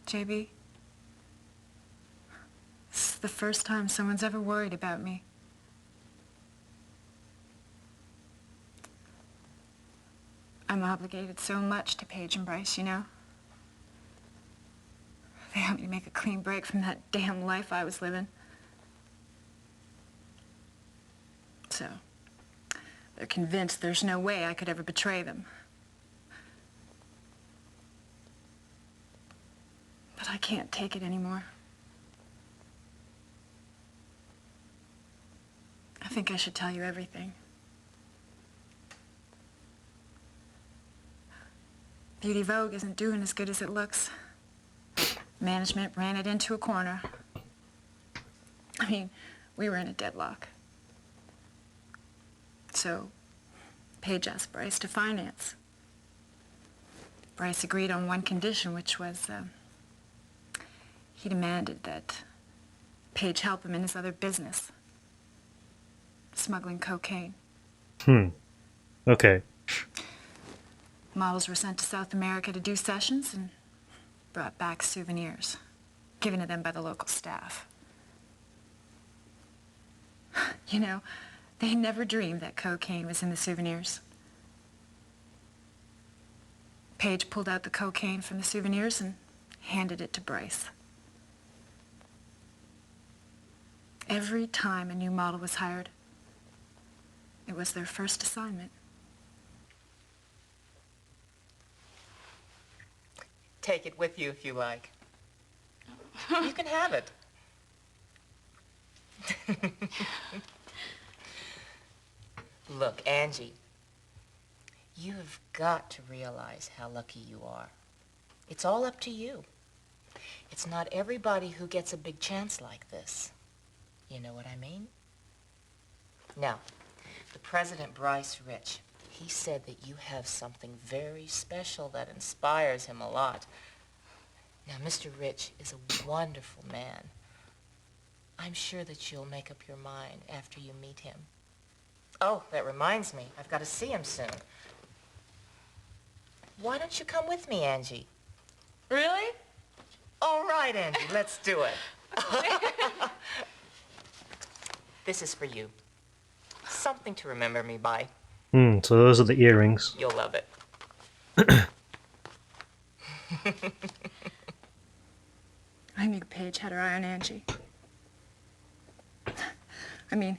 JB, this is the first time someone's ever worried about me. I'm obligated so much to Paige and Bryce, you know? They helped me make a clean break from that damn life I was living. So, they're convinced there's no way I could ever betray them. But I can't take it anymore. I think I should tell you everything. Beauty Vogue isn't doing as good as it looks. Management ran it into a corner. I mean, we were in a deadlock. So, Paige asked Bryce to finance. Bryce agreed on one condition, which was, he demanded that Paige help him in his other business, smuggling cocaine. Okay. Models were sent to South America to do sessions and brought back souvenirs, given to them by the local staff. You know, they never dreamed that cocaine was in the souvenirs. Paige pulled out the cocaine from the souvenirs and handed it to Bryce. Every time a new model was hired, it was their first assignment. Take it with you if you like. You can have it. Look, Angie, you've got to realize how lucky you are. It's all up to you. It's not everybody who gets a big chance like this. You know what I mean? Now, the President Bryce Rich, he said that you have something very special that inspires him a lot. Now, Mr. Rich is a wonderful man. I'm sure that you'll make up your mind after you meet him. Oh, that reminds me. I've got to see him soon. Why don't you come with me, Angie? Really? All right, Angie, let's do it. This is for you. Something to remember me by. So those are the earrings. You'll love it. I knew Paige had her eye on Angie. I mean,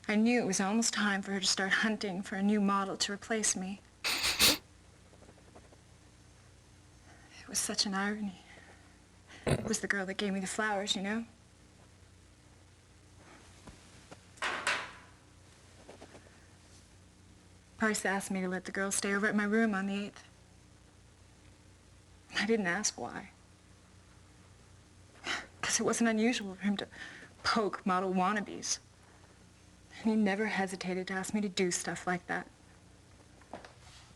I knew it was almost time for her to start hunting for a new model to replace me. It was such an irony. It was the girl that gave me the flowers, you know? Bryce asked me to let the girl stay over at my room on the 8th. I didn't ask why. Because it wasn't unusual for him to poke model wannabes. And he never hesitated to ask me to do stuff like that.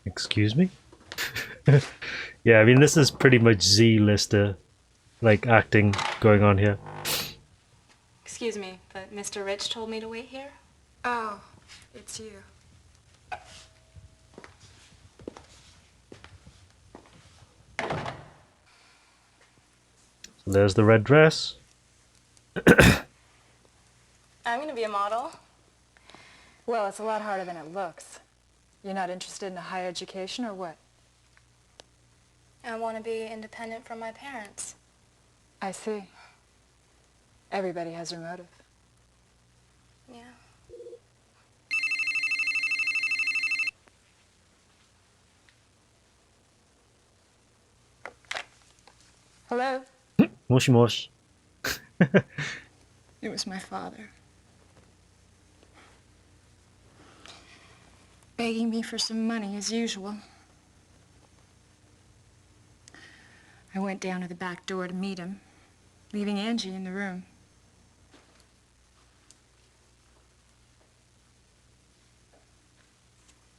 Excuse me? Yeah, I mean, this is pretty much Z-lister, like, acting going on here. Excuse me, but Mr. Rich told me to wait here? Oh, it's you. So there's the red dress. I'm gonna be a model. Well, it's a lot harder than it looks. You're not interested in a higher education or what? I want to be independent from my parents. I see. Everybody has their motive. Yeah. Hello? Moshi moshi. It was my father. Begging me for some money as usual. I went down to the back door to meet him, leaving Angie in the room.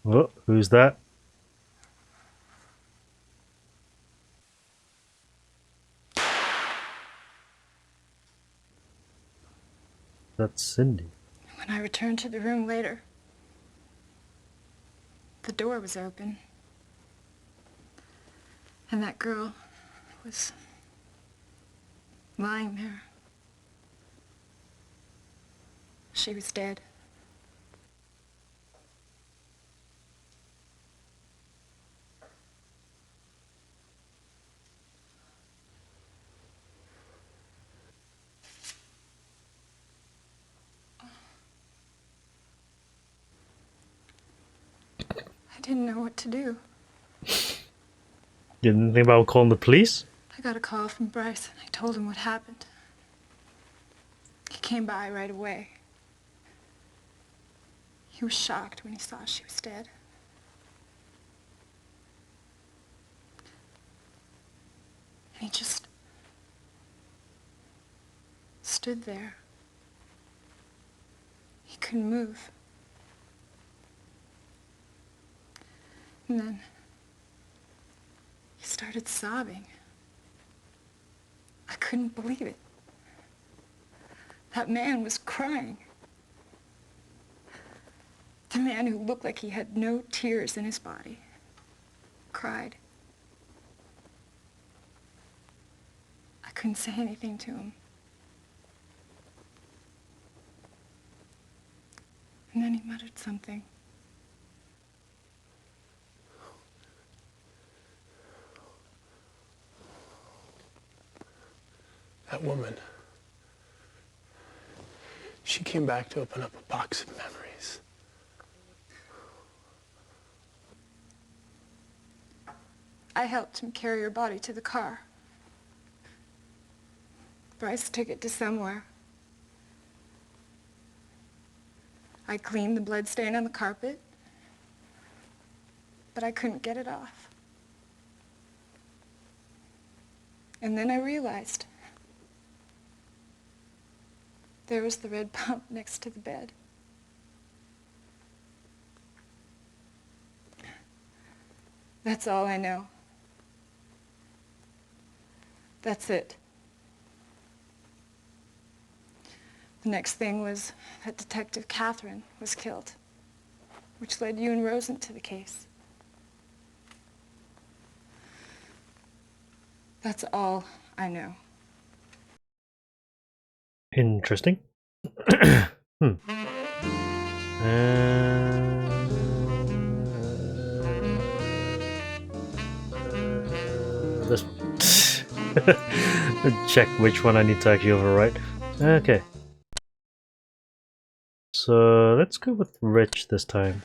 Oh, who's that? That's Cindy. When I returned to the room later, the door was open. And that girl was lying there. She was dead. I didn't know what to do. Didn't think about calling the police? I got a call from Bryce and I told him what happened. He came by right away. He was shocked when he saw she was dead. And he just stood there. He couldn't move. And then he started sobbing. I couldn't believe it. That man was crying. The man who looked like he had no tears in his body cried. I couldn't say anything to him. And then he muttered something. That woman, she came back to open up a box of memories. I helped him carry her body to the car. Bryce took it to somewhere. I cleaned the blood stain on the carpet, but I couldn't get it off. And then I realized there was the red pump next to the bed. That's all I know. That's it. The next thing was that Detective Catherine was killed, which led you and Rosen to the case. That's all I know. Interesting. This check which one I need to actually overwrite. Okay. So let's go with Rich this time.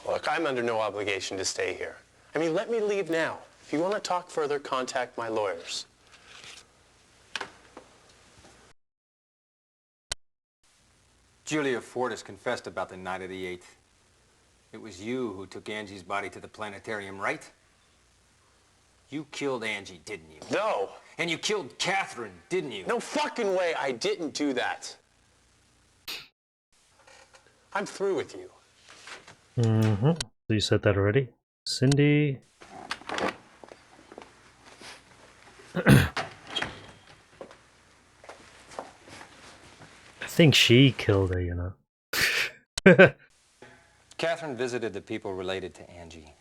Look, I'm under no obligation to stay here. I mean, let me leave now. If you want to talk further, contact my lawyers. Julia Fortis confessed about the night of the 8th. It was you who took Angie's body to the planetarium, right? You killed Angie, didn't you? No. And you killed Catherine, didn't you? No fucking way I didn't do that. I'm through with you. So you said that already. Cindy. I think she killed her, you know. Catherine visited the people related to Angie,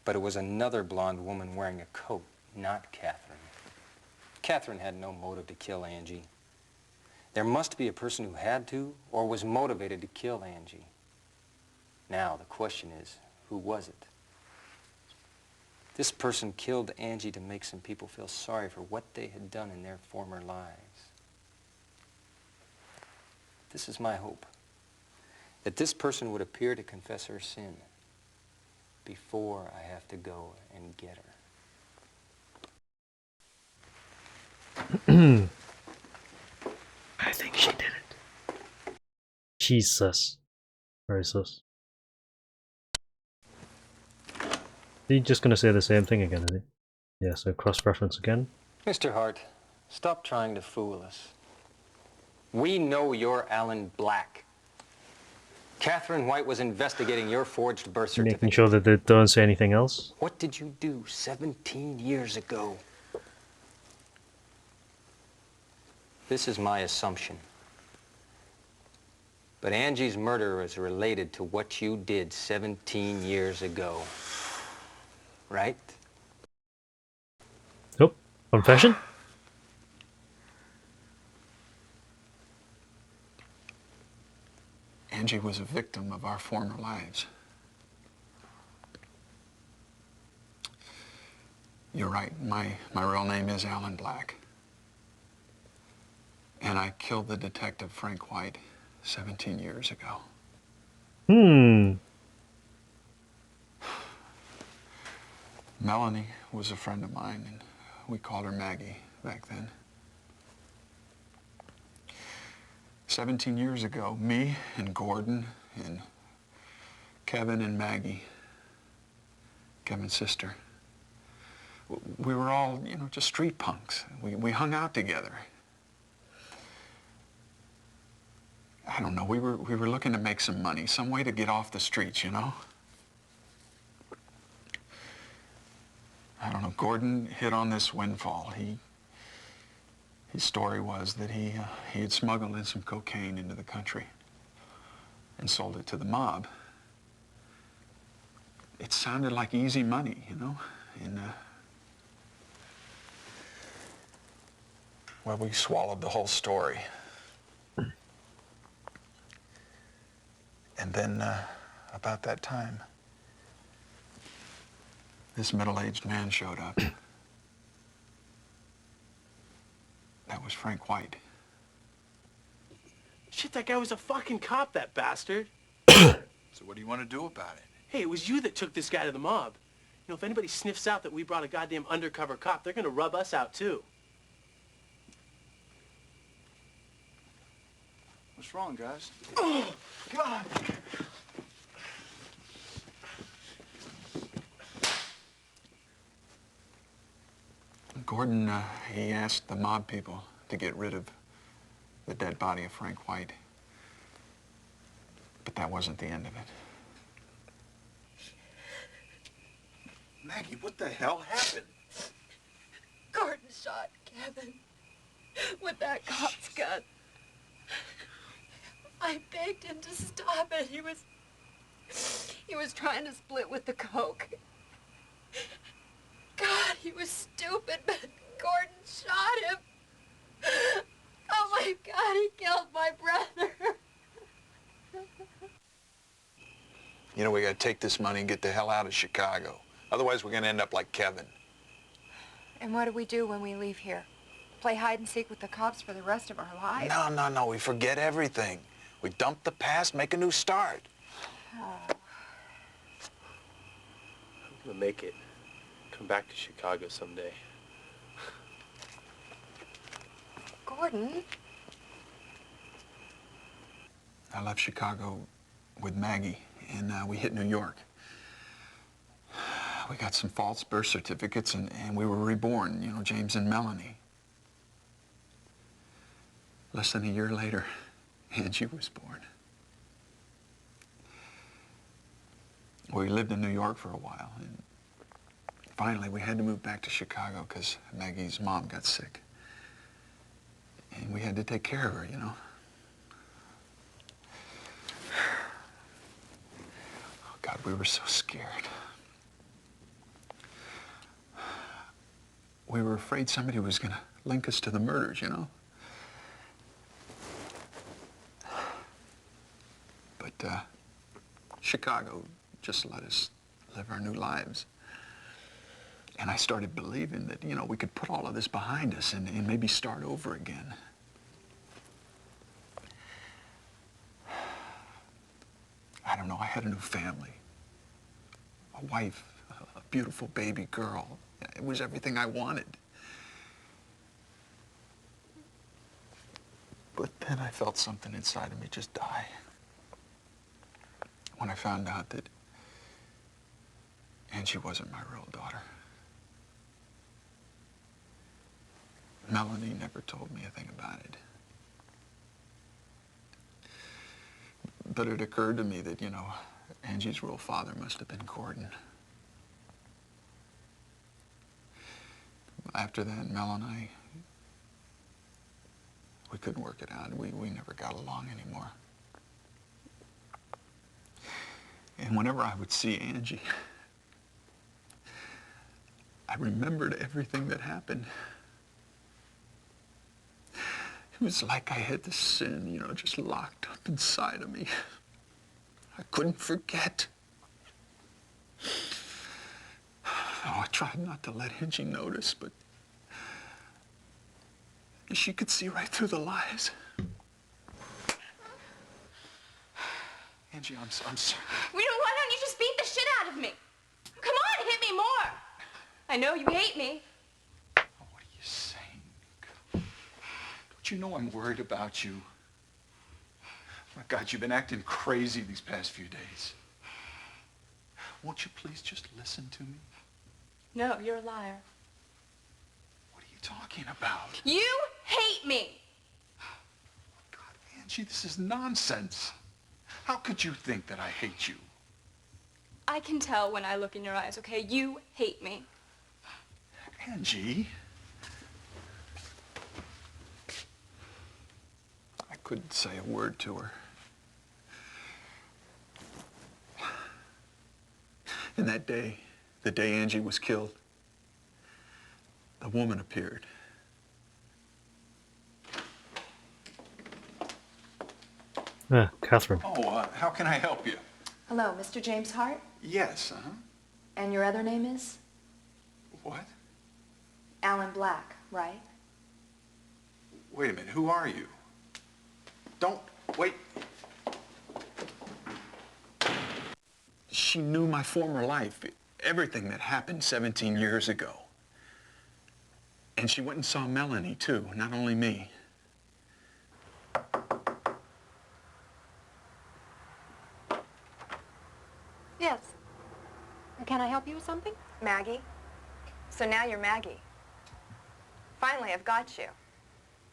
but it was another blonde woman wearing a coat, not Catherine. Catherine had no motive to kill Angie. There must be a person who had to or was motivated to kill Angie. Now, the question is, who was it? This person killed Angie to make some people feel sorry for what they had done in their former lives. This is my hope, that this person would appear to confess her sin before I have to go and get her. I think she did it. She's sus. Very sus. He's just gonna say the same thing again, is he? Yeah, so cross-reference again. Mr. Hart, stop trying to fool us. We know you're Alan Black. Catherine White was investigating your forged birth certificate. Making sure that they don't say anything else. What did you do 17 years ago? This is my assumption. But Angie's murder is related to what you did 17 years ago. Right? Oh, confession? Angie was a victim of our former lives. You're right. My real name is Alan Black. And I killed the detective Frank White 17 years ago. Melanie was a friend of mine, and we called her Maggie back then. 17 years ago, me and Gordon and Kevin and Maggie, Kevin's sister, we were all, you know, just street punks. We hung out together. I don't know, we were looking to make some money, some way to get off the streets, you know? I don't know, Gordon hit on this windfall. His story was that he had smuggled in some cocaine into the country and sold it to the mob. It sounded like easy money, you know? And, well, we swallowed the whole story. And then, about that time, this middle-aged man showed up. That was Frank White. Shit, that guy was a fucking cop, that bastard. So what do you want to do about it? Hey, it was you that took this guy to the mob. You know, if anybody sniffs out that we brought a goddamn undercover cop, they're gonna rub us out, too. What's wrong, guys? Oh, God! Gordon, he asked the mob people to get rid of the dead body of Frank White. But that wasn't the end of it. Maggie, what the hell happened? Gordon shot Kevin with that cop's gun. I begged him to stop it. He was trying to split with the coke. God, he was stupid, but Gordon shot him. Oh my God, he killed my brother. You know, we gotta take this money and get the hell out of Chicago. Otherwise, we're gonna end up like Kevin. And what do we do when we leave here? Play hide and seek with the cops for the rest of our lives? No, we forget everything. We dump the past, make a new start. I'm gonna make it. Come back to Chicago someday. Gordon? I left Chicago with Maggie, and we hit New York. We got some false birth certificates, and we were reborn, you know, James and Melanie. Less than a year later, Angie was born. We lived in New York for a while, and finally we had to move back to Chicago because Maggie's mom got sick. And we had to take care of her, you know. Oh, God, we were so scared. We were afraid somebody was going to link us to the murders, you know. But Chicago just let us live our new lives. And I started believing that, you know, we could put all of this behind us and maybe start over again. I don't know, I had a new family. A wife, a beautiful baby girl. It was everything I wanted. But then I felt something inside of me just die. When I found out that Angie wasn't my real daughter. Melanie never told me a thing about it. But it occurred to me that, you know, Angie's real father must have been Gordon. After that, Mel and I, we couldn't work it out. We never got along anymore. And whenever I would see Angie, I remembered everything that happened. It was like I had this sin, you know, just locked up inside of me. I couldn't forget. Oh, I tried not to let Angie notice, but she could see right through the lies. Angie, I'm sorry. Why don't you just beat the shit out of me? Come on, hit me more. I know you hate me. What are you saying? Don't you know I'm worried about you? My God, you've been acting crazy these past few days. Won't you please just listen to me? No, you're a liar. What are you talking about? You hate me. Angie, this is nonsense. How could you think that I hate you? I can tell when I look in your eyes, okay? You hate me. Angie. I couldn't say a word to her. And that day, the day Angie was killed, the woman appeared. Catherine. Oh, how can I help you? Hello, Mr. James Hart? Yes, And your other name is? What? Alan Black, right? Wait a minute, who are you? Don't, wait. She knew my former life, everything that happened 17 years ago. And she went and saw Melanie, too, not only me. Yes. Can I help you with something? Maggie? So now you're Maggie. Finally, I've got you.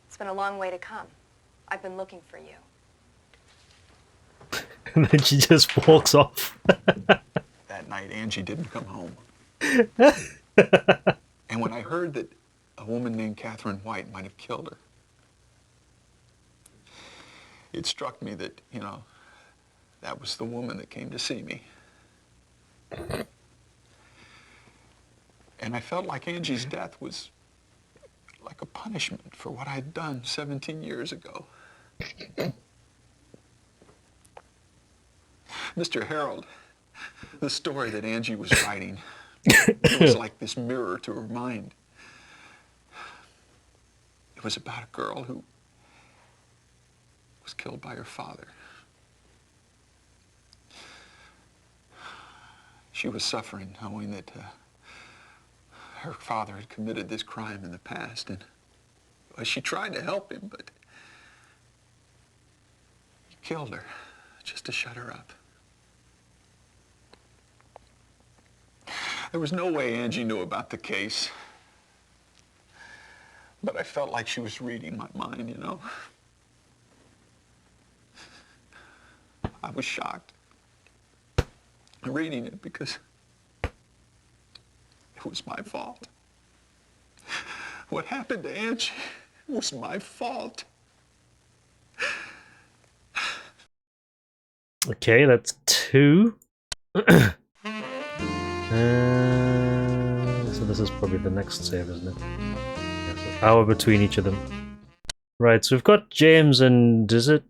It's been a long way to come. I've been looking for you. And then she just walks off. That night, Angie didn't come home. And when I heard that a woman named Catherine White might have killed her, it struck me that, you know, that was the woman that came to see me. And I felt like Angie's death was like a punishment for what I'd done 17 years ago. Mr. Harold, the story that Angie was writing, it was like this mirror to her mind. It was about a girl who was killed by her father. She was suffering, knowing that her father had committed this crime in the past, and well, she tried to help him, but he killed her just to shut her up. There was no way Angie knew about the case, but I felt like she was reading my mind, you know. I was shocked reading it because it was my fault. What happened to Angie was my fault. Okay, that's 2. So this is probably the next save, isn't it? Yeah, so hour between each of them. Right, so we've got James and is it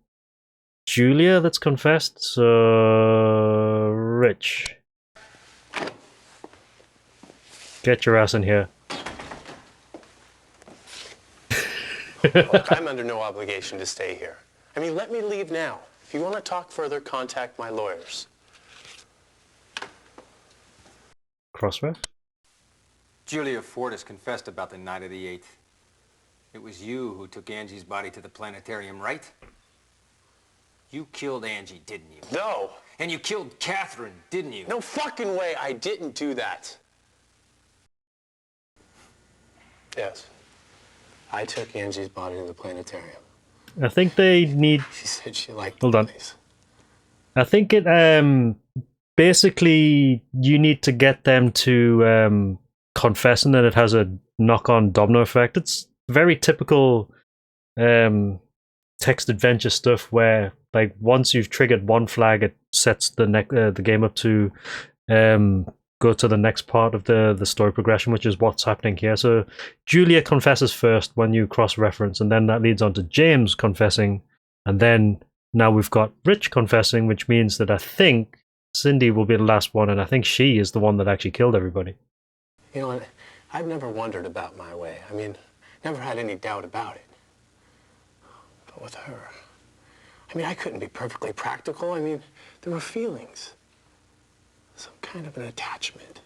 Julia that's confessed? So Rich, get your ass in here. Look, I'm under no obligation to stay here. I mean, let me leave now. If you want to talk further, contact my lawyers. Crossref? Julia Ford has confessed about the night of the 8th. It was you who took Angie's body to the planetarium, right? You killed Angie, didn't you? No. And you killed Catherine, didn't you? No fucking way. I didn't do that. Yes. I took Angie's body to the planetarium. I think they need... She said she liked Hold the on. place. I think it basically you need to get them to confess, and then it has a knock-on domino effect. It's very typical text adventure stuff where, like, once you've triggered one flag, it sets the game up to go to the next part of the story progression, which is what's happening here. So Julia confesses first when you cross-reference, and then that leads on to James confessing, and then now we've got Rich confessing, which means that I think Cindy will be the last one, and I think she is the one that actually killed everybody. You know, I've never wondered about my way. I mean, never had any doubt about it. But with her, I mean, I couldn't be perfectly practical. I mean, there were feelings. Some kind of an attachment.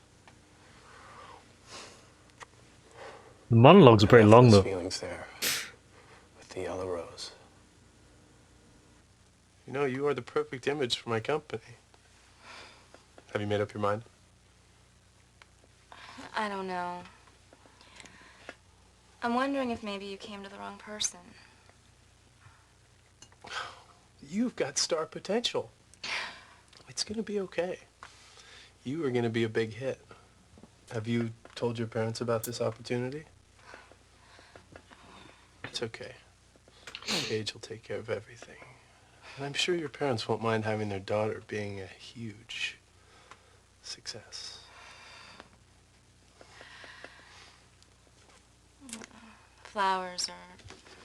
The monologues are pretty long, Those though. feelings there with the yellow rose. You know, you are the perfect image for my company. Have you made up your mind? I don't know. I'm wondering if maybe you came to the wrong person. You've got star potential. It's gonna be okay. You are gonna be a big hit. Have you told your parents about this opportunity? It's okay. Paige will take care of everything. And I'm sure your parents won't mind having their daughter being a huge success. Flowers are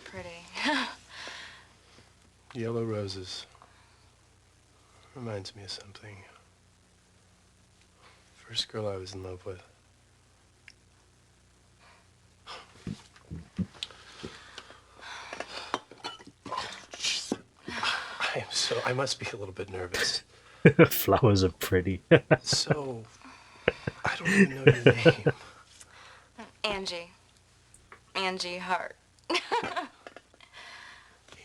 pretty. Yellow roses. Reminds me of something. First girl I was in love with. I must be a little bit nervous. Flowers are pretty. So, I don't even know your name. Angie. Angie Hart.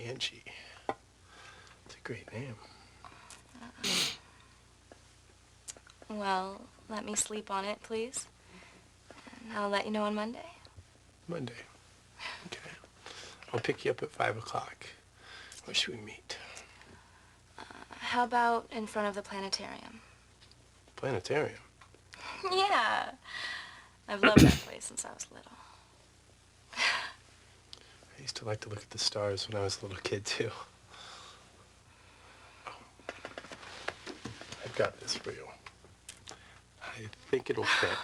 Angie. It's a great name. Well, let me sleep on it, please. And I'll let you know on Monday. Monday. Okay. I'll pick you up at 5 o'clock. Where should we meet? How about in front of the planetarium? Planetarium? Yeah. I've loved that place since I was little. I used to like to look at the stars when I was a little kid, too. Oh. I've got this for you. I think it'll fit.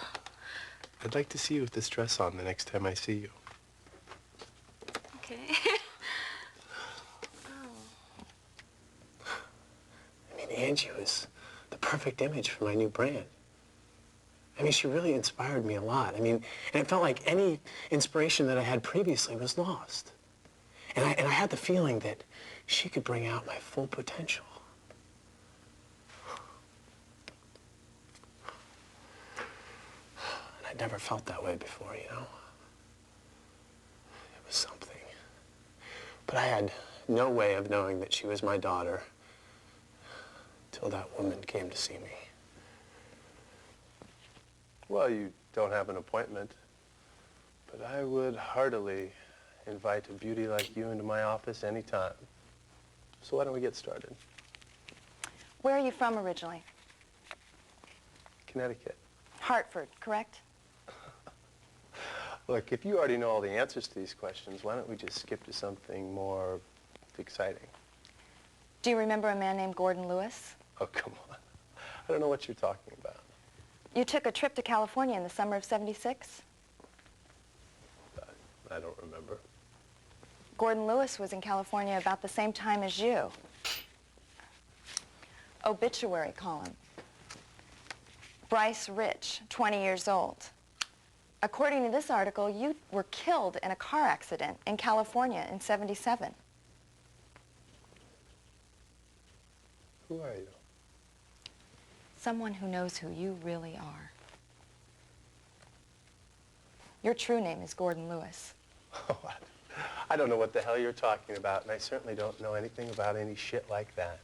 I'd like to see you with this dress on the next time I see you. Okay. I mean, Angie was the perfect image for my new brand. I mean, she really inspired me a lot. I mean, and it felt like any inspiration that I had previously was lost. And I had the feeling that she could bring out my full potential. And I'd never felt that way before, you know? It was something. But I had no way of knowing that she was my daughter till that woman came to see me. Well, you don't have an appointment, but I would heartily invite a beauty like you into my office anytime. So why don't we get started? Where are you from originally? Connecticut. Hartford, correct? Look, if you already know all the answers to these questions, why don't we just skip to something more exciting? Do you remember a man named Gordon Lewis? Oh, come on. I don't know what you're talking about. You took a trip to California in the summer of '76? I don't remember. Gordon Lewis was in California about the same time as you. Obituary column. Bryce Rich, 20 years old. According to this article, you were killed in a car accident in California in '77. Who are you? Someone who knows who you really are. Your true name is Gordon Lewis. Oh, I don't know what the hell you're talking about, and I certainly don't know anything about any shit like that.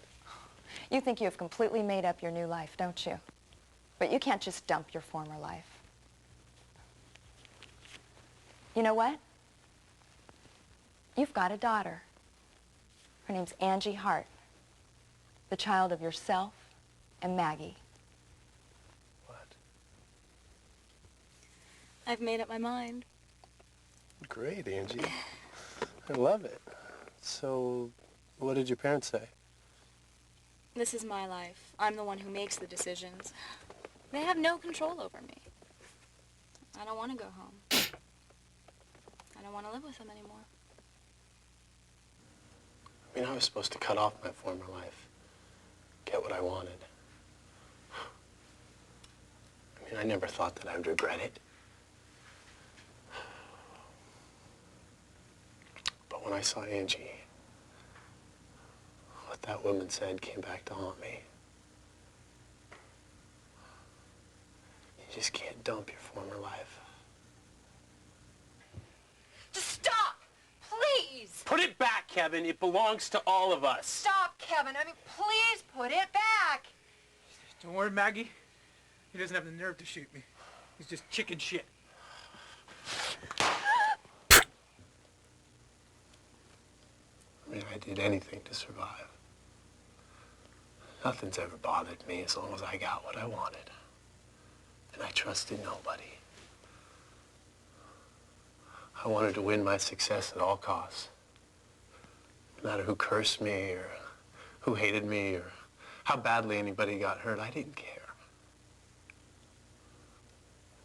You think you have completely made up your new life, don't you? But you can't just dump your former life. You know what? You've got a daughter. Her name's Angie Hart. the child of yourself and Maggie. I've made up my mind. Great, Angie. I love it. So, what did your parents say? This is my life. I'm the one who makes the decisions. They have no control over me. I don't want to go home. I don't want to live with them anymore. I mean, I was supposed to cut off my former life, get what I wanted. I mean, I never thought that I would regret it. But when I saw Angie, what that woman said came back to haunt me. You just can't dump your former life. Just stop! Please! Put it back, Kevin. It belongs to all of us. Stop, Kevin. I mean, please put it back! Don't worry, Maggie. He doesn't have the nerve to shoot me. He's just chicken shit. I mean, I did anything to survive. Nothing's ever bothered me as long as I got what I wanted. And I trusted nobody. I wanted to win my success at all costs. No matter who cursed me or who hated me or how badly anybody got hurt, I didn't care.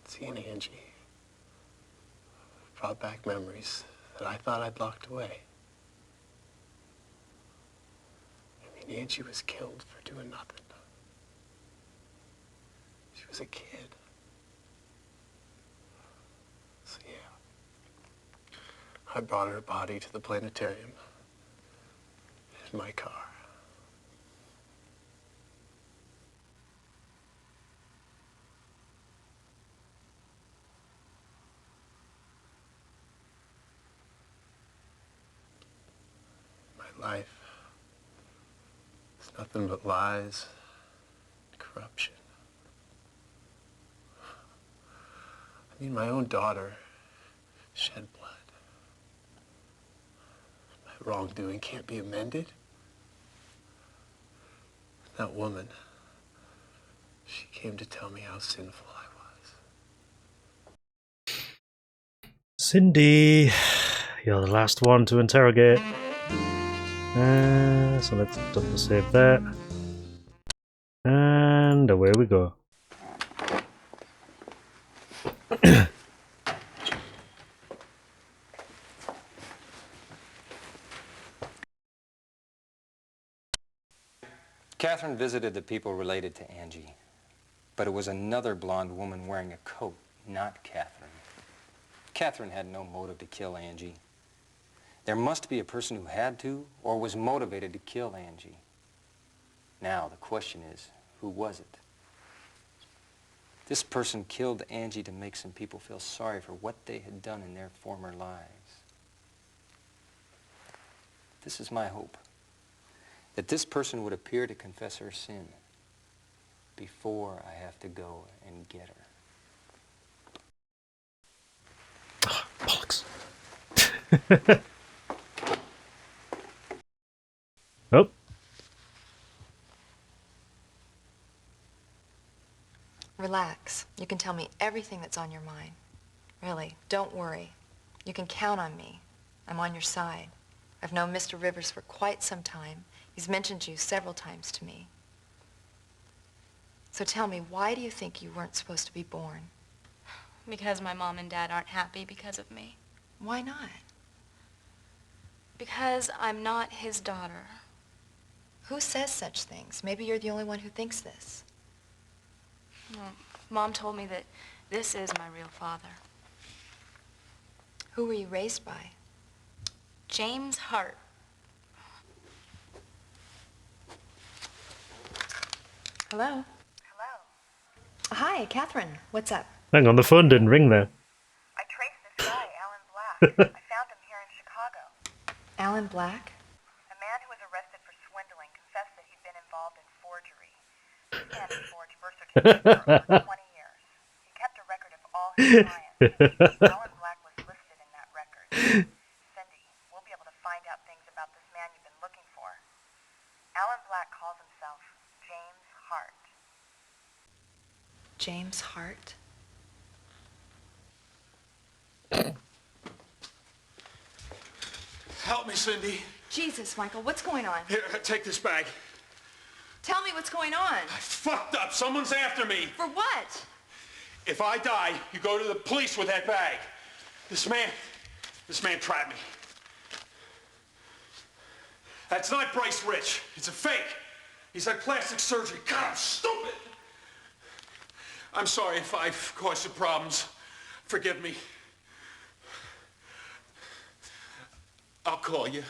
Seeing Angie brought back memories that I thought I'd locked away. I mean, Angie was killed for doing nothing. She was a kid. So yeah, I brought her body to the planetarium in my car. Life is nothing but lies and corruption. I mean, my own daughter shed blood. My wrongdoing can't be amended. That woman, she came to tell me how sinful I was. Cindy, you're the last one to interrogate. So let's double save that. And away we go. Catherine visited the people related to Angie, but it was another blonde woman wearing a coat, not Catherine. Catherine had no motive to kill Angie. There must be a person who had to or was motivated to kill Angie. Now, the question is, who was it? This person killed Angie to make some people feel sorry for what they had done in their former lives. This is my hope, that this person would appear to confess her sin before I have to go and get her. Bollocks. Oh. Relax. You can tell me everything that's on your mind. Really, don't worry. You can count on me. I'm on your side. I've known Mr. Rivers for quite some time. He's mentioned you several times to me. So tell me, why do you think you weren't supposed to be born? Because my mom and dad aren't happy because of me. Why not? Because I'm not his daughter. Who says such things? Maybe you're the only one who thinks this. Well, Mom told me that this is my real father. Who were you raised by? James Hart. Hello? Hello. Hi, Catherine. What's up? Hang on, the phone didn't ring there. I traced this guy, Alan Black. I found him here in Chicago. Alan Black? A man who was arrested for swindling confessed that he'd been involved in forgery. He forged birth certificates for 20 years. He kept a record of all his clients. Alan Black was listed in that record. Cindy, we'll be able to find out things about this man you've been looking for. Alan Black calls himself James Hart. James Hart? Help me, Cindy. Jesus, Michael, what's going on? Here, take this bag. Tell me what's going on. I fucked up. Someone's after me. For what? If I die, you go to the police with that bag. This man trapped me. That's not Bryce Rich. It's a fake. He's had plastic surgery. God, I'm stupid. I'm sorry if I've caused you problems. Forgive me. I'll call you.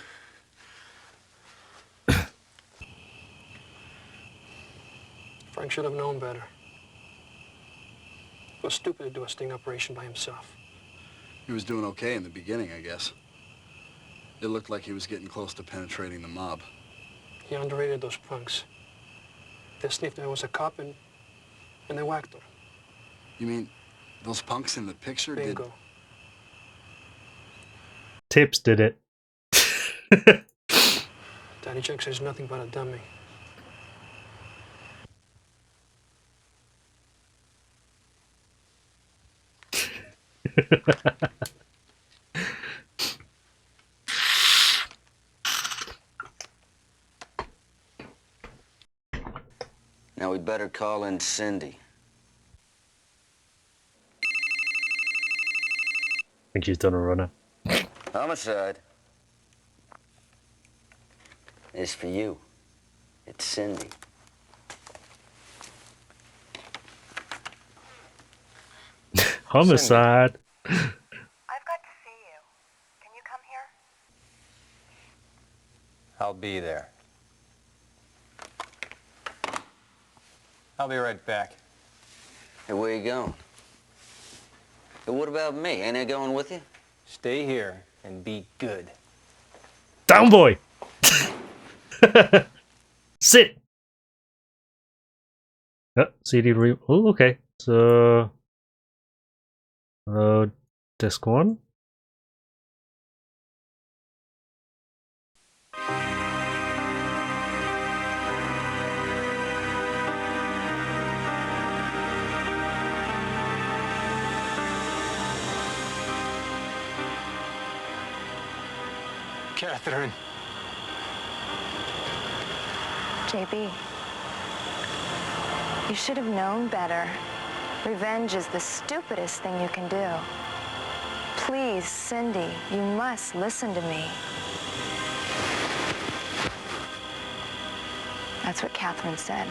Frank should have known better. It was stupid to do a sting operation by himself. He was doing okay in the beginning, I guess. It looked like he was getting close to penetrating the mob. He underrated those punks. They sniffed that I was a cop and they whacked him. You mean those punks in the picture Bingo. did... Tips did it. Daddy Jack says nothing but a dummy. Now we'd better call in Cindy. I think she's done a runner. Homicide. It's for you. It's Cindy. Homicide. I've got to see you. Can you come here? I'll be there. I'll be right back. Hey, where you going? Hey, what about me? Ain't I going with you? Stay here and be good. Down, boy. Sit. Oh, CD re. Oh, okay. So, disc 1. Catherine. JB, you should have known better. Revenge is the stupidest thing you can do. Please, Cindy, you must listen to me. That's what Catherine said.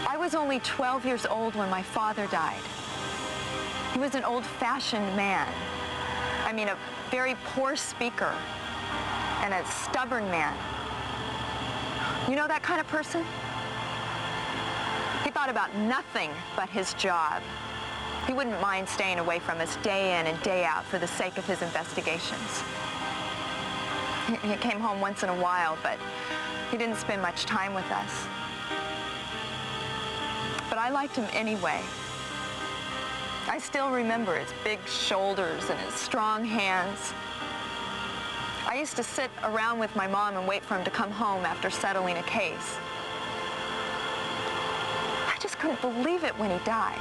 I was only 12 years old when my father died. He was an old-fashioned man. I mean, a very poor speaker and a stubborn man. You know that kind of person? He thought about nothing but his job. He wouldn't mind staying away from us day in and day out for the sake of his investigations. He came home once in a while, but he didn't spend much time with us. But I liked him anyway. I still remember his big shoulders and his strong hands. I used to sit around with my mom and wait for him to come home after settling a case. I just couldn't believe it when he died.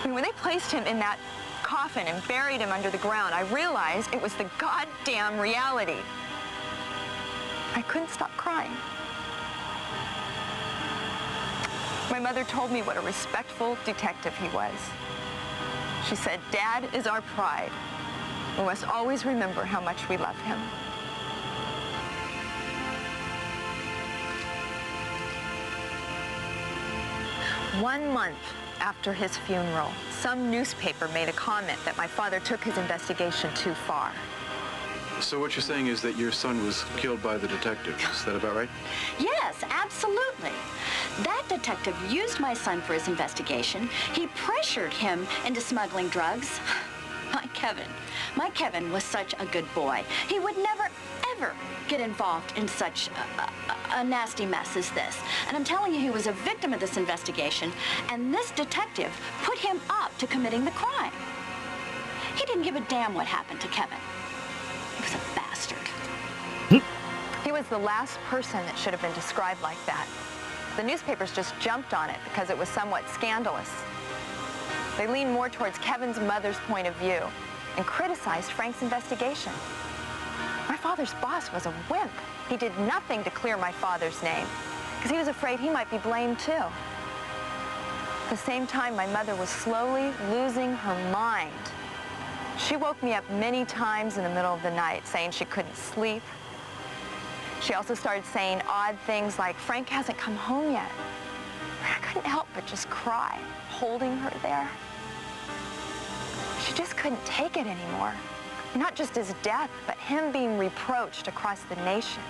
I mean, when they placed him in that coffin and buried him under the ground, I realized it was the goddamn reality. I couldn't stop crying. My mother told me what a respectful detective he was. She said, "Dad is our pride. We must always remember how much we love him." One month after his funeral, some newspaper made a comment that my father took his investigation too far. So what you're saying is that your son was killed by the detective. Is that about right? Yes, absolutely. That detective used my son for his investigation. He pressured him into smuggling drugs. My Kevin was such a good boy. He would never, ever get involved in such a nasty mess as this. And I'm telling you, he was a victim of this investigation, and this detective put him up to committing the crime. He didn't give a damn what happened to Kevin. He was a bastard. He was the last person that should have been described like that. The newspapers just jumped on it because it was somewhat scandalous. They leaned more towards Kevin's mother's point of view and criticized Frank's investigation. My father's boss was a wimp. He did nothing to clear my father's name because he was afraid he might be blamed too. At the same time, my mother was slowly losing her mind. She woke me up many times in the middle of the night saying she couldn't sleep. She also started saying odd things like, Frank hasn't come home yet. I couldn't help but just cry, holding her there. She just couldn't take it anymore. Not just his death, but him being reproached across the nation.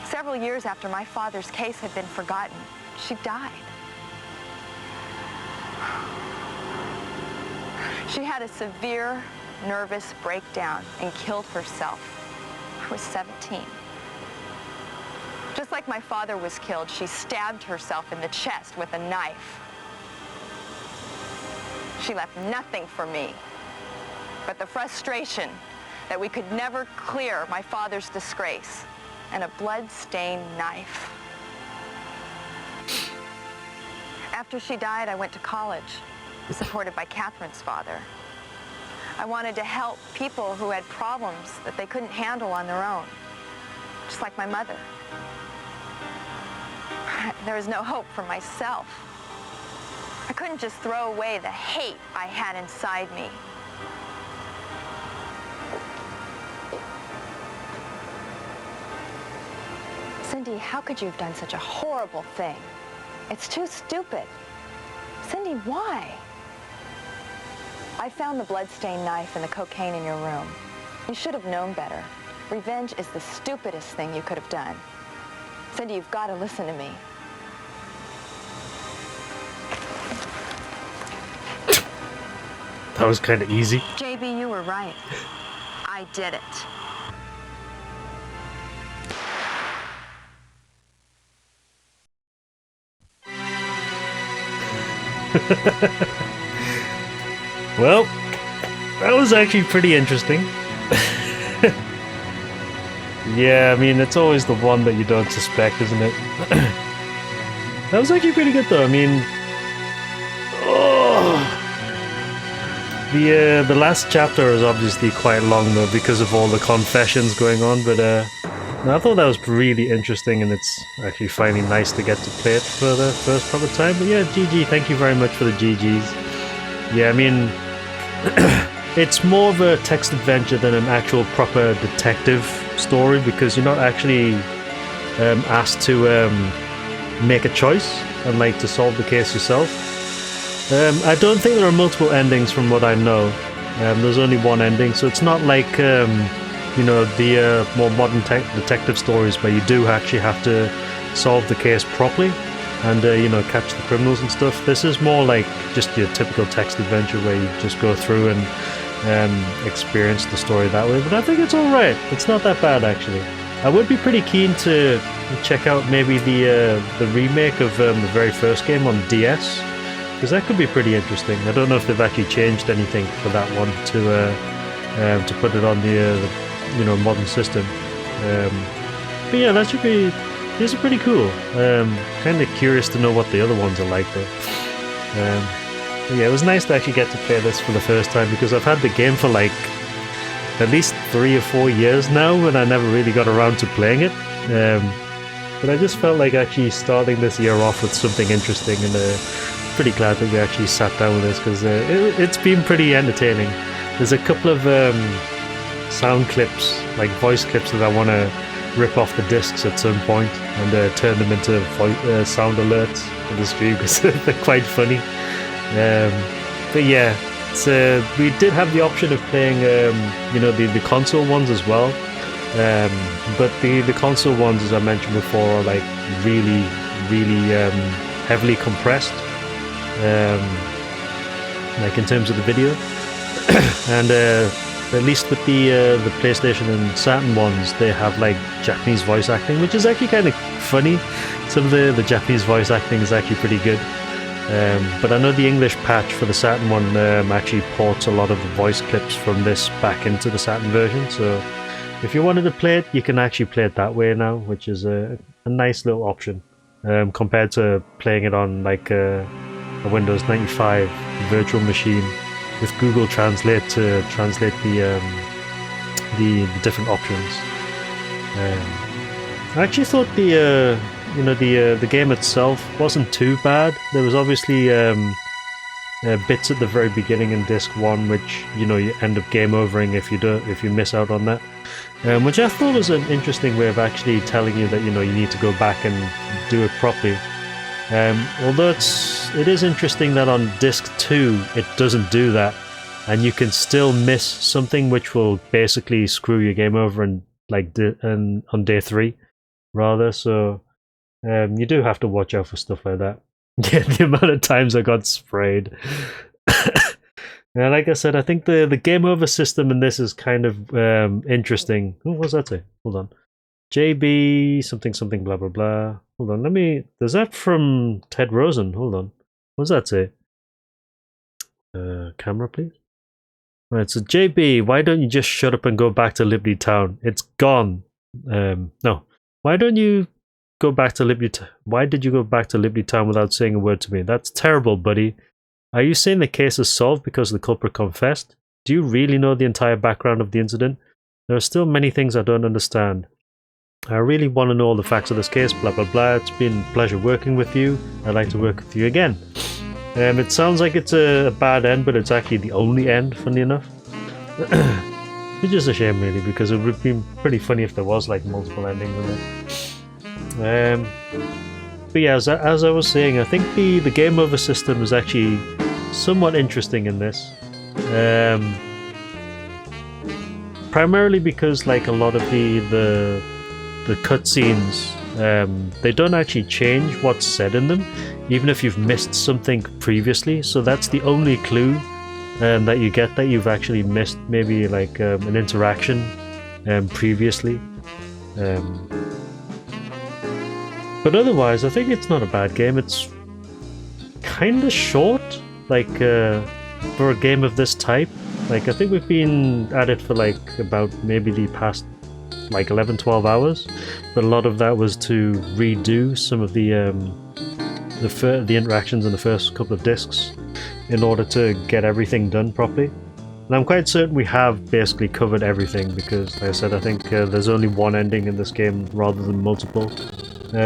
Several years after my father's case had been forgotten, she died. She had a severe nervous breakdown and killed herself. I was 17. Just like my father was killed, she stabbed herself in the chest with a knife. She left nothing for me but the frustration that we could never clear my father's disgrace and a blood-stained knife. After she died, I went to college, supported by Catherine's father. I wanted to help people who had problems that they couldn't handle on their own, just like my mother. There was no hope for myself. I couldn't just throw away the hate I had inside me. Cindy, how could you have done such a horrible thing? It's too stupid. Cindy, why? I found the bloodstained knife and the cocaine in your room. You should have known better. Revenge is the stupidest thing you could have done. Cindy, you've got to listen to me. That was kind of easy. JB, you were right. I did it. Well, that was actually pretty interesting. Yeah, I mean, it's always the one that you don't suspect, isn't it? That was actually pretty good, though. I mean, the last chapter is obviously quite long, though, because of all the confessions going on. But no, I thought that was really interesting, and it's actually finally nice to get to play it for the first proper time. But yeah, GG, thank you very much for the GGs. Yeah, I mean, it's more of a text adventure than an actual proper detective story, because you're not actually asked to make a choice and like to solve the case yourself. I don't think there are multiple endings from what I know. There's only one ending, so it's not like you know, the more modern detective stories where you do actually have to solve the case properly and you know, catch the criminals and stuff. This is more like just your typical text adventure where you just go through and experience the story that way. But I think it's alright. It's not that bad, actually. I would be pretty keen to check out maybe the remake of the very first game on DS, because that could be pretty interesting. I don't know if they've actually changed anything for that one to put it on the you know, modern system. But yeah, that should be. These are pretty cool. Kind of curious to know what the other ones are like, though. But yeah, it was nice to actually get to play this for the first time, because I've had the game for like at least 3 or 4 years now, and I never really got around to playing it. But I just felt like actually starting this year off with something interesting, and pretty glad that we actually sat down with this, because it's been pretty entertaining. There's a couple of sound clips, like voice clips, that I want to rip off the discs at some point and turn them into sound alerts for the stream, because they're quite funny. But yeah, we did have the option of playing you know, the console ones as well, but the console ones, as I mentioned before, are like really heavily compressed, like in terms of the video. And at least with the PlayStation and Saturn ones, they have like Japanese voice acting, which is actually kind of funny. Some of the Japanese voice acting is actually pretty good. But I know the English patch for the Saturn one actually ports a lot of the voice clips from this back into the Saturn version, so if you wanted to play it, you can actually play it that way now, which is a nice little option compared to playing it on like a Windows 95 virtual machine with Google Translate to translate the different options. I actually thought the game itself wasn't too bad. There was obviously bits at the very beginning in disc 1 which you end up game overing if you miss out on that, which I thought was an interesting way of actually telling you that you need to go back and do it properly. Although it is interesting that on disc 2 it doesn't do that, and you can still miss something which will basically screw your game over and on day 3 rather. So you do have to watch out for stuff like that. Yeah, the amount of times I got sprayed. Like I said, I think the game over system in this is kind of interesting. What was that say? Hold on. JB something something blah blah blah. Hold on, there's that from Ted Rosen. Hold on. What does that say? Camera please. Right, so JB, why don't you just shut up and go back to Liberty Town? It's gone. No. Why don't you go back to Liberty Why did you go back to Liberty Town without saying a word to me? That's terrible, buddy. Are you saying the case is solved because the culprit confessed? Do you really know the entire background of the incident? There are still many things I don't understand. I really want to know all the facts of this case, blah blah blah. It's been a pleasure working with you. I'd like to work with you again. It sounds like it's a bad end, but it's actually the only end, funny enough. Which is a shame really, because it would have been pretty funny if there was like multiple endings in it. But yeah, as I was saying, I think the game over system is actually somewhat interesting in this. Primarily because like a lot of the cutscenes, they don't actually change what's said in them, even if you've missed something previously. So that's the only clue that you get that you've actually missed maybe like an interaction previously. But otherwise, I think it's not a bad game. It's kind of short, like for a game of this type. Like I think we've been at it for like about maybe the past like 11-12 hours, but a lot of that was to redo some of the interactions in the first couple of discs in order to get everything done properly. And I'm quite certain we have basically covered everything because, like I said, I think there's only one ending in this game rather than multiple.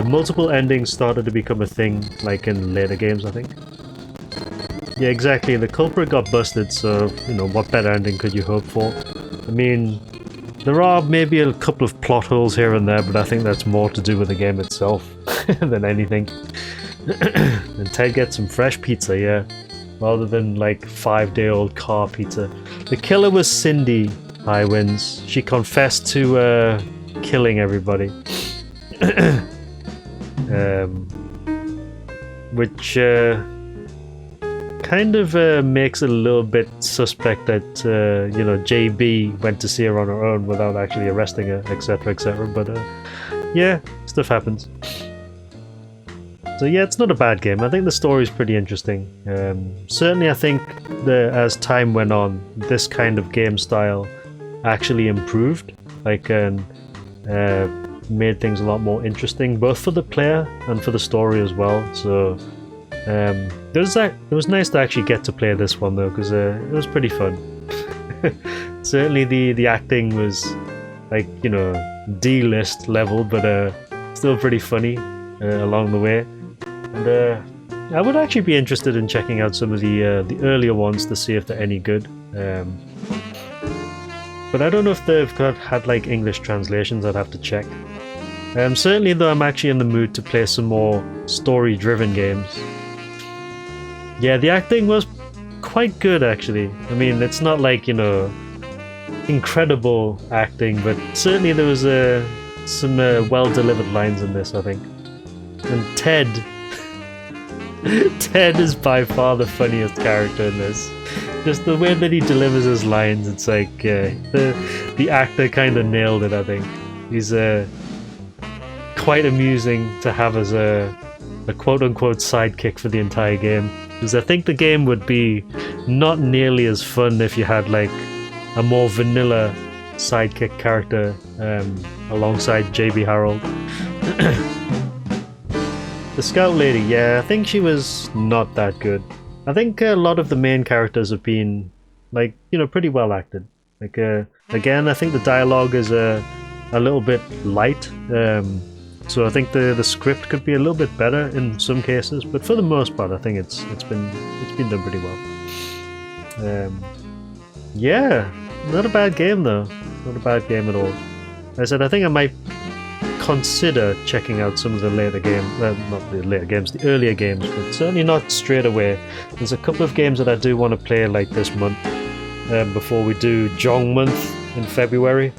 Multiple endings started to become a thing like in later games, I think. Yeah, exactly. The culprit got busted, so what better ending could you hope for? I mean, there are maybe a couple of plot holes here and there, but I think that's more to do with the game itself than anything. And Ted gets some fresh pizza, yeah, rather than like 5-day-old car pizza. The killer was Cindy Highwinds. She confessed to killing everybody. Which kind of makes it a little bit suspect that JB went to see her on her own without actually arresting her, etc, etc. But yeah, stuff happens. So yeah, it's not a bad game. I think the story is pretty interesting. Certainly I think as time went on, this kind of game style actually improved, like made things a lot more interesting, both for the player and for the story as well. So it was nice to actually get to play this one though, because it was pretty fun. Certainly the acting was like D-list level, but still pretty funny along the way. And I would actually be interested in checking out some of the earlier ones to see if they're any good. But I don't know if they've had like English translations. I'd have to check. Certainly though, I'm actually in the mood to play some more story-driven games. Yeah, the acting was quite good actually. I mean, it's not like, incredible acting, but certainly there was some well-delivered lines in this, I think. And Ted is by far the funniest character in this. Just the way that he delivers his lines, it's like the actor kind of nailed it, I think. He's quite amusing to have as a quote-unquote sidekick for the entire game. Because I think the game would be not nearly as fun if you had like a more vanilla sidekick character alongside JB Harold. The Scout Lady, yeah, I think she was not that good. I think a lot of the main characters have been, like, you know, pretty well acted. Like, again, I think the dialogue is a little bit light, so I think the script could be a little bit better in some cases, but for the most part, I think it's been done pretty well. Yeah, not a bad game though, not a bad game at all. I said I think I might consider checking out some of the later games, not the later games, the earlier games, but certainly not straight away. There's a couple of games that I do want to play like this month, before we do Jong Month in February,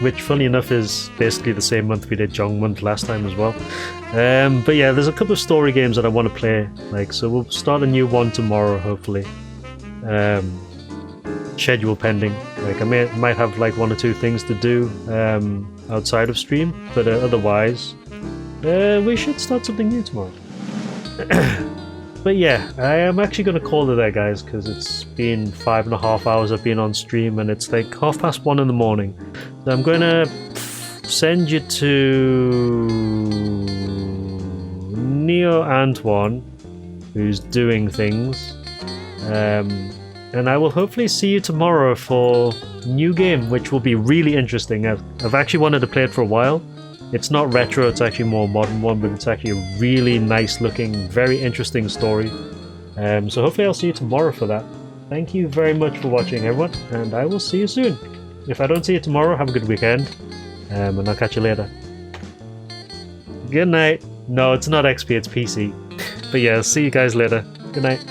which funny enough is basically the same month we did Jong Month last time as well. But yeah, there's a couple of story games that I want to play, like, so we'll start a new one tomorrow hopefully. Schedule pending. Like, I might have like 1 or 2 things to do outside of stream, but otherwise we should start something new tomorrow. But yeah, I am actually going to call it there, guys, because it's been 5.5 hours I've been on stream and it's like 1:30 in the morning. So I'm going to send you to Neo Antoine, who's doing things. And I will hopefully see you tomorrow for new game, which will be really interesting. I've actually wanted to play it for a while. It's not retro, it's actually more modern one, but it's actually a really nice looking, very interesting story. So hopefully I'll see you tomorrow for that. Thank you very much for watching, everyone, and I will see you soon. If I don't see you tomorrow, have a good weekend, and I'll catch you later. Good night. No, it's not XP, it's PC. But yeah, I'll see you guys later. Good night.